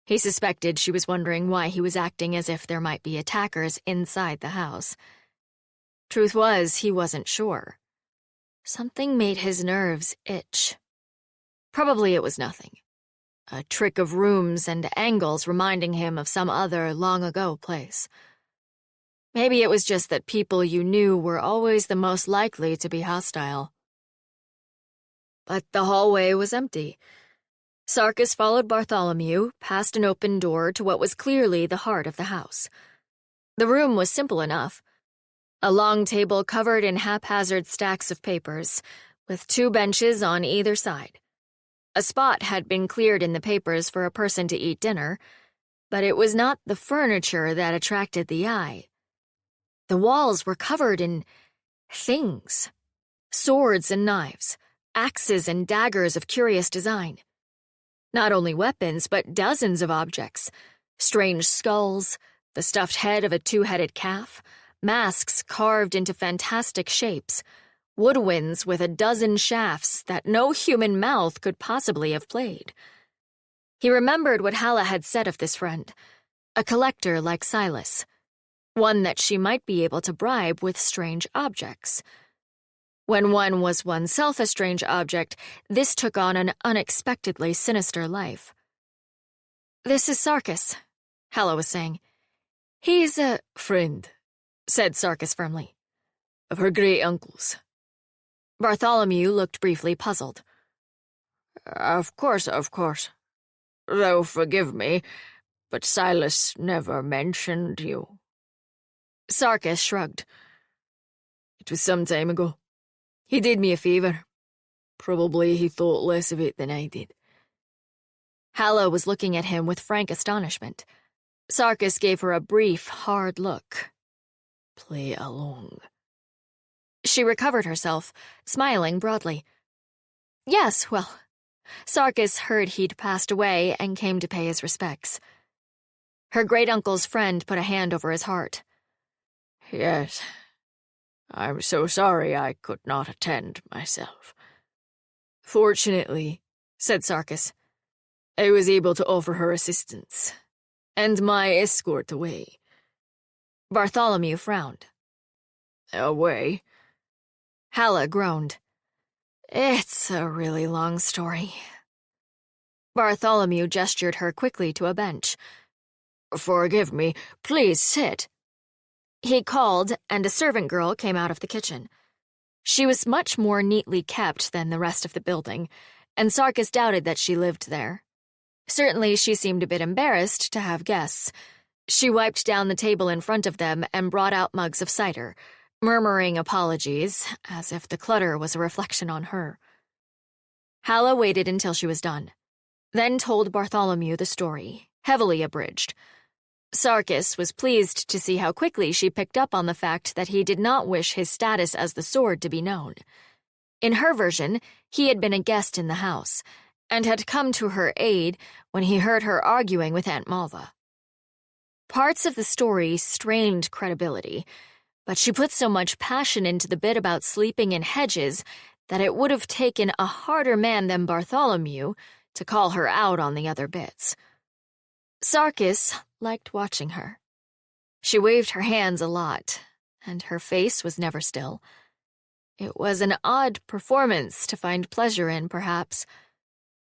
He suspected she was wondering why he was acting as if there might be attackers inside the house. Truth was, he wasn't sure. Something made his nerves itch. Probably it was nothing. A trick of rooms and angles reminding him of some other long-ago place. Maybe it was just that people you knew were always the most likely to be hostile. But the hallway was empty. Sarkis followed Bartholomew past an open door to what was clearly the heart of the house. The room was simple enough. A long table covered in haphazard stacks of papers, with 2 benches on either side. A spot had been cleared in the papers for a person to eat dinner, but it was not the furniture that attracted the eye. The walls were covered in things. Swords and knives, axes and daggers of curious design. Not only weapons, but dozens of objects. Strange skulls, the stuffed head of a 2-headed calf, masks carved into fantastic shapes, woodwinds with a dozen shafts that no human mouth could possibly have played. He remembered what Halla had said of this friend, a collector like Silas, one that she might be able to bribe with strange objects. When one was oneself a strange object, this took on an unexpectedly sinister life. "This is Sarkis," Halla was saying. "He's a friend," said Sarkis firmly, "of her great-uncle's." Bartholomew looked briefly puzzled. Of course. Though forgive me, but Silas never mentioned you." Sarkis shrugged. "It was some time ago. He did me a favor. Probably he thought less of it than I did." Halla was looking at him with frank astonishment. Sarkis gave her a brief, hard look. "Play along." She recovered herself, smiling broadly. "Yes, well, Sarkis heard he'd passed away and came to pay his respects." Her great-uncle's friend put a hand over his heart. "Yes, I'm so sorry I could not attend myself." Fortunately, said Sarkis, I was able to offer her assistance, and my escort away. Bartholomew frowned. Away? Halla groaned. It's a really long story. Bartholomew gestured her quickly to a bench. Forgive me, please sit. He called, and a servant girl came out of the kitchen. She was much more neatly kept than the rest of the building, and Sarkis doubted that she lived there. Certainly she seemed a bit embarrassed to have guests. She wiped down the table in front of them and brought out mugs of cider, murmuring apologies, as if the clutter was a reflection on her. Halla waited until she was done, then told Bartholomew the story, heavily abridged. Sarkis was pleased to see how quickly she picked up on the fact that he did not wish his status as the sword to be known. In her version, he had been a guest in the house, and had come to her aid when he heard her arguing with Aunt Malva. Parts of the story strained credibility, but she put so much passion into the bit about sleeping in hedges that it would have taken a harder man than Bartholomew to call her out on the other bits. Sarkis liked watching her. She waved her hands a lot, and her face was never still. It was an odd performance to find pleasure in, perhaps,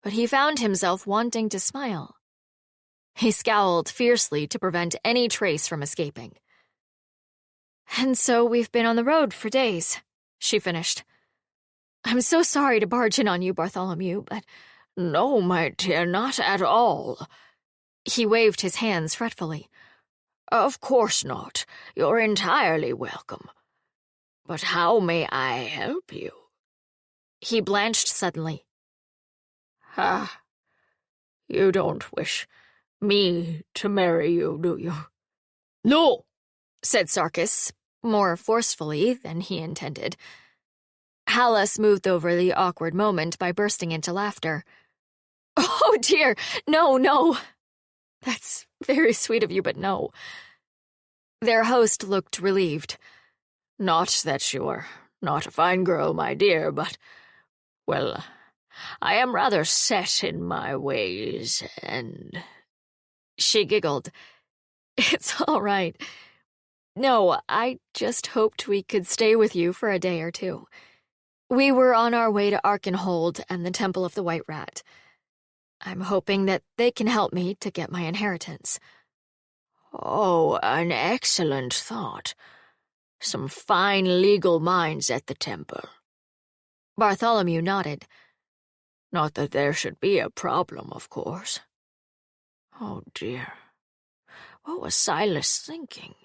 but he found himself wanting to smile. He scowled fiercely to prevent any trace from escaping. "And so we've been on the road for days," she finished. "I'm so sorry to barge in on you, Bartholomew, but—" "No, my dear, not at all." He waved his hands fretfully. "Of course not. You're entirely welcome. But how may I help you?" He blanched suddenly. You don't wish me to marry you, do you?" No, said Sarkis, more forcefully than he intended. Halla smoothed over the awkward moment by bursting into laughter. "Oh, dear, no, no. That's very sweet of you, but no." Their host looked relieved. "Not that you're not a fine girl, my dear, but, well, I am rather set in my ways, and—" She giggled. "It's all right. No, I just hoped we could stay with you for a day or two. We were on our way to Arkenhold and the Temple of the White Rat. I'm hoping that they can help me to get my inheritance." "Oh, an excellent thought. Some fine legal minds at the temple." Bartholomew nodded. "Not that there should be a problem, of course. Oh, dear. What was Silas thinking?"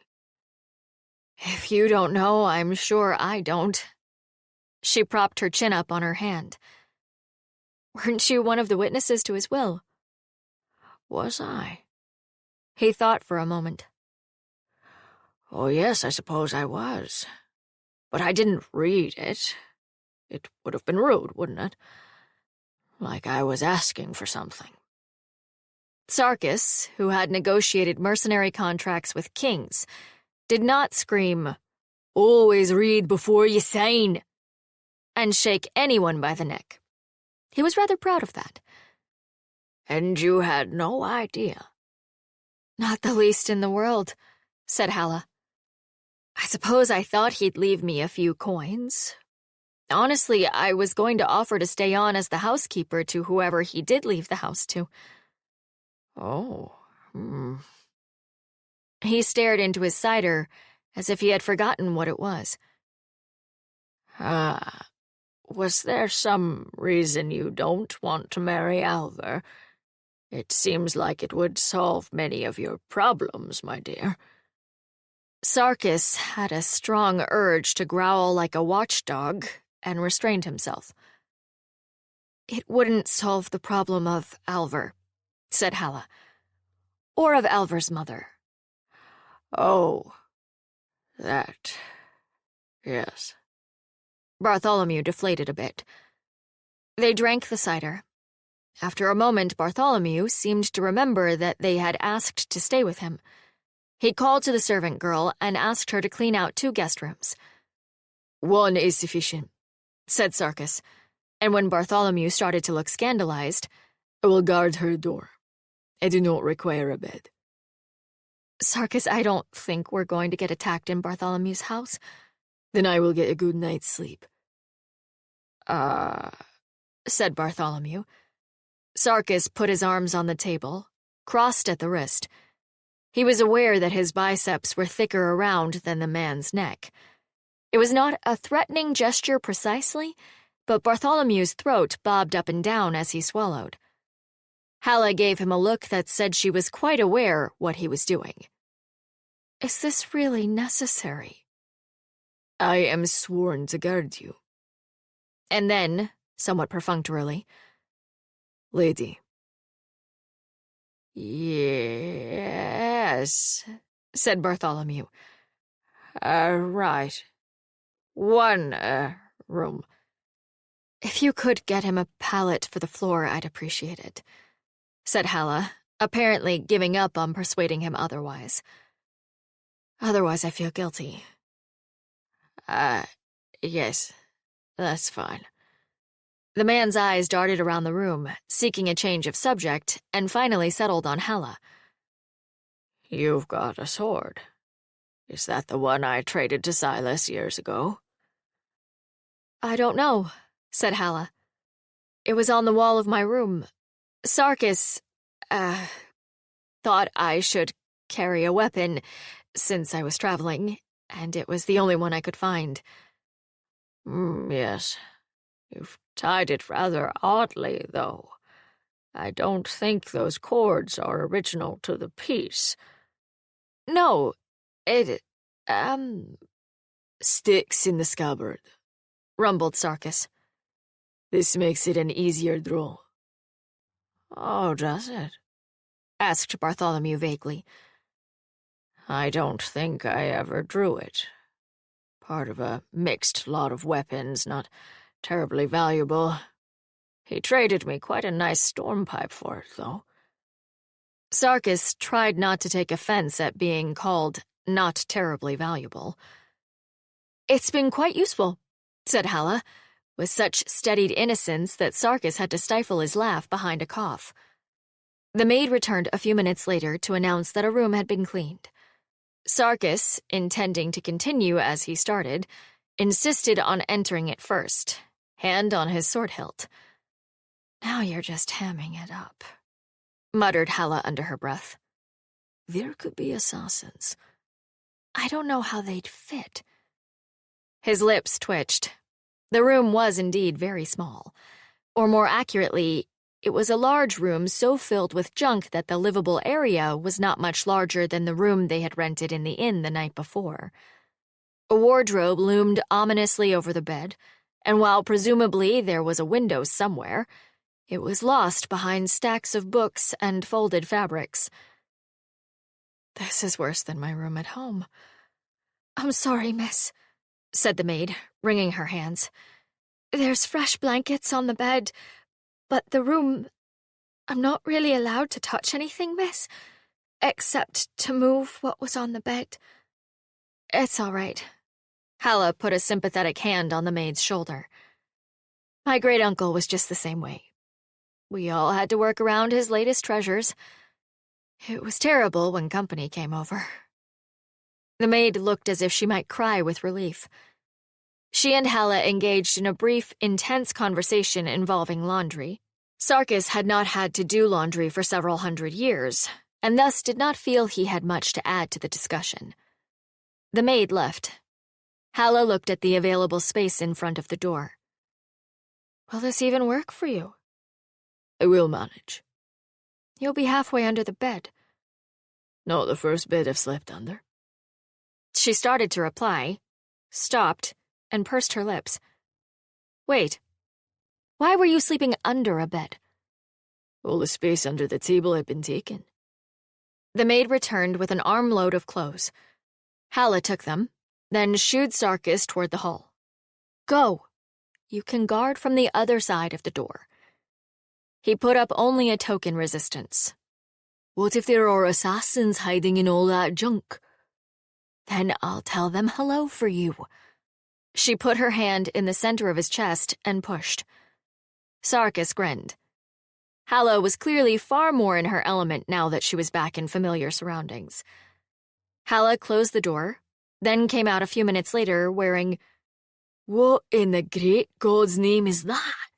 "If you don't know, I'm sure I don't." She propped her chin up on her hand. "Weren't you one of the witnesses to his will?" "Was I?" He thought for a moment. "Oh, yes, I suppose I was. But I didn't read it. It would have been rude, wouldn't it? Like I was asking for something." Sarkis, who had negotiated mercenary contracts with kings, did not scream, "Always read before you sign," and shake anyone by the neck. He was rather proud of that. "And you had no idea?" "Not the least in the world," said Halla. "I suppose I thought he'd leave me a few coins. Honestly, I was going to offer to stay on as the housekeeper to whoever he did leave the house to." "Oh, He stared into his cider as if he had forgotten what it was. Was there some reason you don't want to marry Alver? It seems like it would solve many of your problems, my dear." Sarkis had a strong urge to growl like a watchdog and restrained himself. "It wouldn't solve the problem of Alver," said Halla, "or of Alver's mother." "Oh, that, yes." Bartholomew deflated a bit. They drank the cider. After a moment, Bartholomew seemed to remember that they had asked to stay with him. He called to the servant girl and asked her to clean out 2 guest rooms. one is sufficient," said Sarkis. And when Bartholomew started to look scandalized, I will guard her door. I do not require a bed. Sarkis, I don't think we're going to get attacked in Bartholomew's house. Then I will get a good night's sleep. Said Bartholomew. Sarkis put his arms on the table, crossed at the wrist. He was aware that his biceps were thicker around than the man's neck. It was not a threatening gesture precisely, but Bartholomew's throat bobbed up and down as he swallowed. Halla gave him a look that said she was quite aware what he was doing. Is this really necessary? I am sworn to guard you. And then, somewhat perfunctorily, Lady. Yes, said Bartholomew. Right. One, room. If you could get him a pallet for the floor, I'd appreciate it, said Halla, apparently giving up on persuading him otherwise. Otherwise, I feel guilty. Yes, that's fine. The man's eyes darted around the room, seeking a change of subject, and finally settled on Halla. You've got a sword. Is that the one I traded to Silas years ago? I don't know, said Halla. It was on the wall of my room. Sarkis, thought I should carry a weapon since I was traveling, and it was the only one I could find. Yes. You've tied it rather oddly, though. I don't think those cords are original to the piece. No, it, Sticks in the scabbard, rumbled Sarkis. This makes it an easier draw. Oh, does it? Asked Bartholomew vaguely. I don't think I ever drew it. Part of a mixed lot of weapons, not terribly valuable. He traded me quite a nice storm pipe for it, though. Sarkis tried not to take offense at being called not terribly valuable. It's been quite useful, said Halla, with such studied innocence that Sarkis had to stifle his laugh behind a cough. The maid returned a few minutes later to announce that a room had been cleaned. Sarkis, intending to continue as he started, insisted on entering it first, hand on his sword hilt. Now you're just hamming it up, muttered Halla under her breath. There could be assassins. I don't know how they'd fit. His lips twitched. The room was indeed very small. Or more accurately, it was a large room so filled with junk that the livable area was not much larger than the room they had rented in the inn the night before. A wardrobe loomed ominously over the bed, and while presumably there was a window somewhere, it was lost behind stacks of books and folded fabrics. This is worse than my room at home. I'm sorry, miss, said the maid, wringing her hands. There's fresh blankets on the bed, but the room... I'm not really allowed to touch anything, miss, except to move what was on the bed. It's all right. Halla put a sympathetic hand on the maid's shoulder. My great-uncle was just the same way. We all had to work around his latest treasures. It was terrible when company came over. The maid looked as if she might cry with relief. She and Halla engaged in a brief, intense conversation involving laundry. Sarkis had not had to do laundry for several hundred years, and thus did not feel he had much to add to the discussion. The maid left. Halla looked at the available space in front of the door. Will this even work for you? I will manage. You'll be halfway under the bed. Not the first bed I've slept under. She started to reply, stopped, and pursed her lips. Wait. Why were you sleeping under a bed? All the space under the table had been taken. The maid returned with an armload of clothes. Halla took them, then shooed Sarkis toward the hall. Go. You can guard from the other side of the door. He put up only a token resistance. What if there are assassins hiding in all that junk? Then I'll tell them hello for you. She put her hand in the center of his chest and pushed. Sarkis grinned. Halla was clearly far more in her element now that she was back in familiar surroundings. Halla closed the door, then came out a few minutes later wearing, "What in the great God's name is that?"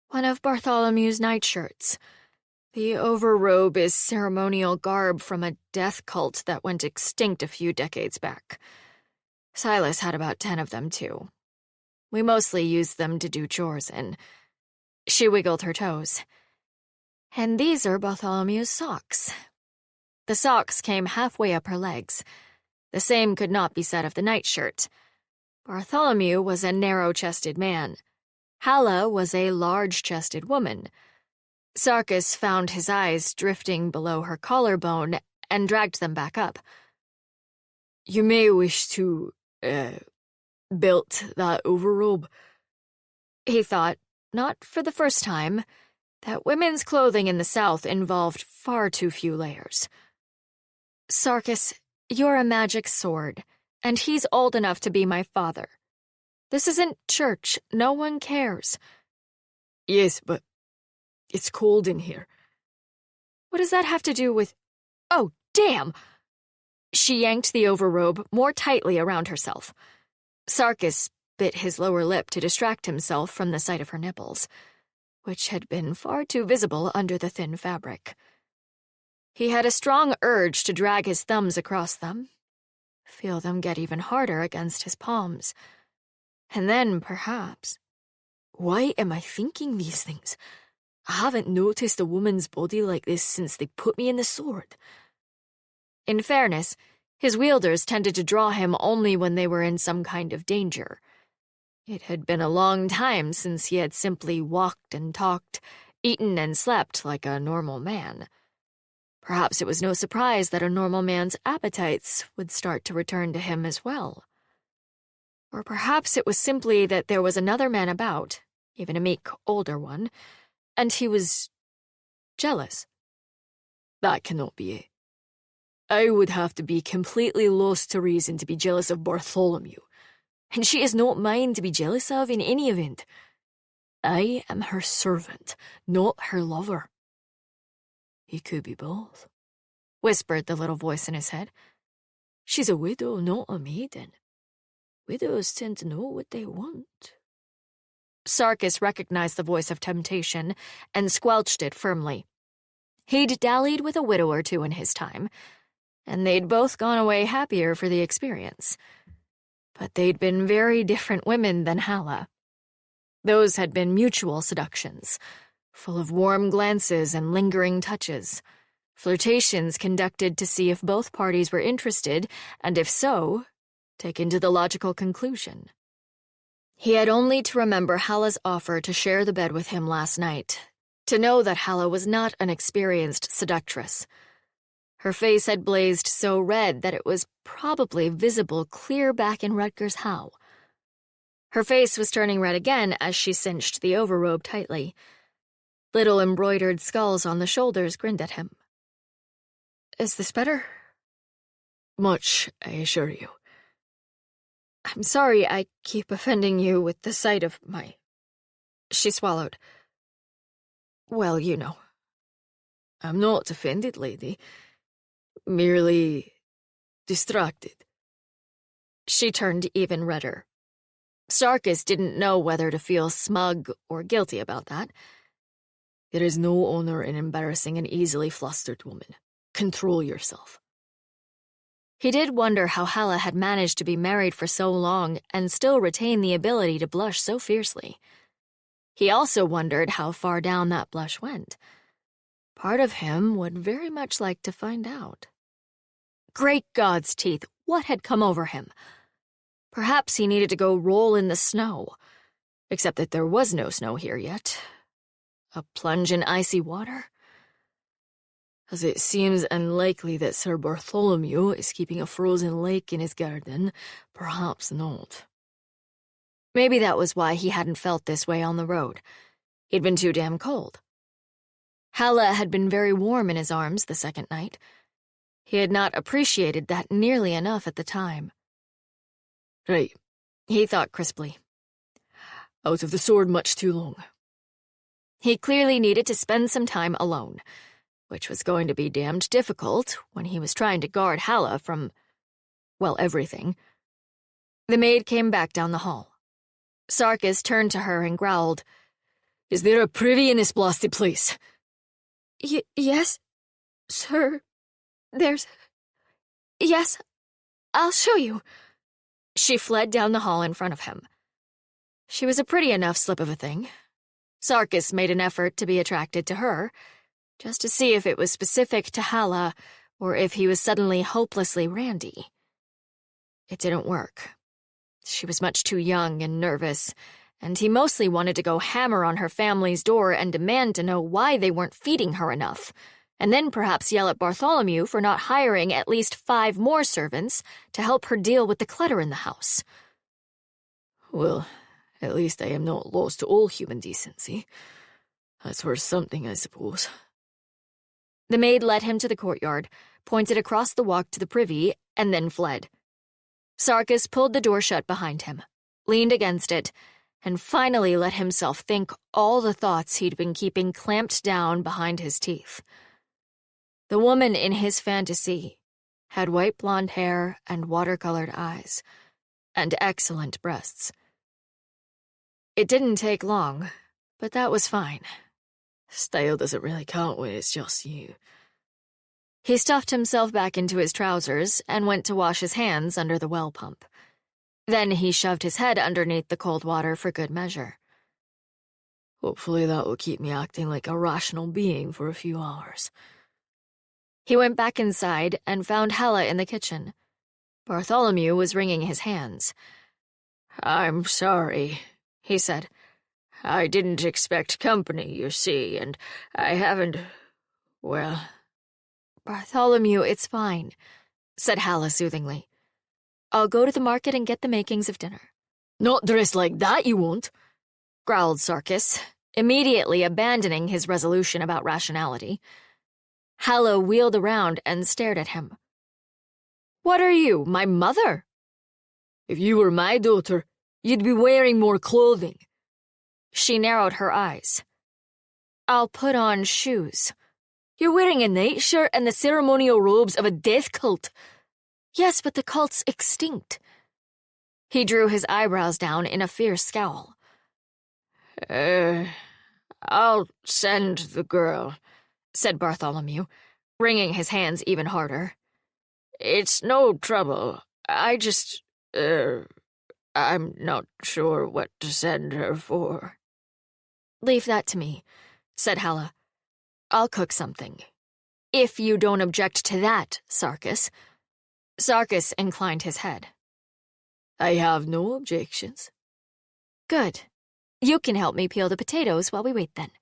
"One of Bartholomew's nightshirts. The overrobe is ceremonial garb from a death cult that went extinct a few decades back. Silas had about 10 of them, too. We mostly used them to do chores in." She wiggled her toes. "And these are Bartholomew's socks." The socks came halfway up her legs. The same could not be said of the nightshirt. Bartholomew was a narrow-chested man. Halla was a large-chested woman. Sarkis found his eyes drifting below her collarbone and dragged them back up. "You may wish to, belt that overrobe," he thought, not for the first time, that women's clothing in the South involved far too few layers. "Sarkis, you're a magic sword, and he's old enough to be my father. This isn't church. No one cares." "Yes, but it's cold in here." "What does that have to do with— Oh, damn!" She yanked the overrobe more tightly around herself. Sarkis bit his lower lip to distract himself from the sight of her nipples, which had been far too visible under the thin fabric. He had a strong urge to drag his thumbs across them, feel them get even harder against his palms. And then, perhaps— Why am I thinking these things? I haven't noticed a woman's body like this since they put me in the sword. In fairness, his wielders tended to draw him only when they were in some kind of danger. It had been a long time since he had simply walked and talked, eaten and slept like a normal man. Perhaps it was no surprise that a normal man's appetites would start to return to him as well. Or perhaps it was simply that there was another man about, even a meek older one, and he was jealous. That cannot be it. I would have to be completely lost to reason to be jealous of Bartholomew, and she is not mine to be jealous of in any event. I am her servant, not her lover. He could be both, whispered the little voice in his head. She's a widow, not a maiden. Widows tend to know what they want. Sarkis recognized the voice of temptation and squelched it firmly. He'd dallied with a widow or two in his time, and they'd both gone away happier for the experience. But they'd been very different women than Halla. Those had been mutual seductions, full of warm glances and lingering touches, flirtations conducted to see if both parties were interested, and if so, taken to the logical conclusion. He had only to remember Halla's offer to share the bed with him last night, to know that Halla was not an experienced seductress. Her face had blazed so red that it was probably visible clear back in Rutger's How. Her face was turning red again as she cinched the overrobe tightly. Little embroidered skulls on the shoulders grinned at him. "Is this better?" "Much, I assure you." "I'm sorry I keep offending you with the sight of my—" She swallowed. "Well, you know." "I'm not offended, lady. Merely distracted." She turned even redder. Sarkis didn't know whether to feel smug or guilty about that. There is no honor in embarrassing an easily flustered woman. Control yourself. He did wonder how Halla had managed to be married for so long and still retain the ability to blush so fiercely. He also wondered how far down that blush went. Part of him would very much like to find out. Great God's teeth, what had come over him? Perhaps he needed to go roll in the snow, except that there was no snow here yet. A plunge in icy water? As it seems unlikely that Sir Bartholomew is keeping a frozen lake in his garden, perhaps not. Maybe that was why he hadn't felt this way on the road. He'd been too damn cold. Halla had been very warm in his arms the second night. He had not appreciated that nearly enough at the time. Right, he thought crisply. Out of the sword much too long. He clearly needed to spend some time alone, which was going to be damned difficult when he was trying to guard Halla from, well, everything. The maid came back down the hall. Sarkis turned to her and growled, "Is there a privy in this blasted place?" Yes, sir. Yes, I'll show you." She fled down the hall in front of him. She was a pretty enough slip of a thing. Sarkis made an effort to be attracted to her, just to see if it was specific to Halla or if he was suddenly hopelessly randy. It didn't work. She was much too young and nervous, and he mostly wanted to go hammer on her family's door and demand to know why they weren't feeding her enough, and then perhaps yell at Bartholomew for not hiring at least 5 more servants to help her deal with the clutter in the house. Well, at least I am not lost to all human decency. That's worth something, I suppose. The maid led him to the courtyard, pointed across the walk to the privy, and then fled. Sarkis pulled the door shut behind him, leaned against it, and finally let himself think all the thoughts he'd been keeping clamped down behind his teeth. The woman in his fantasy had white blonde hair and watercolored eyes, and excellent breasts. It didn't take long, but that was fine. Style doesn't really count when it's just you. He stuffed himself back into his trousers and went to wash his hands under the well pump. Then he shoved his head underneath the cold water for good measure. Hopefully that will keep me acting like a rational being for a few hours. He went back inside and found Halla in the kitchen. Bartholomew was wringing his hands. "I'm sorry," he said. "I didn't expect company, you see, and I haven't, well..." "Bartholomew, it's fine," said Halla soothingly. "I'll go to the market and get the makings of dinner." "Not dressed like that, you won't," growled Sarkis, immediately abandoning his resolution about rationality. Halla wheeled around and stared at him. "What are you, my mother?" "If you were my daughter, you'd be wearing more clothing." She narrowed her eyes. "I'll put on shoes." "You're wearing a nightshirt and the ceremonial robes of a death cult." "Yes, but the cult's extinct." He drew his eyebrows down in a fierce scowl. I'll send the girl," said Bartholomew, wringing his hands even harder. "It's no trouble. I just, I'm not sure what to send her for." "Leave that to me," said Halla. "I'll cook something. If you don't object to that, Sarkis." Sarkis inclined his head. "I have no objections." "Good. You can help me peel the potatoes while we wait then."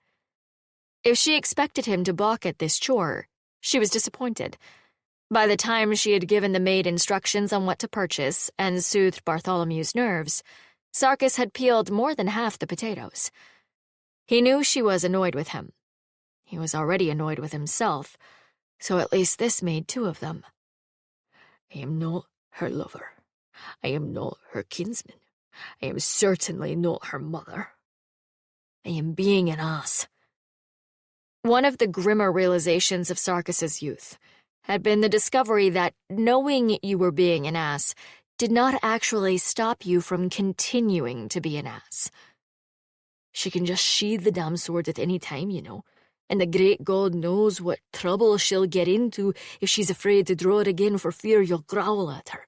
If she expected him to balk at this chore, she was disappointed. By the time she had given the maid instructions on what to purchase and soothed Bartholomew's nerves, Sarkis had peeled more than half the potatoes. He knew she was annoyed with him. He was already annoyed with himself, so at least this made 2 of them. "I am not her lover. I am not her kinsman. I am certainly not her mother. I am being an ass." One of the grimmer realizations of Sarkis's youth had been the discovery that knowing you were being an ass did not actually stop you from continuing to be an ass. She can just sheathe the damn sword at any time, you know, and the great God knows what trouble she'll get into if she's afraid to draw it again for fear you'll growl at her.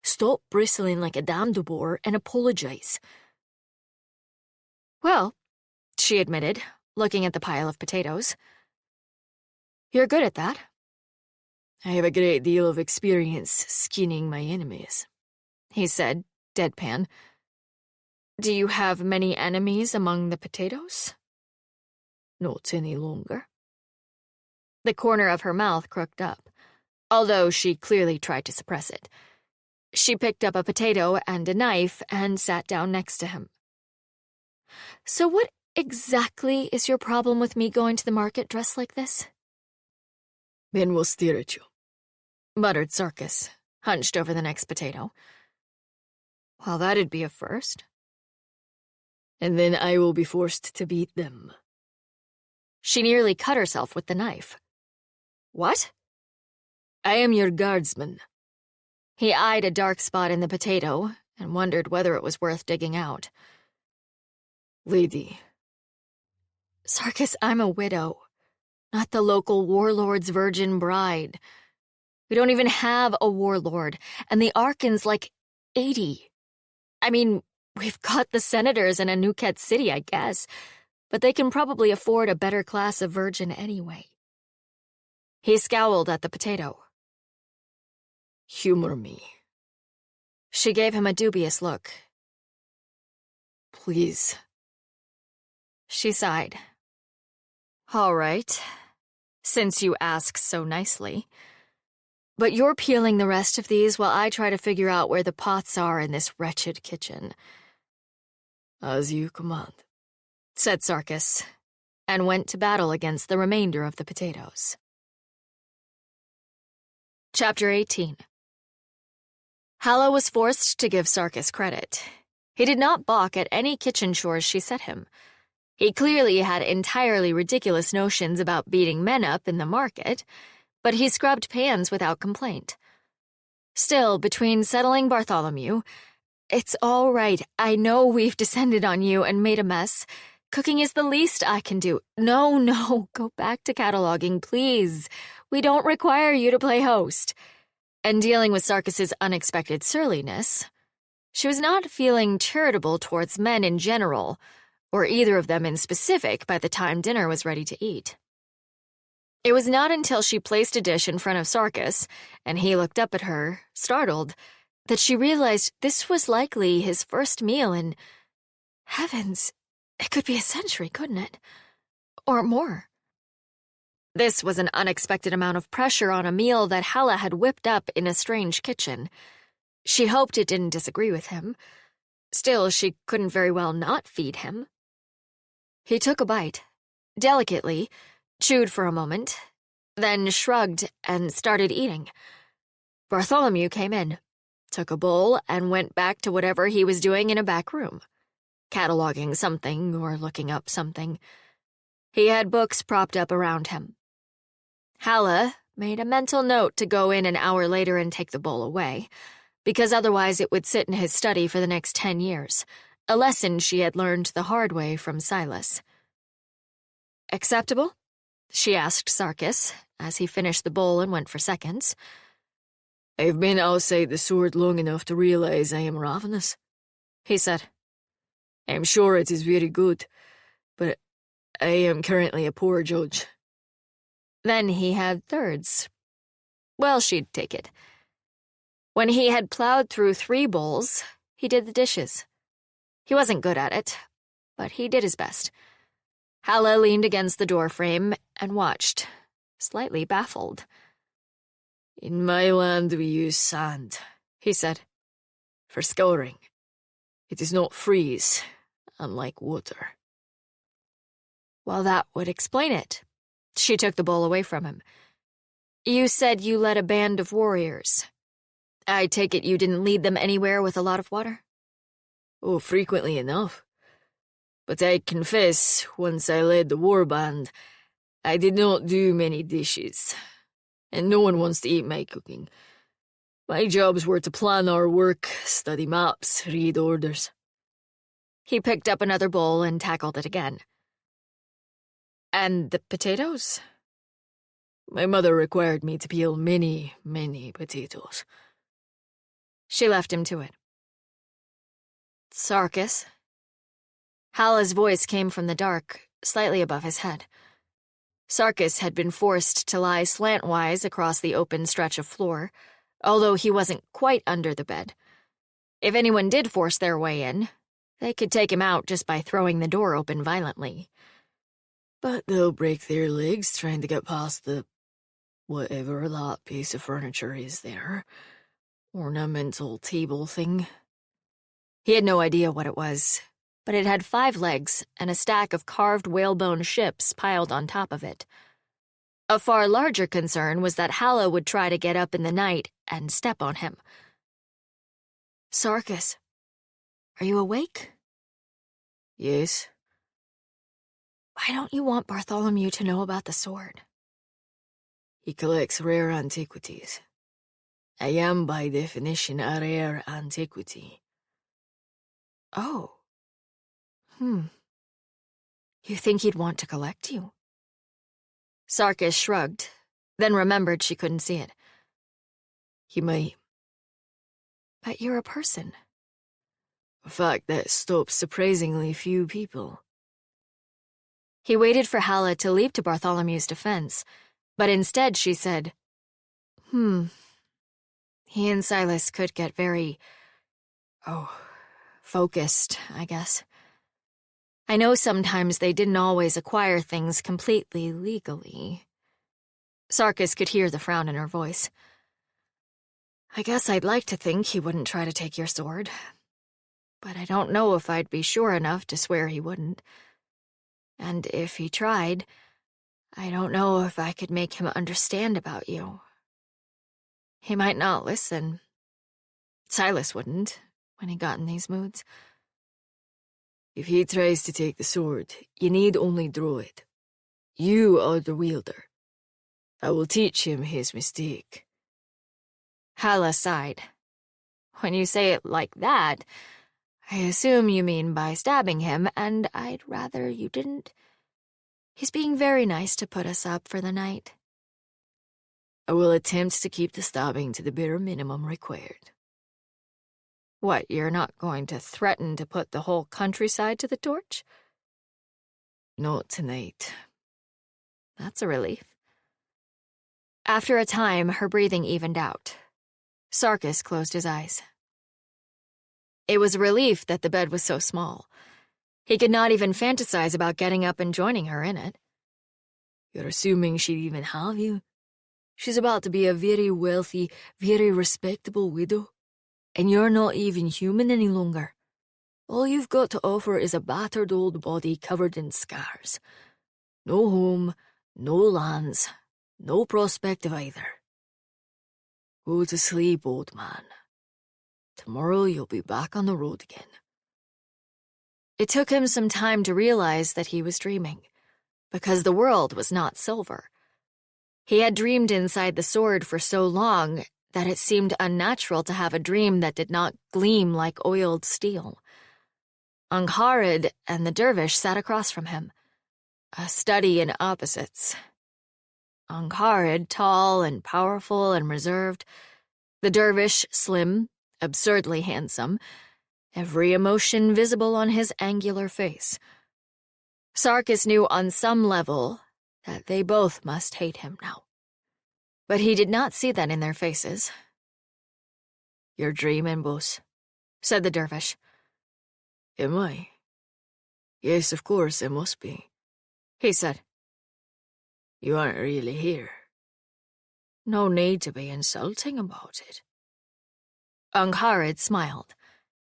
Stop bristling like a damned boar and apologize. "Well," she admitted, looking at the pile of potatoes, "you're good at that." "I have a great deal of experience skinning my enemies," he said, deadpan. "Do you have many enemies among the potatoes?" "Not any longer." The corner of her mouth crooked up, although she clearly tried to suppress it. She picked up a potato and a knife and sat down next to him. "So what exactly is your problem with me going to the market dressed like this?" "Men will stare at you," muttered Sarkis, hunched over the next potato. "Well, that'd be a first." "And then I will be forced to beat them." She nearly cut herself with the knife. "What?" "I am your guardsman." He eyed a dark spot in the potato and wondered whether it was worth digging out. "Lady." "Sarkis, I'm a widow, not the local warlord's virgin bride. We don't even have a warlord, and the Arkan's like 80. I mean, we've got the senators in a Nuket city, I guess, but they can probably afford a better class of virgin anyway." He scowled at the potato. "Humor me." She gave him a dubious look. "Please." She sighed. "All right, since you ask so nicely. But you're peeling the rest of these while I try to figure out where the pots are in this wretched kitchen." "As you command," said Sarkis, and went to battle against the remainder of the potatoes. Chapter 18. Halla was forced to give Sarkis credit. He did not balk at any kitchen chores she set him. He clearly had entirely ridiculous notions about beating men up in the market, but he scrubbed pans without complaint. Still, between settling Bartholomew, "It's all right, I know we've descended on you and made a mess. Cooking is the least I can do. No, go back to cataloging, please. We don't require you to play host." And dealing with Sarkis's unexpected surliness, she was not feeling charitable towards men in general, or either of them in specific by the time dinner was ready to eat. It was not until she placed a dish in front of Sarkis, and he looked up at her, startled, that she realized this was likely his first meal in... Heavens, it could be a century, couldn't it? Or more. This was an unexpected amount of pressure on a meal that Halla had whipped up in a strange kitchen. She hoped it didn't disagree with him. Still, she couldn't very well not feed him. He took a bite, delicately, chewed for a moment, then shrugged and started eating. Bartholomew came in, took a bowl, and went back to whatever he was doing in a back room, cataloging something or looking up something. He had books propped up around him. Halla made a mental note to go in an hour later and take the bowl away, because otherwise it would sit in his study for the next 10 years, a lesson she had learned the hard way from Silas. "Acceptable?" she asked Sarkis, as he finished the bowl and went for seconds. "I've been outside the sword long enough to realize I am ravenous," he said. "I am sure it is very good, but I am currently a poor judge." Then he had thirds. Well, she'd take it. When he had plowed through 3 bowls, he did the dishes. He wasn't good at it, but he did his best. Halla leaned against the doorframe and watched, slightly baffled. "In my land we use sand," he said, "for scouring. It does not freeze, unlike water." Well, that would explain it. She took the bowl away from him. "You said you led a band of warriors. I take it you didn't lead them anywhere with a lot of water?" "Oh, frequently enough. But I confess, once I led the war band, I did not do many dishes, and no one wants to eat my cooking. My jobs were to plan our work, study maps, read orders." He picked up another bowl and tackled it again. "And the potatoes?" "My mother required me to peel many, many potatoes." She left him to it. "Sarkis?" Halla's voice came from the dark, slightly above his head. Sarkis had been forced to lie slantwise across the open stretch of floor, although he wasn't quite under the bed. If anyone did force their way in, they could take him out just by throwing the door open violently. "But they'll break their legs trying to get past the... whatever that piece of furniture is there. Ornamental table thing." He had no idea what it was, but it had 5 legs and a stack of carved whalebone ships piled on top of it. A far larger concern was that Halla would try to get up in the night and step on him. "Sarkis, are you awake?" "Yes." Why don't you want Bartholomew to know about the sword? He collects rare antiquities. I am, by definition, a rare antiquity. Oh. You think he'd want to collect you? Sarkis shrugged, then remembered she couldn't see it. He might. But you're a person. A fact that stops surprisingly few people. He waited for Halla to leap to Bartholomew's defense, but instead she said, He and Silas could get very, focused, I guess. I know sometimes they didn't always acquire things completely legally. Sarkis could hear the frown in her voice. I guess I'd like to think he wouldn't try to take your sword. But I don't know if I'd be sure enough to swear he wouldn't. And if he tried, I don't know if I could make him understand about you. He might not listen. Silas wouldn't, when he got in these moods. If he tries to take the sword, you need only draw it. You are the wielder. I will teach him his mistake. Halla sighed. When you say it like that, I assume you mean by stabbing him, and I'd rather you didn't. He's being very nice to put us up for the night. I will attempt to keep the stabbing to the bare minimum required. What, you're not going to threaten to put the whole countryside to the torch? Not tonight. That's a relief. After a time, her breathing evened out. Sarkis closed his eyes. It was a relief that the bed was so small. He could not even fantasize about getting up and joining her in it. You're assuming she'd even have you? She's about to be a very wealthy, very respectable widow. And you're not even human any longer. All you've got to offer is a battered old body covered in scars. No home, no lands, no prospect of either. Go to sleep, old man. Tomorrow you'll be back on the road again. It took him some time to realize that he was dreaming, because the world was not silver. He had dreamed inside the sword for so long that it seemed unnatural to have a dream that did not gleam like oiled steel. Angharad and the dervish sat across from him, a study in opposites. Angharad, tall and powerful and reserved, the dervish slim, absurdly handsome, every emotion visible on his angular face. Sarkis knew on some level that they both must hate him now. But he did not see that in their faces. You're dreaming, boss, said the dervish. Am I? Yes, of course, it must be, he said. You aren't really here. No need to be insulting about it. Angharad smiled,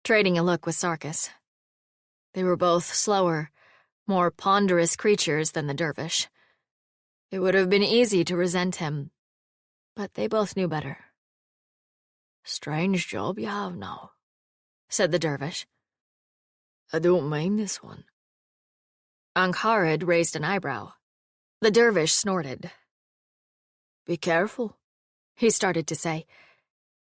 trading a look with Sarkis. They were both slower, more ponderous creatures than the dervish. It would have been easy to resent him, but they both knew better. Strange job you have now, said the dervish. I don't mind this one. Angharad raised an eyebrow. The dervish snorted. Be careful, he started to say,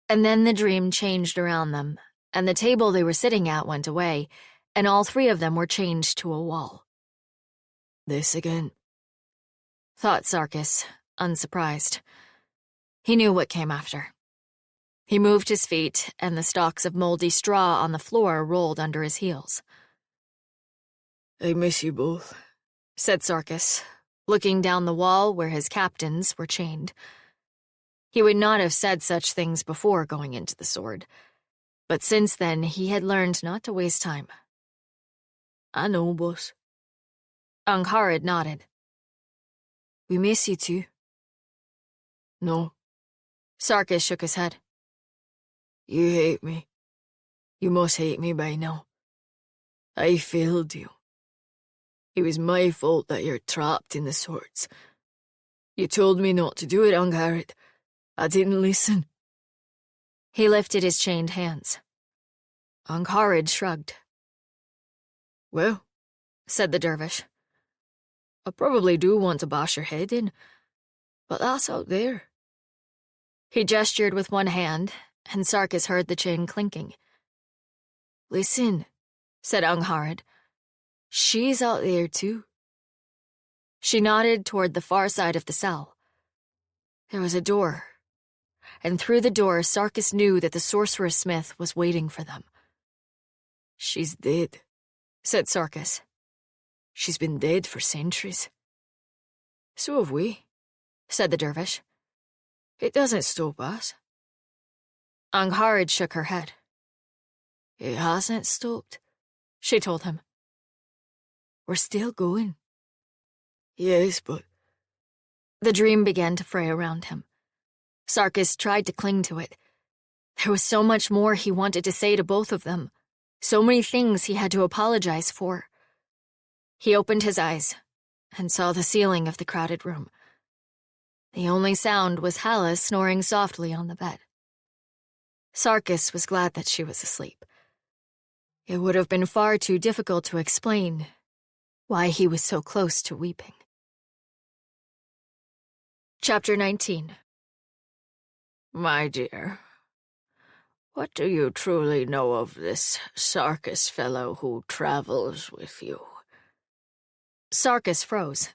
and then the dream changed around them, and the table they were sitting at went away, and all three of them were chained to a wall. This again, thought Sarkis, unsurprised. He knew what came after. He moved his feet, and the stalks of moldy straw on the floor rolled under his heels. I miss you both, said Sarkis, looking down the wall where his captains were chained. He would not have said such things before going into the sword, but since then he had learned not to waste time. I know, boss. Angharad nodded. We miss you too. No. Sarkis shook his head. You hate me. You must hate me by now. I failed you. It was my fault that you're trapped in the swords. You told me not to do it, Angharad. I didn't listen. He lifted his chained hands. Angharad shrugged. Well, said the dervish, I probably do want to bash your head in, but that's out there." He gestured with one hand, and Sarkis heard the chain clinking. "Listen," said Angharad. "She's out there too." She nodded toward the far side of the cell. There was a door, and through the door Sarkis knew that the sorceress smith was waiting for them. "She's dead," said Sarkis. "She's been dead for centuries." "So have we," said the dervish. "It doesn't stop us." Angharad shook her head. "It hasn't stopped," she told him. "We're still going." "Yes, but—" The dream began to fray around him. Sarkis tried to cling to it. There was so much more he wanted to say to both of them, so many things he had to apologize for. He opened his eyes and saw the ceiling of the crowded room. The only sound was Halla snoring softly on the bed. Sarkis was glad that she was asleep. It would have been far too difficult to explain why he was so close to weeping. Chapter 19. "My dear, what do you truly know of this Sarkis fellow who travels with you?" Sarkis froze.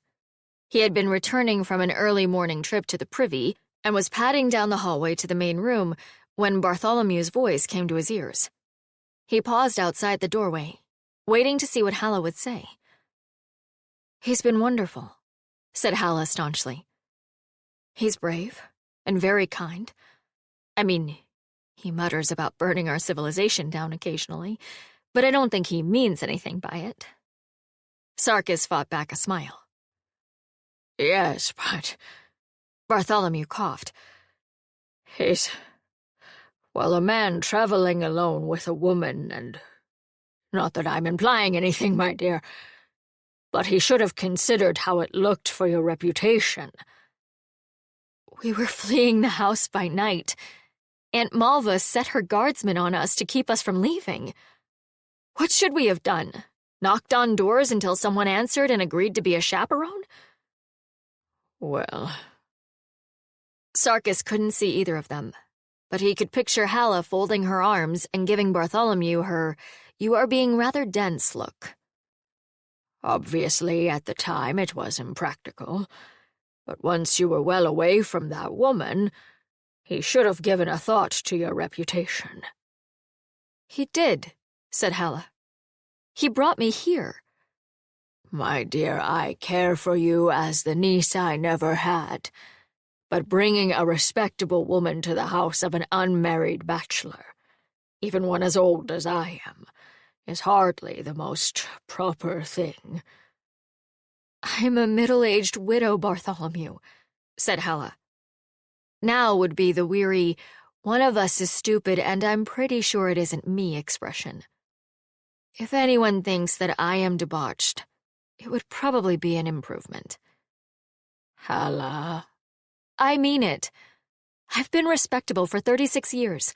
He had been returning from an early morning trip to the privy and was padding down the hallway to the main room when Bartholomew's voice came to his ears. He paused outside the doorway, waiting to see what Halla would say. "He's been wonderful," said Halla staunchly. "He's brave and very kind. I mean, he mutters about burning our civilization down occasionally, but I don't think he means anything by it." Sarkis fought back a smile. "Yes, but—" Bartholomew coughed. Well, a man traveling alone with a woman, and not that I'm implying anything, my dear, but he should have considered how it looked for your reputation." "We were fleeing the house by night. Aunt Malva set her guardsmen on us to keep us from leaving. What should we have done? Knocked on doors until someone answered and agreed to be a chaperone?" "Well—" Sarkis couldn't see either of them, but he could picture Halla folding her arms and giving Bartholomew her "you are being rather dense" look. "Obviously, at the time it was impractical, but once you were well away from that woman, he should have given a thought to your reputation." "He did," said Halla. "He brought me here." "My dear, I care for you as the niece I never had, but bringing a respectable woman to the house of an unmarried bachelor, even one as old as I am, is hardly the most proper thing." "I'm a middle-aged widow, Bartholomew," said Halla. Now would be the weary, "one of us is stupid and I'm pretty sure it isn't me" expression. If anyone thinks that I am debauched, it would probably be an improvement. "Halla." "I mean it. I've been respectable for 36 years,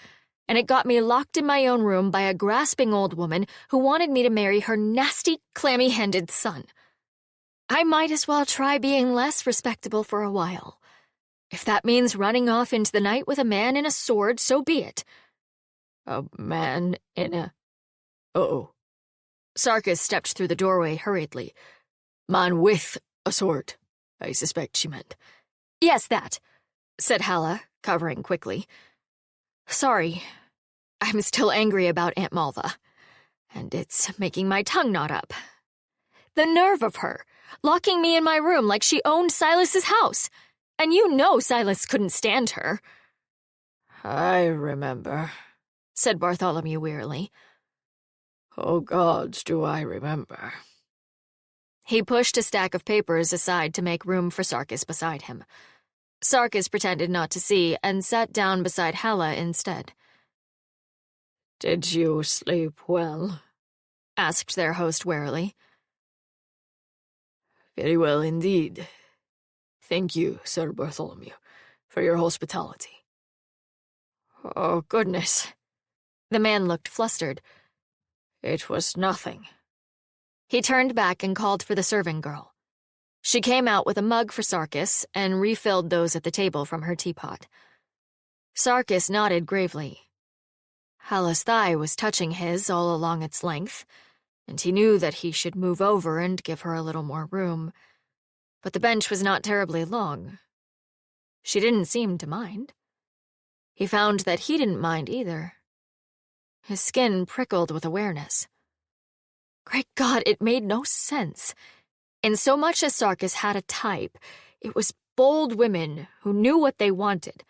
and it got me locked in my own room by a grasping old woman who wanted me to marry her nasty, clammy-handed son. I might as well try being less respectable for a while. If that means running off into the night with a man in a sword, so be it." "A man in a— oh." Sarkis stepped through the doorway hurriedly. "Man with a sword, I suspect she meant." "Yes, that," said Halla, covering quickly. "Sorry. I'm still angry about Aunt Malva, and it's making my tongue knot up. The nerve of her, locking me in my room like she owned Silas's house, and you know Silas couldn't stand her." "I remember," said Bartholomew wearily. "Oh gods, do I remember." He pushed a stack of papers aside to make room for Sarkis beside him. Sarkis pretended not to see and sat down beside Halla instead. "Did you sleep well?" asked their host warily. "Very well indeed. Thank you, Sir Bartholomew, for your hospitality." "Oh, goodness." The man looked flustered. "It was nothing." He turned back and called for the serving girl. She came out with a mug for Sarkis and refilled those at the table from her teapot. Sarkis nodded gravely. Halla's thigh was touching his all along its length, and he knew that he should move over and give her a little more room. But the bench was not terribly long. She didn't seem to mind. He found that he didn't mind either. His skin prickled with awareness. Great God, it made no sense. In so much as Sarkis had a type, it was bold women who knew what they wanted.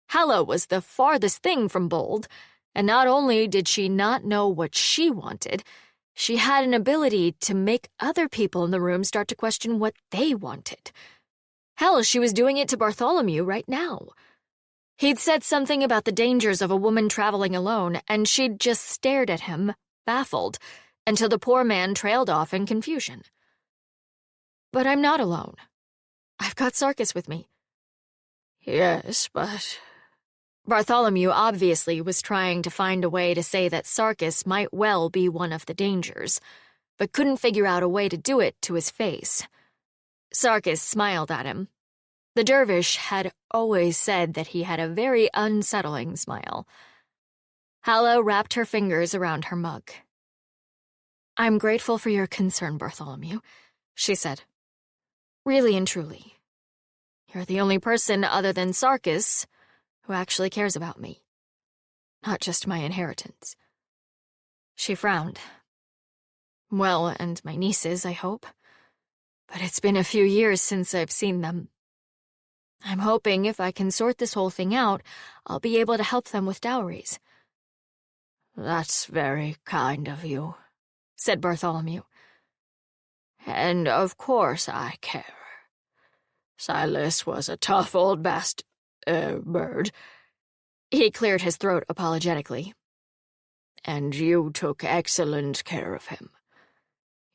Halla was the farthest thing from bold, and not only did she not know what she wanted, she had an ability to make other people in the room start to question what they wanted. Hell, she was doing it to Bartholomew right now. He'd said something about the dangers of a woman traveling alone, and she'd just stared at him, baffled, until the poor man trailed off in confusion. But I'm not alone. I've got Sarkis with me. Yes, but... Bartholomew obviously was trying to find a way to say that Sarkis might well be one of the dangers, but couldn't figure out a way to do it to his face. Sarkis smiled at him. The dervish had always said that he had a very unsettling smile. Halla wrapped her fingers around her mug. I'm grateful for your concern, Bartholomew, she said. Really and truly. You're the only person other than Sarkis who actually cares about me. Not just my inheritance. She frowned. Well, and my nieces, I hope. But it's been a few years since I've seen them. I'm hoping if I can sort this whole thing out, I'll be able to help them with dowries. That's very kind of you, said Bartholomew. And of course I care. Silas was a tough old bird. He cleared his throat apologetically. And you took excellent care of him.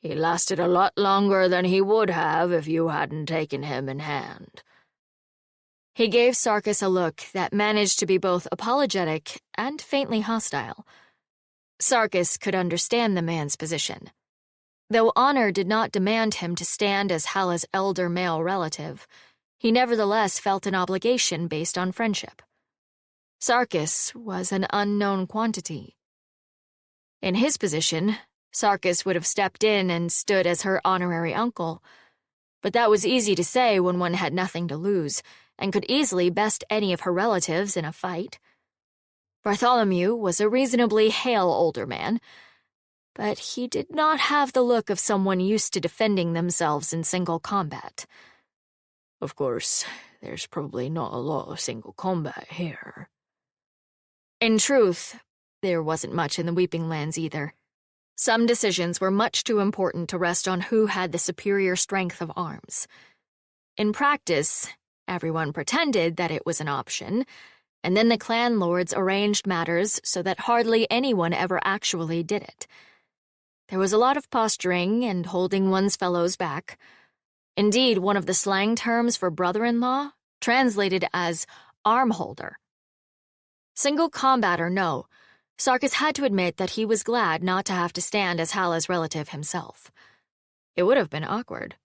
He lasted a lot longer than he would have if you hadn't taken him in hand. He gave Sarkis a look that managed to be both apologetic and faintly hostile. Sarkis could understand the man's position. Though honor did not demand him to stand as Halla's elder male relative, he nevertheless felt an obligation based on friendship. Sarkis was an unknown quantity. In his position, Sarkis would have stepped in and stood as her honorary uncle, but that was easy to say when one had nothing to lose, and could easily best any of her relatives in a fight. Bartholomew was a reasonably hale older man, but he did not have the look of someone used to defending themselves in single combat. Of course, there's probably not a lot of single combat here. In truth, there wasn't much in the Weeping Lands either. Some decisions were much too important to rest on who had the superior strength of arms. In practice, everyone pretended that it was an option, and then the clan lords arranged matters so that hardly anyone ever actually did it. There was a lot of posturing and holding one's fellows back. Indeed, one of the slang terms for brother-in-law translated as arm-holder. Single combat or no, Sarkis had to admit that he was glad not to have to stand as Halla's relative himself. It would have been awkward.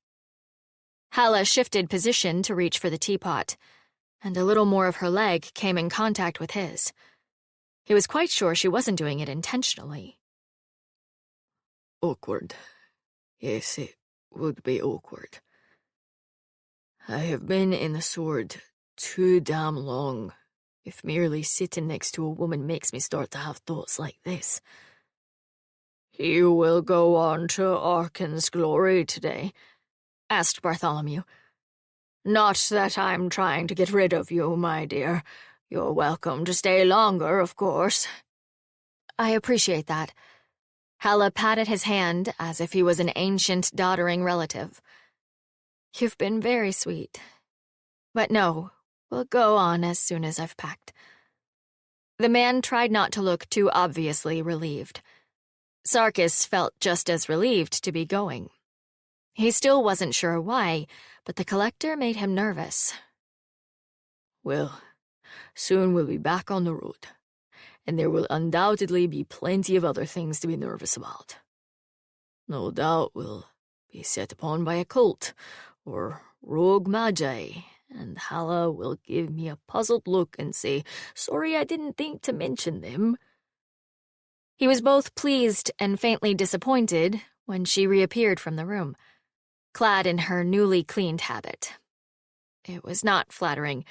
Halla shifted position to reach for the teapot, and a little more of her leg came in contact with his. He was quite sure she wasn't doing it intentionally. Awkward. Yes, it would be awkward. I have been in the sword too damn long, if merely sitting next to a woman makes me start to have thoughts like this. You will go on to Arkan's glory today? Asked Bartholomew. Not that I'm trying to get rid of you, my dear. You're welcome to stay longer, of course. I appreciate that. Halla patted his hand as if he was an ancient, doddering relative. You've been very sweet. But no, we'll go on as soon as I've packed. The man tried not to look too obviously relieved. Sarkis felt just as relieved to be going. He still wasn't sure why, but the collector made him nervous. Well, soon we'll be back on the road, and there will undoubtedly be plenty of other things to be nervous about. No doubt we'll be set upon by a cult, or rogue magi, and Halla will give me a puzzled look and say, "Sorry, I didn't think to mention them." He was both pleased and faintly disappointed when she reappeared from the room, clad in her newly cleaned habit. It was not flattering,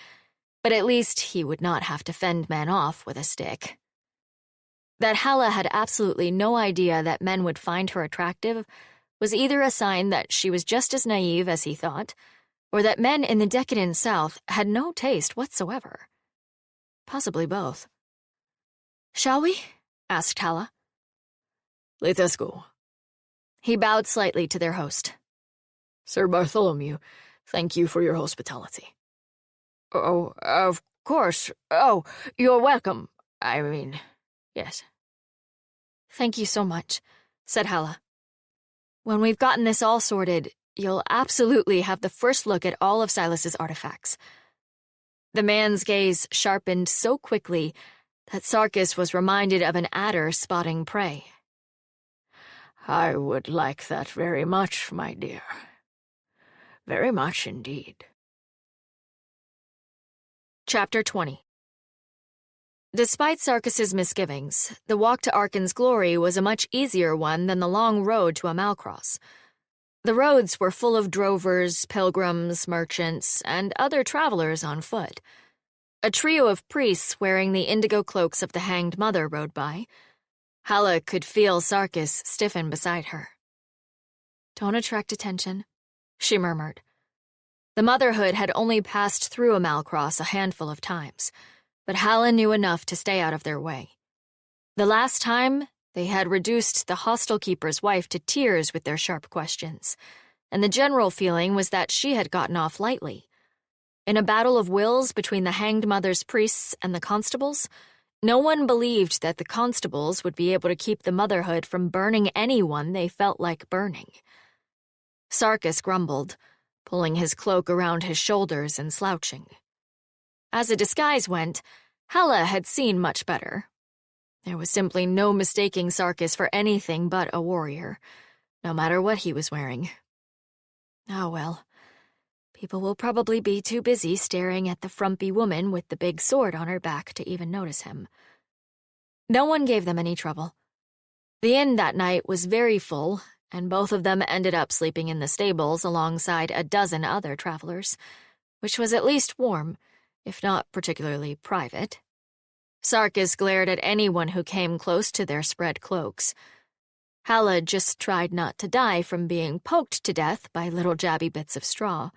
but at least he would not have to fend men off with a stick. That Halla had absolutely no idea that men would find her attractive was either a sign that she was just as naive as he thought, or that men in the decadent South had no taste whatsoever. Possibly both. "Shall we?" asked Halla. "Let us go." He bowed slightly to their host. "Sir Bartholomew, thank you for your hospitality." "Oh, of course. Oh, you're welcome. I mean, yes." "Thank you so much," said Halla. "When we've gotten this all sorted, you'll absolutely have the first look at all of Silas's artifacts." The man's gaze sharpened so quickly that Sarkis was reminded of an adder spotting prey. "I would like that very much, my dear. Very much indeed." Chapter 20. Despite Sarkis's misgivings, the walk to Arkan's glory was a much easier one than the long road to Amalcross. The roads were full of drovers, pilgrims, merchants, and other travelers on foot. A trio of priests wearing the indigo cloaks of the Hanged Mother rode by. Halla could feel Sarkis stiffen beside her. "Don't attract attention," she murmured. The Motherhood had only passed through Amalcross a handful of times, but Halla knew enough to stay out of their way. The last time, they had reduced the housekeeper's wife to tears with their sharp questions, and the general feeling was that she had gotten off lightly. In a battle of wills between the Hanged Mother's priests and the constables, no one believed that the constables would be able to keep the Motherhood from burning anyone they felt like burning. Sarkis grumbled, pulling his cloak around his shoulders and slouching. As a disguise went, Halla had seen much better. There was simply no mistaking Sarkis for anything but a warrior, no matter what he was wearing. Oh well, people will probably be too busy staring at the frumpy woman with the big sword on her back to even notice him. No one gave them any trouble. The inn that night was very full, and both of them ended up sleeping in the stables alongside a dozen other travelers, which was at least warm, if not particularly private. Sarkis glared at anyone who came close to their spread cloaks. Halla just tried not to die from being poked to death by little jabby bits of straw.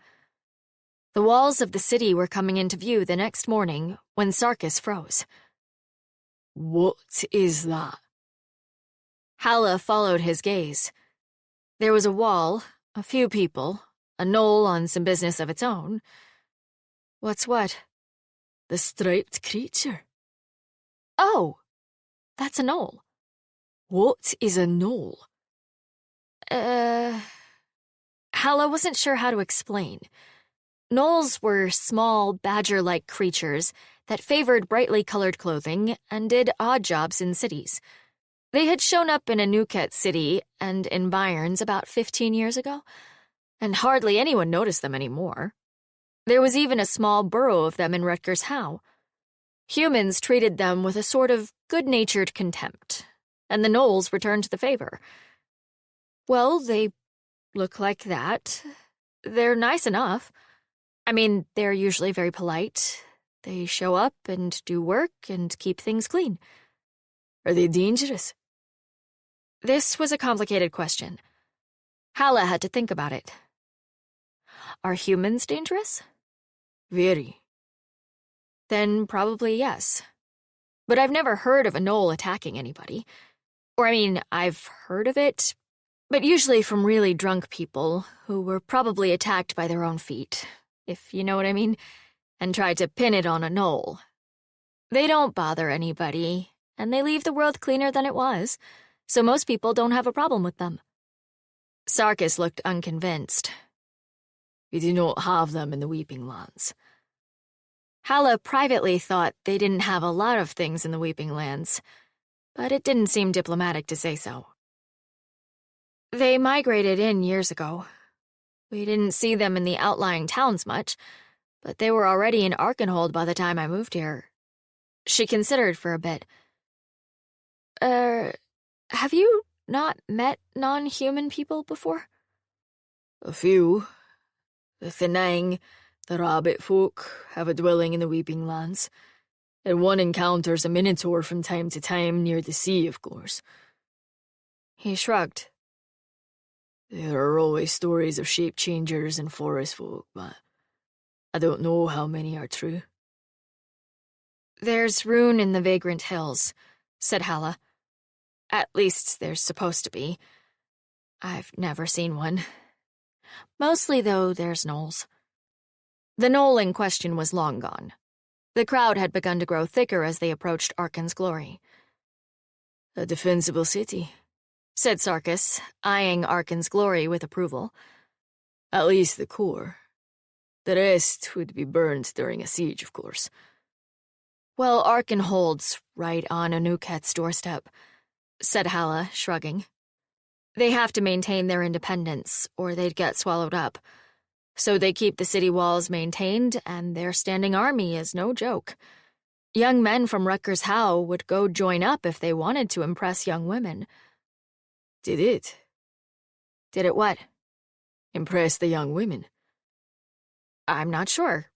The walls of the city were coming into view the next morning when Sarkis froze. "What is that?" Halla followed his gaze. There was a wall, a few people, a knoll on some business of its own. "What's what?" "The striped creature." "Oh, that's a knoll." "What is a knoll?" Halla wasn't sure how to explain. Gnolls were small, badger-like creatures that favored brightly colored clothing and did odd jobs in cities. They had shown up in a Nuket city and in Bayerns about 15 years ago, and hardly anyone noticed them anymore. There was even a small burrow of them in Rutgers Howe. Humans treated them with a sort of good-natured contempt, and the gnolls returned the favor. Well, they look like that. They're nice enough. I mean, they're usually very polite. They show up and do work and keep things clean. "Are they dangerous?" This was a complicated question. Halla had to think about it. Are humans dangerous? "Very." Then probably yes. But I've never heard of a gnoll attacking anybody. Or I mean, I've heard of it, but usually from really drunk people who were probably attacked by their own feet, if you know what I mean, and tried to pin it on a gnoll. They don't bother anybody, and they leave the world cleaner than it was, so most people don't have a problem with them. Sarkis looked unconvinced. "We do not have them in the Weeping Lands." Halla privately thought they didn't have a lot of things in the Weeping Lands, but it didn't seem diplomatic to say so. They migrated in years ago. We didn't see them in the outlying towns much, but they were already in Arkenhold by the time I moved here. She considered for a bit. Have you not met non-human people before? A few. The Thenang, the Rabbit folk, have a dwelling in the Weeping Lands, and one encounters a minotaur from time to time near the sea, of course. He shrugged. There are always stories of shape-changers and forest folk, but I don't know how many are true. There's rune in the Vagrant Hills, said Halla. At least there's supposed to be. I've never seen one. Mostly, though, there's gnolls. The gnoll in question was long gone. The crowd had begun to grow thicker as they approached Arken's glory. A defensible city, said Sarkis, eyeing Arken's glory with approval. At least the core. The rest would be burned during a siege, of course. Well, Arkenhold's right on Anuket's doorstep, said Halla, shrugging. They have to maintain their independence, or they'd get swallowed up. So they keep the city walls maintained, and their standing army is no joke. Young men from Rutgers Howe would go join up if they wanted to impress young women. Did it? Did it what? Impress the young women? I'm not sure.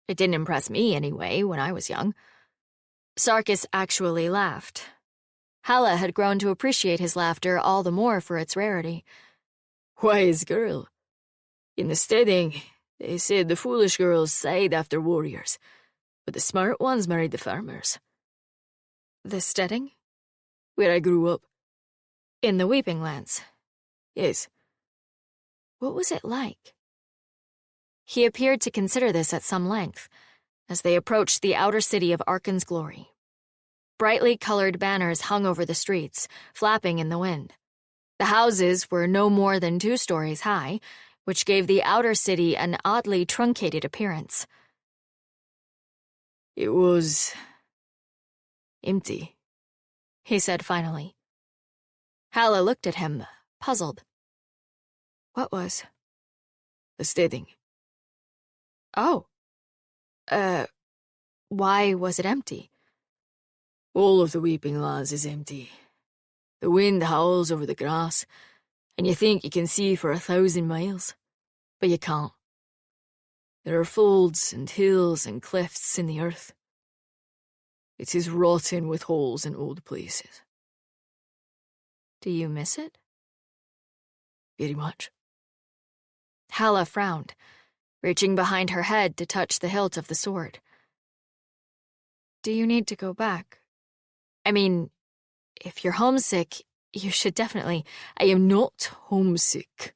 It didn't impress me, anyway, when I was young. Sarkis actually laughed. Halla had grown to appreciate his laughter all the more for its rarity. Wise girl. In the steading, they said the foolish girls sighed after warriors, but the smart ones married the farmers. The steading? Where I grew up. In the Weeping Lands? Yes. What was it like? He appeared to consider this at some length, as they approached the outer city of Arken's glory. Brightly colored banners hung over the streets, flapping in the wind. The houses were no more than 2 stories high, which gave the outer city an oddly truncated appearance. It was empty, he said finally. Halla looked at him, puzzled. What was? The steading. Oh. Why was it empty? All of the Weeping Lands is empty. The wind howls over the grass, and you think you can see for 1,000 miles, but you can't. There are folds and hills and clefts in the earth. It is rotten with holes in old places. Do you miss it? Very much. Halla frowned, reaching behind her head to touch the hilt of the sword. Do you need to go back? I mean, if you're homesick, you should definitely... I am not homesick.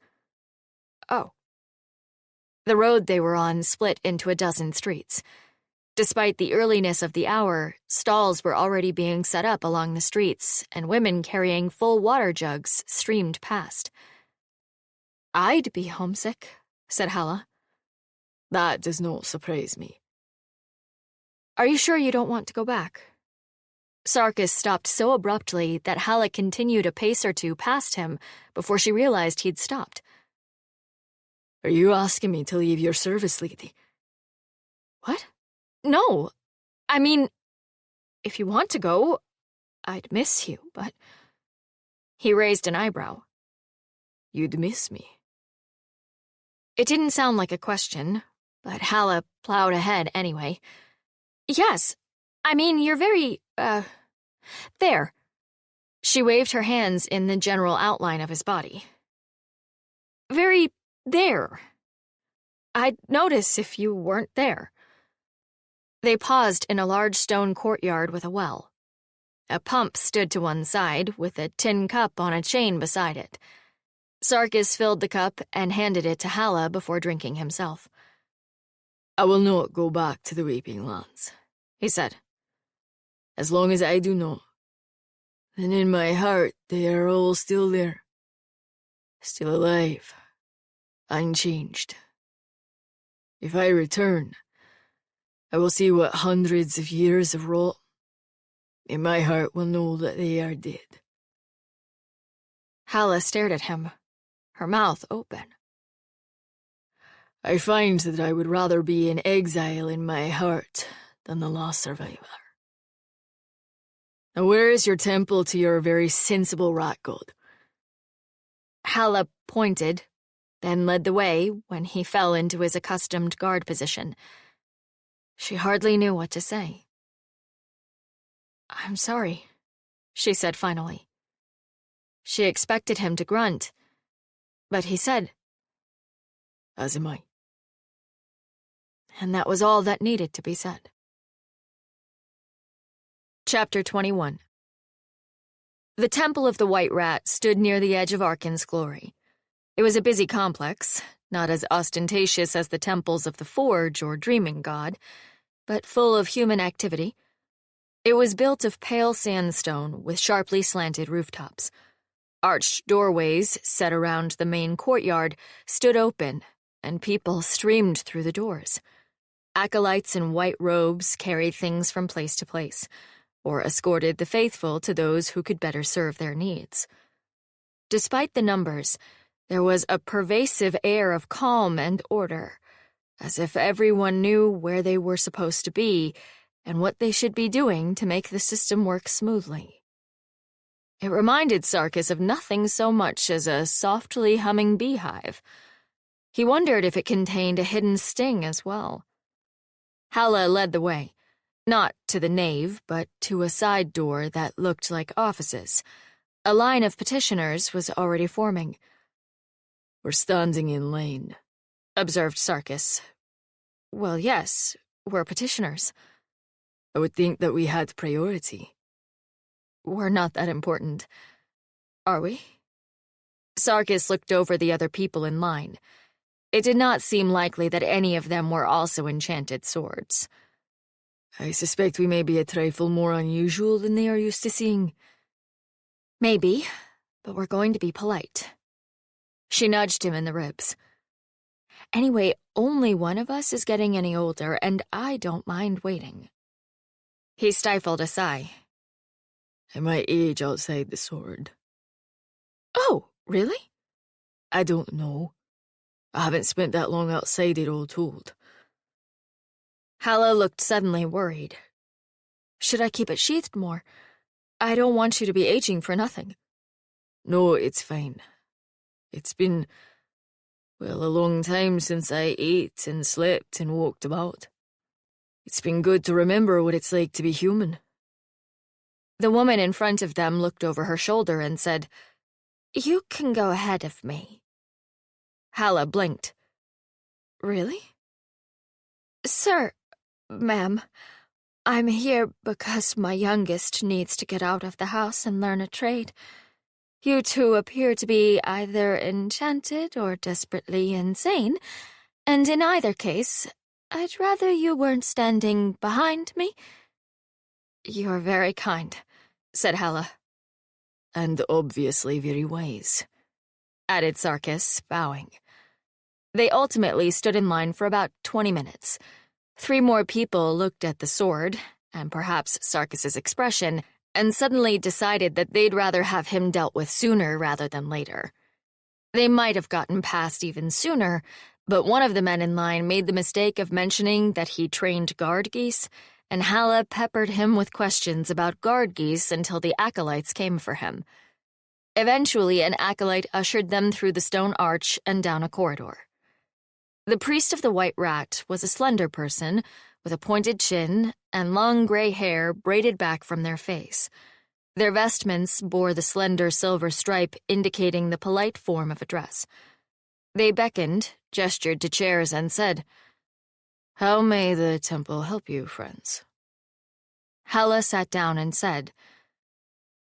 Oh. The road they were on split into a dozen streets. Despite the earliness of the hour, stalls were already being set up along the streets, and women carrying full water jugs streamed past. I'd be homesick, said Halla. That does not surprise me. Are you sure you don't want to go back? Sarkis stopped so abruptly that Halla continued a pace or 2 past him before she realized he'd stopped. Are you asking me to leave your service, lady? What? No. I mean, if you want to go, I'd miss you, but... He raised an eyebrow. You'd miss me? It didn't sound like a question, but Halla plowed ahead anyway. Yes. I mean, you're very, there. She waved her hands in the general outline of his body. Very there. I'd notice if you weren't there. They paused in a large stone courtyard with a well. A pump stood to one side, with a tin cup on a chain beside it. Sarkis filled the cup and handed it to Halla before drinking himself. I will not go back to the Weeping Lands, he said. As long as I do not. And in my heart they are all still there. Still alive. Unchanged. If I return, I will see what hundreds of years have wrought, and my heart will know that they are dead. Halla stared at him, her mouth open. I find that I would rather be in exile in my heart than the lost survivor. Now, where is your temple to your very sensible rat god? Halla pointed, then led the way when he fell into his accustomed guard position. She hardly knew what to say. "I'm sorry," she said finally. She expected him to grunt, but he said, "As am I." And that was all that needed to be said. Chapter 21. The Temple of the White Rat stood near the edge of Arkan's glory. It was a busy complex, not as ostentatious as the temples of the Forge or Dreaming God, but full of human activity. It was built of pale sandstone with sharply slanted rooftops. Arched doorways set around the main courtyard stood open, and people streamed through the doors. Acolytes in white robes carried things from place to place, or escorted the faithful to those who could better serve their needs. Despite the numbers, there was a pervasive air of calm and order, as if everyone knew where they were supposed to be and what they should be doing to make the system work smoothly. It reminded Sarkis of nothing so much as a softly humming beehive. He wondered if it contained a hidden sting as well. Halla led the way. Not to the nave, but to a side door that looked like offices. A line of petitioners was already forming. "We're standing in line," observed Sarkis. "Well, yes, we're petitioners." "I would think that we had priority." "We're not that important. Are we?" Sarkis looked over the other people in line. It did not seem likely that any of them were also enchanted swords. "I suspect we may be a trifle more unusual than they are used to seeing." "Maybe, but we're going to be polite." She nudged him in the ribs. "Anyway, only one of us is getting any older, and I don't mind waiting." He stifled a sigh. "I might age outside the sword." "Oh, really?" "I don't know. I haven't spent that long outside it, all told." Halla looked suddenly worried. "Should I keep it sheathed more? I don't want you to be aging for nothing." "No, it's fine. It's been, well, a long time since I ate and slept and walked about. It's been good to remember what it's like to be human." The woman in front of them looked over her shoulder and said, "You can go ahead of me." Halla blinked. "Really?" "Sir, ma'am, I'm here because my youngest needs to get out of the house and learn a trade. You two appear to be either enchanted or desperately insane, and in either case, I'd rather you weren't standing behind me." "You're very kind," said Halla. "And obviously very wise," added Sarkis, bowing. They ultimately stood in line for about 20 minutes. 3 more people looked at the sword, and perhaps Sarkis's expression, and suddenly decided that they'd rather have him dealt with sooner rather than later. They might have gotten past even sooner, but one of the men in line made the mistake of mentioning that he trained guard geese, and Halla peppered him with questions about guard geese until the acolytes came for him. Eventually, an acolyte ushered them through the stone arch and down a corridor. The priest of the White Rat was a slender person with a pointed chin and long gray hair braided back from their face. Their vestments bore the slender silver stripe indicating the polite form of address. They beckoned, gestured to chairs, and said, "How may the temple help you, friends?" Halla sat down and said,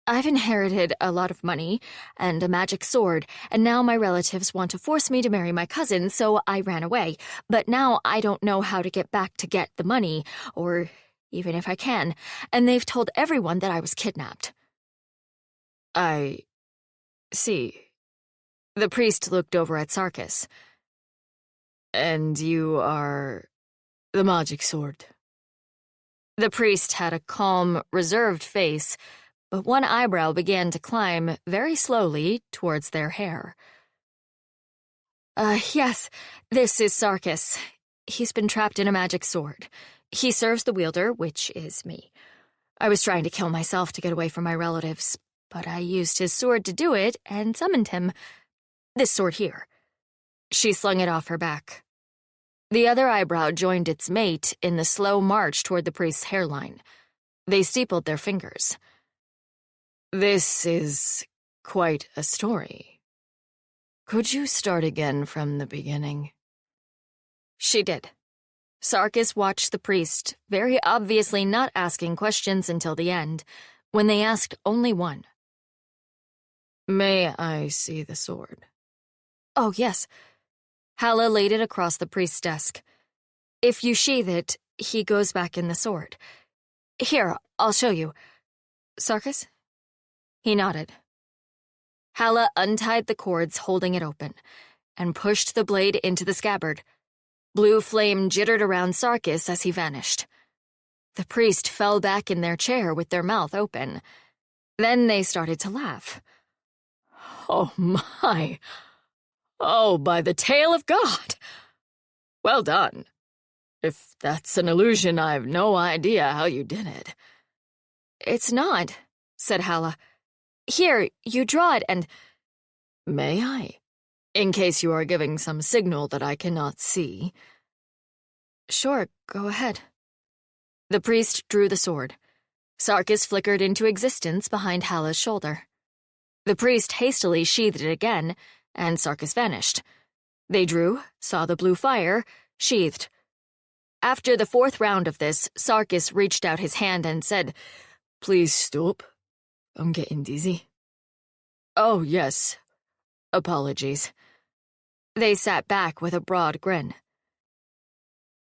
"I've inherited a lot of money and a magic sword, and now my relatives want to force me to marry my cousin, so I ran away. But now I don't know how to get back to get the money, or even if I can, and they've told everyone that I was kidnapped." "I see." The priest looked over at Sarkis. "And you are the magic sword?" The priest had a calm, reserved face, but one eyebrow began to climb very slowly towards their hair. Yes, this is Sarkis. He's been trapped in a magic sword. He serves the wielder, which is me. I was trying to kill myself to get away from my relatives, but I used his sword to do it and summoned him. This sword here." She slung it off her back. The other eyebrow joined its mate in the slow march toward the priest's hairline. They steepled their fingers. "This is quite a story. Could you start again from the beginning?" She did. Sarkis watched the priest, very obviously not asking questions until the end, when they asked only one. "May I see the sword?" "Oh, yes." Halla laid it across the priest's desk. "If you sheath it, he goes back in the sword. Here, I'll show you. Sarkis?" He nodded. Halla untied the cords holding it open and pushed the blade into the scabbard. Blue flame jittered around Sarkis as he vanished. The priest fell back in their chair with their mouth open. Then they started to laugh. "Oh, my! Oh, by the tail of God! Well done. If that's an illusion, I've no idea how you did it." "It's not," said Halla. "Here, you draw it and—" "May I? In case you are giving some signal that I cannot see." "Sure, go ahead." The priest drew the sword. Sarkis flickered into existence behind Halla's shoulder. The priest hastily sheathed it again, and Sarkis vanished. They drew, saw the blue fire, sheathed. After the fourth round of this, Sarkis reached out his hand and said, "Please stop. I'm getting dizzy." "Oh, yes. Apologies." They sat back with a broad grin.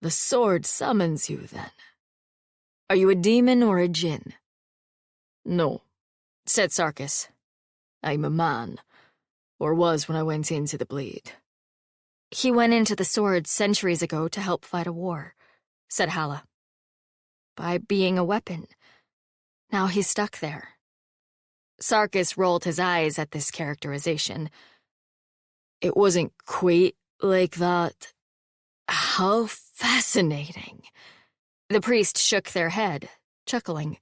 "The sword summons you, then. Are you a demon or a djinn?" "No," said Sarkis. "I'm a man, or was when I went into the blade." "He went into the sword centuries ago to help fight a war," said Halla. "By being a weapon. Now he's stuck there." Sarkis rolled his eyes at this characterization. "It wasn't quite like that. How fascinating." The priest shook their head, chuckling.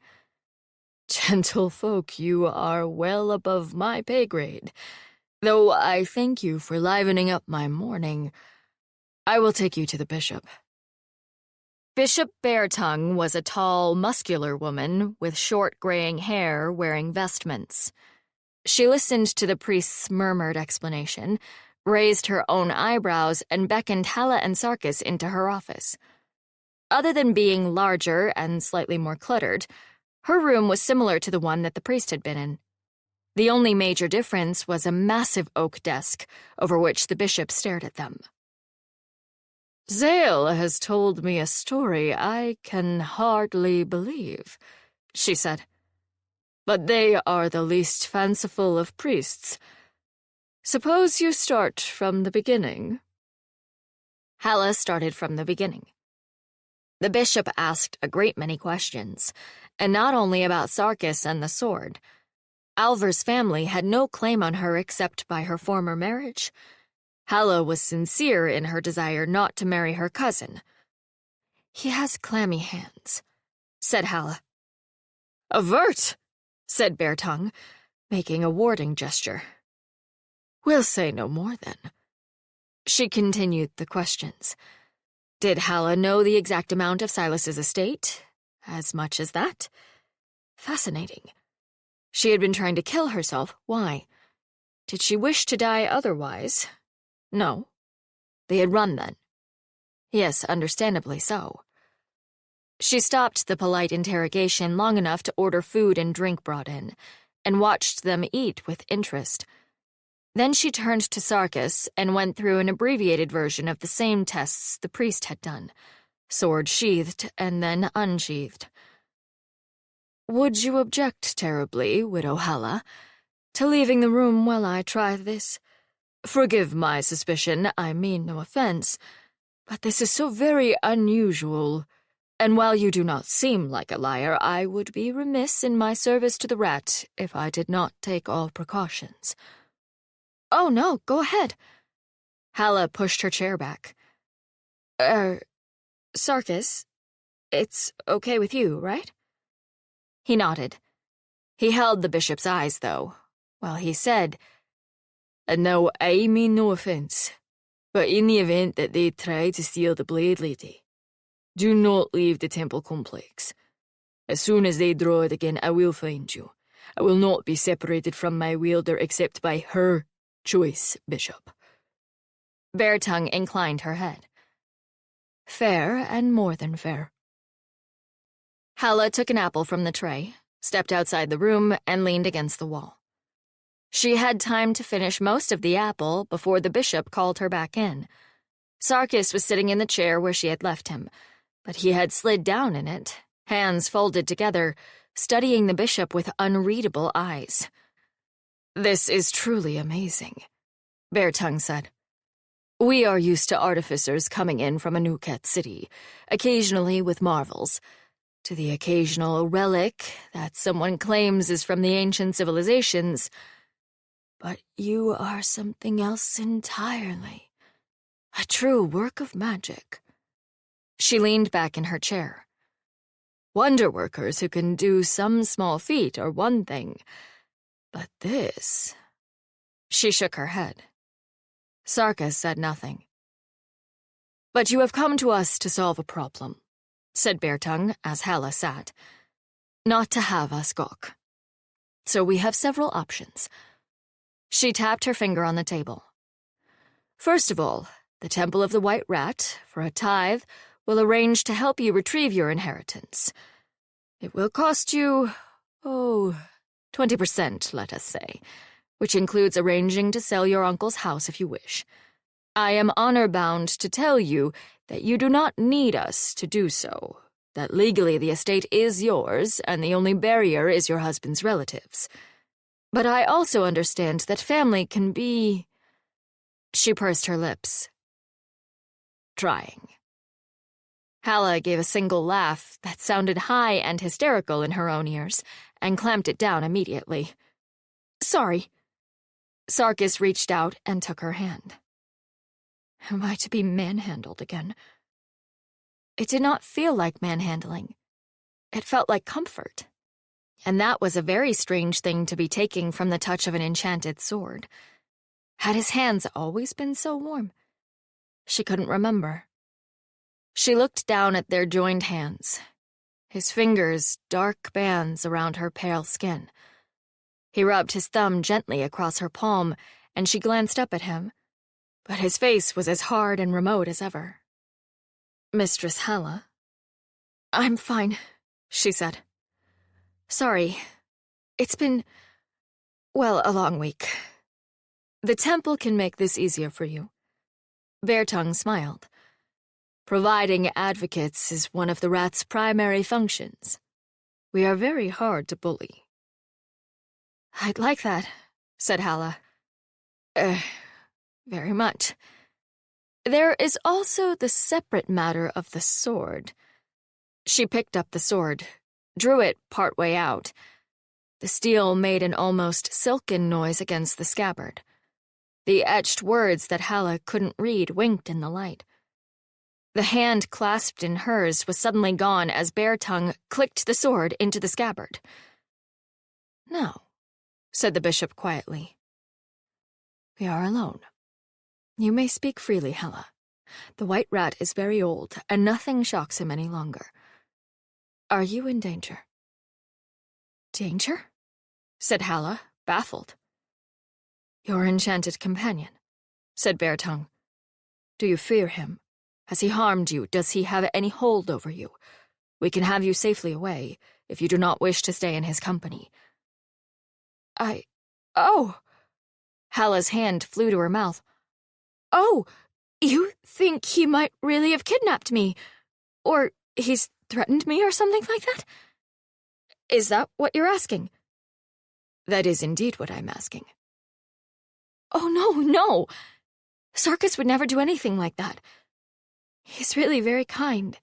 "Gentlefolk, you are well above my pay grade. Though I thank you for livening up my morning. I will take you to the bishop." Bishop Beartongue was a tall, muscular woman with short graying hair wearing vestments. She listened to the priest's murmured explanation, raised her own eyebrows, and beckoned Halla and Sarkis into her office. Other than being larger and slightly more cluttered, her room was similar to the one that the priest had been in. The only major difference was a massive oak desk over which the bishop stared at them. "Zale has told me a story I can hardly believe," she said. "But they are the least fanciful of priests. Suppose you start from the beginning." Halla started from the beginning. The bishop asked a great many questions, and not only about Sarkis and the sword. Alvar's family had no claim on her except by her former marriage. Halla was sincere in her desire not to marry her cousin. "He has clammy hands," said Halla. "Avert!" said Beartongue, making a warding gesture. "We'll say no more, then." She continued the questions. Did Halla know the exact amount of Silas's estate? As much as that? Fascinating. She had been trying to kill herself. Why? Did she wish to die otherwise? No. They had run then. Yes, understandably so. She stopped the polite interrogation long enough to order food and drink brought in, and watched them eat with interest. Then she turned to Sarkis and went through an abbreviated version of the same tests the priest had done, sword sheathed and then unsheathed. "Would you object terribly, Widow Halla, to leaving the room while I try this? Forgive my suspicion, I mean no offense, but this is so very unusual, and while you do not seem like a liar, I would be remiss in my service to the rat if I did not take all precautions." "Oh, no, go ahead." Halla pushed her chair back. Sarkis, it's okay with you, right? He nodded. He held the bishop's eyes, though, while he said, "And now I mean no offense, but in the event that they try to steal the blade, lady, do not leave the temple complex. As soon as they draw it again, I will find you. I will not be separated from my wielder except by her choice, Bishop." Beartongue inclined her head. Fair and more than fair. Halla took an apple from the tray, stepped outside the room, and leaned against the wall. She had time to finish most of the apple before the bishop called her back in. Sarkis was sitting in the chair where she had left him, but he had slid down in it, hands folded together, studying the bishop with unreadable eyes. "This is truly amazing," Beartongue said. "We are used to artificers coming in from a Nuket city, occasionally with marvels, to the occasional relic that someone claims is from the ancient civilizations. But you are something else entirely. A true work of magic." She leaned back in her chair. "Wonder workers who can do some small feat are one thing, but this—" She shook her head. Sarkis said nothing. "But you have come to us to solve a problem," said Beartongue as Halla sat. "Not to have us gawk. So we have several options." She tapped her finger on the table. "First of all, the Temple of the White Rat, for a tithe, will arrange to help you retrieve your inheritance. It will cost you, 20%, let us say, which includes arranging to sell your uncle's house if you wish. I am honor-bound to tell you that you do not need us to do so, that legally the estate is yours, and the only barrier is your husband's relatives. But I also understand that family can be—" She pursed her lips. "Trying." Halla gave a single laugh that sounded high and hysterical in her own ears, and clamped it down immediately. "Sorry." Sarkis reached out and took her hand. Am I to be manhandled again? It did not feel like manhandling. It felt like comfort. And that was a very strange thing to be taking from the touch of an enchanted sword. Had his hands always been so warm? She couldn't remember. She looked down at their joined hands, his fingers dark bands around her pale skin. He rubbed his thumb gently across her palm, and she glanced up at him, but his face was as hard and remote as ever. "Mistress Halla?" "I'm fine," she said. "Sorry. It's been, a long week. The temple can make this easier for you." Beartongue smiled. "Providing advocates is one of the rat's primary functions. We are very hard to bully." "I'd like that," said Halla. Very much. There is also the separate matter of the sword." She picked up the sword, drew it part way out. The steel made an almost silken noise against the scabbard. The etched words that Halla couldn't read winked in the light. The hand clasped in hers was suddenly gone as Beartongue clicked the sword into the scabbard. "Now," said the bishop quietly, "we are alone. You may speak freely, Halla. The White Rat is very old, and nothing shocks him any longer. Are you in danger?" "Danger?" said Halla, baffled. "Your enchanted companion," said Beartongue. "Do you fear him? Has he harmed you? Does he have any hold over you? We can have you safely away, if you do not wish to stay in his company." Oh! Halla's hand flew to her mouth. "Oh, you think he might really have kidnapped me? Or he's threatened me or something like that? Is that what you're asking?" "That is indeed what I'm asking." "Oh, no. Sarkis would never do anything like that. He's really very kind.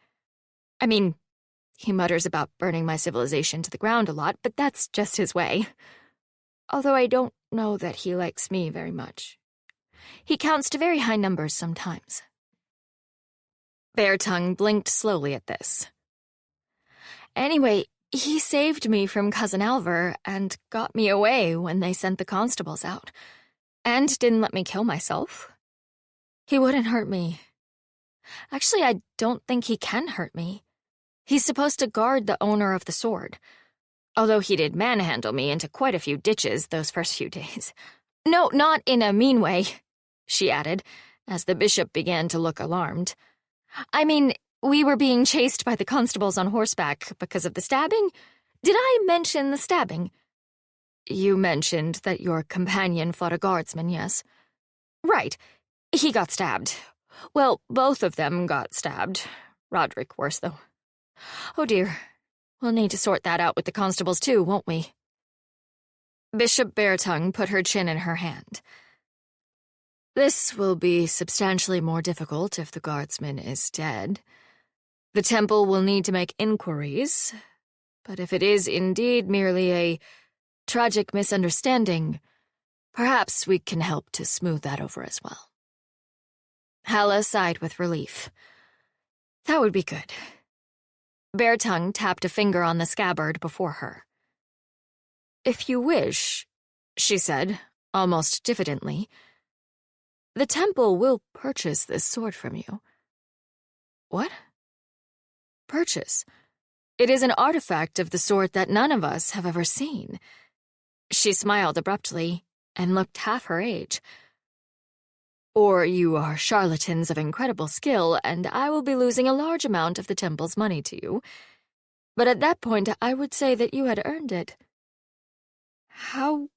I mean, he mutters about burning my civilization to the ground a lot, but that's just his way. Although I don't know that he likes me very much. He counts to very high numbers sometimes. Beartongue blinked slowly at this. Anyway, he saved me from Cousin Alver and got me away when they sent the constables out, and didn't let me kill myself. He wouldn't hurt me. Actually, I don't think he can hurt me. He's supposed to guard the owner of the sword, although he did manhandle me into quite a few ditches those first few days. No, not in a mean way, she added, as the bishop began to look alarmed. I mean, we were being chased by the constables on horseback because of the stabbing. Did I mention the stabbing? You mentioned that your companion fought a guardsman, yes? Right. He got stabbed. Well, both of them got stabbed. Roderick worse, though. Oh dear. We'll need to sort that out with the constables too, won't we? Bishop Beartongue put her chin in her hand. This will be substantially more difficult if the guardsman is dead. The temple will need to make inquiries, but if it is indeed merely a tragic misunderstanding, perhaps we can help to smooth that over as well. Halla sighed with relief. That would be good. Beartongue tapped a finger on the scabbard before her. If you wish, she said, almost diffidently, the temple will purchase this sword from you. What? Purchase? It is an artifact of the sort that none of us have ever seen. She smiled abruptly and looked half her age. Or you are charlatans of incredible skill, and I will be losing a large amount of the temple's money to you. But at that point, I would say that you had earned it. How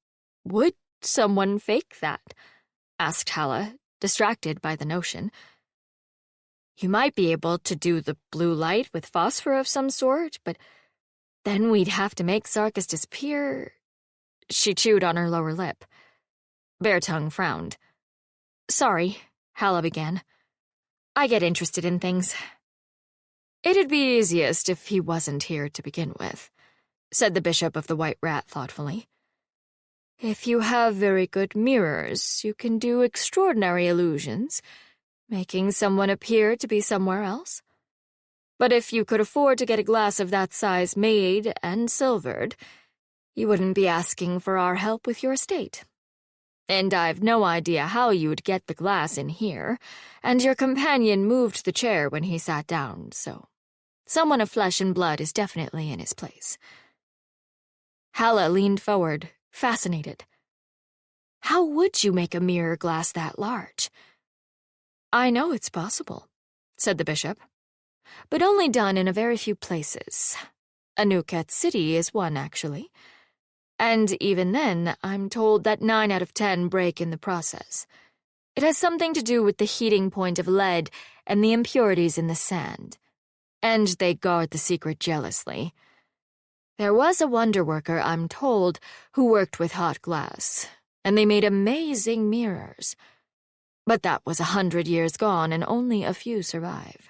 would someone fake that? Asked Halla, distracted by the notion. You might be able to do the blue light with phosphor of some sort, but then we'd have to make Sarkis disappear. She chewed on her lower lip. Beartongue frowned. Sorry, Halla began. I get interested in things. It'd be easiest if he wasn't here to begin with, said the Bishop of the White Rat thoughtfully. If you have very good mirrors, you can do extraordinary illusions, making someone appear to be somewhere else. But if you could afford to get a glass of that size made and silvered, you wouldn't be asking for our help with your estate. And I've no idea how you'd get the glass in here, and your companion moved the chair when he sat down, so someone of flesh and blood is definitely in his place. Halla leaned forward, fascinated. How would you make a mirror glass that large? I know it's possible, said the bishop, but only done in a very few places. Anuket City is one, actually. And even then, I'm told that 9 out of 10 break in the process. It has something to do with the heating point of lead and the impurities in the sand. And they guard the secret jealously. There was a wonder worker, I'm told, who worked with hot glass, and they made amazing mirrors. But that was 100 years gone, and only a few survive.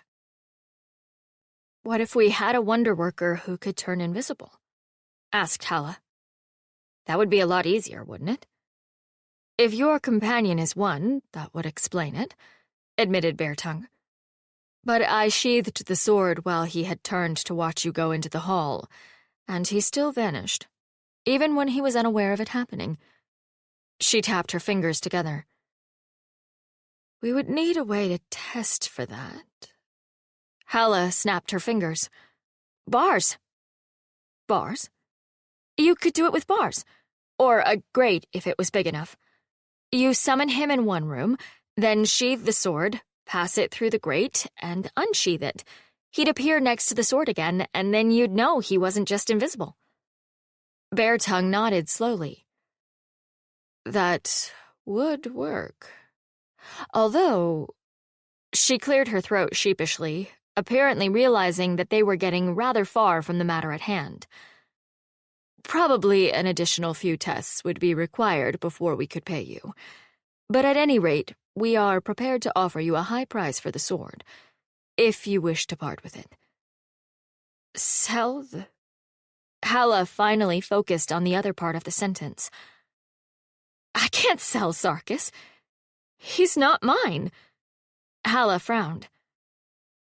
What if we had a wonder worker who could turn invisible? Asked Halla. That would be a lot easier, wouldn't it? If your companion is one, that would explain it, admitted Beartongue. But I sheathed the sword while he had turned to watch you go into the hall, and he still vanished, even when he was unaware of it happening. She tapped her fingers together. We would need a way to test for that. Halla snapped her fingers. Bars. Bars? You could do it with bars. Or a grate if it was big enough. You summon him in one room, then sheathe the sword, pass it through the grate, and unsheath it. He'd appear next to the sword again, and then you'd know he wasn't just invisible. Beartongue nodded slowly. That would work. Although, she cleared her throat sheepishly, apparently realizing that they were getting rather far from the matter at hand. Probably an additional few tests would be required before we could pay you. But at any rate, we are prepared to offer you a high price for the sword, if you wish to part with it. Sell the... Halla finally focused on the other part of the sentence. I can't sell Sarkis. He's not mine. Halla frowned.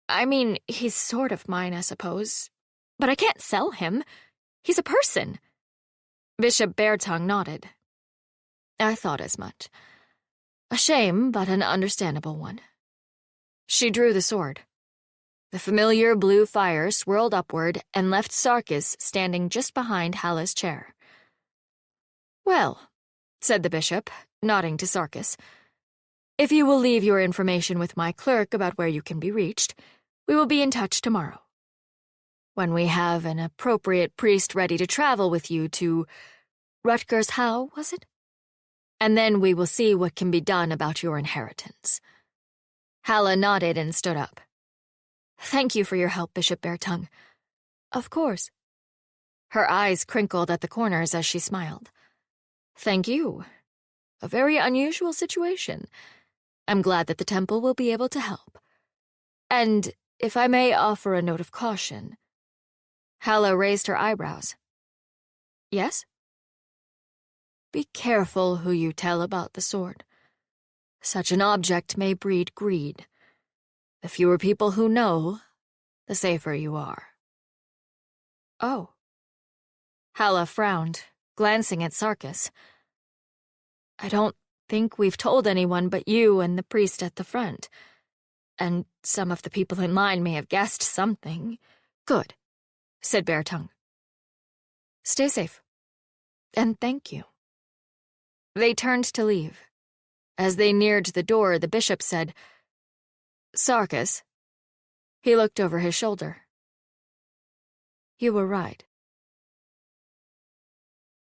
I mean, he's sort of mine, I suppose. But I can't sell him. He's a person. Bishop Beartongue nodded. I thought as much. A shame, but an understandable one. She drew the sword. The familiar blue fire swirled upward and left Sarkis standing just behind Halla's chair. Well, said the bishop, nodding to Sarkis, if you will leave your information with my clerk about where you can be reached, we will be in touch tomorrow. When we have an appropriate priest ready to travel with you to Rutgers How, was it? And then we will see what can be done about your inheritance. Halla nodded and stood up. Thank you for your help, Bishop Beartongue. Of course. Her eyes crinkled at the corners as she smiled. Thank you. A very unusual situation. I'm glad that the temple will be able to help. And if I may offer a note of caution. Halla raised her eyebrows. Yes? Be careful who you tell about the sword. Such an object may breed greed. The fewer people who know, the safer you are. Oh. Halla frowned, glancing at Sarkis. I don't think we've told anyone but you and the priest at the front. And some of the people in line may have guessed something. Good, said Beartongue. Stay safe. And thank you. They turned to leave. As they neared the door, the bishop said, Sarkis. He looked over his shoulder. You were right.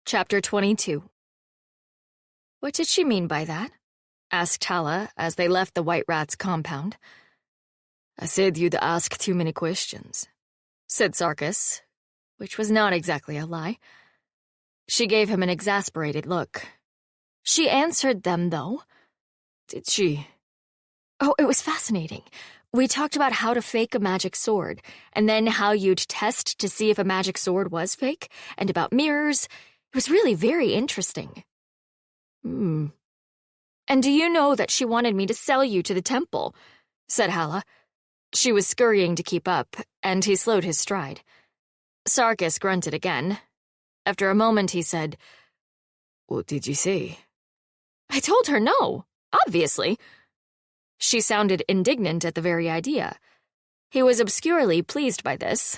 Chapter 22. What did she mean by that? Asked Halla as they left the White Rat's compound. I said you'd ask too many questions, said Sarkis, which was not exactly a lie. She gave him an exasperated look. She answered them, though. Did she? Oh, it was fascinating. We talked about how to fake a magic sword, and then how you'd test to see if a magic sword was fake, and about mirrors. It was really very interesting. And do you know that she wanted me to sell you to the temple? Said Halla. She was scurrying to keep up, and he slowed his stride. Sarkis grunted again. After a moment, he said, What did you say? I told her no, obviously. She sounded indignant at the very idea. He was obscurely pleased by this,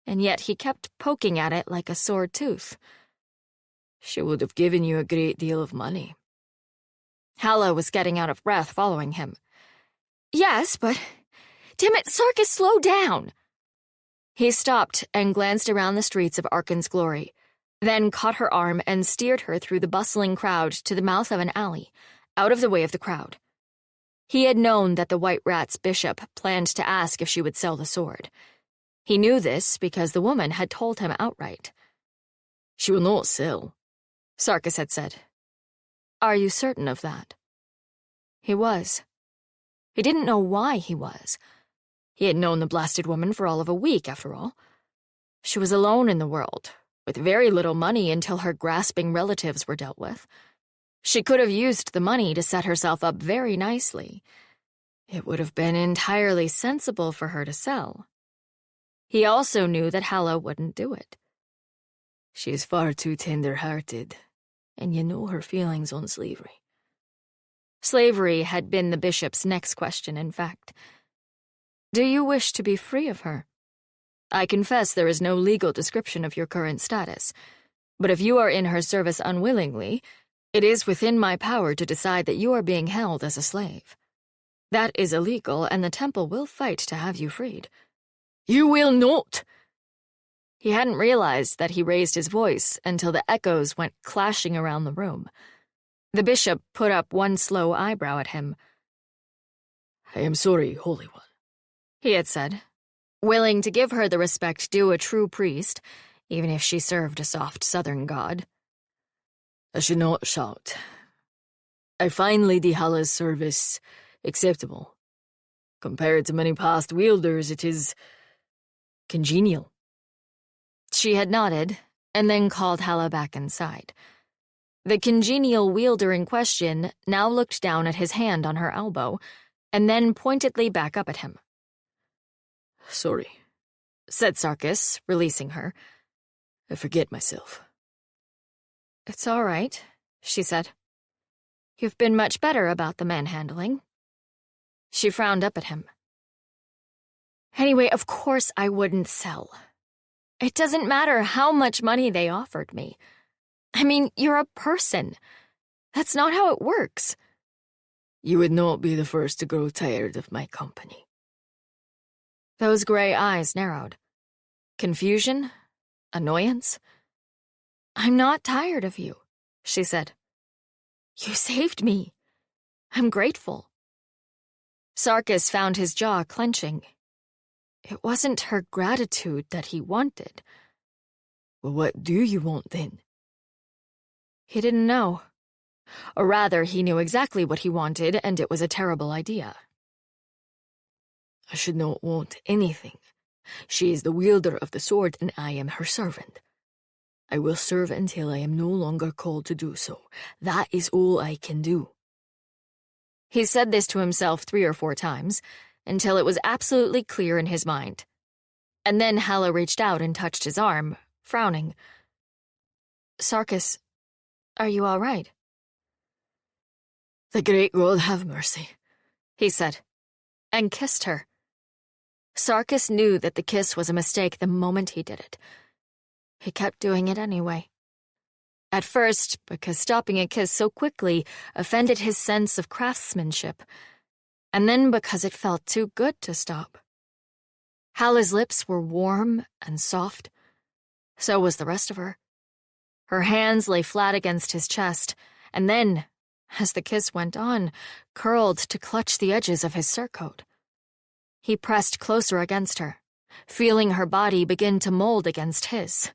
and yet he kept poking at it like a sore tooth. She would have given you a great deal of money. Halla was getting out of breath following him. Yes, but... Damn it, Sarkis, slow down! He stopped and glanced around the streets of Arkan's glory, then caught her arm and steered her through the bustling crowd to the mouth of an alley, out of the way of the crowd. He had known that the White Rat's bishop planned to ask if she would sell the sword. He knew this because the woman had told him outright. She will not sell, Sarkis had said. Are you certain of that? He was. He didn't know why he was. He had known the blasted woman for all of a week, after all. She was alone in the world, with very little money until her grasping relatives were dealt with. She could have used the money to set herself up very nicely. It would have been entirely sensible for her to sell. He also knew that Halla wouldn't do it. She is far too tender-hearted, and you know her feelings on slavery. Slavery had been the bishop's next question, in fact. Do you wish to be free of her? I confess there is no legal description of your current status, but if you are in her service unwillingly, it is within my power to decide that you are being held as a slave. That is illegal, and the temple will fight to have you freed. You will not! He hadn't realized that he raised his voice until the echoes went clashing around the room. The bishop put up one slow eyebrow at him. I am sorry, Holy One, he had said, willing to give her the respect due a true priest, even if she served a soft southern god. I should not shout. I find Lady Halla's service acceptable. Compared to many past wielders, it is congenial. She had nodded, and then called Halla back inside. The congenial wielder in question now looked down at his hand on her elbow, and then pointedly back up at him. "Sorry," said Sarkis, releasing her. "I forget myself." "It's all right," she said. "You've been much better about the manhandling." She frowned up at him. "Anyway, of course I wouldn't sell. It doesn't matter how much money they offered me. I mean, you're a person. That's not how it works." "You would not be the first to grow tired of my company." Those gray eyes narrowed. Confusion? Annoyance? "I'm not tired of you," she said. "You saved me. I'm grateful." Sarkis found his jaw clenching. It wasn't her gratitude that he wanted. "Well, what do you want, then?" He didn't know. Or rather, he knew exactly what he wanted, and it was a terrible idea. "I should not want anything. She is the wielder of the sword, and I am her servant. I will serve until I am no longer called to do so. That is all I can do." He said this to himself 3 or 4 times, until it was absolutely clear in his mind. And then Halla reached out and touched his arm, frowning. "Sarkis, are you all right?" "The great God have mercy," he said, and kissed her. Sarkis knew that the kiss was a mistake the moment he did it. He kept doing it anyway. At first, because stopping a kiss so quickly offended his sense of craftsmanship, and then because it felt too good to stop. Halla's lips were warm and soft. So was the rest of her. Her hands lay flat against his chest, and then, as the kiss went on, curled to clutch the edges of his surcoat. He pressed closer against her, feeling her body begin to mold against his.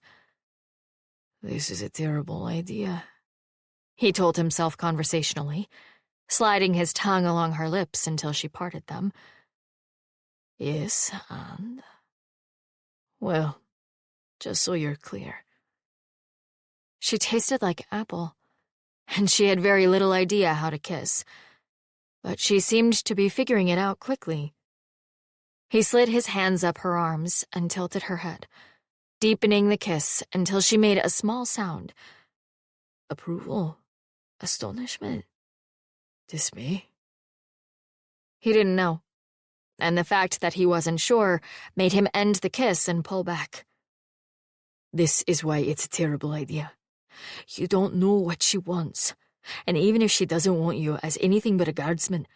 "This is a terrible idea," he told himself conversationally, sliding his tongue along her lips until she parted them. "Yes, and? Well, just so you're clear." She tasted like apple, and she had very little idea how to kiss, but she seemed to be figuring it out quickly. He slid his hands up her arms and tilted her head, deepening the kiss until she made a small sound. Approval, astonishment, dismay. He didn't know, and the fact that he wasn't sure made him end the kiss and pull back. "This is why it's a terrible idea. You don't know what she wants, and even if she doesn't want you as anything but a guardsman,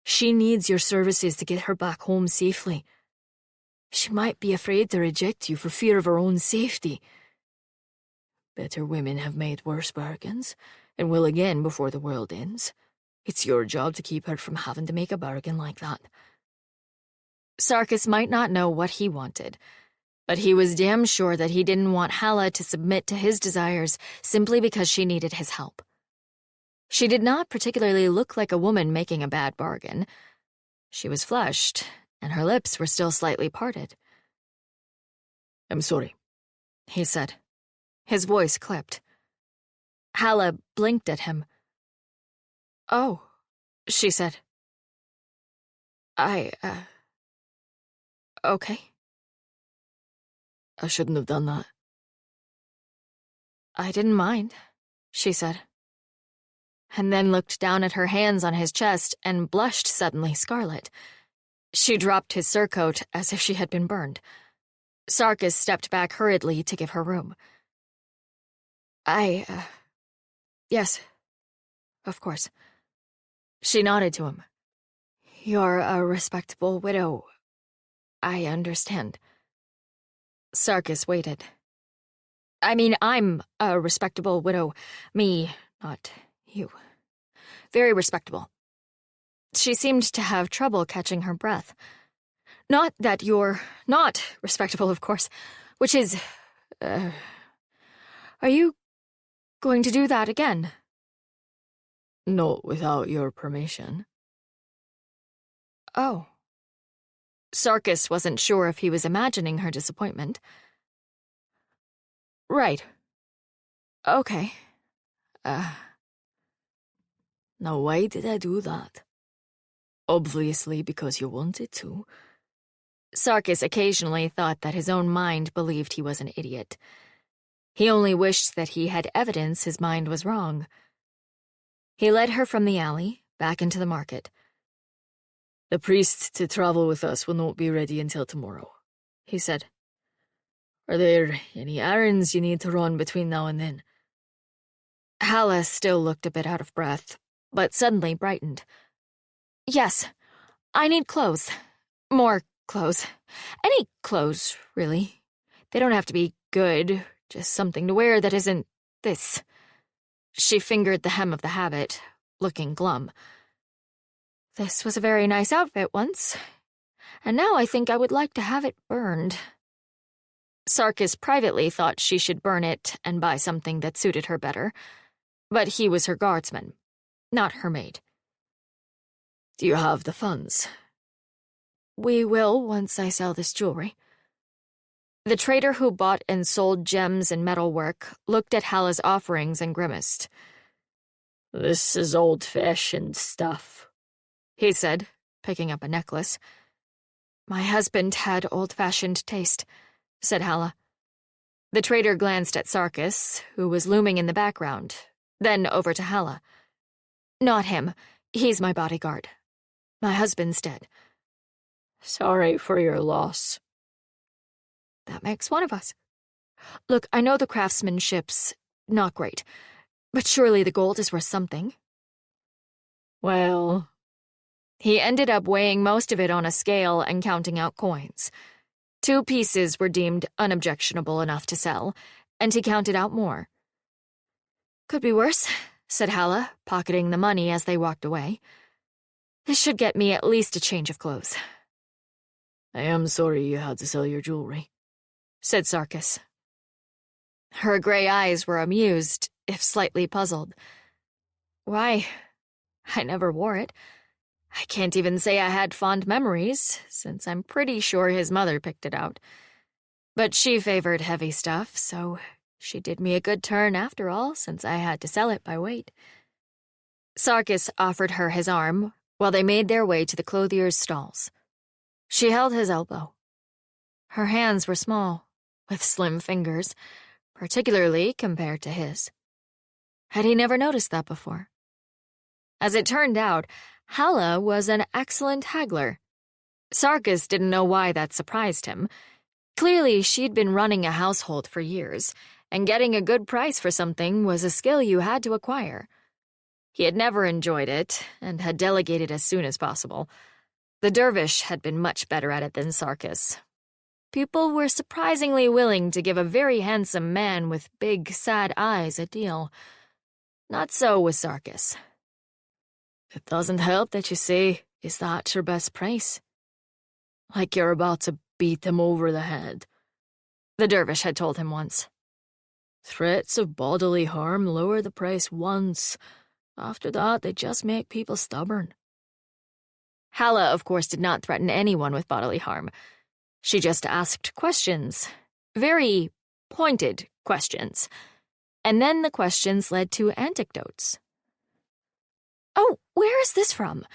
she needs your services to get her back home safely. She might be afraid to reject you for fear of her own safety. Better women have made worse bargains, and will again before the world ends. It's your job to keep her from having to make a bargain like that." Sarkis might not know what he wanted, but he was damn sure that he didn't want Halla to submit to his desires simply because she needed his help. She did not particularly look like a woman making a bad bargain. She was flushed, and her lips were still slightly parted. "I'm sorry," he said. His voice clipped. Halla blinked at him. "Oh," she said. Okay. "I shouldn't have done that." "I didn't mind," she said, and then looked down at her hands on his chest and blushed suddenly scarlet. She dropped his surcoat as if she had been burned. Sarkis stepped back hurriedly to give her room. Yes, of course." She nodded to him. "You're a respectable widow. I understand." Sarkis waited. "I mean, I'm a respectable widow. Me, not you. Very respectable." She seemed to have trouble catching her breath. "Not that you're not respectable, of course, which is... Are you going to do that again?" "Not without your permission." "Oh." Sarkis wasn't sure if he was imagining her disappointment. "Right. Okay. Now why did I do that? Obviously because you wanted to. Sarkis occasionally thought that his own mind believed he was an idiot. He only wished that he had evidence his mind was wrong. He led her from the alley, back into the market. The priest to travel with us will not be ready until tomorrow, he said. Are there any errands you need to run between now and then? Halla still looked a bit out of breath, but suddenly brightened. Yes, I need clothes. More clothes. Any clothes, really. They don't have to be good, just something to wear that isn't this. She fingered the hem of the habit, looking glum. This was a very nice outfit once, and now I think I would like to have it burned. Sarkis privately thought she should burn it and buy something that suited her better, but he was her guardsman, not her maid. Do you have the funds? We will once I sell this jewelry. The trader who bought and sold gems and metalwork looked at Halla's offerings and grimaced. This is old-fashioned stuff, he said, picking up a necklace. My husband had old-fashioned taste, said Halla. The trader glanced at Sarkis, who was looming in the background, then over to Halla. Not him. He's my bodyguard. My husband's dead. Sorry for your loss. That makes one of us. Look, I know the craftsmanship's not great, but surely the gold is worth something. Well, he ended up weighing most of it on a scale and counting out coins. 2 pieces were deemed unobjectionable enough to sell, and he counted out more. Could be worse, said Halla, pocketing the money as they walked away. This should get me at least a change of clothes. I am sorry you had to sell your jewelry, said Sarkis. Her gray eyes were amused, if slightly puzzled. Why? I never wore it. I can't even say I had fond memories, since I'm pretty sure his mother picked it out. But she favored heavy stuff, so she did me a good turn after all, since I had to sell it by weight. Sarkis offered her his arm while they made their way to the clothier's stalls. She held his elbow. Her hands were small, with slim fingers, particularly compared to his. Had he never noticed that before? As it turned out, Halla was an excellent haggler. Sarkis didn't know why that surprised him. Clearly, she'd been running a household for years, and getting a good price for something was a skill you had to acquire. He had never enjoyed it, and had delegated as soon as possible. The dervish had been much better at it than Sarkis. People were surprisingly willing to give a very handsome man with big, sad eyes a deal. Not so with Sarkis. It doesn't help that you say, is that your best price? Like you're about to beat him over the head, the dervish had told him once. Threats of bodily harm lower the price once. After that, they just make people stubborn. Halla, of course, did not threaten anyone with bodily harm. She just asked questions. Very pointed questions. And then the questions led to anecdotes. Oh, where is this from?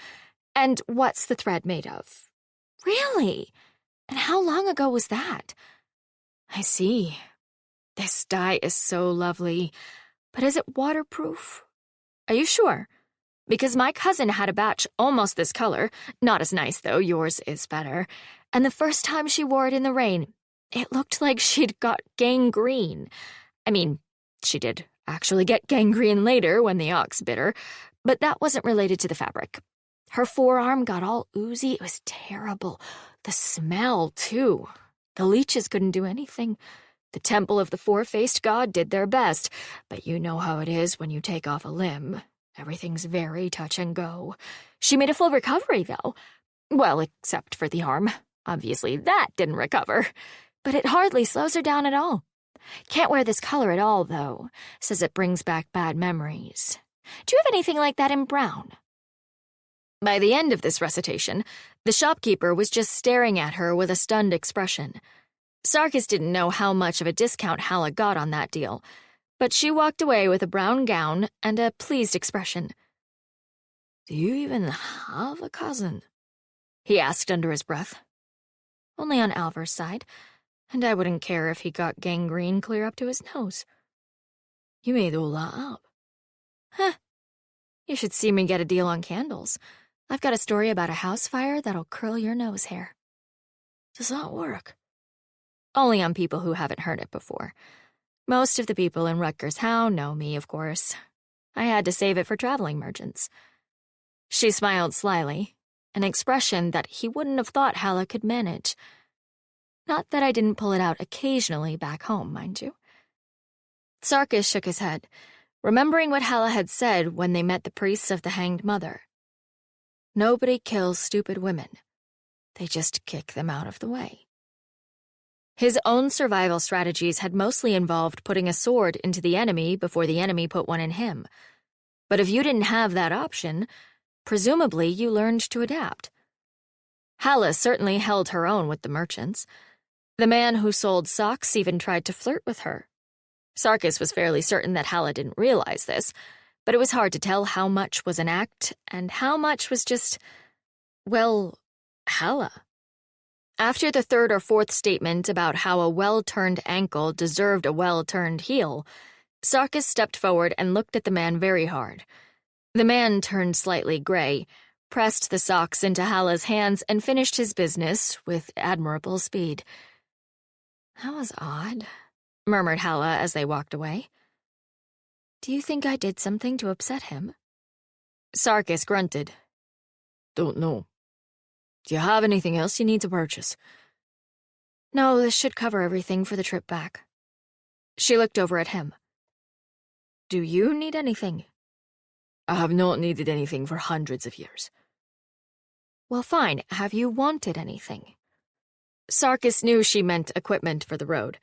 And what's the thread made of? Really? And how long ago was that? I see. This dye is so lovely. But is it waterproof? Are you sure? Because my cousin had a batch almost this color. Not as nice, though. Yours is better. And the first time she wore it in the rain, it looked like she'd got gangrene. I mean, she did actually get gangrene later when the ox bit her, but that wasn't related to the fabric. Her forearm got all oozy. It was terrible. The smell, too. The leeches couldn't do anything. The temple of the four-faced god did their best, but you know how it is when you take off a limb. Everything's very touch and go. She made a full recovery, though. Well, except for the arm. Obviously, that didn't recover. But it hardly slows her down at all. Can't wear this color at all, though. Says it brings back bad memories. Do you have anything like that in brown? By the end of this recitation, the shopkeeper was just staring at her with a stunned expression. Sarkis didn't know how much of a discount Halla got on that deal, but she walked away with a brown gown and a pleased expression. "Do you even have a cousin?" he asked under his breath. Only on Alvar's side, and I wouldn't care if he got gangrene clear up to his nose. "You made all that up." Huh. You should see me get a deal on candles. I've got a story about a house fire that'll curl your nose hair. "Does that work?" Only on people who haven't heard it before. Most of the people in Rutgers How know me, of course. I had to save it for traveling merchants. She smiled slyly, an expression that he wouldn't have thought Halla could manage. Not that I didn't pull it out occasionally back home, mind you. Sarkis shook his head, remembering what Halla had said when they met the priests of the Hanged Mother. Nobody kills stupid women. They just kick them out of the way. His own survival strategies had mostly involved putting a sword into the enemy before the enemy put one in him. But if you didn't have that option, presumably you learned to adapt. Halla certainly held her own with the merchants. The man who sold socks even tried to flirt with her. Sarkis was fairly certain that Halla didn't realize this, but it was hard to tell how much was an act and how much was just, well, Halla. After the third or fourth statement about how a well-turned ankle deserved a well-turned heel, Sarkis stepped forward and looked at the man very hard. The man turned slightly gray, pressed the socks into Halla's hands, and finished his business with admirable speed. "That was odd," murmured Halla as they walked away. "Do you think I did something to upset him?" Sarkis grunted. "Don't know. Do you have anything else you need to purchase?" "No, this should cover everything for the trip back." She looked over at him. "Do you need anything?" "I have not needed anything for hundreds of years." "Well, fine. Have you wanted anything?" Sarkis knew she meant equipment for the road.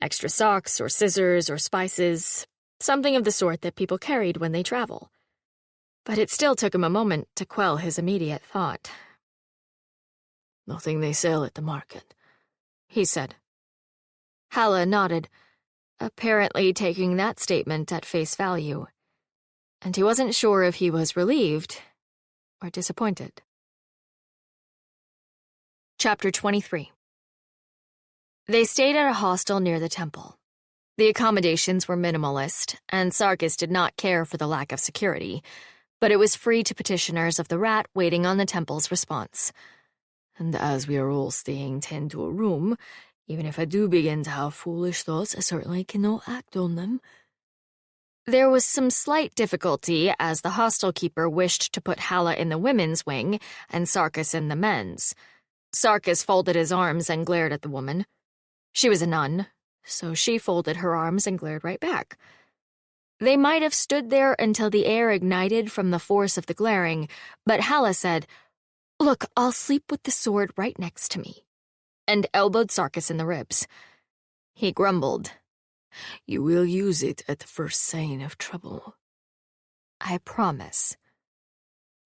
Extra socks or scissors or spices, something of the sort that people carried when they travel. But it still took him a moment to quell his immediate thought. "Nothing they sell at the market," he said. Halla nodded, apparently taking that statement at face value. And he wasn't sure if he was relieved or disappointed. Chapter 23. They stayed at a hostel near the temple. The accommodations were minimalist, and Sarkis did not care for the lack of security, but it was free to petitioners of the Rat waiting on the temple's response. "And as we are all staying 10 to a room, even if I do begin to have foolish thoughts, I certainly cannot act on them." There was some slight difficulty as the hostelkeeper wished to put Halla in the women's wing and Sarkis in the men's. Sarkis folded his arms and glared at the woman. She was a nun, so she folded her arms and glared right back. They might have stood there until the air ignited from the force of the glaring, but Halla said, "Look, I'll sleep with the sword right next to me," and elbowed Sarkis in the ribs. He grumbled. "You will use it at the first sign of trouble." "I promise."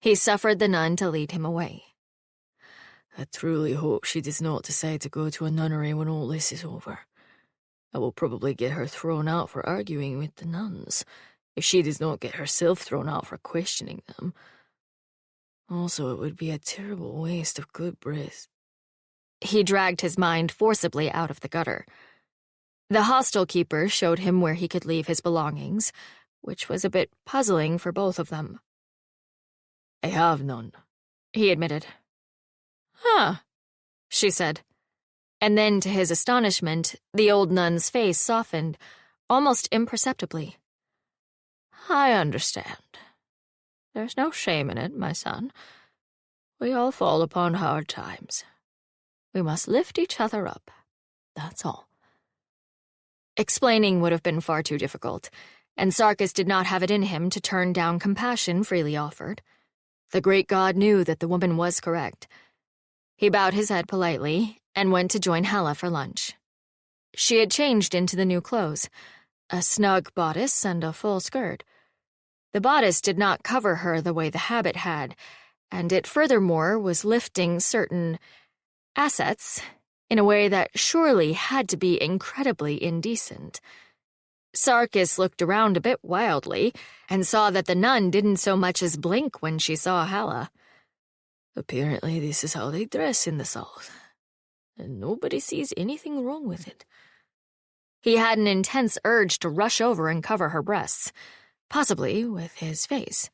He suffered the nun to lead him away. "I truly hope she does not decide to go to a nunnery when all this is over. I will probably get her thrown out for arguing with the nuns, if she does not get herself thrown out for questioning them. Also, it would be a terrible waste of good breath." He dragged his mind forcibly out of the gutter. The hostelkeeper showed him where he could leave his belongings, which was a bit puzzling for both of them. "I have none," he admitted. "Huh," she said. And then, to his astonishment, the old nun's face softened, almost imperceptibly. "I understand. There's no shame in it, my son. We all fall upon hard times. We must lift each other up. That's all." Explaining would have been far too difficult, and Sarkis did not have it in him to turn down compassion freely offered. The great god knew that the woman was correct. He bowed his head politely and went to join Halla for lunch. She had changed into the new clothes, a snug bodice and a full skirt. The bodice did not cover her the way the habit had, and it furthermore was lifting certain assets in a way that surely had to be incredibly indecent. Sarkis looked around a bit wildly and saw that the nun didn't so much as blink when she saw Halla. Apparently this is how they dress in the South, and nobody sees anything wrong with it. He had an intense urge to rush over and cover her breasts, possibly with his face.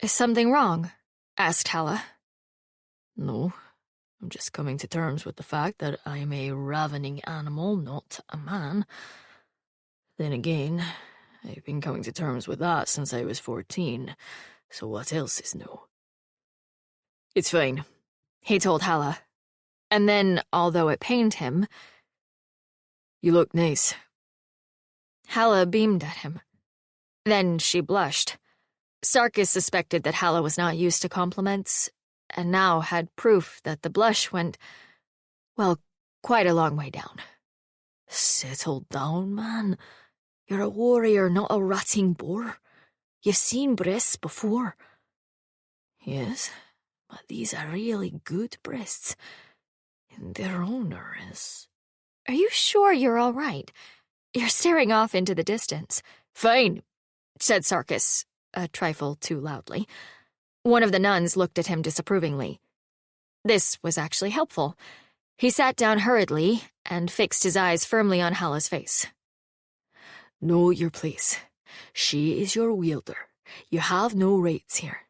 "Is something wrong?" asked Halla. No, I'm just coming to terms with the fact that I'm a ravening animal, not a man. Then again, I've been coming to terms with that since I was 14, so what else is new? "It's fine," he told Halla. And then, although it pained him, "You look nice." Halla beamed at him. Then she blushed. Sarkis suspected that Halla was not used to compliments, and now had proof that the blush went, well, quite a long way down. "Settle down, man. You're a warrior, not a ratting boar. You've seen breasts before." "Yes, but these are really good breasts. And their owner is..." "Are you sure you're all right? You're staring off into the distance." "Fine," said Sarkis, a trifle too loudly. One of the nuns looked at him disapprovingly. This was actually helpful. He sat down hurriedly and fixed his eyes firmly on Halla's face. "Know your place. She is your wielder. You have no rights here.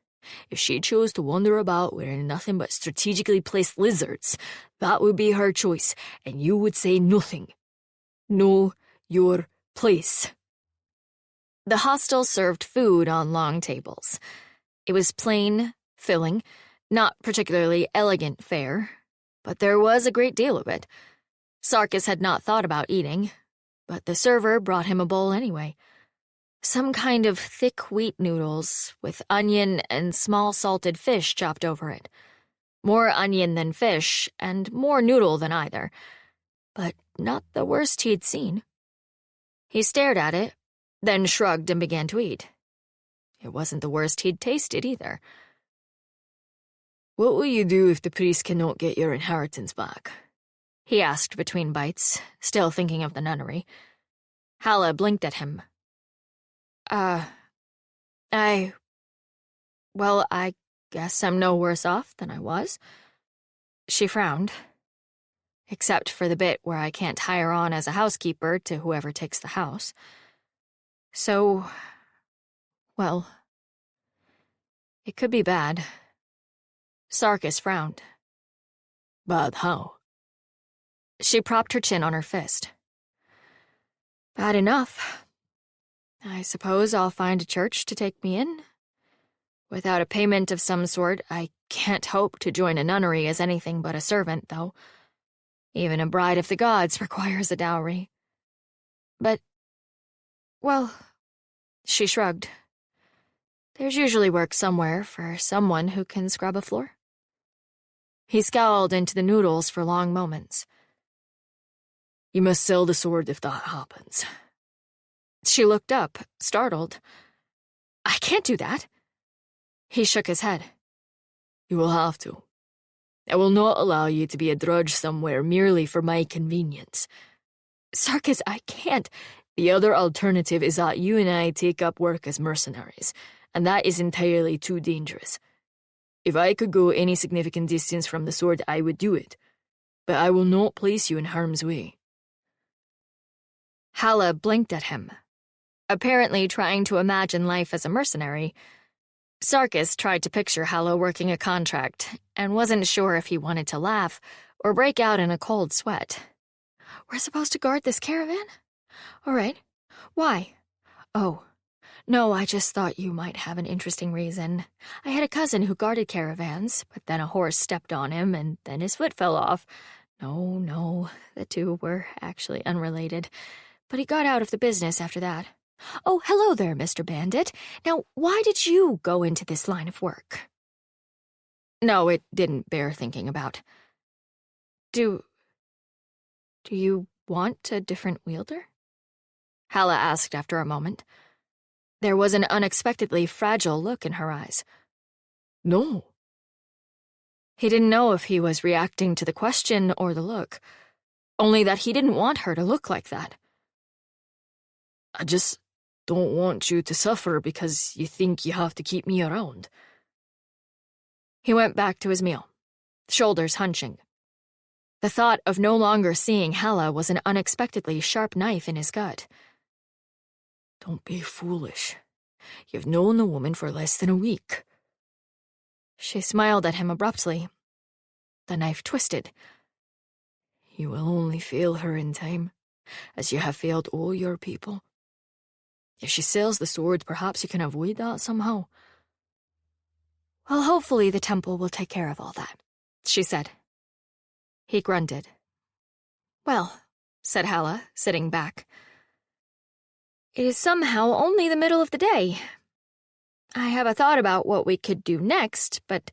If she chose to wander about wearing nothing but strategically placed lizards, that would be her choice, and you would say nothing. Know your place." The hostel served food on long tables. It was plain, filling, not particularly elegant fare, but there was a great deal of it. Sarkis had not thought about eating, but the server brought him a bowl anyway. Some kind of thick wheat noodles with onion and small salted fish chopped over it. More onion than fish, and more noodle than either, but not the worst he'd seen. He stared at it, then shrugged and began to eat. It wasn't the worst he'd tasted either. "What will you do if the priest cannot get your inheritance back?" he asked between bites, still thinking of the nunnery. Halla blinked at him. Well, I guess I'm no worse off than I was." She frowned. "Except for the bit where I can't hire on as a housekeeper to whoever takes the house. So, well, it could be bad." Sarkis frowned. "Bad how?" She propped her chin on her fist. "Bad enough. I suppose I'll find a church to take me in. Without a payment of some sort, I can't hope to join a nunnery as anything but a servant, though. Even a bride of the gods requires a dowry. But, well," she shrugged. "There's usually work somewhere for someone who can scrub a floor." He scowled into the noodles for long moments. "You must sell the sword if that happens." She looked up, startled. "I can't do that." He shook his head. "You will have to. I will not allow you to be a drudge somewhere merely for my convenience." "Sarkis, I can't." "The other alternative is that you and I take up work as mercenaries, and that is entirely too dangerous. If I could go any significant distance from the sword, I would do it, but I will not place you in harm's way." Halla blinked at him, apparently trying to imagine life as a mercenary. Sarkis tried to picture Halla working a contract and wasn't sure if he wanted to laugh or break out in a cold sweat. "We're supposed to guard this caravan? All right. Why?" "Oh, no, I just thought you might have an interesting reason. I had a cousin who guarded caravans, but then a horse stepped on him and then his foot fell off. No, the two were actually unrelated. But he got out of the business after that. Oh, hello there, Mr. Bandit. Now, why did you go into this line of work?" No, it didn't bear thinking about. Do you want a different wielder?" Halla asked after a moment. There was an unexpectedly fragile look in her eyes. "No." He didn't know if he was reacting to the question or the look, only that he didn't want her to look like that. I just don't want you to suffer because you think you have to keep me around. He went back to his meal, shoulders hunching. The thought of no longer seeing Halla was an unexpectedly sharp knife in his gut. Don't be foolish. You've known the woman for less than a week. She smiled at him abruptly. The knife twisted. You will only fail her in time, as you have failed all your people. If she sells the sword, perhaps you can avoid that somehow. Well, hopefully the temple will take care of all that, she said. He grunted. Well, said Halla, sitting back. It is somehow only the middle of the day. I have a thought about what we could do next, but,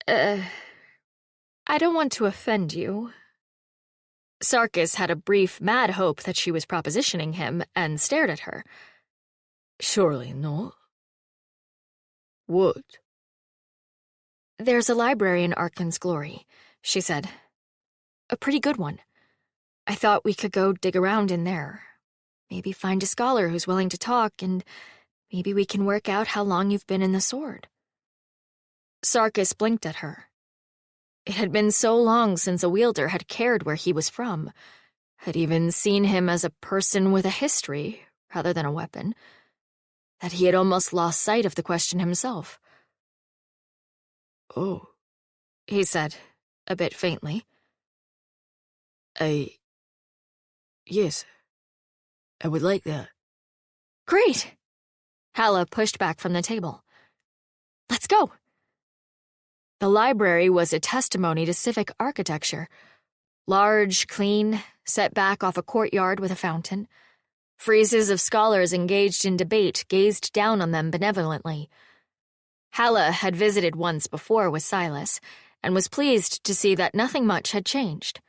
I don't want to offend you. Sarkis had a brief, mad hope that she was propositioning him and stared at her. Surely not. What? There's a library in Arkan's Glory, she said. A pretty good one. I thought we could go dig around in there. Maybe find a scholar who's willing to talk, and maybe we can work out how long you've been in the sword. Sarkis blinked at her. It had been so long since a wielder had cared where he was from, had even seen him as a person with a history rather than a weapon, that he had almost lost sight of the question himself. Oh, he said, a bit faintly. Yes, I would like that. Great! Halla pushed back from the table. Let's go! The library was a testimony to civic architecture. Large, clean, set back off a courtyard with a fountain. Friezes of scholars engaged in debate gazed down on them benevolently. Halla had visited once before with Silas, and was pleased to see that nothing much had changed.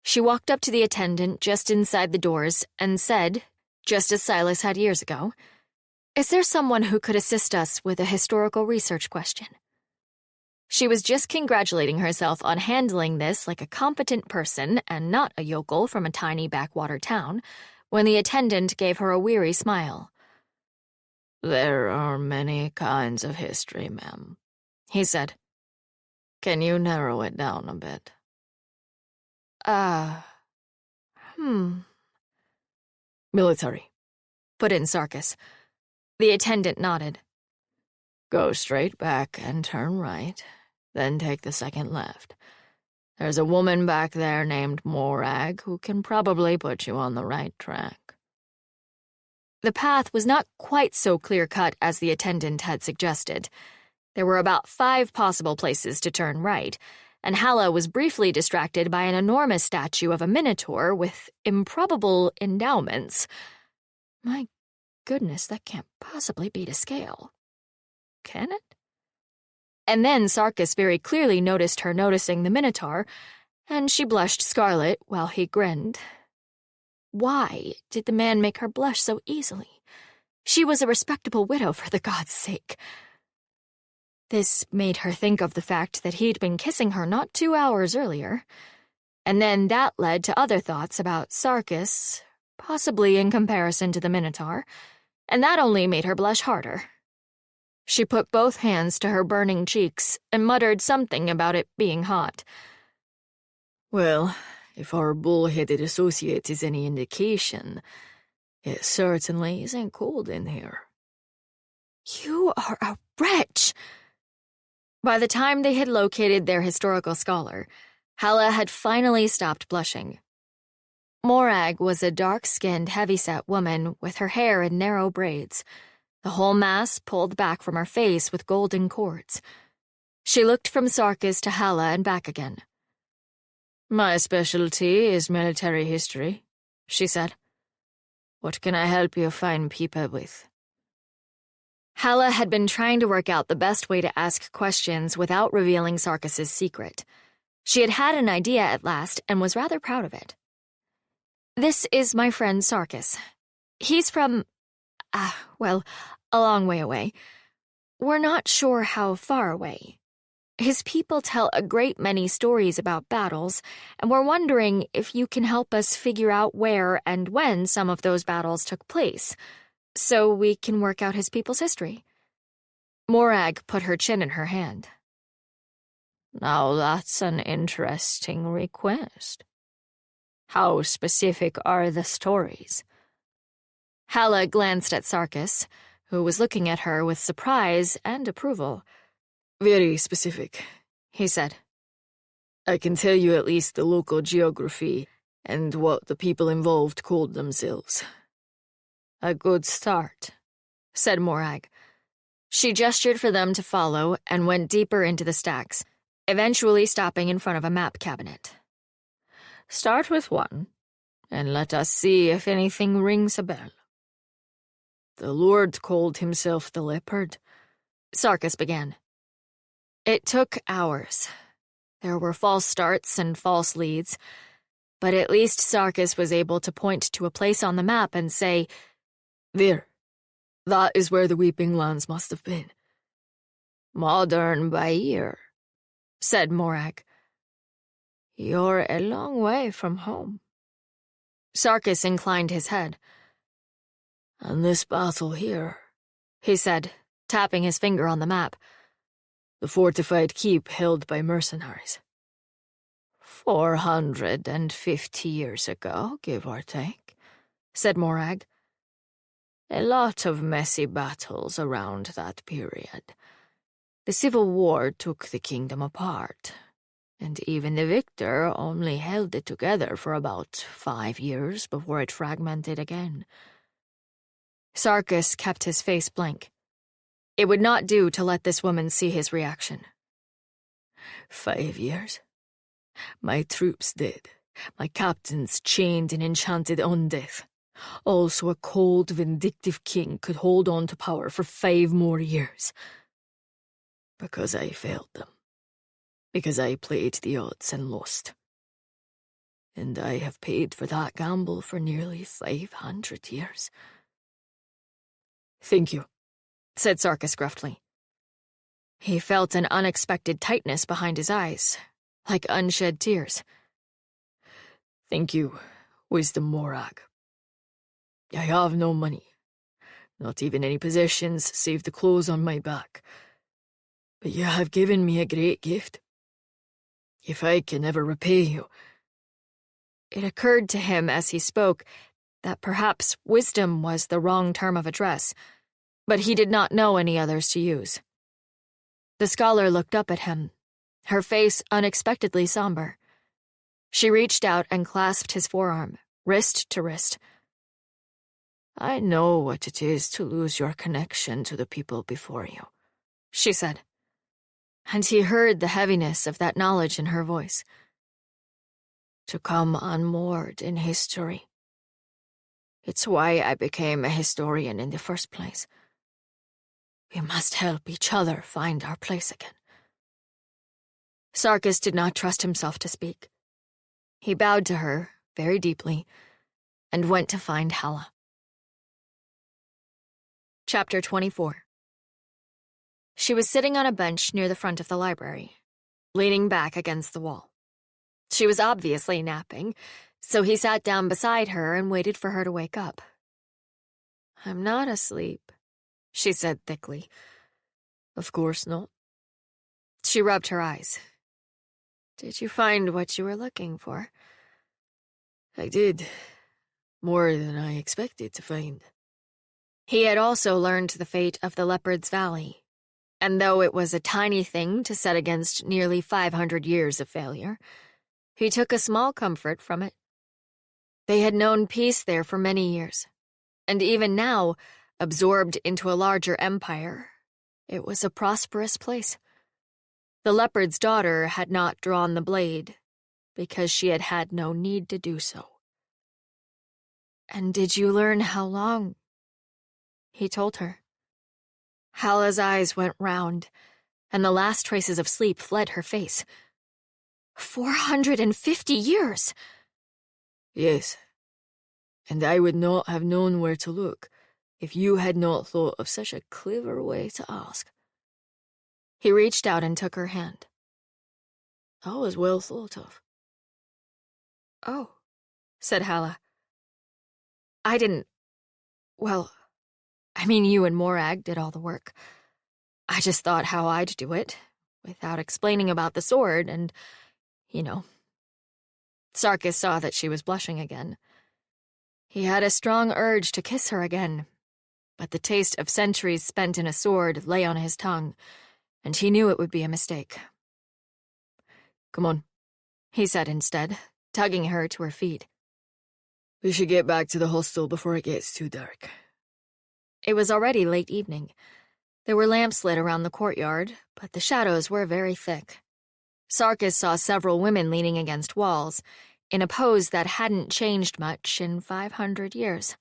She walked up to the attendant just inside the doors and said, just as Silas had years ago, "Is there someone who could assist us with a historical research question?" She was just congratulating herself on handling this like a competent person and not a yokel from a tiny backwater town, when the attendant gave her a weary smile. There are many kinds of history, ma'am, he said. Can you narrow it down a bit? Military, put in Sarkis. The attendant nodded. Go straight back and turn right, then take the second left. There's a woman back there named Morag who can probably put you on the right track. The path was not quite so clear-cut as the attendant had suggested. There were about 5 possible places to turn right, and Halla was briefly distracted by an enormous statue of a minotaur with improbable endowments. My goodness, that can't possibly be to scale. Can it? And then Sarkis very clearly noticed her noticing the minotaur, and she blushed scarlet while he grinned. Why did the man make her blush so easily? She was a respectable widow, for the gods' sake. This made her think of the fact that he'd been kissing her not 2 hours earlier, and then that led to other thoughts about Sarkis, possibly in comparison to the minotaur, and that only made her blush harder. She put both hands to her burning cheeks and muttered something about it being hot. Well, if our bull-headed associate is any indication, it certainly isn't cold in here. You are a wretch! By the time they had located their historical scholar, Halla had finally stopped blushing. Morag was a dark-skinned, heavy-set woman with her hair in narrow braids, the whole mass pulled back from her face with golden cords. She looked from Sarkis to Halla and back again. My specialty is military history, she said. What can I help you find people with? Halla had been trying to work out the best way to ask questions without revealing Sarkis's secret. She had had an idea at last and was rather proud of it. This is my friend Sarkis. He's from, a long way away. We're not sure how far away. His people tell a great many stories about battles, and we're wondering if you can help us figure out where and when some of those battles took place, so we can work out his people's history. Morag put her chin in her hand. Now that's an interesting request. How specific are the stories? Halla glanced at Sarkis, who was looking at her with surprise and approval. Very specific, he said. I can tell you at least the local geography and what the people involved called themselves. A good start, said Morag. She gestured for them to follow and went deeper into the stacks, eventually stopping in front of a map cabinet. Start with one, and let us see if anything rings a bell. The Lord called himself the Leopard, Sarkis began. It took hours. There were false starts and false leads, but at least Sarkis was able to point to a place on the map and say, There. That is where the Weeping Lands must have been. Modern by ear, said Morag. You're a long way from home. Sarkis inclined his head. And this battle here, he said, tapping his finger on the map. The fortified keep held by mercenaries. 450 years ago, give or take, said Morag. A lot of messy battles around that period. The Civil War took the kingdom apart, and even the victor only held it together for about 5 years before it fragmented again. Sarkis kept his face blank. It would not do to let this woman see his reaction. 5 years? My troops dead, my captains chained and enchanted on death. Also a cold, vindictive king could hold on to power for 5 more years. Because I failed them. Because I played the odds and lost. And I have paid for that gamble for nearly 500 years. Thank you, said Sarkis gruffly. He felt an unexpected tightness behind his eyes, like unshed tears. Thank you, Wisdom Morag. I have no money, not even any possessions save the clothes on my back. But you have given me a great gift. If I can ever repay you... It occurred to him as he spoke that perhaps wisdom was the wrong term of address, but he did not know any others to use. The scholar looked up at him, her face unexpectedly somber. She reached out and clasped his forearm, wrist to wrist. I know what it is to lose your connection to the people before you, she said, and he heard the heaviness of that knowledge in her voice. To come unmoored in history. It's why I became a historian in the first place. We must help each other find our place again. Sarkis did not trust himself to speak. He bowed to her, very deeply, and went to find Halla. Chapter 24. She was sitting on a bench near the front of the library, leaning back against the wall. She was obviously napping, so he sat down beside her and waited for her to wake up. "I'm not asleep," she said thickly. "Of course not." She rubbed her eyes. "Did you find what you were looking for?" "I did. More than I expected to find." He had also learned the fate of the Leopard's Valley, and though it was a tiny thing to set against nearly 500 years of failure, he took a small comfort from it. They had known peace there for many years, and even now, absorbed into a larger empire, it was a prosperous place. The Leopard's daughter had not drawn the blade, because she had had no need to do so. "And did you learn how long?" He told her. Halla's eyes went round, and the last traces of sleep fled her face. 450 years! Yes, and I would not have known where to look if you had not thought of such a clever way to ask. He reached out and took her hand. That was well thought of. Oh, said Halla. I didn't... Well, I mean, you and Morag did all the work. I just thought how I'd do it, without explaining about the sword and, you know. Sarkis saw that she was blushing again. He had a strong urge to kiss her again, but the taste of centuries spent in a sword lay on his tongue, and he knew it would be a mistake. Come on, he said instead, tugging her to her feet. We should get back to the hostel before it gets too dark. It was already late evening. There were lamps lit around the courtyard, but the shadows were very thick. Sarkis saw several women leaning against walls, in a pose that hadn't changed much in 500 years.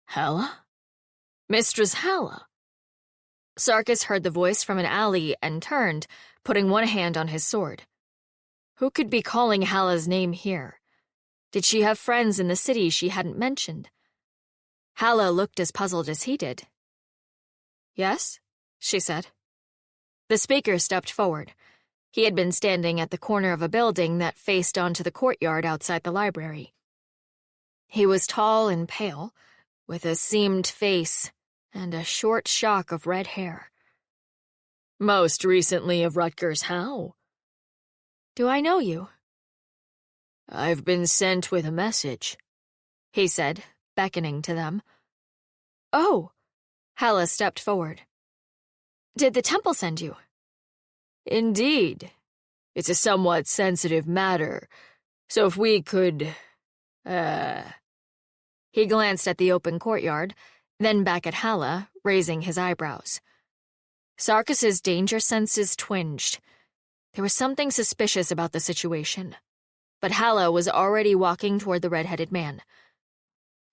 Halla? Mistress Halla. Sarkis heard the voice from an alley and turned, putting one hand on his sword. Who could be calling Halla's name here? Did she have friends in the city she hadn't mentioned? Halla looked as puzzled as he did. Yes, she said. The speaker stepped forward. He had been standing at the corner of a building that faced onto the courtyard outside the library. He was tall and pale, with a seamed face and a short shock of red hair. Most recently of Rutgers Howe. Do I know you? I've been sent with a message, he said, beckoning to them. Oh, Halla stepped forward. Did the temple send you? Indeed. It's a somewhat sensitive matter, so if we could, He glanced at the open courtyard, then back at Halla, raising his eyebrows. Sarkis's danger senses twinged. There was something suspicious about the situation. But Halla was already walking toward the red-headed man.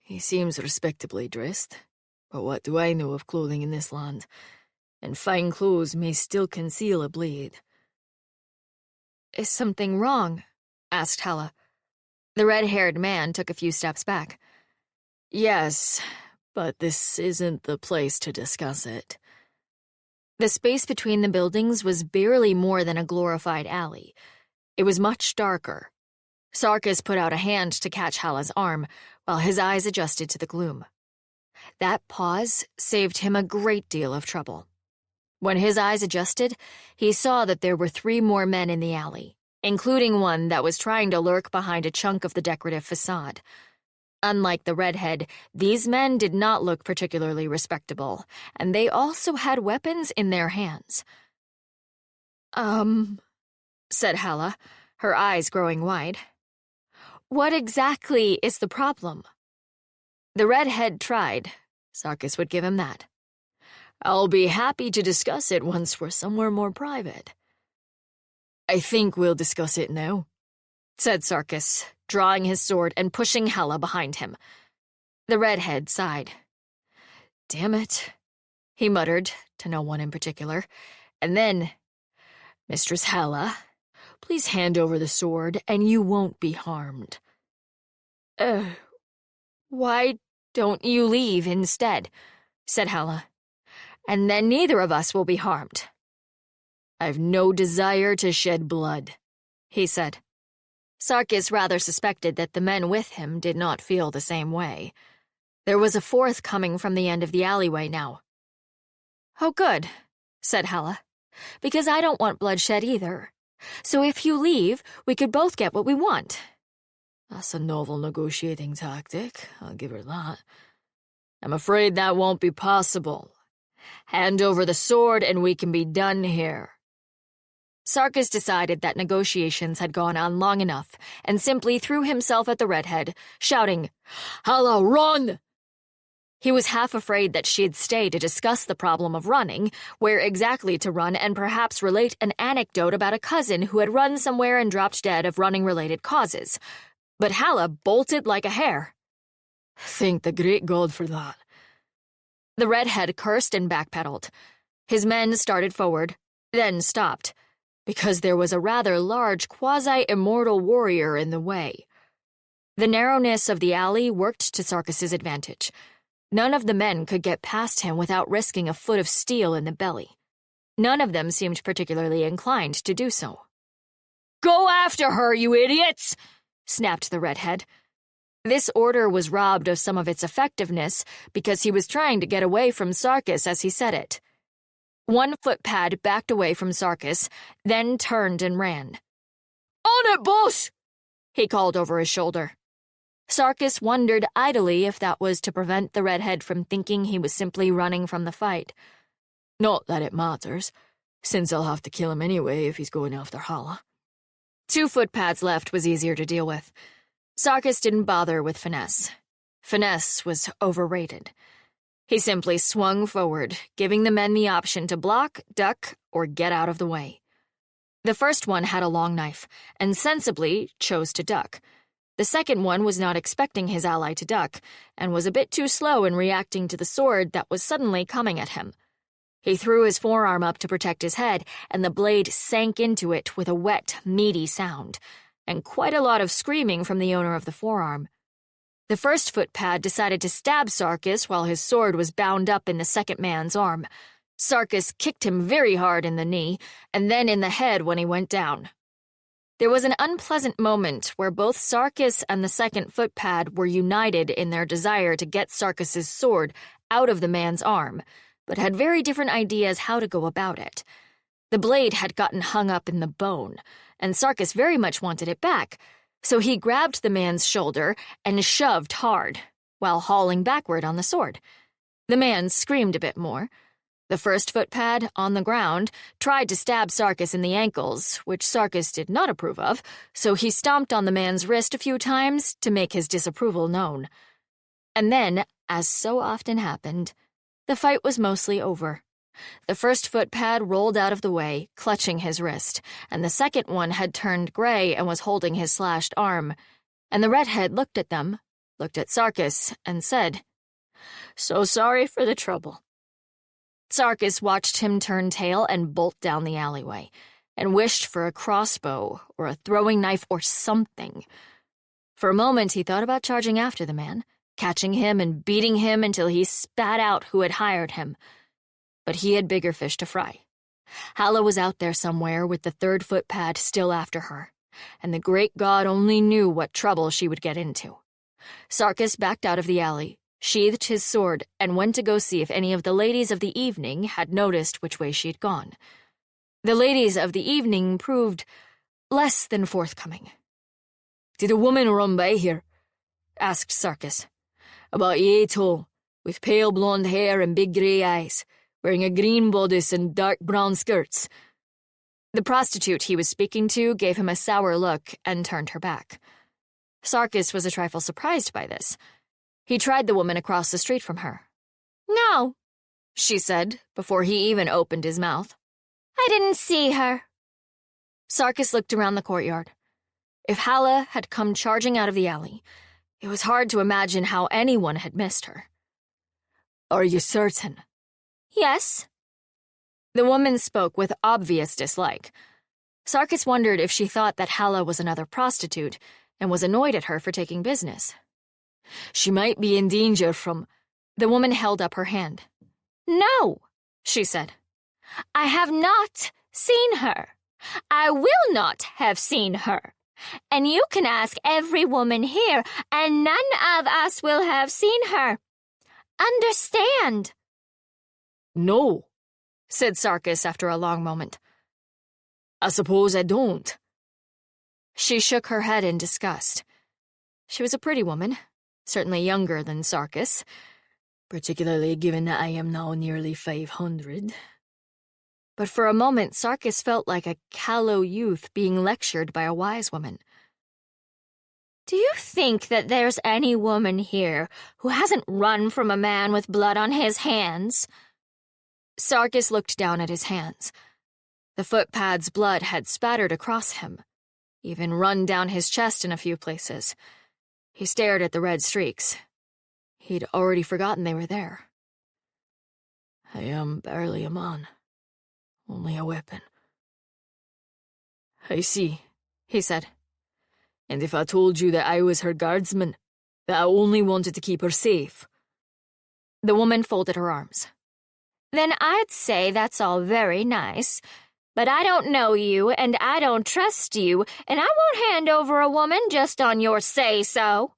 He seems respectably dressed, but what do I know of clothing in this land? And fine clothes may still conceal a blade. Is something wrong? Asked Halla. The red-haired man took a few steps back. Yes, but this isn't the place to discuss it. The space between the buildings was barely more than a glorified alley. It was much darker. Sarkis put out a hand to catch Halla's arm, while his eyes adjusted to the gloom. That pause saved him a great deal of trouble. When his eyes adjusted, he saw that there were 3 more men in the alley, including one that was trying to lurk behind a chunk of the decorative facade. Unlike the redhead, these men did not look particularly respectable, and they also had weapons in their hands. Said Halla, her eyes growing wide. What exactly is the problem? The redhead tried. Sarkis would give him that. I'll be happy to discuss it once we're somewhere more private. I think we'll discuss it now, said Sarkis, drawing his sword and pushing Halla behind him. The redhead sighed. Damn it, he muttered, to no one in particular, and then, Mistress Halla, please hand over the sword and you won't be harmed. Why don't you leave instead? Said Halla. And then neither of us will be harmed. I've no desire to shed blood, he said. Sarkis rather suspected that the men with him did not feel the same way. There was a 4th coming from the end of the alleyway now. Oh, good, said Halla, because I don't want bloodshed either. So if you leave, we could both get what we want. That's a novel negotiating tactic, I'll give her that. I'm afraid that won't be possible. Hand over the sword and we can be done here. Sarkis decided that negotiations had gone on long enough and simply threw himself at the redhead, shouting, Halla, run! He was half afraid that she'd stay to discuss the problem of running, where exactly to run, and perhaps relate an anecdote about a cousin who had run somewhere and dropped dead of running-related causes. But Halla bolted like a hare. Thank the great God for that. The redhead cursed and backpedaled. His men started forward, then stopped, because there was a rather large quasi-immortal warrior in the way. The narrowness of the alley worked to Sarkis's advantage. None of the men could get past him without risking a foot of steel in the belly. None of them seemed particularly inclined to do so. Go after her, you idiots! Snapped the redhead. This order was robbed of some of its effectiveness because he was trying to get away from Sarkis as he said it. One footpad backed away from Sarkis, then turned and ran. On it, boss! He called over his shoulder. Sarkis wondered idly if that was to prevent the redhead from thinking he was simply running from the fight. Not that it matters, since I'll have to kill him anyway if he's going after Halla. 2 footpads left was easier to deal with. Sarkis didn't bother with finesse. Finesse was overrated. He simply swung forward, giving the men the option to block, duck, or get out of the way. The first one had a long knife, and sensibly chose to duck. The second one was not expecting his ally to duck, and was a bit too slow in reacting to the sword that was suddenly coming at him. He threw his forearm up to protect his head, and the blade sank into it with a wet, meaty sound, and quite a lot of screaming from the owner of the forearm. The first footpad decided to stab Sarkis while his sword was bound up in the second man's arm. Sarkis kicked him very hard in the knee, and then in the head when he went down. There was an unpleasant moment where both Sarkis and the second footpad were united in their desire to get Sarkis's sword out of the man's arm, but had very different ideas how to go about it. The blade had gotten hung up in the bone, and Sarkis very much wanted it back, so he grabbed the man's shoulder and shoved hard, while hauling backward on the sword. The man screamed a bit more. The first footpad, on the ground, tried to stab Sarkis in the ankles, which Sarkis did not approve of, so he stomped on the man's wrist a few times to make his disapproval known. And then, as so often happened, the fight was mostly over. The first footpad rolled out of the way, clutching his wrist, and the second one had turned gray and was holding his slashed arm. And the redhead looked at them, looked at Sarkis, and said, "So sorry for the trouble." Sarkis watched him turn tail and bolt down the alleyway, and wished for a crossbow or a throwing knife or something. For a moment he thought about charging after the man, catching him and beating him until he spat out who had hired him. But he had bigger fish to fry. Halla was out there somewhere with the third footpad still after her, and the great god only knew what trouble she would get into. Sarkis backed out of the alley, sheathed his sword, and went to go see if any of the ladies of the evening had noticed which way she had gone. The ladies of the evening proved less than forthcoming. "Did a woman run by here?" asked Sarkis. "About 8 tall, with pale blonde hair and big grey eyes, wearing a green bodice and dark brown skirts." The prostitute he was speaking to gave him a sour look and turned her back. Sarkis was a trifle surprised by this. He tried the woman across the street from her. "No," she said, before he even opened his mouth. "I didn't see her." Sarkis looked around the courtyard. If Halla had come charging out of the alley, it was hard to imagine how anyone had missed her. "Are you certain?" "Yes." The woman spoke with obvious dislike. Sarkis wondered if she thought that Halla was another prostitute and was annoyed at her for taking business. "She might be in danger from—" The woman held up her hand. "No," she said. "I have not seen her. I will not have seen her. And you can ask every woman here, and none of us will have seen her. Understand?" "No," said Sarkis after a long moment. "I suppose I don't." She shook her head in disgust. She was a pretty woman, certainly younger than Sarkis, particularly given that I am now nearly 500. But for a moment, Sarkis felt like a callow youth being lectured by a wise woman. "Do you think that there's any woman here who hasn't run from a man with blood on his hands?" Sarkis looked down at his hands. The footpad's blood had spattered across him, even run down his chest in a few places. He stared at the red streaks. He'd already forgotten they were there. "I am barely a man. Only a weapon." "I see," he said. "And if I told you that I was her guardsman, that I only wanted to keep her safe?" The woman folded her arms. "Then I'd say that's all very nice, But I don't know you, and I don't trust you, and I won't hand over a woman just on your say-so."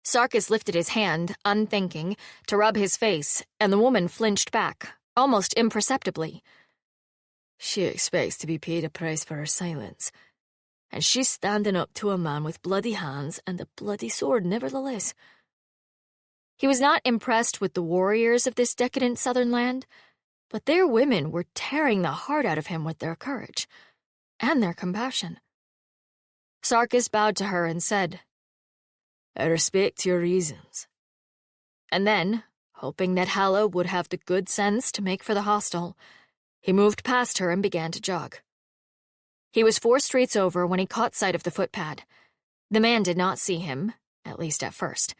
Sarkis lifted his hand, unthinking, to rub his face, and the woman flinched back, almost imperceptibly. She expects to be paid a price for her silence, and she's standing up to a man with bloody hands and a bloody sword nevertheless. He was not impressed with the warriors of this decadent southern land, but their women were tearing the heart out of him with their courage and their compassion. Sarkis bowed to her and said, "I respect your reasons." And then, hoping that Halla would have the good sense to make for the hostel, he moved past her and began to jog. He was 4 streets over when he caught sight of the footpad. The man did not see him, at least at first.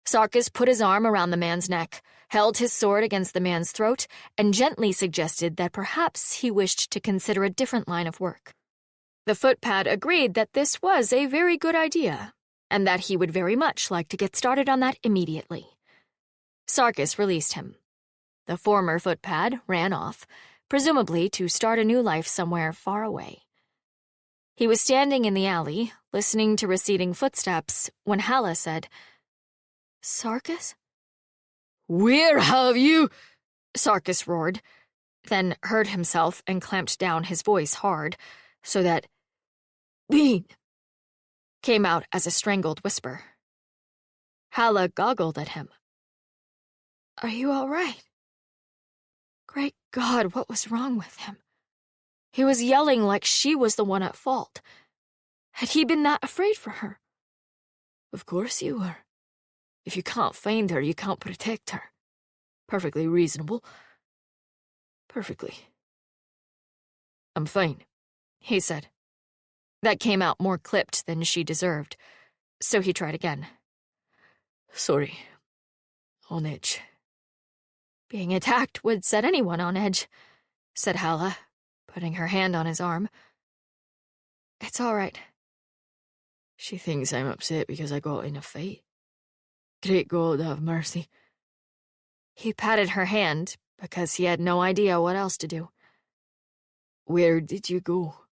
Sarkis put his arm around the man's neck, held his sword against the man's throat, and gently suggested that perhaps he wished to consider a different line of work. The footpad agreed that this was a very good idea, and that he would very much like to get started on that immediately. Sarkis released him. The former footpad ran off, presumably to start a new life somewhere far away. He was standing in the alley, listening to receding footsteps, when Halla said, "Sarkis?" "Where have you—" Sarkis roared, then heard himself and clamped down his voice hard, so that "Bean" came out as a strangled whisper. Halla goggled at him. "Are you all right?" Great God, what was wrong with him? He was yelling like she was the one at fault. Had he been that afraid for her? "Of course you were. If you can't find her, you can't protect her. Perfectly reasonable. Perfectly." "I'm fine," he said. That came out more clipped than she deserved, so he tried again. "Sorry. On edge." "Being attacked would set anyone on edge," said Halla, putting her hand on his arm. "It's all right." She thinks I'm upset because I got in a fight. Great God, have mercy. He patted her hand because he had no idea what else to do. "Where did you go?"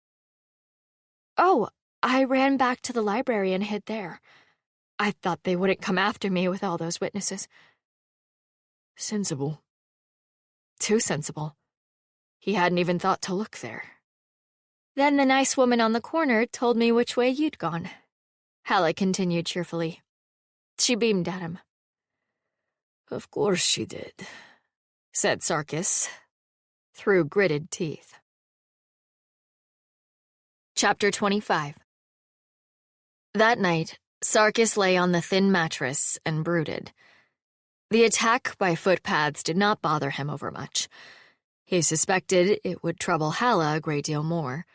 "Oh, I ran back to the library and hid there. I thought they wouldn't come after me with all those witnesses." "Sensible." Too sensible. He hadn't even thought to look there. "Then the nice woman on the corner told me which way you'd gone," Halla continued cheerfully. She beamed at him. "Of course she did," said Sarkis, through gritted teeth. Chapter 25. That night, Sarkis lay on the thin mattress and brooded. The attack by footpads did not bother him overmuch. He suspected it would trouble Halla a great deal more.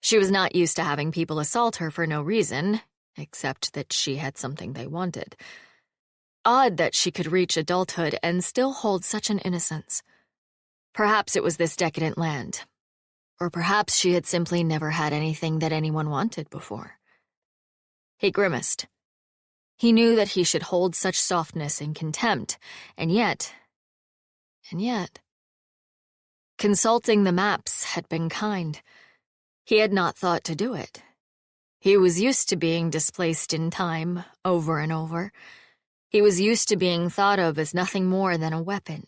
She was not used to having people assault her for no reason, except that she had something they wanted. Odd that she could reach adulthood and still hold such an innocence. Perhaps it was this decadent land. Or perhaps she had simply never had anything that anyone wanted before. He grimaced. He knew that he should hold such softness in contempt, and yet... Consulting the maps had been kind. He had not thought to do it. He was used to being displaced in time, over and over. He was used to being thought of as nothing more than a weapon,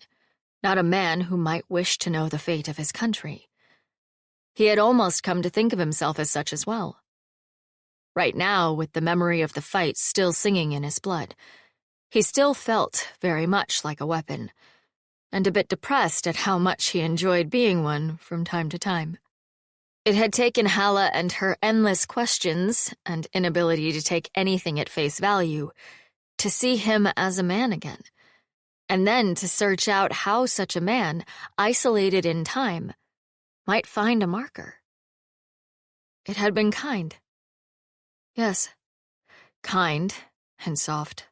not a man who might wish to know the fate of his country. He had almost come to think of himself as such as well. Right now, with the memory of the fight still singing in his blood, he still felt very much like a weapon, and a bit depressed at how much he enjoyed being one from time to time. It had taken Halla and her endless questions and inability to take anything at face value to see him as a man again, and then to search out how such a man, isolated in time, might find a marker. It had been kind. Yes, kind and soft,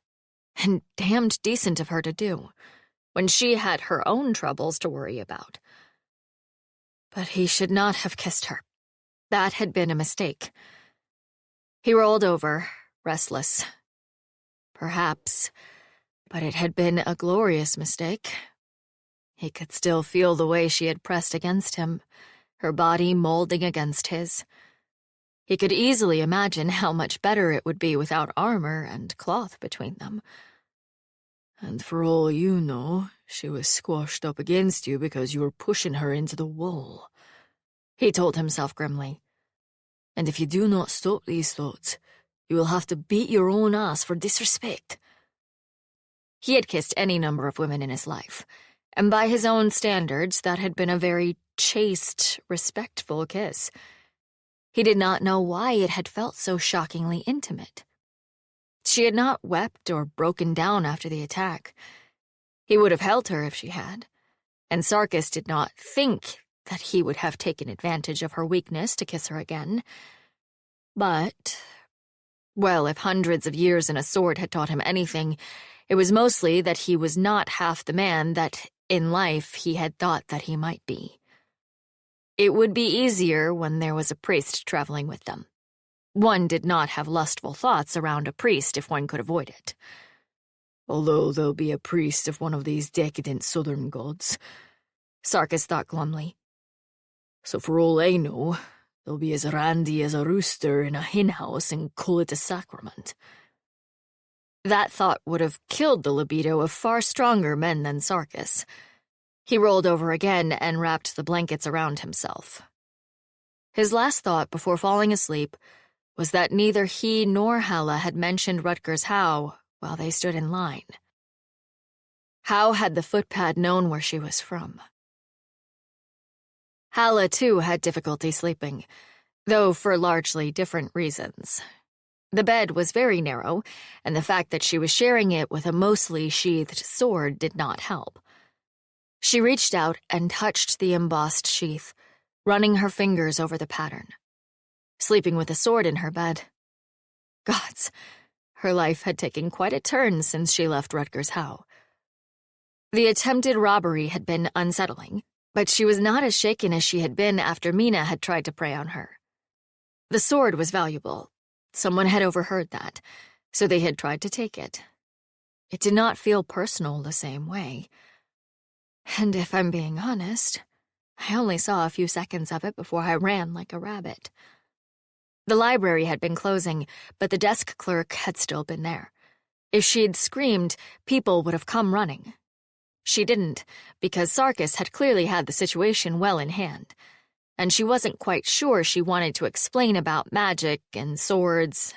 and damned decent of her to do, when she had her own troubles to worry about. But he should not have kissed her. That had been a mistake. He rolled over, restless. Perhaps, but it had been a glorious mistake. He could still feel the way she had pressed against him, her body molding against his. He could easily imagine how much better it would be without armor and cloth between them. And for all you know, she was squashed up against you because you were pushing her into the wall, he told himself grimly. And if you do not stop these thoughts, you will have to beat your own ass for disrespect. He had kissed any number of women in his life, and by his own standards, that had been a very chaste, respectful kiss. He did not know why it had felt so shockingly intimate. She had not wept or broken down after the attack. He would have held her if she had, and Sarkis did not think that he would have taken advantage of her weakness to kiss her again. But, well, if hundreds of years in a sword had taught him anything, it was mostly that he was not half the man that, in life, he had thought that he might be. It would be easier when there was a priest traveling with them. One did not have lustful thoughts around a priest if one could avoid it. Although there'll be a priest of one of these decadent southern gods, Sarkis thought glumly. So for all I know, they'll be as randy as a rooster in a henhouse and call it a sacrament. That thought would have killed the libido of far stronger men than Sarkis. He rolled over again and wrapped the blankets around himself. His last thought before falling asleep was that neither he nor Halla had mentioned Rutger's How while they stood in line. How had the footpad known where she was from? Halla, too, had difficulty sleeping, though for largely different reasons. The bed was very narrow, and the fact that she was sharing it with a mostly sheathed sword did not help. She reached out and touched the embossed sheath, running her fingers over the pattern. Sleeping with a sword in her bed. Gods, her life had taken quite a turn since she left Rutger's How. The attempted robbery had been unsettling, but she was not as shaken as she had been after Mina had tried to prey on her. The sword was valuable. Someone had overheard that, so they had tried to take it. It did not feel personal the same way. And if I'm being honest, I only saw a few seconds of it before I ran like a rabbit. The library had been closing, but the desk clerk had still been there. If she'd screamed, people would have come running. She didn't, because Sarkis had clearly had the situation well in hand, and she wasn't quite sure she wanted to explain about magic and swords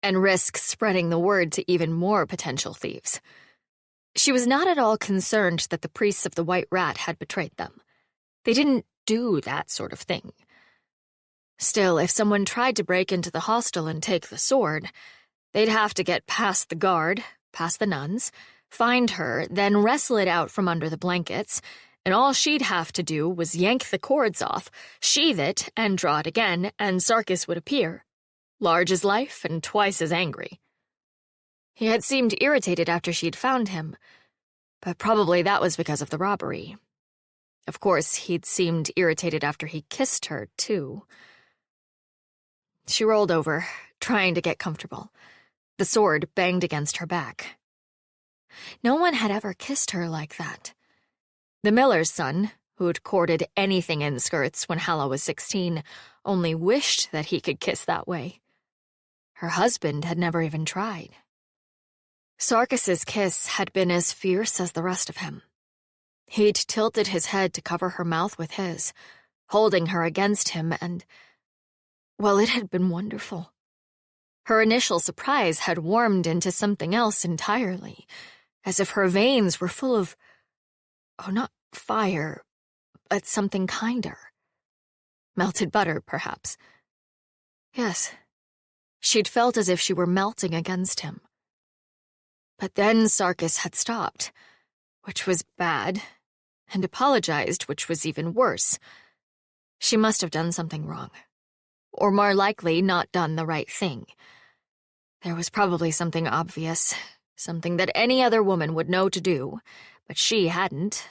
and risk spreading the word to even more potential thieves. She was not at all concerned that the priests of the White Rat had betrayed them. They didn't do that sort of thing. Still, if someone tried to break into the hostel and take the sword, they'd have to get past the guard, past the nuns, find her, then wrestle it out from under the blankets, and all she'd have to do was yank the cords off, sheath it, and draw it again, and Sarkis would appear, large as life and twice as angry. He had seemed irritated after she'd found him, but probably that was because of the robbery. Of course, he'd seemed irritated after he kissed her, too. She rolled over, trying to get comfortable. The sword banged against her back. No one had ever kissed her like that. The miller's son, who'd courted anything in skirts when Halla was 16, only wished that he could kiss that way. Her husband had never even tried. Sarkis's kiss had been as fierce as the rest of him. He'd tilted his head to cover her mouth with his, holding her against him, and, well, it had been wonderful. Her initial surprise had warmed into something else entirely, as if her veins were full of, oh, not fire, but something kinder. Melted butter, perhaps. Yes, she'd felt as if she were melting against him. But then Sarkis had stopped, which was bad, and apologized, which was even worse. She must have done something wrong, or more likely not done the right thing. There was probably something obvious, something that any other woman would know to do, but she hadn't,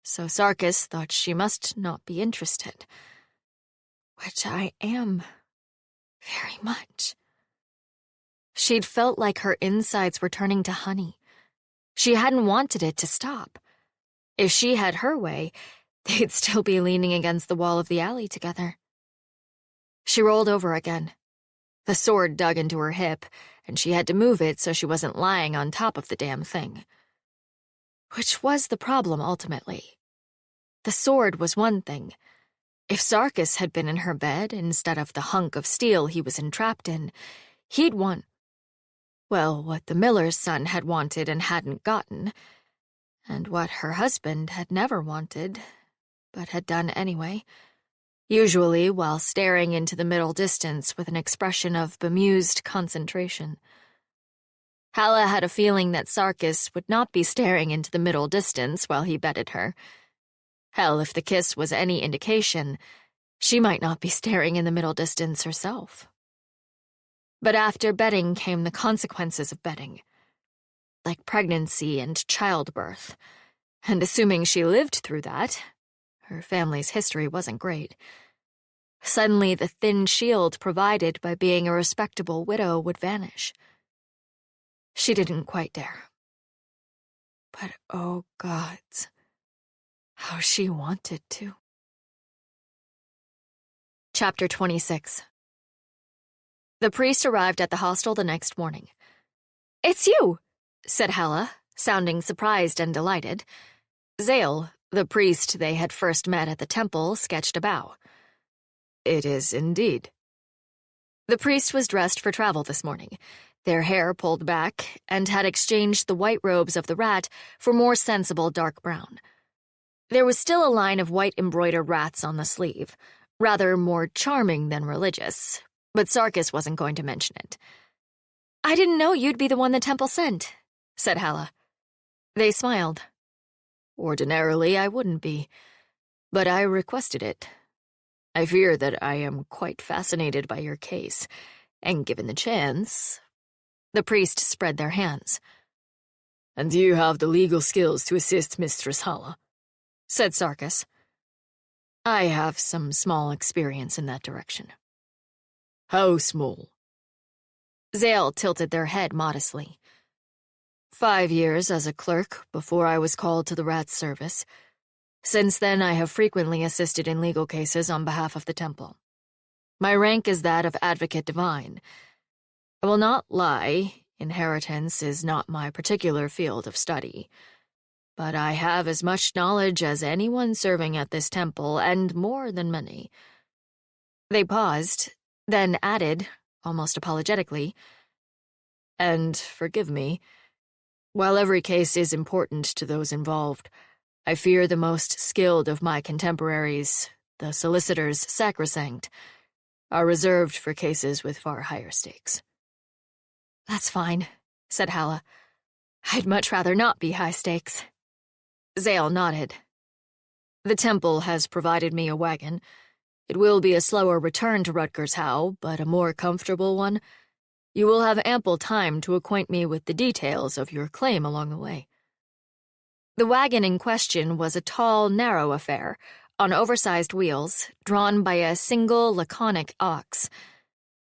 so Sarkis thought she must not be interested. Which I am, very much. She'd felt like her insides were turning to honey. She hadn't wanted it to stop. If she had her way, they'd still be leaning against the wall of the alley together. She rolled over again. The sword dug into her hip, and she had to move it so she wasn't lying on top of the damn thing. Which was the problem, ultimately. The sword was one thing. If Sarkis had been in her bed instead of the hunk of steel he was entrapped in, he'd won. Well, what the miller's son had wanted and hadn't gotten, and what her husband had never wanted, but had done anyway, usually while staring into the middle distance with an expression of bemused concentration. Halla had a feeling that Sarkis would not be staring into the middle distance while he bedded her. Hell, if the kiss was any indication, she might not be staring in the middle distance herself. But after bedding came the consequences of bedding, like pregnancy and childbirth, and assuming she lived through that, her family's history wasn't great. Suddenly the thin shield provided by being a respectable widow would vanish. She didn't quite dare. But oh gods, how she wanted to. Chapter 26. The priest arrived at the hostel the next morning. "It's you," said Halla, sounding surprised and delighted. Zale, the priest they had first met at the temple, sketched a bow. "It is indeed." The priest was dressed for travel this morning, their hair pulled back, and had exchanged the white robes of the rat for more sensible dark brown. There was still a line of white embroidered rats on the sleeve, rather more charming than religious, but Sarkis wasn't going to mention it. "I didn't know you'd be the one the temple sent," said Halla. They smiled. "Ordinarily I wouldn't be, but I requested it. I fear that I am quite fascinated by your case, and given the chance—" The priest spread their hands. "And you have the legal skills to assist Mistress Halla," said Sarkis. "I have some small experience in that direction." "How small?" Zale tilted their head modestly. 5 years as a clerk before I was called to the rat's service. Since then I have frequently assisted in legal cases on behalf of the temple. My rank is that of advocate divine. I will not lie, inheritance is not my particular field of study, but I have as much knowledge as anyone serving at this temple, and more than many." They paused, then added, almost apologetically, "And forgive me, while every case is important to those involved, I fear the most skilled of my contemporaries, the solicitors sacrosanct, are reserved for cases with far higher stakes." "That's fine," said Halla. "I'd much rather not be high stakes." Zale nodded. "The temple has provided me a wagon. It will be a slower return to Rutgers Howe, but a more comfortable one. You will have ample time to acquaint me with the details of your claim along the way." The wagon in question was a tall, narrow affair, on oversized wheels, drawn by a single, laconic ox.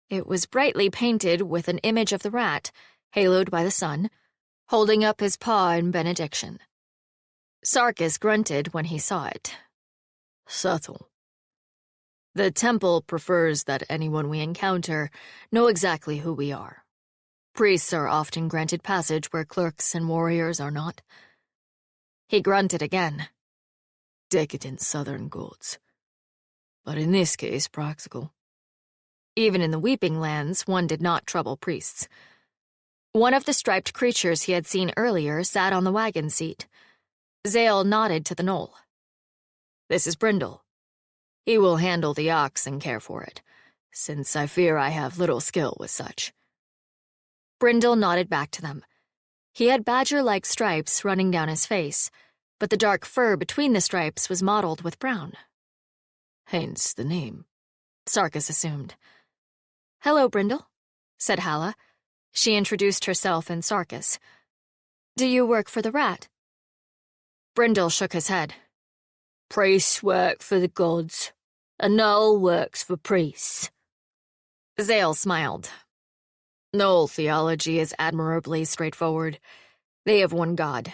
It was brightly painted with an image of the rat, haloed by the sun, holding up his paw in benediction. Sarkis grunted when he saw it. "Subtle. The temple prefers that anyone we encounter know exactly who we are. Priests are often granted passage where clerks and warriors are not." He grunted again. "Decadent southern gods. But in this case, practical." Even in the Weeping Lands, one did not trouble priests. One of the striped creatures he had seen earlier sat on the wagon seat. Zale nodded to the knoll. "This is Brindle. He will handle the ox and care for it, since I fear I have little skill with such." Brindle nodded back to them. He had badger-like stripes running down his face, but the dark fur between the stripes was mottled with brown. "Hence the name," Sarkis assumed. "Hello, Brindle," said Halla. She introduced herself and Sarkis. "Do you work for the rat?" Brindle shook his head. "Priests work for the gods, and Noel works for priests." Zale smiled. "Noel theology is admirably straightforward. They have one god.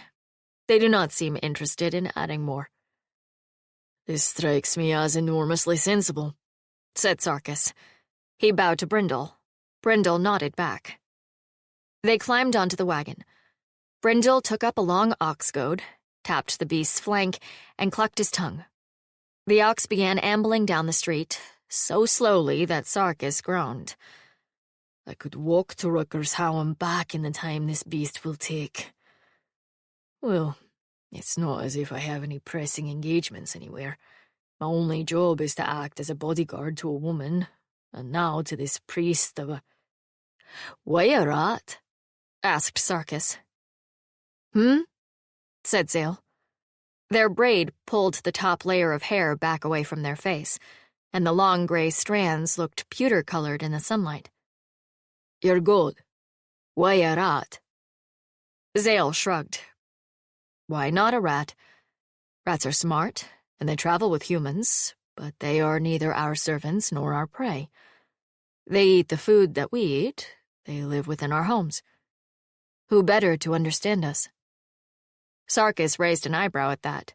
They do not seem interested in adding more." This strikes me as enormously sensible, said Sarkis. He bowed to Brindle. Brindle nodded back. They climbed onto the wagon. Brindle took up a long ox goad, tapped the beast's flank, and clucked his tongue. The ox began ambling down the street, so slowly that Sarkis groaned. I could walk to Rutgers How and back in the time this beast will take. Well, it's not as if I have any pressing engagements anywhere. My only job is to act as a bodyguard to a woman, and now to this priest of a... Why a rat? asked Sarkis. Said Zale. Their braid pulled the top layer of hair back away from their face, and the long gray strands looked pewter-colored in the sunlight. You're good. Why a rat? Zale shrugged. Why not a rat? Rats are smart, and they travel with humans, but they are neither our servants nor our prey. They eat the food that we eat. They live within our homes. Who better to understand us? Sarkis raised an eyebrow at that.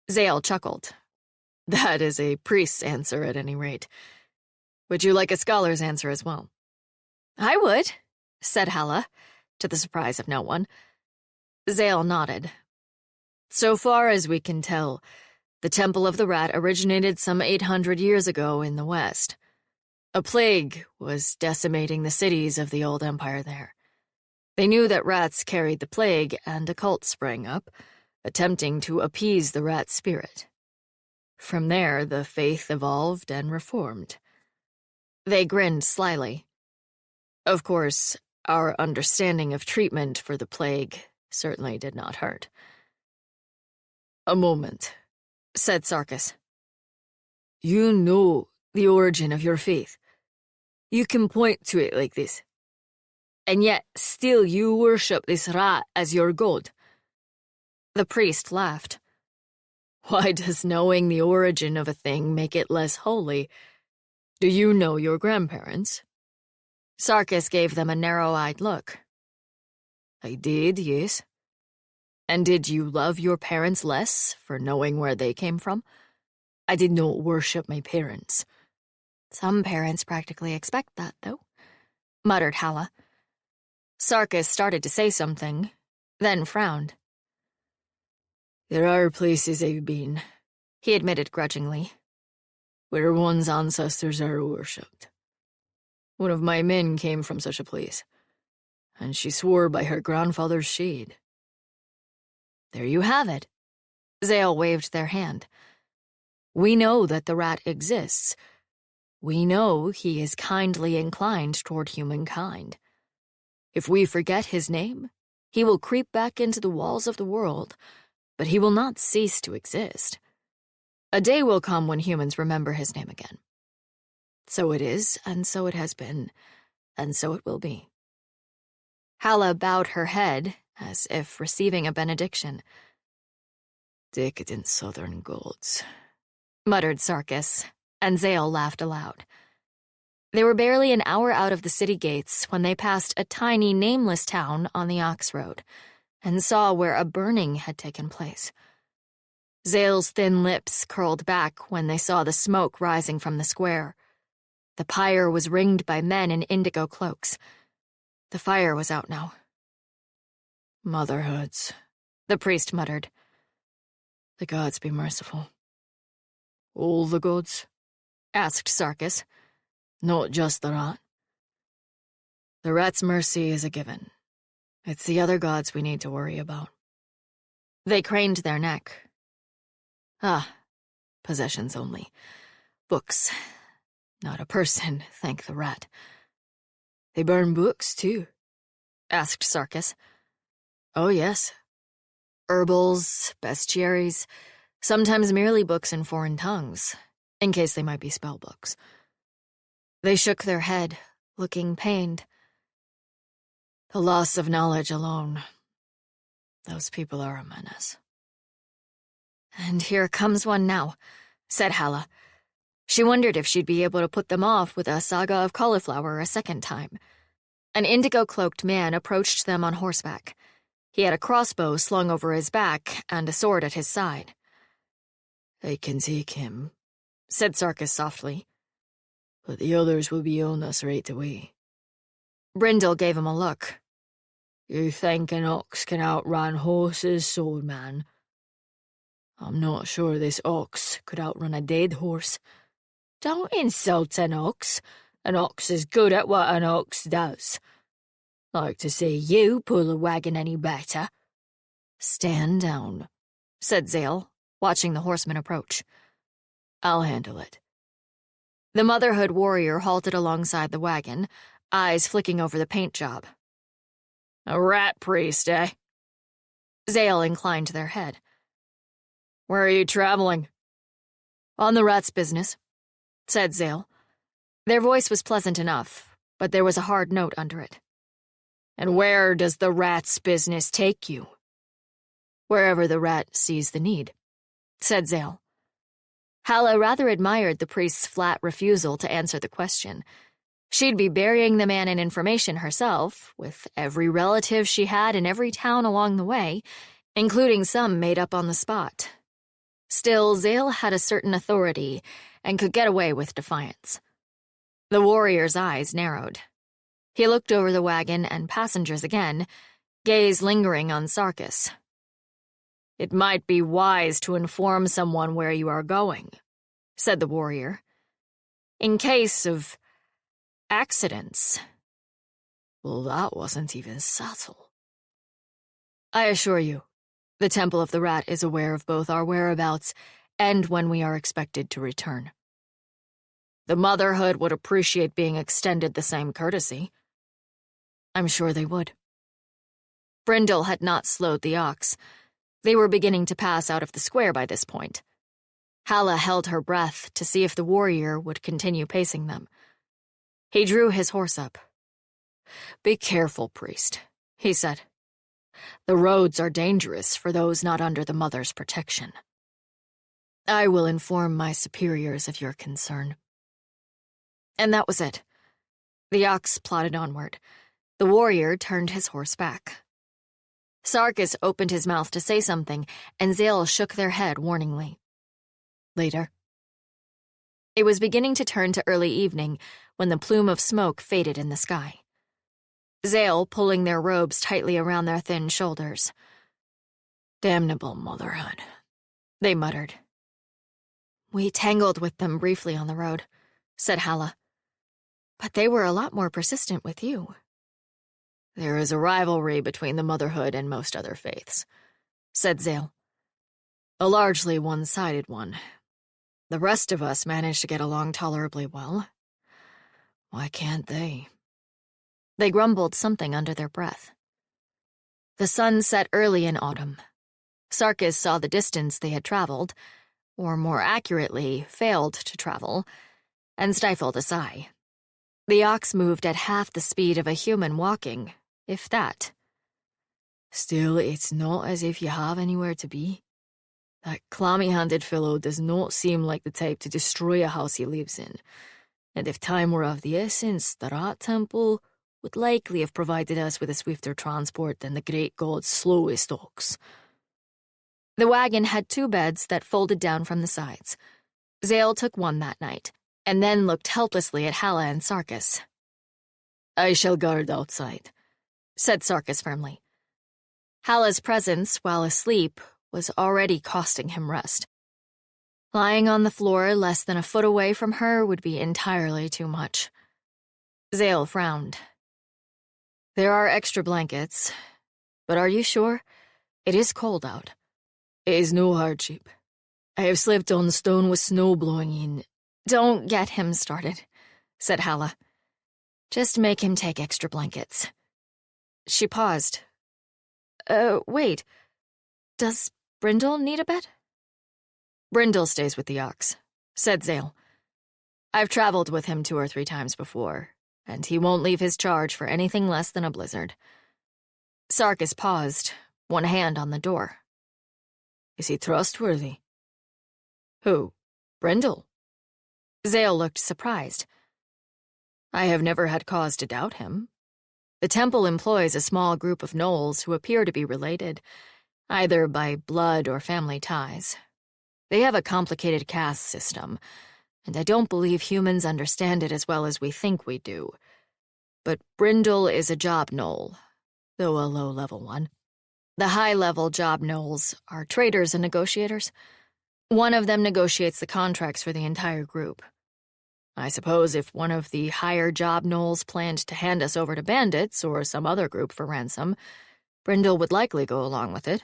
Zale chuckled. That is a priest's answer, at any rate. Would you like a scholar's answer as well? I would, said Halla, to the surprise of no one. Zale nodded. So far as we can tell, the Temple of the Rat originated some 800 years ago in the West. A plague was decimating the cities of the old empire there. They knew that rats carried the plague, and a cult sprang up, attempting to appease the rat spirit. From there, the faith evolved and reformed. They grinned slyly. Of course, our understanding of treatment for the plague certainly did not hurt. A moment, said Sarkis. You know the origin of your faith. You can point to it like this. And yet, still you worship this rat as your god. The priest laughed. Why does knowing the origin of a thing make it less holy? Do you know your grandparents? Sarkis gave them a narrow-eyed look. I did, yes. And did you love your parents less for knowing where they came from? I did not worship my parents. Some parents practically expect that, though, muttered Halla. Sarkis started to say something, then frowned. There are places I've been, he admitted grudgingly, where one's ancestors are worshipped. One of my men came from such a place, and she swore by her grandfather's shade. There you have it. Zale waved their hand. We know that the rat exists. We know he is kindly inclined toward humankind. If we forget his name, he will creep back into the walls of the world, but he will not cease to exist. A day will come when humans remember his name again. So it is, and so it has been, and so it will be. Halla bowed her head, as if receiving a benediction. Decadent southern gods, muttered Sarkis, and Zale laughed aloud. They were barely an hour out of the city gates when they passed a tiny, nameless town on the Ox Road, and saw where a burning had taken place. Zale's thin lips curled back when they saw the smoke rising from the square. The pyre was ringed by men in indigo cloaks. The fire was out now. Motherhoods, the priest muttered. The gods be merciful. All the gods? Asked Sarkis. Not just the rat. The rat's mercy is a given. It's the other gods we need to worry about. They craned their neck. Possessions only. Books. Not a person, thank the rat. They burn books, too? Asked Sarkis. Oh, yes. Herbals, bestiaries, sometimes merely books in foreign tongues, in case they might be spell books. They shook their head, looking pained. The loss of knowledge alone. Those people are a menace. And here comes one now, said Halla. She wondered if she'd be able to put them off with a saga of cauliflower a second time. An indigo-cloaked man approached them on horseback. He had a crossbow slung over his back and a sword at his side. I can take him, said Sarkis softly, but the others will be on us right away. Brindle gave him a look. You think an ox can outrun horses, swordman? I'm not sure this ox could outrun a dead horse. Don't insult an ox. An ox is good at what an ox does. Like to see you pull a wagon any better. Stand down, said Zale, watching the horseman approach. I'll handle it. The Motherhood warrior halted alongside the wagon, eyes flicking over the paint job. A rat priest, eh? Zale inclined their head. Where are you traveling? On the rat's business, said Zale. Their voice was pleasant enough, but there was a hard note under it. And where does the rat's business take you? Wherever the rat sees the need, said Zale. Halla rather admired the priest's flat refusal to answer the question. She'd be burying the man in information herself, with every relative she had in every town along the way, including some made up on the spot. Still, Zale had a certain authority and could get away with defiance. The warrior's eyes narrowed. He looked over the wagon and passengers again, gaze lingering on Sarkis. It might be wise to inform someone where you are going, said the warrior. In case of accidents. Well, that wasn't even subtle. I assure you, the Temple of the Rat is aware of both our whereabouts and when we are expected to return. The Motherhood would appreciate being extended the same courtesy. I'm sure they would. Brindle had not slowed the ox. They were beginning to pass out of the square by this point. Halla held her breath to see if the warrior would continue pacing them. He drew his horse up. Be careful, priest, he said. The roads are dangerous for those not under the Mother's protection. I will inform my superiors of your concern. And that was it. The ox plodded onward. The warrior turned his horse back. Sarkis opened his mouth to say something, and Zale shook their head warningly. Later. It was beginning to turn to early evening when the plume of smoke faded in the sky. Zale pulling their robes tightly around their thin shoulders. Damnable Motherhood, they muttered. We tangled with them briefly on the road, said Halla. But they were a lot more persistent with you. There is a rivalry between the Motherhood and most other faiths, said Zale. A largely one-sided one. The rest of us manage to get along tolerably well. Why can't they? They grumbled something under their breath. The sun set early in autumn. Sarkis saw the distance they had traveled, or more accurately, failed to travel, and stifled a sigh. The ox moved at half the speed of a human walking, if that. Still, it's not as if you have anywhere to be. That clammy-handed fellow does not seem like the type to destroy a house he lives in, and if time were of the essence, the Rat Temple would likely have provided us with a swifter transport than the great god's slowest ox. The wagon had 2 beds that folded down from the sides. Zale took one that night, and then looked helplessly at Halla and Sarkis. I shall guard outside, said Sarkis firmly. Halla's presence, while asleep, was already costing him rest. Lying on the floor less than a foot away from her would be entirely too much. Zale frowned. There are extra blankets, but are you sure? It is cold out. It is no hardship. I have slept on stone with snow blowing in. Don't get him started, said Halla. Just make him take extra blankets. She paused. Wait. Does Brindle need a bed? Brindle stays with the ox, said Zale. I've traveled with him 2 or 3 times before, and he won't leave his charge for anything less than a blizzard. Sarkis paused, one hand on the door. Is he trustworthy? Who? Brindle? Zale looked surprised. I have never had cause to doubt him. The temple employs a small group of gnolls who appear to be related, either by blood or family ties. They have a complicated caste system, and I don't believe humans understand it as well as we think we do. But Brindle is a job knoll, though a low-level one. The high-level job knolls are traders and negotiators. One of them negotiates the contracts for the entire group. I suppose if one of the higher job knolls planned to hand us over to bandits or some other group for ransom, Brindle would likely go along with it.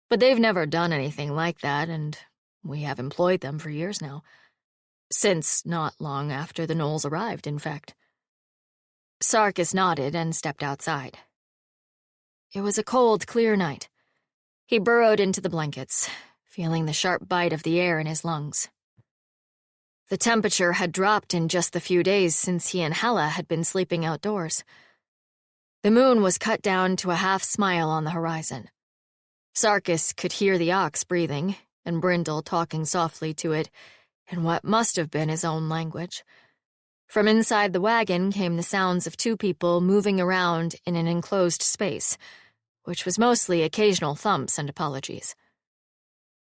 But they've never done anything like that, and we have employed them for years now. Since not long after the knolls arrived, in fact. Sarkis nodded and stepped outside. It was a cold, clear night. He burrowed into the blankets, feeling the sharp bite of the air in his lungs. The temperature had dropped in just the few days since he and Halla had been sleeping outdoors. The moon was cut down to a half-smile on the horizon. Sarkis could hear the ox breathing, and Brindle talking softly to it in what must have been his own language. From inside the wagon came the sounds of two people moving around in an enclosed space, which was mostly occasional thumps and apologies.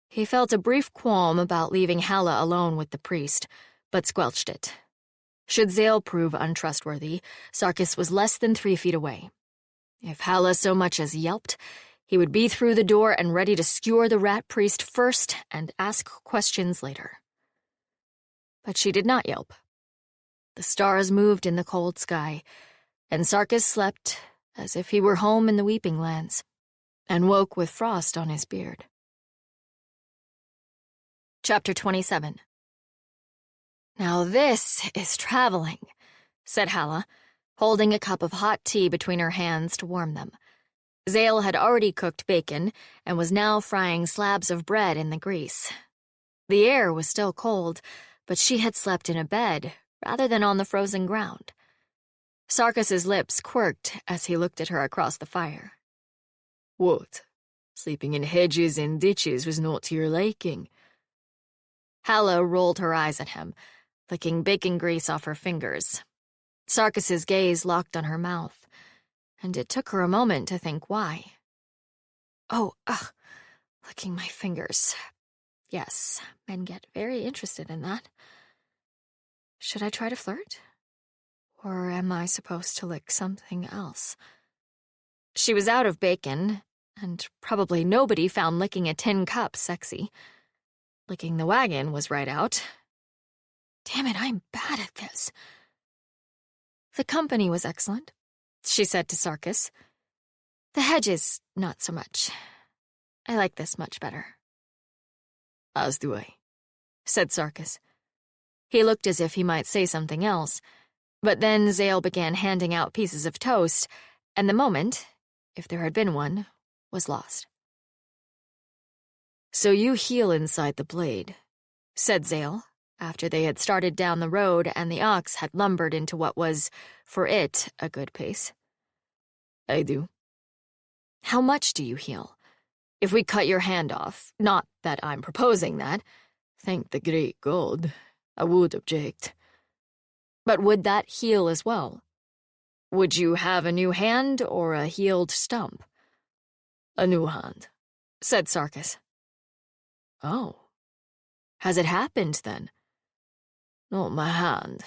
He felt a brief qualm about leaving Halla alone with the priest, but squelched it. Should Zale prove untrustworthy, Sarkis was less than 3 feet away. If Halla so much as yelped, he would be through the door and ready to skewer the rat priest first and ask questions later. But she did not yelp. The stars moved in the cold sky, and Sarkis slept as if he were home in the Weeping Lands, and woke with frost on his beard. Chapter 27. "Now this is traveling," said Halla, holding a cup of hot tea between her hands to warm them. Zale had already cooked bacon and was now frying slabs of bread in the grease. The air was still cold, but she had slept in a bed rather than on the frozen ground. Sarkis's lips quirked as he looked at her across the fire. "What? Sleeping in hedges and ditches was not to your liking?" Halla rolled her eyes at him, licking bacon grease off her fingers. Sarkis's gaze locked on her mouth, and it took her a moment to think why. Licking my fingers. Yes, men get very interested in that. Should I try to flirt? Or am I supposed to lick something else? She was out of bacon, and probably nobody found licking a tin cup sexy. Licking the wagon was right out. Damn it, I'm bad at this. The company was excellent, she said to Sarkis. The hedges, not so much. I like this much better. "As do I," said Sarkis. He looked as if he might say something else, but then Zale began handing out pieces of toast, and the moment, if there had been one, was lost. "So you heal inside the blade," said Zale, after they had started down the road and the ox had lumbered into what was, for it, a good pace. "I do." "How much do you heal? If we cut your hand off, not that I'm proposing that." "Thank the great God, I would object." "But would that heal as well? Would you have a new hand or a healed stump?" "A new hand," said Sarkis. "Oh. Has it happened, then?" "Not my hand.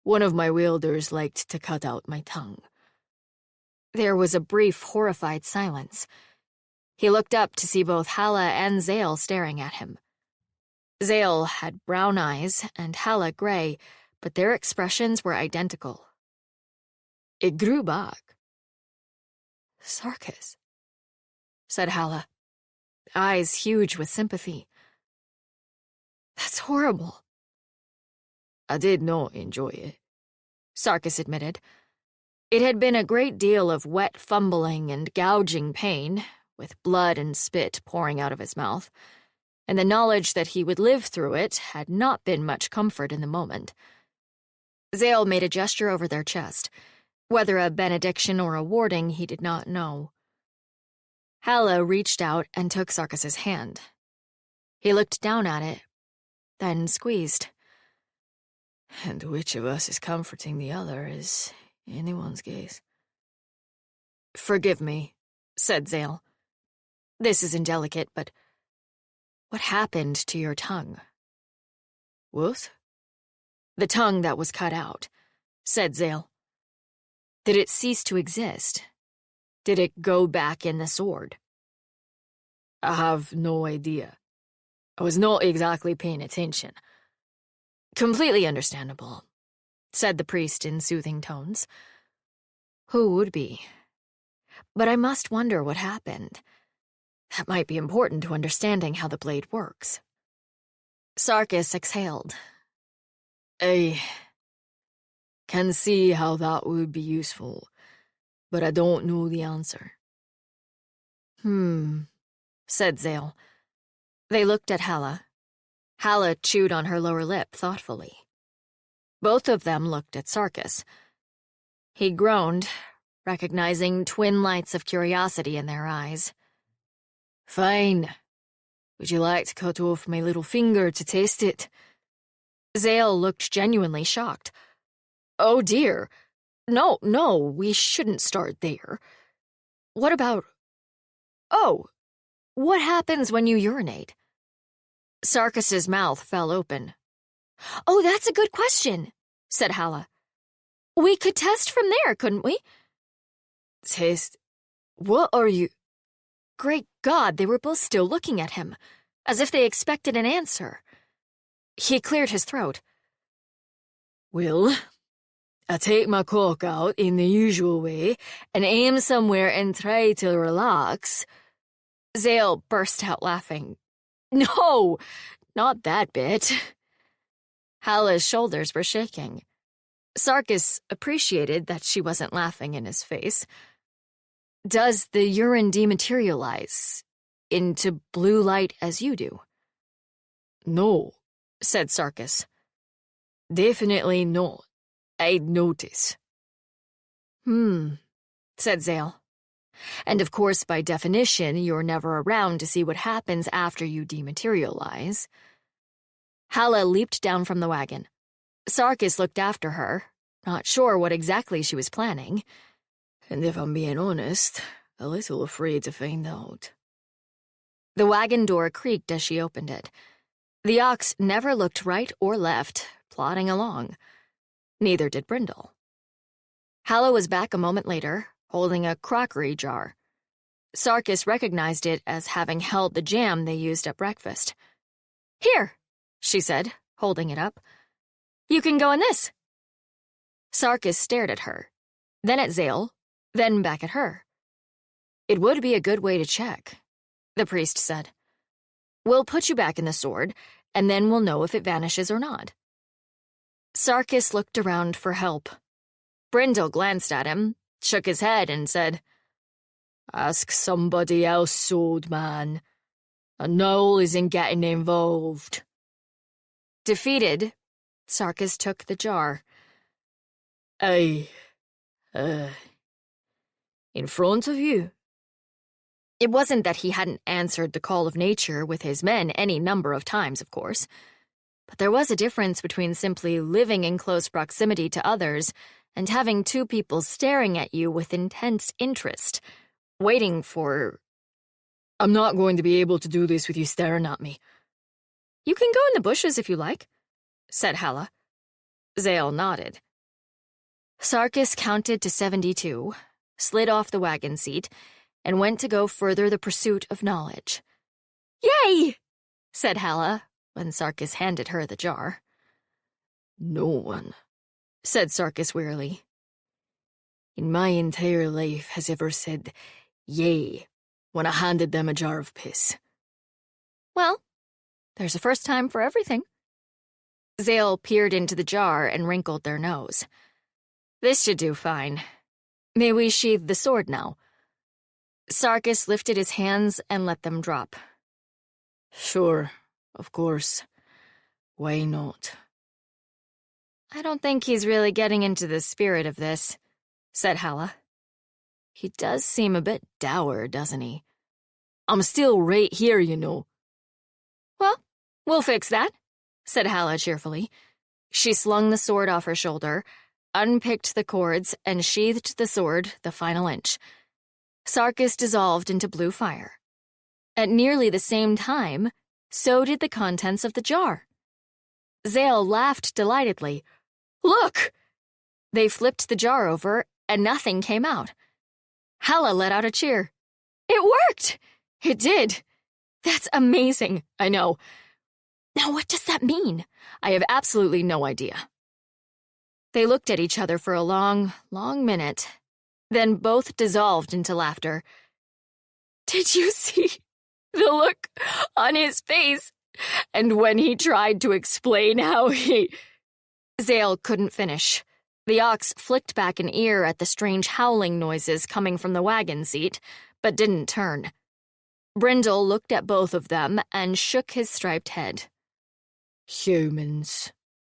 One of my wielders liked to cut out my tongue." There was a brief, horrified silence. He looked up to see both Halla and Zale staring at him. Zale had brown eyes and Halla gray, but their expressions were identical. "It grew back." "Sarkis," said Halla, eyes huge with sympathy. "That's horrible." "I did not enjoy it," Sarkis admitted. It had been a great deal of wet fumbling and gouging pain, with blood and spit pouring out of his mouth, and the knowledge that he would live through it had not been much comfort in the moment. Zale made a gesture over their chest. Whether a benediction or a warding, he did not know. Halla reached out and took Sarkis's hand. He looked down at it, then squeezed. "And which of us is comforting the other is anyone's guess." "Forgive me," said Zale. "This is indelicate, but What happened to your tongue? What? The tongue that was cut out, said Zale. Did it cease to exist? Did it go back in the sword? I have no idea. I was not exactly paying attention. Completely understandable, said the priest in soothing tones. Who would be? But I must wonder what happened. That might be important to understanding how the blade works. Sarkis exhaled. I can see how that would be useful, but I don't know the answer. Said Zale. They looked at Halla. Halla chewed on her lower lip thoughtfully. Both of them looked at Sarkis. He groaned, recognizing twin lights of curiosity in their eyes. Fine. Would you like to cut off my little finger to taste it? Zale looked genuinely shocked. Oh dear. No, we shouldn't start there. What about... Oh, what happens when you urinate? Sarkis's mouth fell open. Oh, that's a good question, said Halla. We could test from there, couldn't we? Test? What are you... Great God, they were both still looking at him, as if they expected an answer. He cleared his throat. Well, I take my cock out in the usual way and aim somewhere and try to relax. Zale burst out laughing. No, not that bit. Halla's shoulders were shaking. Sarkis appreciated that she wasn't laughing in his face. Does the urine dematerialize into blue light as you do? No, said Sarkis. Definitely not. I'd notice. Said Zale. And of course, by definition, you're never around to see what happens after you dematerialize. Halla leaped down from the wagon. Sarkis looked after her, not sure what exactly she was planning. And if I'm being honest, a little afraid to find out. The wagon door creaked as she opened it. The ox never looked right or left, plodding along. Neither did Brindle. Halla was back a moment later, holding a crockery jar. Sarkis recognized it as having held the jam they used at breakfast. Here, she said, holding it up. You can go in this. Sarkis stared at her, then at Zale, then back at her. It would be a good way to check, the priest said. We'll put you back in the sword, and then we'll know if it vanishes or not. Sarkis looked around for help. Brindle glanced at him, shook his head, and said, Ask somebody else, swordman. A Noel isn't getting involved. Defeated, Sarkis took the jar. In front of you? It wasn't that he hadn't answered the call of nature with his men any number of times, of course. But there was a difference between simply living in close proximity to others and having two people staring at you with intense interest, waiting for... I'm not going to be able to do this with you staring at me. You can go in the bushes if you like, said Halla. Zale nodded. Sarkis counted to 72, slid off the wagon seat, and went to go further the pursuit of knowledge. Yay! Said Halla, when Sarkis handed her the jar. No one, said Sarkis wearily, in my entire life has ever said yay when I handed them a jar of piss. Well, there's a first time for everything. Zale peered into the jar and wrinkled their nose. This should do fine. May we sheathe the sword now? Sarkis lifted his hands and let them drop. Sure, of course. Why not? I don't think he's really getting into the spirit of this, said Halla. He does seem a bit dour, doesn't he? I'm still right here, you know. Well, we'll fix that, said Halla cheerfully. She slung the sword off her shoulder, unpicked the cords, and sheathed the sword the final inch. Sarkis dissolved into blue fire. At nearly the same time, So did the contents of the jar. Zale laughed delightedly. "Look!" They flipped the jar over, and nothing came out. Halla let out a cheer. "It worked!" "It did." "That's amazing." "I know. Now what does that mean?" "I have absolutely no idea." They looked at each other for a long, long minute, then both dissolved into laughter. "Did you see the look on his face? And when he tried to explain how he—" Zale couldn't finish. The ox flicked back an ear at the strange howling noises coming from the wagon seat, but didn't turn. Brindle looked at both of them and shook his striped head. "Humans,"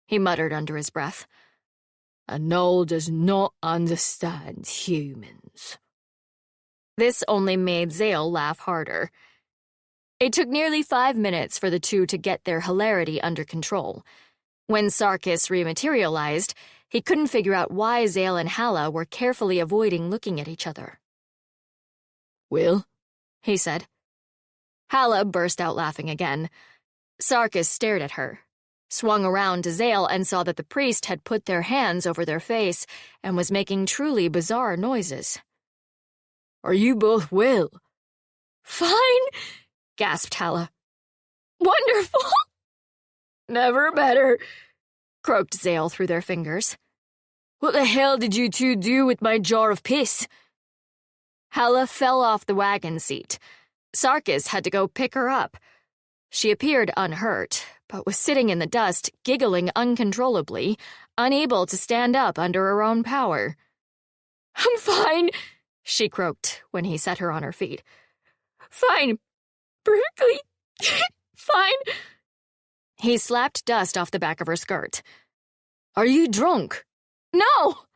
he muttered under his breath. "A knoll does not understand humans." This only made Zale laugh harder. It took nearly 5 minutes for the two to get their hilarity under control. When Sarkis rematerialized, he couldn't figure out why Zale and Halla were carefully avoiding looking at each other. "Will?" he said. Halla burst out laughing again. Sarkis stared at her, swung around to Zale, and saw that the priest had put their hands over their face and was making truly bizarre noises. "Are you both well?" "Fine," gasped Halla. "Wonderful." "Never better," croaked Zale through their fingers. "What the hell did you two do with my jar of piss?" Halla fell off the wagon seat. Sarkis had to go pick her up. She appeared unhurt, but was sitting in the dust, giggling uncontrollably, unable to stand up under her own power. "I'm fine," she croaked when he set her on her feet. "Fine. Perfectly fine." He slapped dust off the back of her skirt. "Are you drunk?" "No!"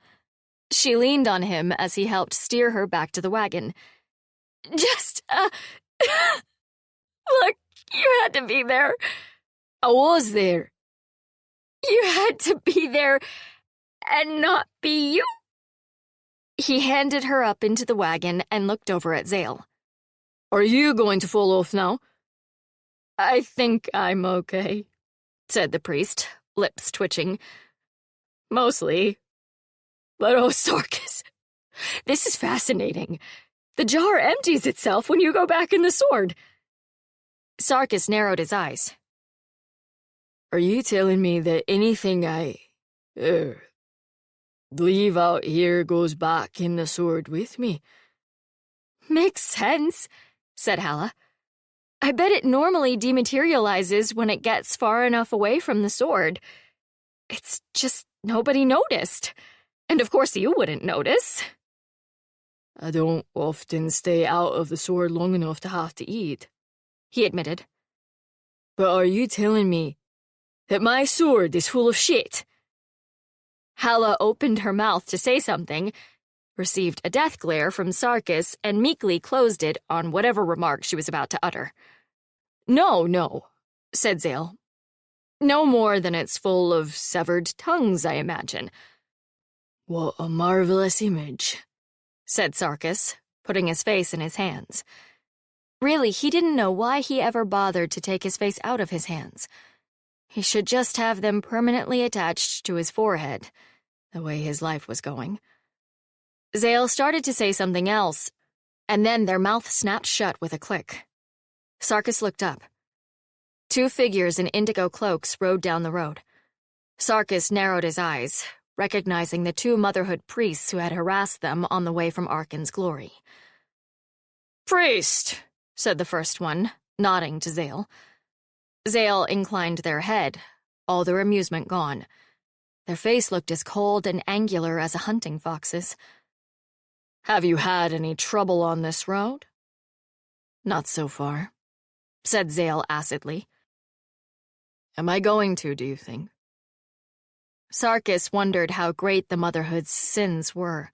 She leaned on him as he helped steer her back to the wagon. "Just, look, you had to be there." "I was there." "You had to be there and not be you." He handed her up into the wagon and looked over at Zale. "Are you going to fall off now?" "I think I'm okay," said the priest, lips twitching. "Mostly. But oh, Sarkis, this is fascinating. The jar empties itself when you go back in the sword." Sarkis narrowed his eyes. "Are you telling me that anything I leave out here goes back in the sword with me?" "Makes sense," said Halla. "I bet it normally dematerializes when it gets far enough away from the sword. It's just nobody noticed. And of course you wouldn't notice." "I don't often stay out of the sword long enough to have to eat," he admitted. "But are you telling me that my sword is full of shit?" Halla opened her mouth to say something, received a death glare from Sarkis, and meekly closed it on whatever remark she was about to utter. No, said Zale. "No more than it's full of severed tongues, I imagine." "What a marvelous image," said Sarkis, putting his face in his hands. Really, he didn't know why he ever bothered to take his face out of his hands. He should just have them permanently attached to his forehead, the way his life was going. Zale started to say something else, and then their mouth snapped shut with a click. Sarkis looked up. 2 figures in indigo cloaks rode down the road. Sarkis narrowed his eyes, recognizing the 2 motherhood priests who had harassed them on the way from Arkan's glory. "Priest," said the first one, nodding to Zale. Zale inclined their head, all their amusement gone. Their face looked as cold and angular as a hunting fox's. "Have you had any trouble on this road?" "Not so far," said Zale acidly. "Am I going to, do you think?" Sarkis wondered how great the motherhood's sins were,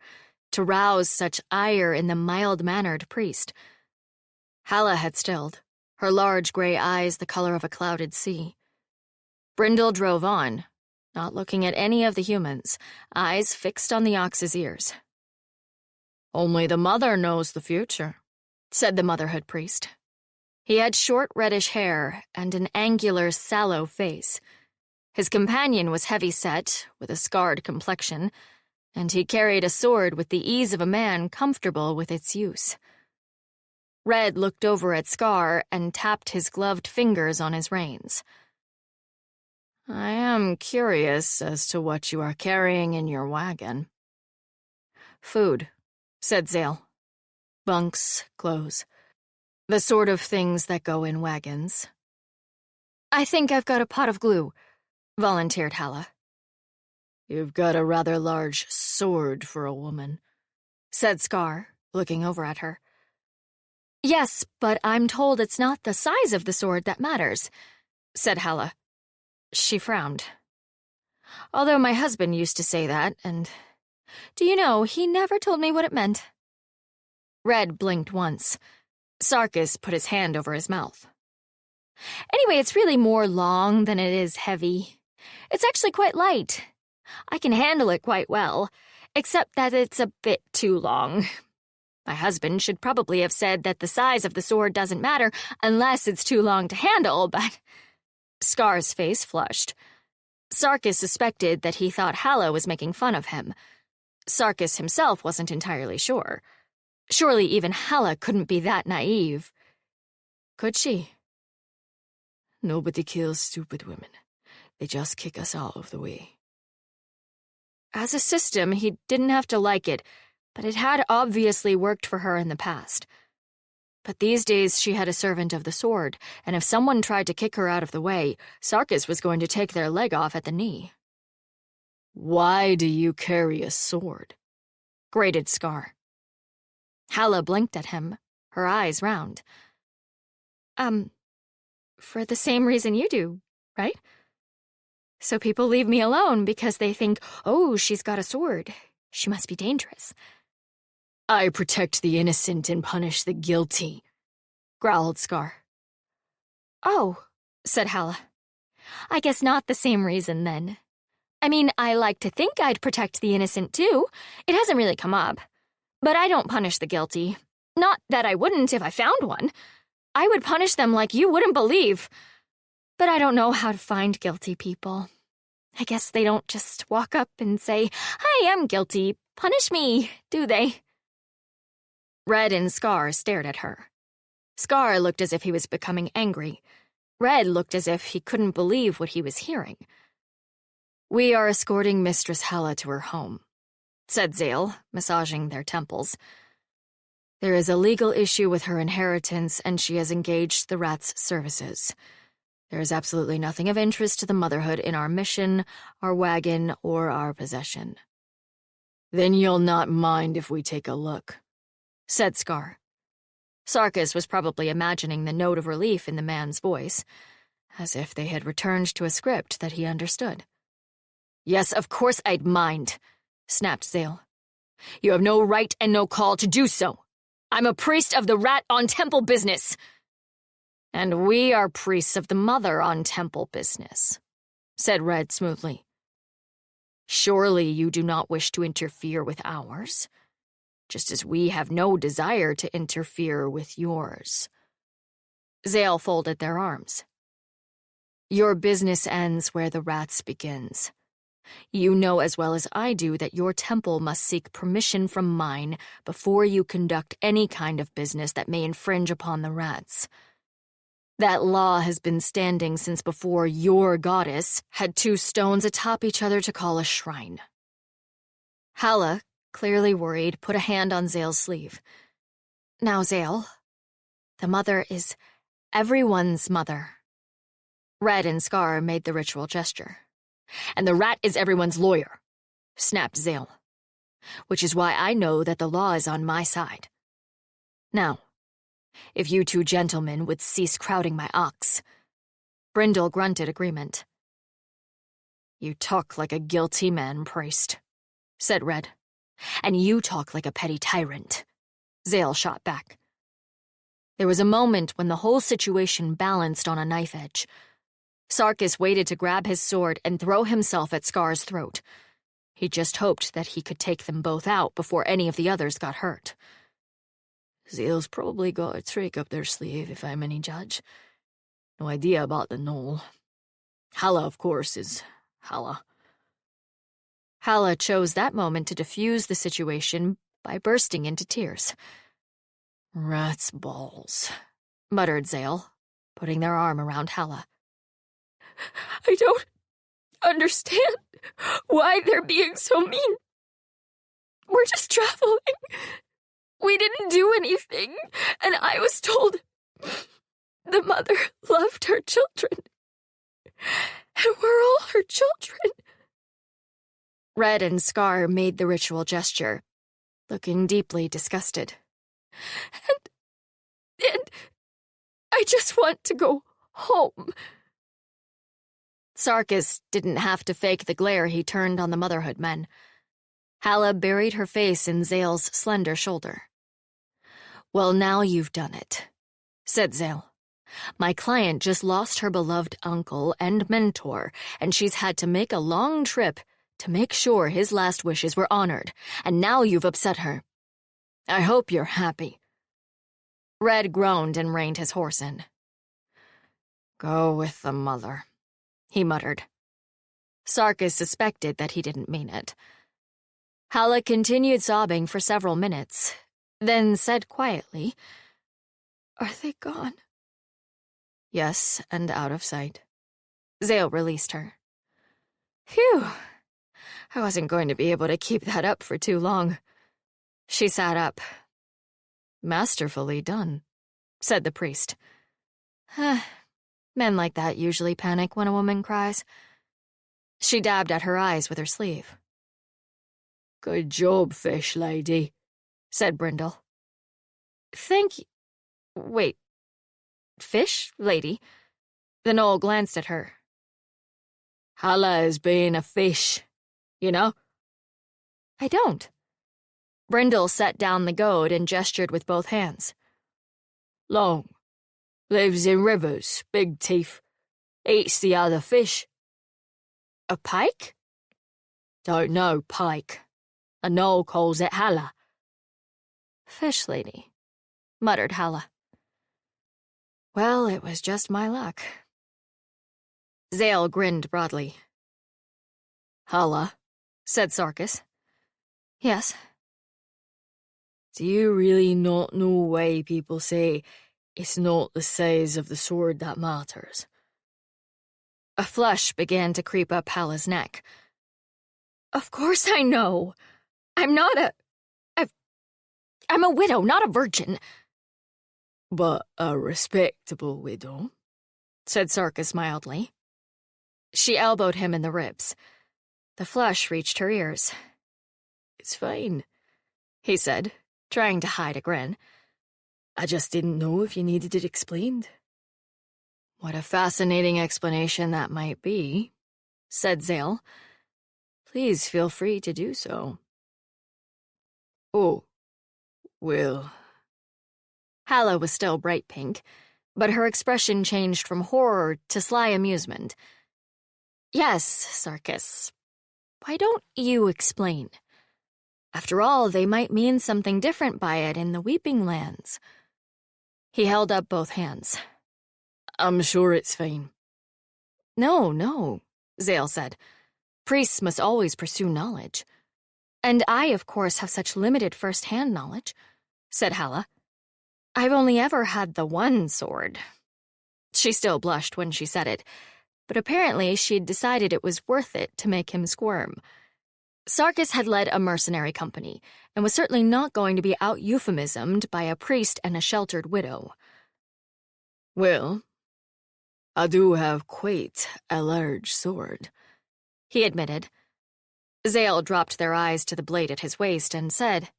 to rouse such ire in the mild-mannered priest. Halla had stilled, her large gray eyes the color of a clouded sea. Brindle drove on, not looking at any of the humans, eyes fixed on the ox's ears. "Only the mother knows the future," said the motherhood priest. He had short reddish hair and an angular, sallow face. His companion was heavy-set, with a scarred complexion, and he carried a sword with the ease of a man comfortable with its use. Red looked over at Scar and tapped his gloved fingers on his reins. I am curious as to what you are carrying in your wagon. Food, said Zale. Bunks, clothes. The sort of things that go in wagons. I think I've got a pot of glue, volunteered Halla. You've got a rather large sword for a woman, said Scar, looking over at her. Yes, but I'm told it's not the size of the sword that matters, said Halla. She frowned. Although my husband used to say that, and do you know, he never told me what it meant. Red blinked once. Sarkis put his hand over his mouth. Anyway, it's really more long than it is heavy. It's actually quite light. I can handle it quite well, except that it's a bit too long. My husband should probably have said that the size of the sword doesn't matter unless it's too long to handle, but... Scar's face flushed. Sarkis suspected that he thought Halla was making fun of him. Sarkis himself wasn't entirely sure. Surely even Halla couldn't be that naive. Could she? Nobody kills stupid women. They just kick us out of the way. As a system, he didn't have to like it, but it had obviously worked for her in the past. But these days she had a servant of the sword, and if someone tried to kick her out of the way, Sarkis was going to take their leg off at the knee. Why do you carry a sword? Grated Scar. Halla blinked at him, her eyes round. For the same reason you do, right? So people leave me alone because they think, oh, she's got a sword. She must be dangerous. I protect the innocent and punish the guilty, growled Scar. Oh, said Halla. I guess not the same reason, then. I mean, I like to think I'd protect the innocent, too. It hasn't really come up. But I don't punish the guilty. Not that I wouldn't if I found one. I would punish them like you wouldn't believe. But I don't know how to find guilty people. I guess they don't just walk up and say, "Hi, I'm guilty. Punish me," do they? Red and Scar stared at her. Scar looked as if he was becoming angry. Red looked as if he couldn't believe what he was hearing. We are escorting Mistress Halla to her home, said Zale, massaging their temples. There is a legal issue with her inheritance, and she has engaged the rat's services. There is absolutely nothing of interest to the motherhood in our mission, our wagon, or our possession. Then you'll not mind if we take a look, said Scar. Sarkis was probably imagining the note of relief in the man's voice, as if they had returned to a script that he understood. Yes, of course I'd mind, snapped Zale. You have no right and no call to do so. I'm a priest of the rat on temple business. And we are priests of the mother on temple business, said Red smoothly. Surely you do not wish to interfere with ours, just as we have no desire to interfere with yours. Zale folded their arms. Your business ends where the rat's begins. You know as well as I do that your temple must seek permission from mine before you conduct any kind of business that may infringe upon the rats. That law has been standing since before your goddess had two stones atop each other to call a shrine. Halla, clearly worried, put a hand on Zale's sleeve. Now, Zale, the mother is everyone's mother. Red and Scar made the ritual gesture. And the rat is everyone's lawyer, snapped Zale. Which is why I know that the law is on my side. Now, if you two gentlemen would cease crowding my ox. Brindle grunted agreement. You talk like a guilty man, priest, said Red. And you talk like a petty tyrant, Zale shot back. There was a moment when the whole situation balanced on a knife edge. Sarkis waited to grab his sword and throw himself at Scar's throat. He just hoped that he could take them both out before any of the others got hurt. Zale's probably got a trick up their sleeve, if I'm any judge. No idea about the knoll. Halla, of course, is Halla. Halla chose that moment to diffuse the situation by bursting into tears. Rat's balls, muttered Zale, putting their arm around Halla. I don't understand why they're being so mean. We're just traveling. We didn't do anything, and I was told the mother loved her children. And we're all her children. Red and Scar made the ritual gesture, looking deeply disgusted. And I just want to go home. Sarkis didn't have to fake the glare he turned on the Motherhood men. Halla buried her face in Zale's slender shoulder. "Well, now you've done it," said Zale. "My client just lost her beloved uncle and mentor, and she's had to make a long trip to make sure his last wishes were honored, and now you've upset her. I hope you're happy." Red groaned and reined his horse in. "Go with the mother," he muttered. Sarkis suspected that he didn't mean it. Halla continued sobbing for several minutes, then said quietly, "Are they gone?" "Yes, and out of sight." Zale released her. "Phew! I wasn't going to be able to keep that up for too long." She sat up. "Masterfully done," said the priest. Men like that usually panic when a woman cries." She dabbed at her eyes with her sleeve. "Good job, fish lady," said Brindle. "Thank you. Wait. Fish lady?" The gnoll glanced at her. "Halla is being a fish, you know?" "I don't." Brindle set down the goad and gestured with both hands. "Long. Lives in rivers, big teeth. Eats the other fish." "A pike?" "Don't know pike. A gnoll calls it Halla." "Fish lady," muttered Halla. "Well, it was just my luck." Zale grinned broadly. "Halla," said Sarkis. "Yes." "Do you really not know why people say it's not the size of the sword that matters?" A flush began to creep up Halla's neck. "Of course I know. I'm a widow, not a virgin." "But a respectable widow," said Sarkis mildly. She elbowed him in the ribs. The flush reached her ears. "It's fine," he said, trying to hide a grin. "I just didn't know if you needed it explained." "What a fascinating explanation that might be," said Zale. "Please feel free to do so." "Oh, well..." Halla was still bright pink, but her expression changed from horror to sly amusement. "Yes, Sarkis. Why don't you explain? After all, they might mean something different by it in the Weeping Lands." He held up both hands. "I'm sure it's fine." No, Zale said. "Priests must always pursue knowledge. And I, of course, have such limited first-hand knowledge," said Halla. "I've only ever had the one sword." She still blushed when she said it, but apparently she'd decided it was worth it to make him squirm. Sarkis had led a mercenary company, and was certainly not going to be out-euphemismed by a priest and a sheltered widow. "Well, I do have quite a large sword," he admitted. Zale dropped their eyes to the blade at his waist and said,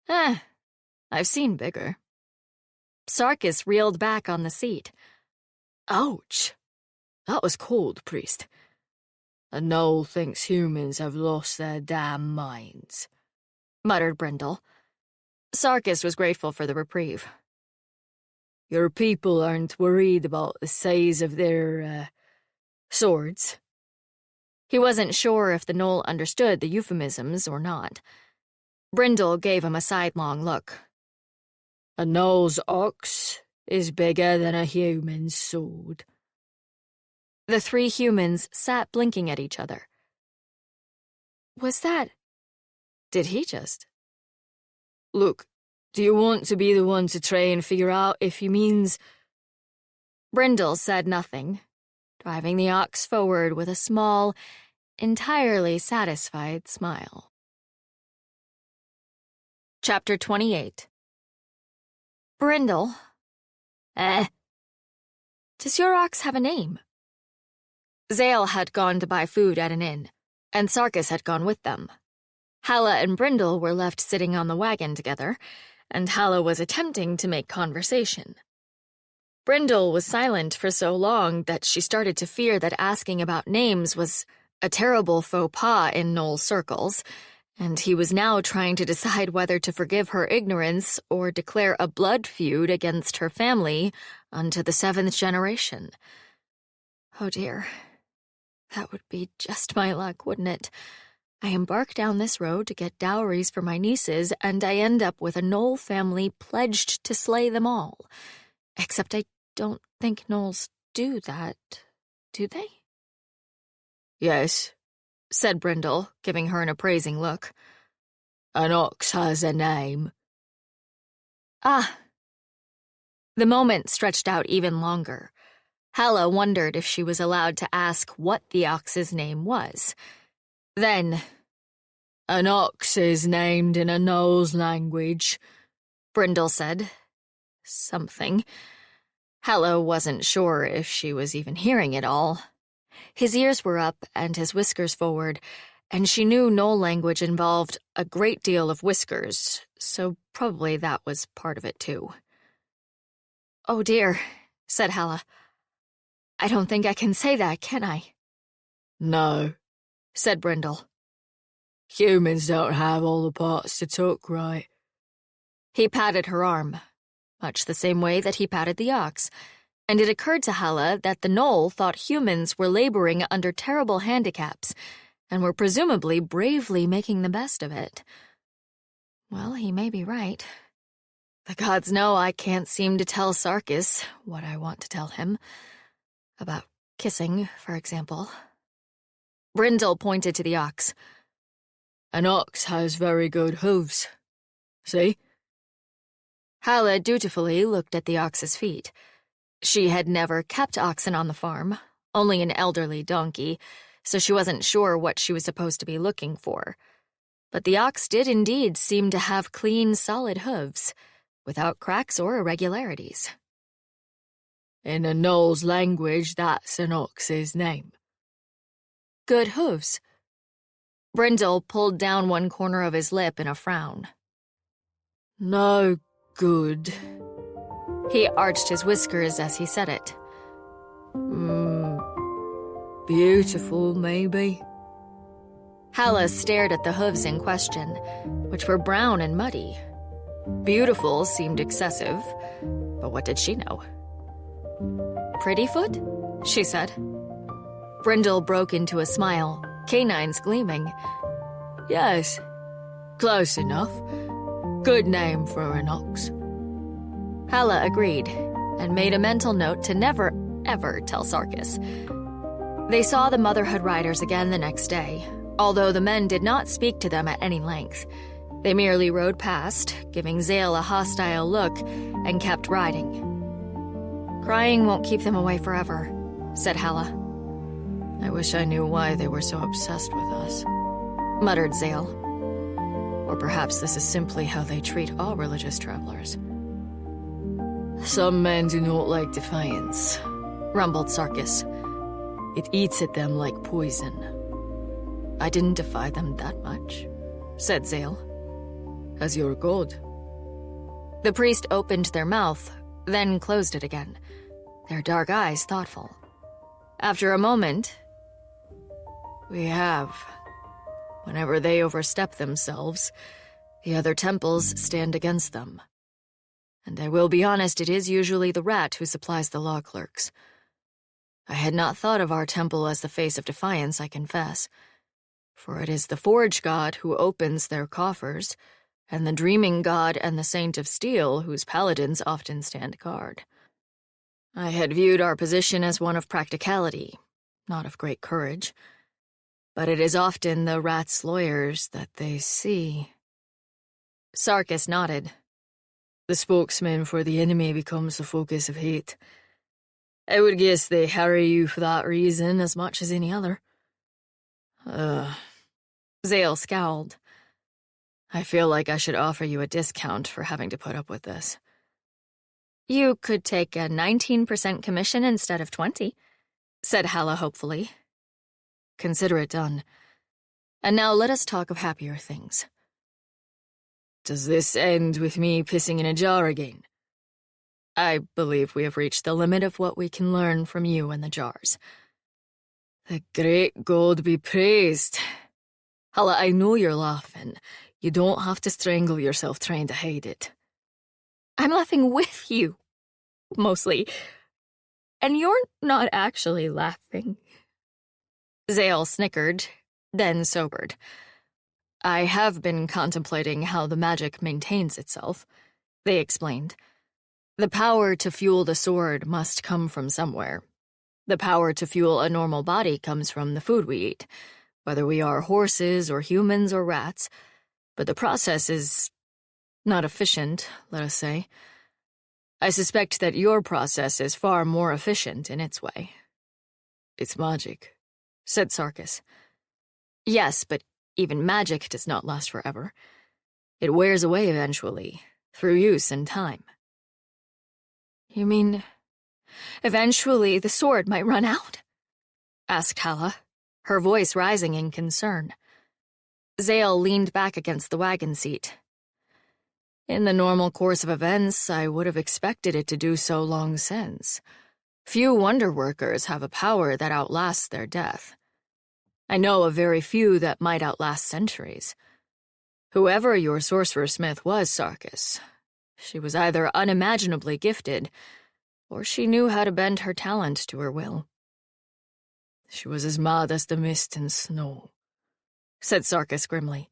I've seen bigger." Sarkis reeled back on the seat. "Ouch. That was cold, priest. The gnoll thinks humans have lost their damn minds," muttered Brindle. Sarkis was grateful for the reprieve. "Your people aren't worried about the size of their, swords?" He wasn't sure if the gnoll understood the euphemisms or not. Brindle gave him a sidelong look. A Gnoll's ox is bigger than a human's sword. The three humans sat blinking at each other. Was that... Did he just... Look, do you want to be the one to try and figure out if he means... Brindle said nothing, driving the ox forward with a small, entirely satisfied smile. Chapter 28. Brindle. Does your ox have a name? Zale had gone to buy food at an inn, and Sarkis had gone with them. Halla and Brindle were left sitting on the wagon together, and Halla was attempting to make conversation. Brindle was silent for so long that she started to fear that asking about names was a terrible faux pas in Gnoll circles, and he was now trying to decide whether to forgive her ignorance or declare a blood feud against her family unto the 7th generation. Oh dear. That would be just my luck, wouldn't it? I embark down this road to get dowries for my nieces, and I end up with a Gnoll family pledged to slay them all. Except I don't think Gnolls do that, do they? Yes, said Brindle, giving her an appraising look. An ox has a name. Ah. The moment stretched out even longer. Halla wondered if she was allowed to ask what the ox's name was. Then, An ox is named in a Gnoll's language, Brindle said. Something. Halla wasn't sure if she was even hearing it all. His ears were up and his whiskers forward, and she knew Gnoll language involved a great deal of whiskers, so probably that was part of it too. Oh dear, said Halla. I don't think I can say that, can I? No, said Brindle. Humans don't have all the parts to talk right. He patted her arm, much the same way that he patted the ox, and it occurred to Halla that the Gnoll thought humans were laboring under terrible handicaps and were presumably bravely making the best of it. Well, he may be right. The gods know I can't seem to tell Sarkis what I want to tell him. About kissing, for example. Brindle pointed to the ox. An ox has very good hooves. See? Halla dutifully looked at the ox's feet. She had never kept oxen on the farm, only an elderly donkey, so she wasn't sure what she was supposed to be looking for. But the ox did indeed seem to have clean, solid hooves, without cracks or irregularities. In a Gnoll's language, that's an ox's name. Good hooves. Brindle pulled down one corner of his lip in a frown. No good. He arched his whiskers as he said it. Beautiful, maybe. Halla stared at the hooves in question, which were brown and muddy. Beautiful seemed excessive, but what did she know? Pretty foot? She said. Brindle broke into a smile, canines gleaming. Yes, close enough. Good name for an ox. Halla agreed, and made a mental note to never, ever tell Sarkis. They saw the Motherhood riders again the next day, although the men did not speak to them at any length. They merely rode past, giving Zale a hostile look, and kept riding. Crying won't keep them away forever, said Halla. I wish I knew why they were so obsessed with us, muttered Zale. Or perhaps this is simply how they treat all religious travelers. Some men do not like defiance, rumbled Sarkis. It eats at them like poison. I didn't defy them that much, said Zale. As your god. The priest opened their mouth, then closed it again, their dark eyes thoughtful. After a moment, we have. Whenever they overstep themselves, the other temples stand against them. And I will be honest, it is usually the rat who supplies the law clerks. I had not thought of our temple as the face of defiance, I confess. For it is the forge god who opens their coffers, and the dreaming god and the saint of steel, whose paladins often stand guard. I had viewed our position as one of practicality, not of great courage, but it is often the rats' lawyers that they see. Sarkis nodded. The spokesman for the enemy becomes the focus of hate. I would guess they harry you for that reason as much as any other. Zale scowled. I feel like I should offer you a discount for having to put up with this. You could take a 19% commission instead of 20, said Halla hopefully. Consider it done. And now let us talk of happier things. Does this end with me pissing in a jar again? I believe we have reached the limit of what we can learn from you and the jars. The great God be praised. Halla, I know you're laughing. You don't have to strangle yourself trying to hide it. I'm laughing with you, mostly. And you're not actually laughing. Zale snickered, then sobered. I have been contemplating how the magic maintains itself, they explained. The power to fuel the sword must come from somewhere. The power to fuel a normal body comes from the food we eat, whether we are horses or humans or rats, but the process is not efficient, let us say. I suspect that your process is far more efficient in its way. It's magic, said Sarkis. Yes, but even magic does not last forever. It wears away eventually, through use and time. You mean, eventually the sword might run out? Asked Halla, her voice rising in concern. Zale leaned back against the wagon seat. In the normal course of events, I would have expected it to do so long since. Few wonder workers have a power that outlasts their death. I know of very few that might outlast centuries. Whoever your sorcerer smith was, Sarkis, she was either unimaginably gifted, or she knew how to bend her talent to her will. She was as mad as the mist and snow, said Sarkis grimly.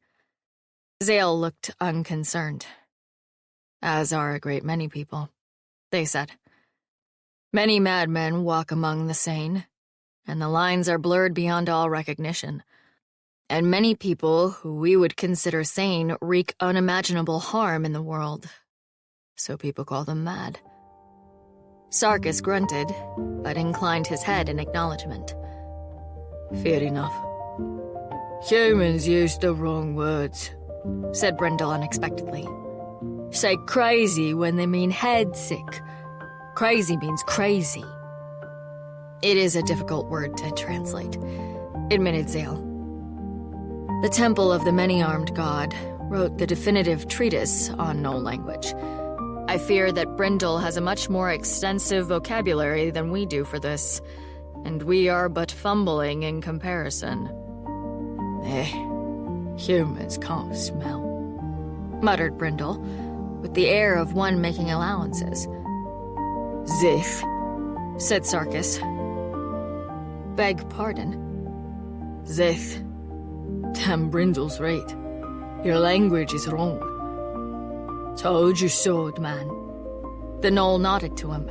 Zale looked unconcerned. As are a great many people, they said. Many madmen walk among the sane, and the lines are blurred beyond all recognition. And many people who we would consider sane wreak unimaginable harm in the world. So people call them mad. Sarkis grunted, but inclined his head in acknowledgement. Fair enough. Humans use the wrong words, said Brindle unexpectedly. Say crazy when they mean head sick. Crazy means crazy. It is a difficult word to translate, admitted Zale. The Temple of the Many-Armed God wrote the definitive treatise on no language. I fear that Brindle has a much more extensive vocabulary than we do for this, and we are but fumbling in comparison. Humans can't smell, muttered Brindle, with the air of one making allowances. Zith, said Sarkis. Beg pardon? Zith. Damn, Brindle's right. Your language is wrong. Told you so, man. The gnoll nodded to him.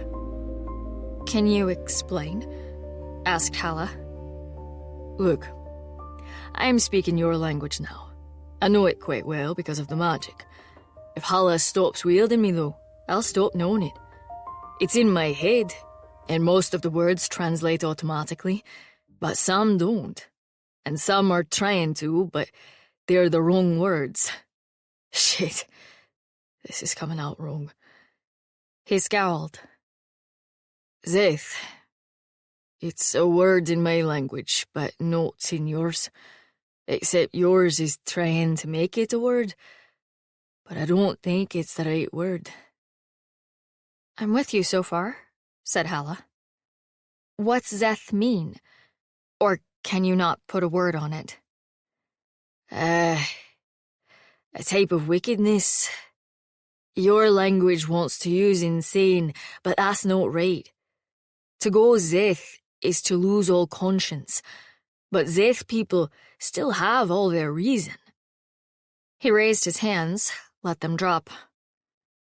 Can you explain? Asked Halla. Look, I am speaking your language now. I know it quite well because of the magic. If Halla stops wielding me, though, I'll stop knowing it. It's in my head, and most of the words translate automatically, but some don't. And some are trying to, but they're the wrong words. Shit. This is coming out wrong. He scowled. Zeth. It's a word in my language, but not in yours. Except yours is trying to make it a word, but I don't think it's the right word. I'm with you so far, said Halla. What's Zeth mean? Or can you not put a word on it? A type of wickedness. Your language wants to use insane, but that's not right. To go Zeth is to lose all conscience, but Zeth people still have all their reason. He raised his hands, let them drop.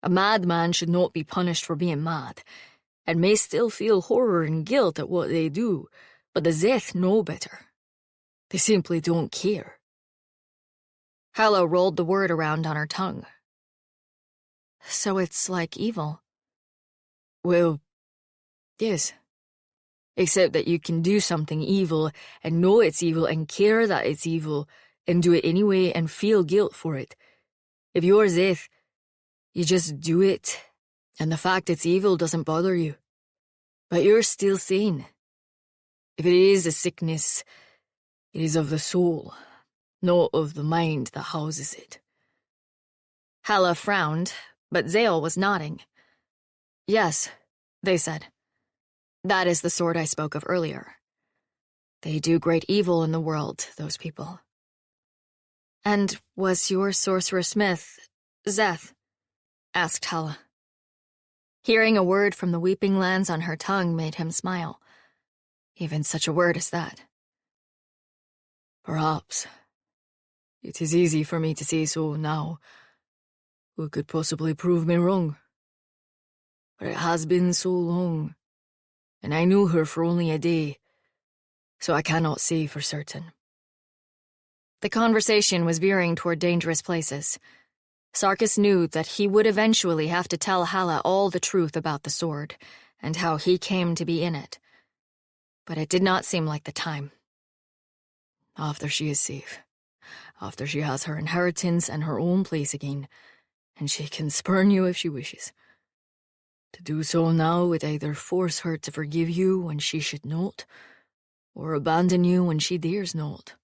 A madman should not be punished for being mad, and may still feel horror and guilt at what they do, but the Zeth know better. They simply don't care. Halla rolled the word around on her tongue. So it's like evil? Well, yes. Except that you can do something evil and know it's evil and care that it's evil and do it anyway and feel guilt for it. If you're Zeth, you just do it, and the fact it's evil doesn't bother you. But you're still sane. If it is a sickness, it is of the soul, not of the mind that houses it. Halla frowned, but Zale was nodding. Yes, they said. That is the sword I spoke of earlier. They do great evil in the world, those people. And was your sorcerer smith Zeth? Asked Halla. Hearing a word from the weeping lands on her tongue made him smile. Even such a word as that. Perhaps. It is easy for me to say so now. Who could possibly prove me wrong? But it has been so long, and I knew her for only a day, so I cannot say for certain. The conversation was veering toward dangerous places. Sarkis knew that he would eventually have to tell Halla all the truth about the sword, and how he came to be in it. But it did not seem like the time. After she is safe, after she has her inheritance and her own place again, and she can spurn you if she wishes. To do so now would either force her to forgive you when she should not, or abandon you when she dares not.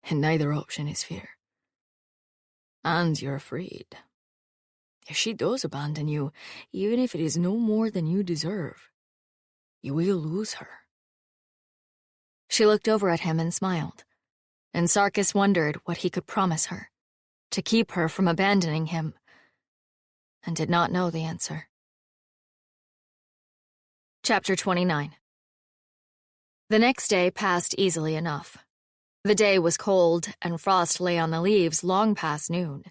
And neither option is fair. And you're afraid. If she does abandon you, even if it is no more than you deserve, you will lose her. She looked over at him and smiled, and Sarkis wondered what he could promise her, to keep her from abandoning him, and did not know the answer. Chapter 29. The next day passed easily enough. The day was cold, and frost lay on the leaves long past noon.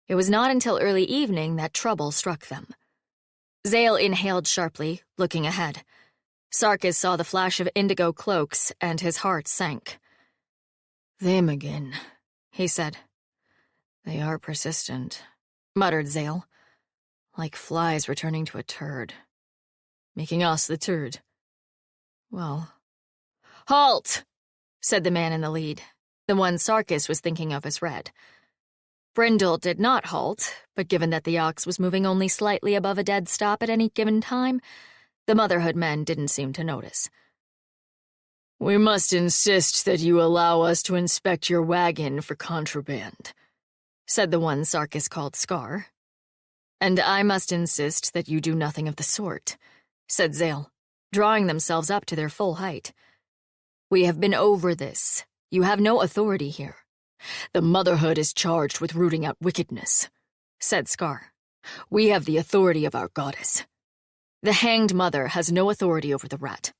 It was not until early evening that trouble struck them. Zale inhaled sharply, looking ahead. Sarkis saw the flash of indigo cloaks, and his heart sank. Them again, he said. They are persistent, muttered Zale. Like flies returning to a turd. Making us the turd. Well. Halt! Said the man in the lead, the one Sarkis was thinking of as Red. Brindle did not halt, but given that the ox was moving only slightly above a dead stop at any given time, the Motherhood men didn't seem to notice. We must insist that you allow us to inspect your wagon for contraband, said the one Sarkis called Scar. And I must insist that you do nothing of the sort, said Zale, drawing themselves up to their full height. We have been over this. You have no authority here. The Motherhood is charged with rooting out wickedness, said Scar. We have the authority of our goddess. The Hanged Mother has no authority over the rat.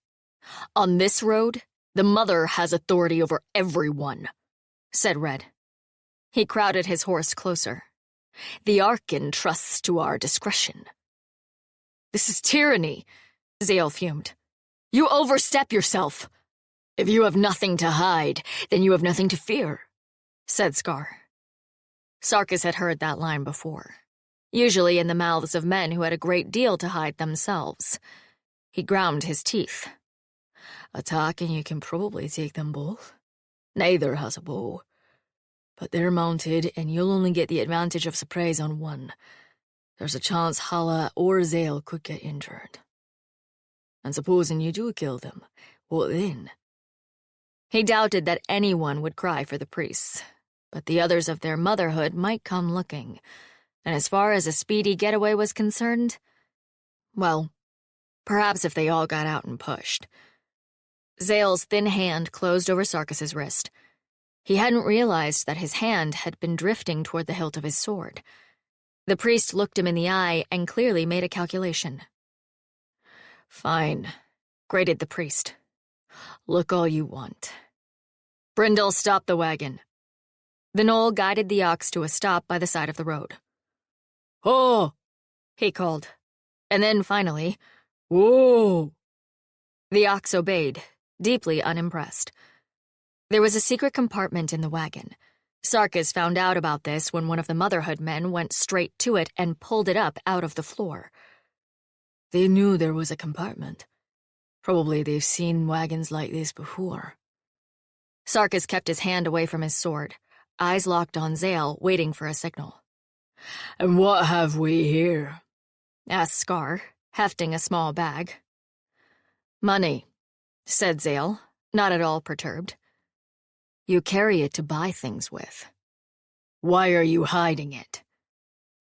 On this road, the Mother has authority over everyone, said Red. He crowded his horse closer. The Archon trusts to our discretion. This is tyranny, Zale fumed. You overstep yourself. If you have nothing to hide, then you have nothing to fear, said Scar. Sarkis had heard that line before, usually in the mouths of men who had a great deal to hide themselves. He ground his teeth. Attack and you can probably take them both. Neither has a bow. But they're mounted and you'll only get the advantage of surprise on one. There's a chance Halla or Zale could get injured. And supposing you do kill them, what then? He doubted that anyone would cry for the priests, but the others of their Motherhood might come looking, and as far as a speedy getaway was concerned, well, perhaps if they all got out and pushed. Zale's thin hand closed over Sarkis's wrist. He hadn't realized that his hand had been drifting toward the hilt of his sword. The priest looked him in the eye and clearly made a calculation. Fine, grated the priest. Look all you want. Brindle stopped the wagon. The knoll guided the ox to a stop by the side of the road. "Oh!" he called. And then finally, "Whoa!" the ox obeyed, deeply unimpressed. There was a secret compartment in the wagon. Sarkis found out about this when one of the Motherhood men went straight to it and pulled it up out of the floor. They knew there was a compartment. Probably they've seen wagons like this before. Sarkis kept his hand away from his sword, eyes locked on Zale, waiting for a signal. "And what have we here?" asked Scar, hefting a small bag. "Money," said Zale, not at all perturbed. "You carry it to buy things with." "Why are you hiding it?"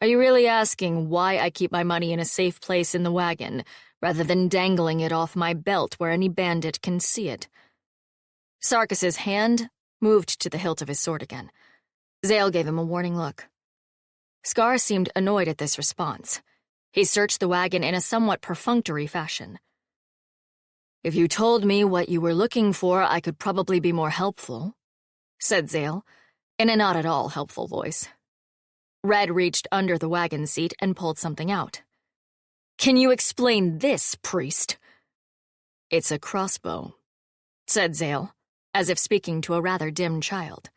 "Are you really asking why I keep my money in a safe place in the wagon, rather than dangling it off my belt where any bandit can see it?" Sarkis's hand moved to the hilt of his sword again. Zale gave him a warning look. Scar seemed annoyed at this response. He searched the wagon in a somewhat perfunctory fashion. "If you told me what you were looking for, I could probably be more helpful," said Zale, in a not at all helpful voice. Red reached under the wagon seat and pulled something out. "Can you explain this, priest?" "It's a crossbow," said Zale, as if speaking to a rather dim child.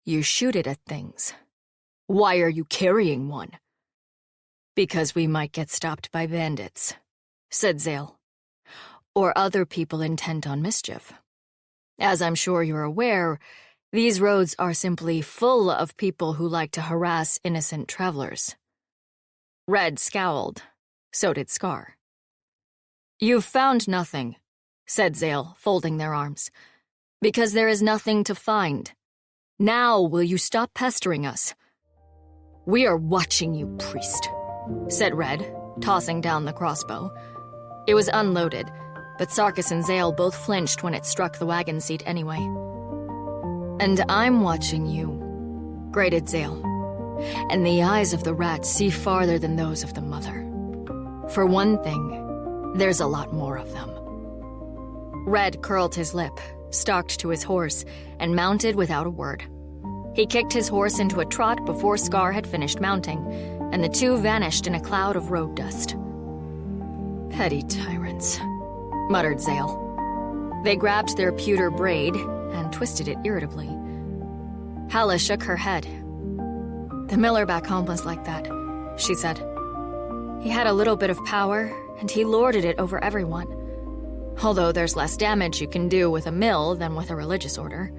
"You shoot it at things." "Why are you carrying one?" "Because we might get stopped by bandits," said Zale. "or other people intent on mischief. As I'm sure you're aware, these roads are simply full of people who like to harass innocent travelers." Red scowled. So did Scar. "You've found nothing," said Zale, folding their arms, "because there is nothing to find. Now will you stop pestering us?" "We are watching you, priest," said Red, tossing down the crossbow. It was unloaded, but Sarkis and Zale both flinched when it struck the wagon seat anyway. "And I'm watching you," grated Zale. "and the eyes of the rat see farther than those of the mother. For one thing, there's a lot more of them." Red curled his lip, stalked to his horse, and mounted without a word. He kicked his horse into a trot before Scar had finished mounting, and the two vanished in a cloud of road dust. "Petty tyrants," muttered Zale. They grabbed their pewter braid and twisted it irritably. Halla shook her head. "The miller back home was like that," she said. "He had a little bit of power, and he lorded it over everyone. Although there's less damage you can do with a mill than with a religious order."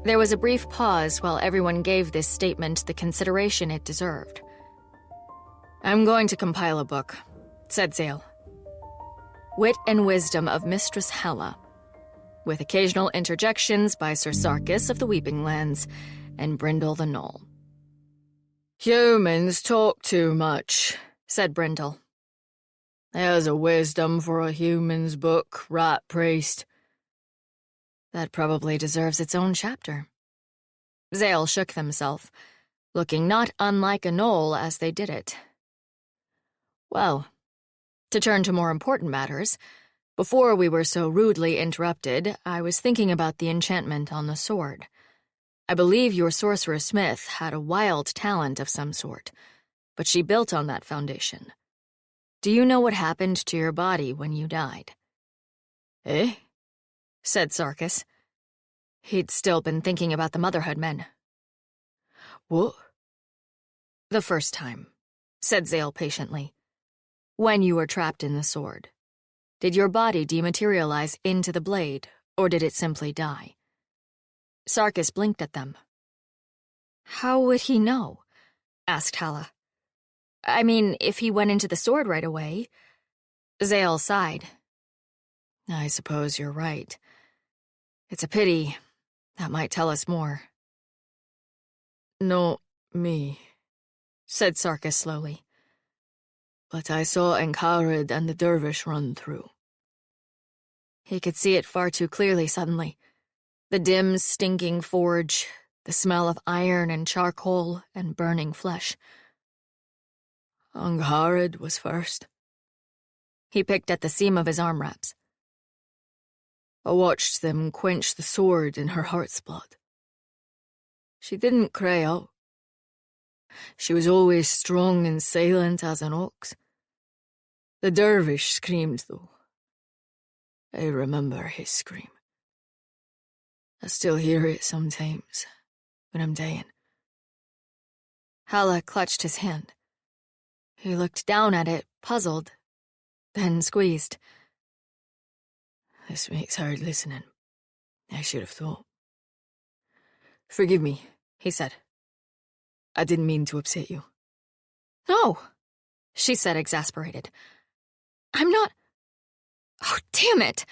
There was a brief pause while everyone gave this statement the consideration it deserved. "I'm going to compile a book," said Zale. "Wit and Wisdom of Mistress Halla, with occasional interjections by Sir Sarkis of the Weeping Lands and Brindle the Knoll." "Humans talk too much," said Brindle. "There's a wisdom for a human's book, right, priest?" "That probably deserves its own chapter." Zale shook himself, looking not unlike a knoll as they did it. "Well, to turn to more important matters, before we were so rudely interrupted, I was thinking about the enchantment on the sword. I believe your sorcerer Smith had a wild talent of some sort, but she built on that foundation. Do you know what happened to your body when you died?" "Eh?" said Sarkis. He'd still been thinking about the Motherhood men. "What?" "The first time," said Zale patiently. "When you were trapped in the sword. Did your body dematerialize into the blade, or did it simply die?" Sarkis blinked at them. "How would he know?" asked Halla. "I mean, if he went into the sword right away." Zale sighed. "I suppose you're right. It's a pity. That might tell us more." "Not me," said Sarkis slowly. "But I saw Enchanted and the dervish run through." He could see it far too clearly suddenly. The dim, stinking forge, the smell of iron and charcoal and burning flesh. "Enchanted was first." He picked at the seam of his arm wraps. "I watched them quench the sword in her heart's blood. She didn't cry out. She was always strong and silent as an ox. The dervish screamed, though. I remember his scream. I still hear it sometimes, when I'm dying. Halla clutched his hand. He looked down at it, puzzled, then squeezed. This makes hard listening. I should have thought. Forgive me, he said. I didn't mean to upset you. No, she said, exasperated. I'm not... Oh, damn it!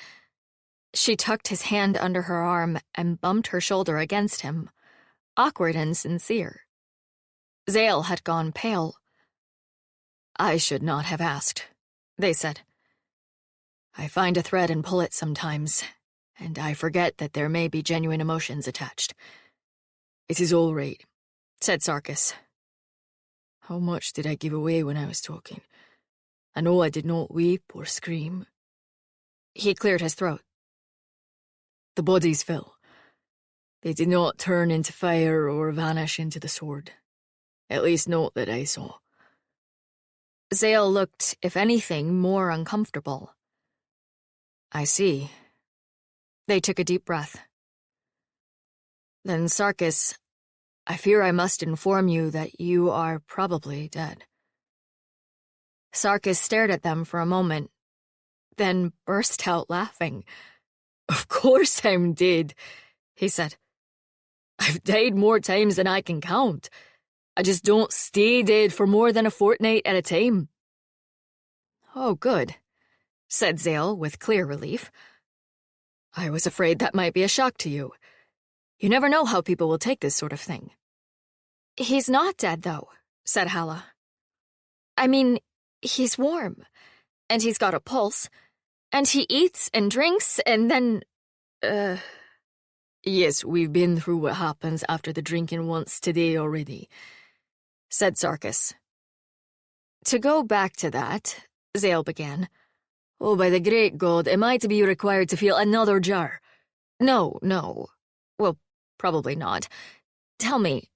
She tucked his hand under her arm and bumped her shoulder against him, awkward and sincere. Zale had gone pale. I should not have asked, they said. I find a thread and pull it sometimes, and I forget that there may be genuine emotions attached. It is all right, said Sarkis. How much did I give away when I was talking? I know I did not weep or scream. He cleared his throat. The bodies fell. They did not turn into fire or vanish into the sword. At least not that I saw. Zale looked, if anything, more uncomfortable. I see. They took a deep breath. Then, Sarkis, I fear I must inform you that you are probably dead. Sarkis stared at them for a moment, then burst out laughing. Of course I'm dead, he said. I've died more times than I can count. I just don't stay dead for more than a fortnight at a time. Oh, good, said Zale with clear relief. I was afraid that might be a shock to you. You never know how people will take this sort of thing. He's not dead, though, said Halla. I mean, he's warm, and he's got a pulse, and he eats and drinks, and then, Yes, we've been through what happens after the drinking once today already, said Sarkis. To go back to that, Zale began. Oh, by the great God, am I to be required to feel another jar? No. Well, probably not. Tell me,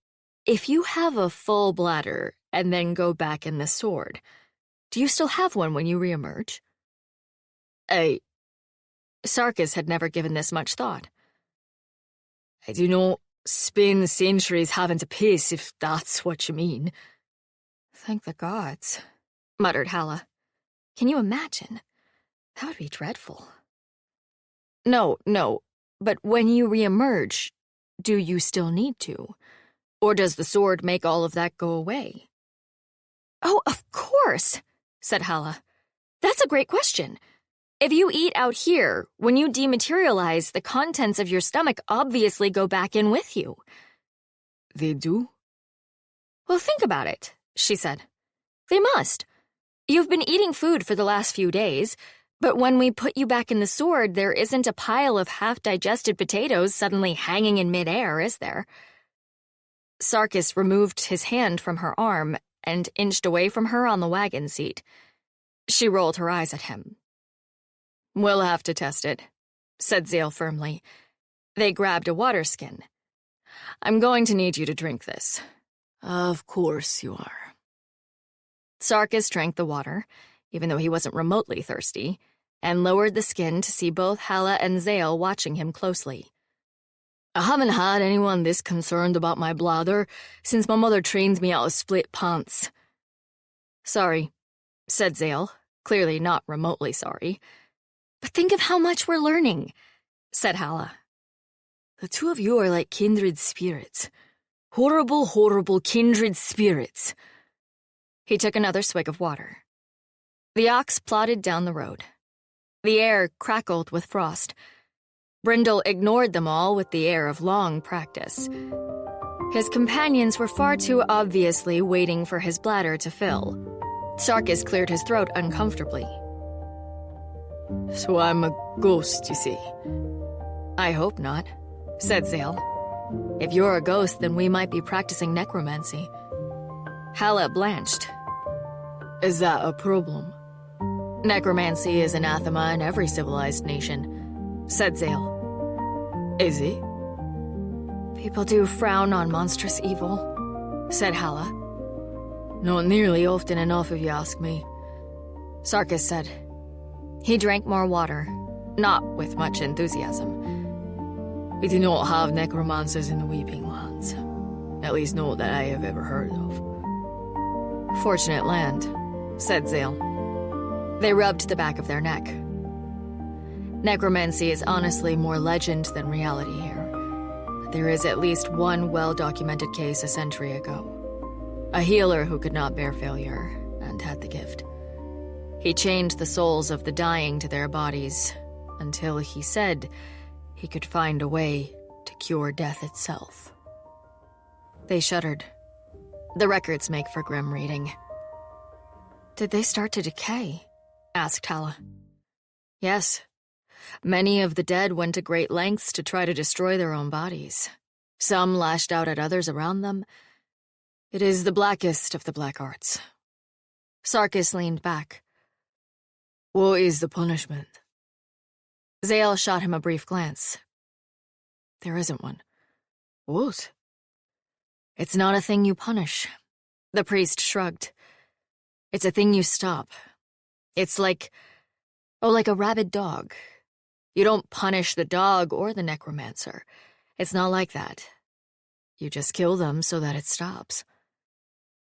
if you have a full bladder and then go back in the sword, do you still have one when you reemerge? Sarkis had never given this much thought. I do not spend centuries having to piss, if that's what you mean. Thank the gods, muttered Halla. Can you imagine? That would be dreadful. No, but when you reemerge, do you still need to? Or does the sword make all of that go away? Oh, of course, said Halla. That's a great question. If you eat out here, when you dematerialize, the contents of your stomach obviously go back in with you. They do? Well, think about it, she said. They must. You've been eating food for the last few days, but when we put you back in the sword, there isn't a pile of half-digested potatoes suddenly hanging in midair, is there? Sarkis removed his hand from her arm and inched away from her on the wagon seat. She rolled her eyes at him. We'll have to test it, said Zale firmly. They grabbed a water skin. I'm going to need you to drink this. Of course you are. Sarkis drank the water, even though he wasn't remotely thirsty, and lowered the skin to see both Halla and Zale watching him closely. I haven't had anyone this concerned about my bladder since my mother trained me out of split pants. Sorry, said Zale, clearly not remotely sorry. But think of how much we're learning, said Halla. The two of you are like kindred spirits. Horrible, horrible kindred spirits. He took another swig of water. The ox plodded down the road. The air crackled with frost. Brindle ignored them all with the air of long practice. His companions were far too obviously waiting for his bladder to fill. Sarkis cleared his throat uncomfortably. So I'm a ghost, you see. I hope not, said Zale. If you're a ghost, then we might be practicing necromancy. Halla blanched. Is that a problem? Necromancy is anathema in every civilized nation, said Zale. Is it? People do frown on monstrous evil, said Halla. Not nearly often enough, if you ask me, Sarkis said. He drank more water, not with much enthusiasm. We do not have necromancers in the Weeping Lands. At least not that I have ever heard of. Fortunate land, said Zale. They rubbed the back of their neck. Necromancy is honestly more legend than reality here. But there is at least one well-documented case a century ago. A healer who could not bear failure, and had the gift. He chained the souls of the dying to their bodies, until he said he could find a way to cure death itself. They shuddered. The records make for grim reading. Did they start to decay? Asked Halla. Yes. Many of the dead went to great lengths to try to destroy their own bodies. Some lashed out at others around them. It is the blackest of the black arts. Sarkis leaned back. What is the punishment? Zale shot him a brief glance. There isn't one. What? It's not a thing you punish. The priest shrugged. It's a thing you stop. It's like a rabid dog. You don't punish the dog or the necromancer. It's not like that. You just kill them so that it stops.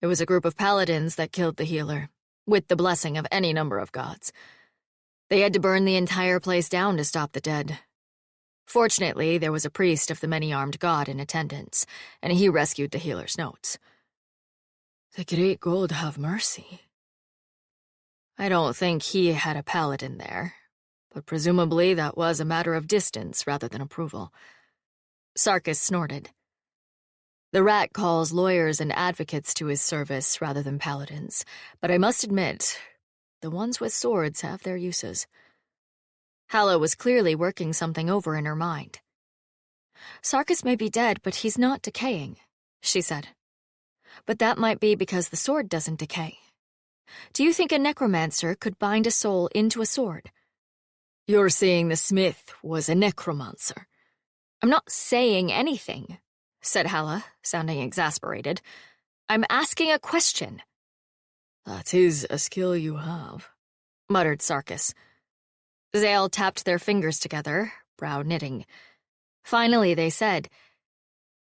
It was a group of paladins that killed the healer, with the blessing of any number of gods. They had to burn the entire place down to stop the dead. Fortunately, there was a priest of the many-armed god in attendance, and he rescued the healer's notes. The great God have mercy. I don't think he had a paladin there, but presumably that was a matter of distance rather than approval. Sarkis snorted. The rat calls lawyers and advocates to his service rather than paladins, but I must admit, the ones with swords have their uses. Halla was clearly working something over in her mind. Sarkis may be dead, but he's not decaying, she said. But that might be because the sword doesn't decay. Do you think a necromancer could bind a soul into a sword? You're saying the smith was a necromancer? I'm not saying anything, said Halla, sounding exasperated. I'm asking a question. That is a skill you have, muttered Sarkis. Zale tapped their fingers together, brow knitting. Finally, they said,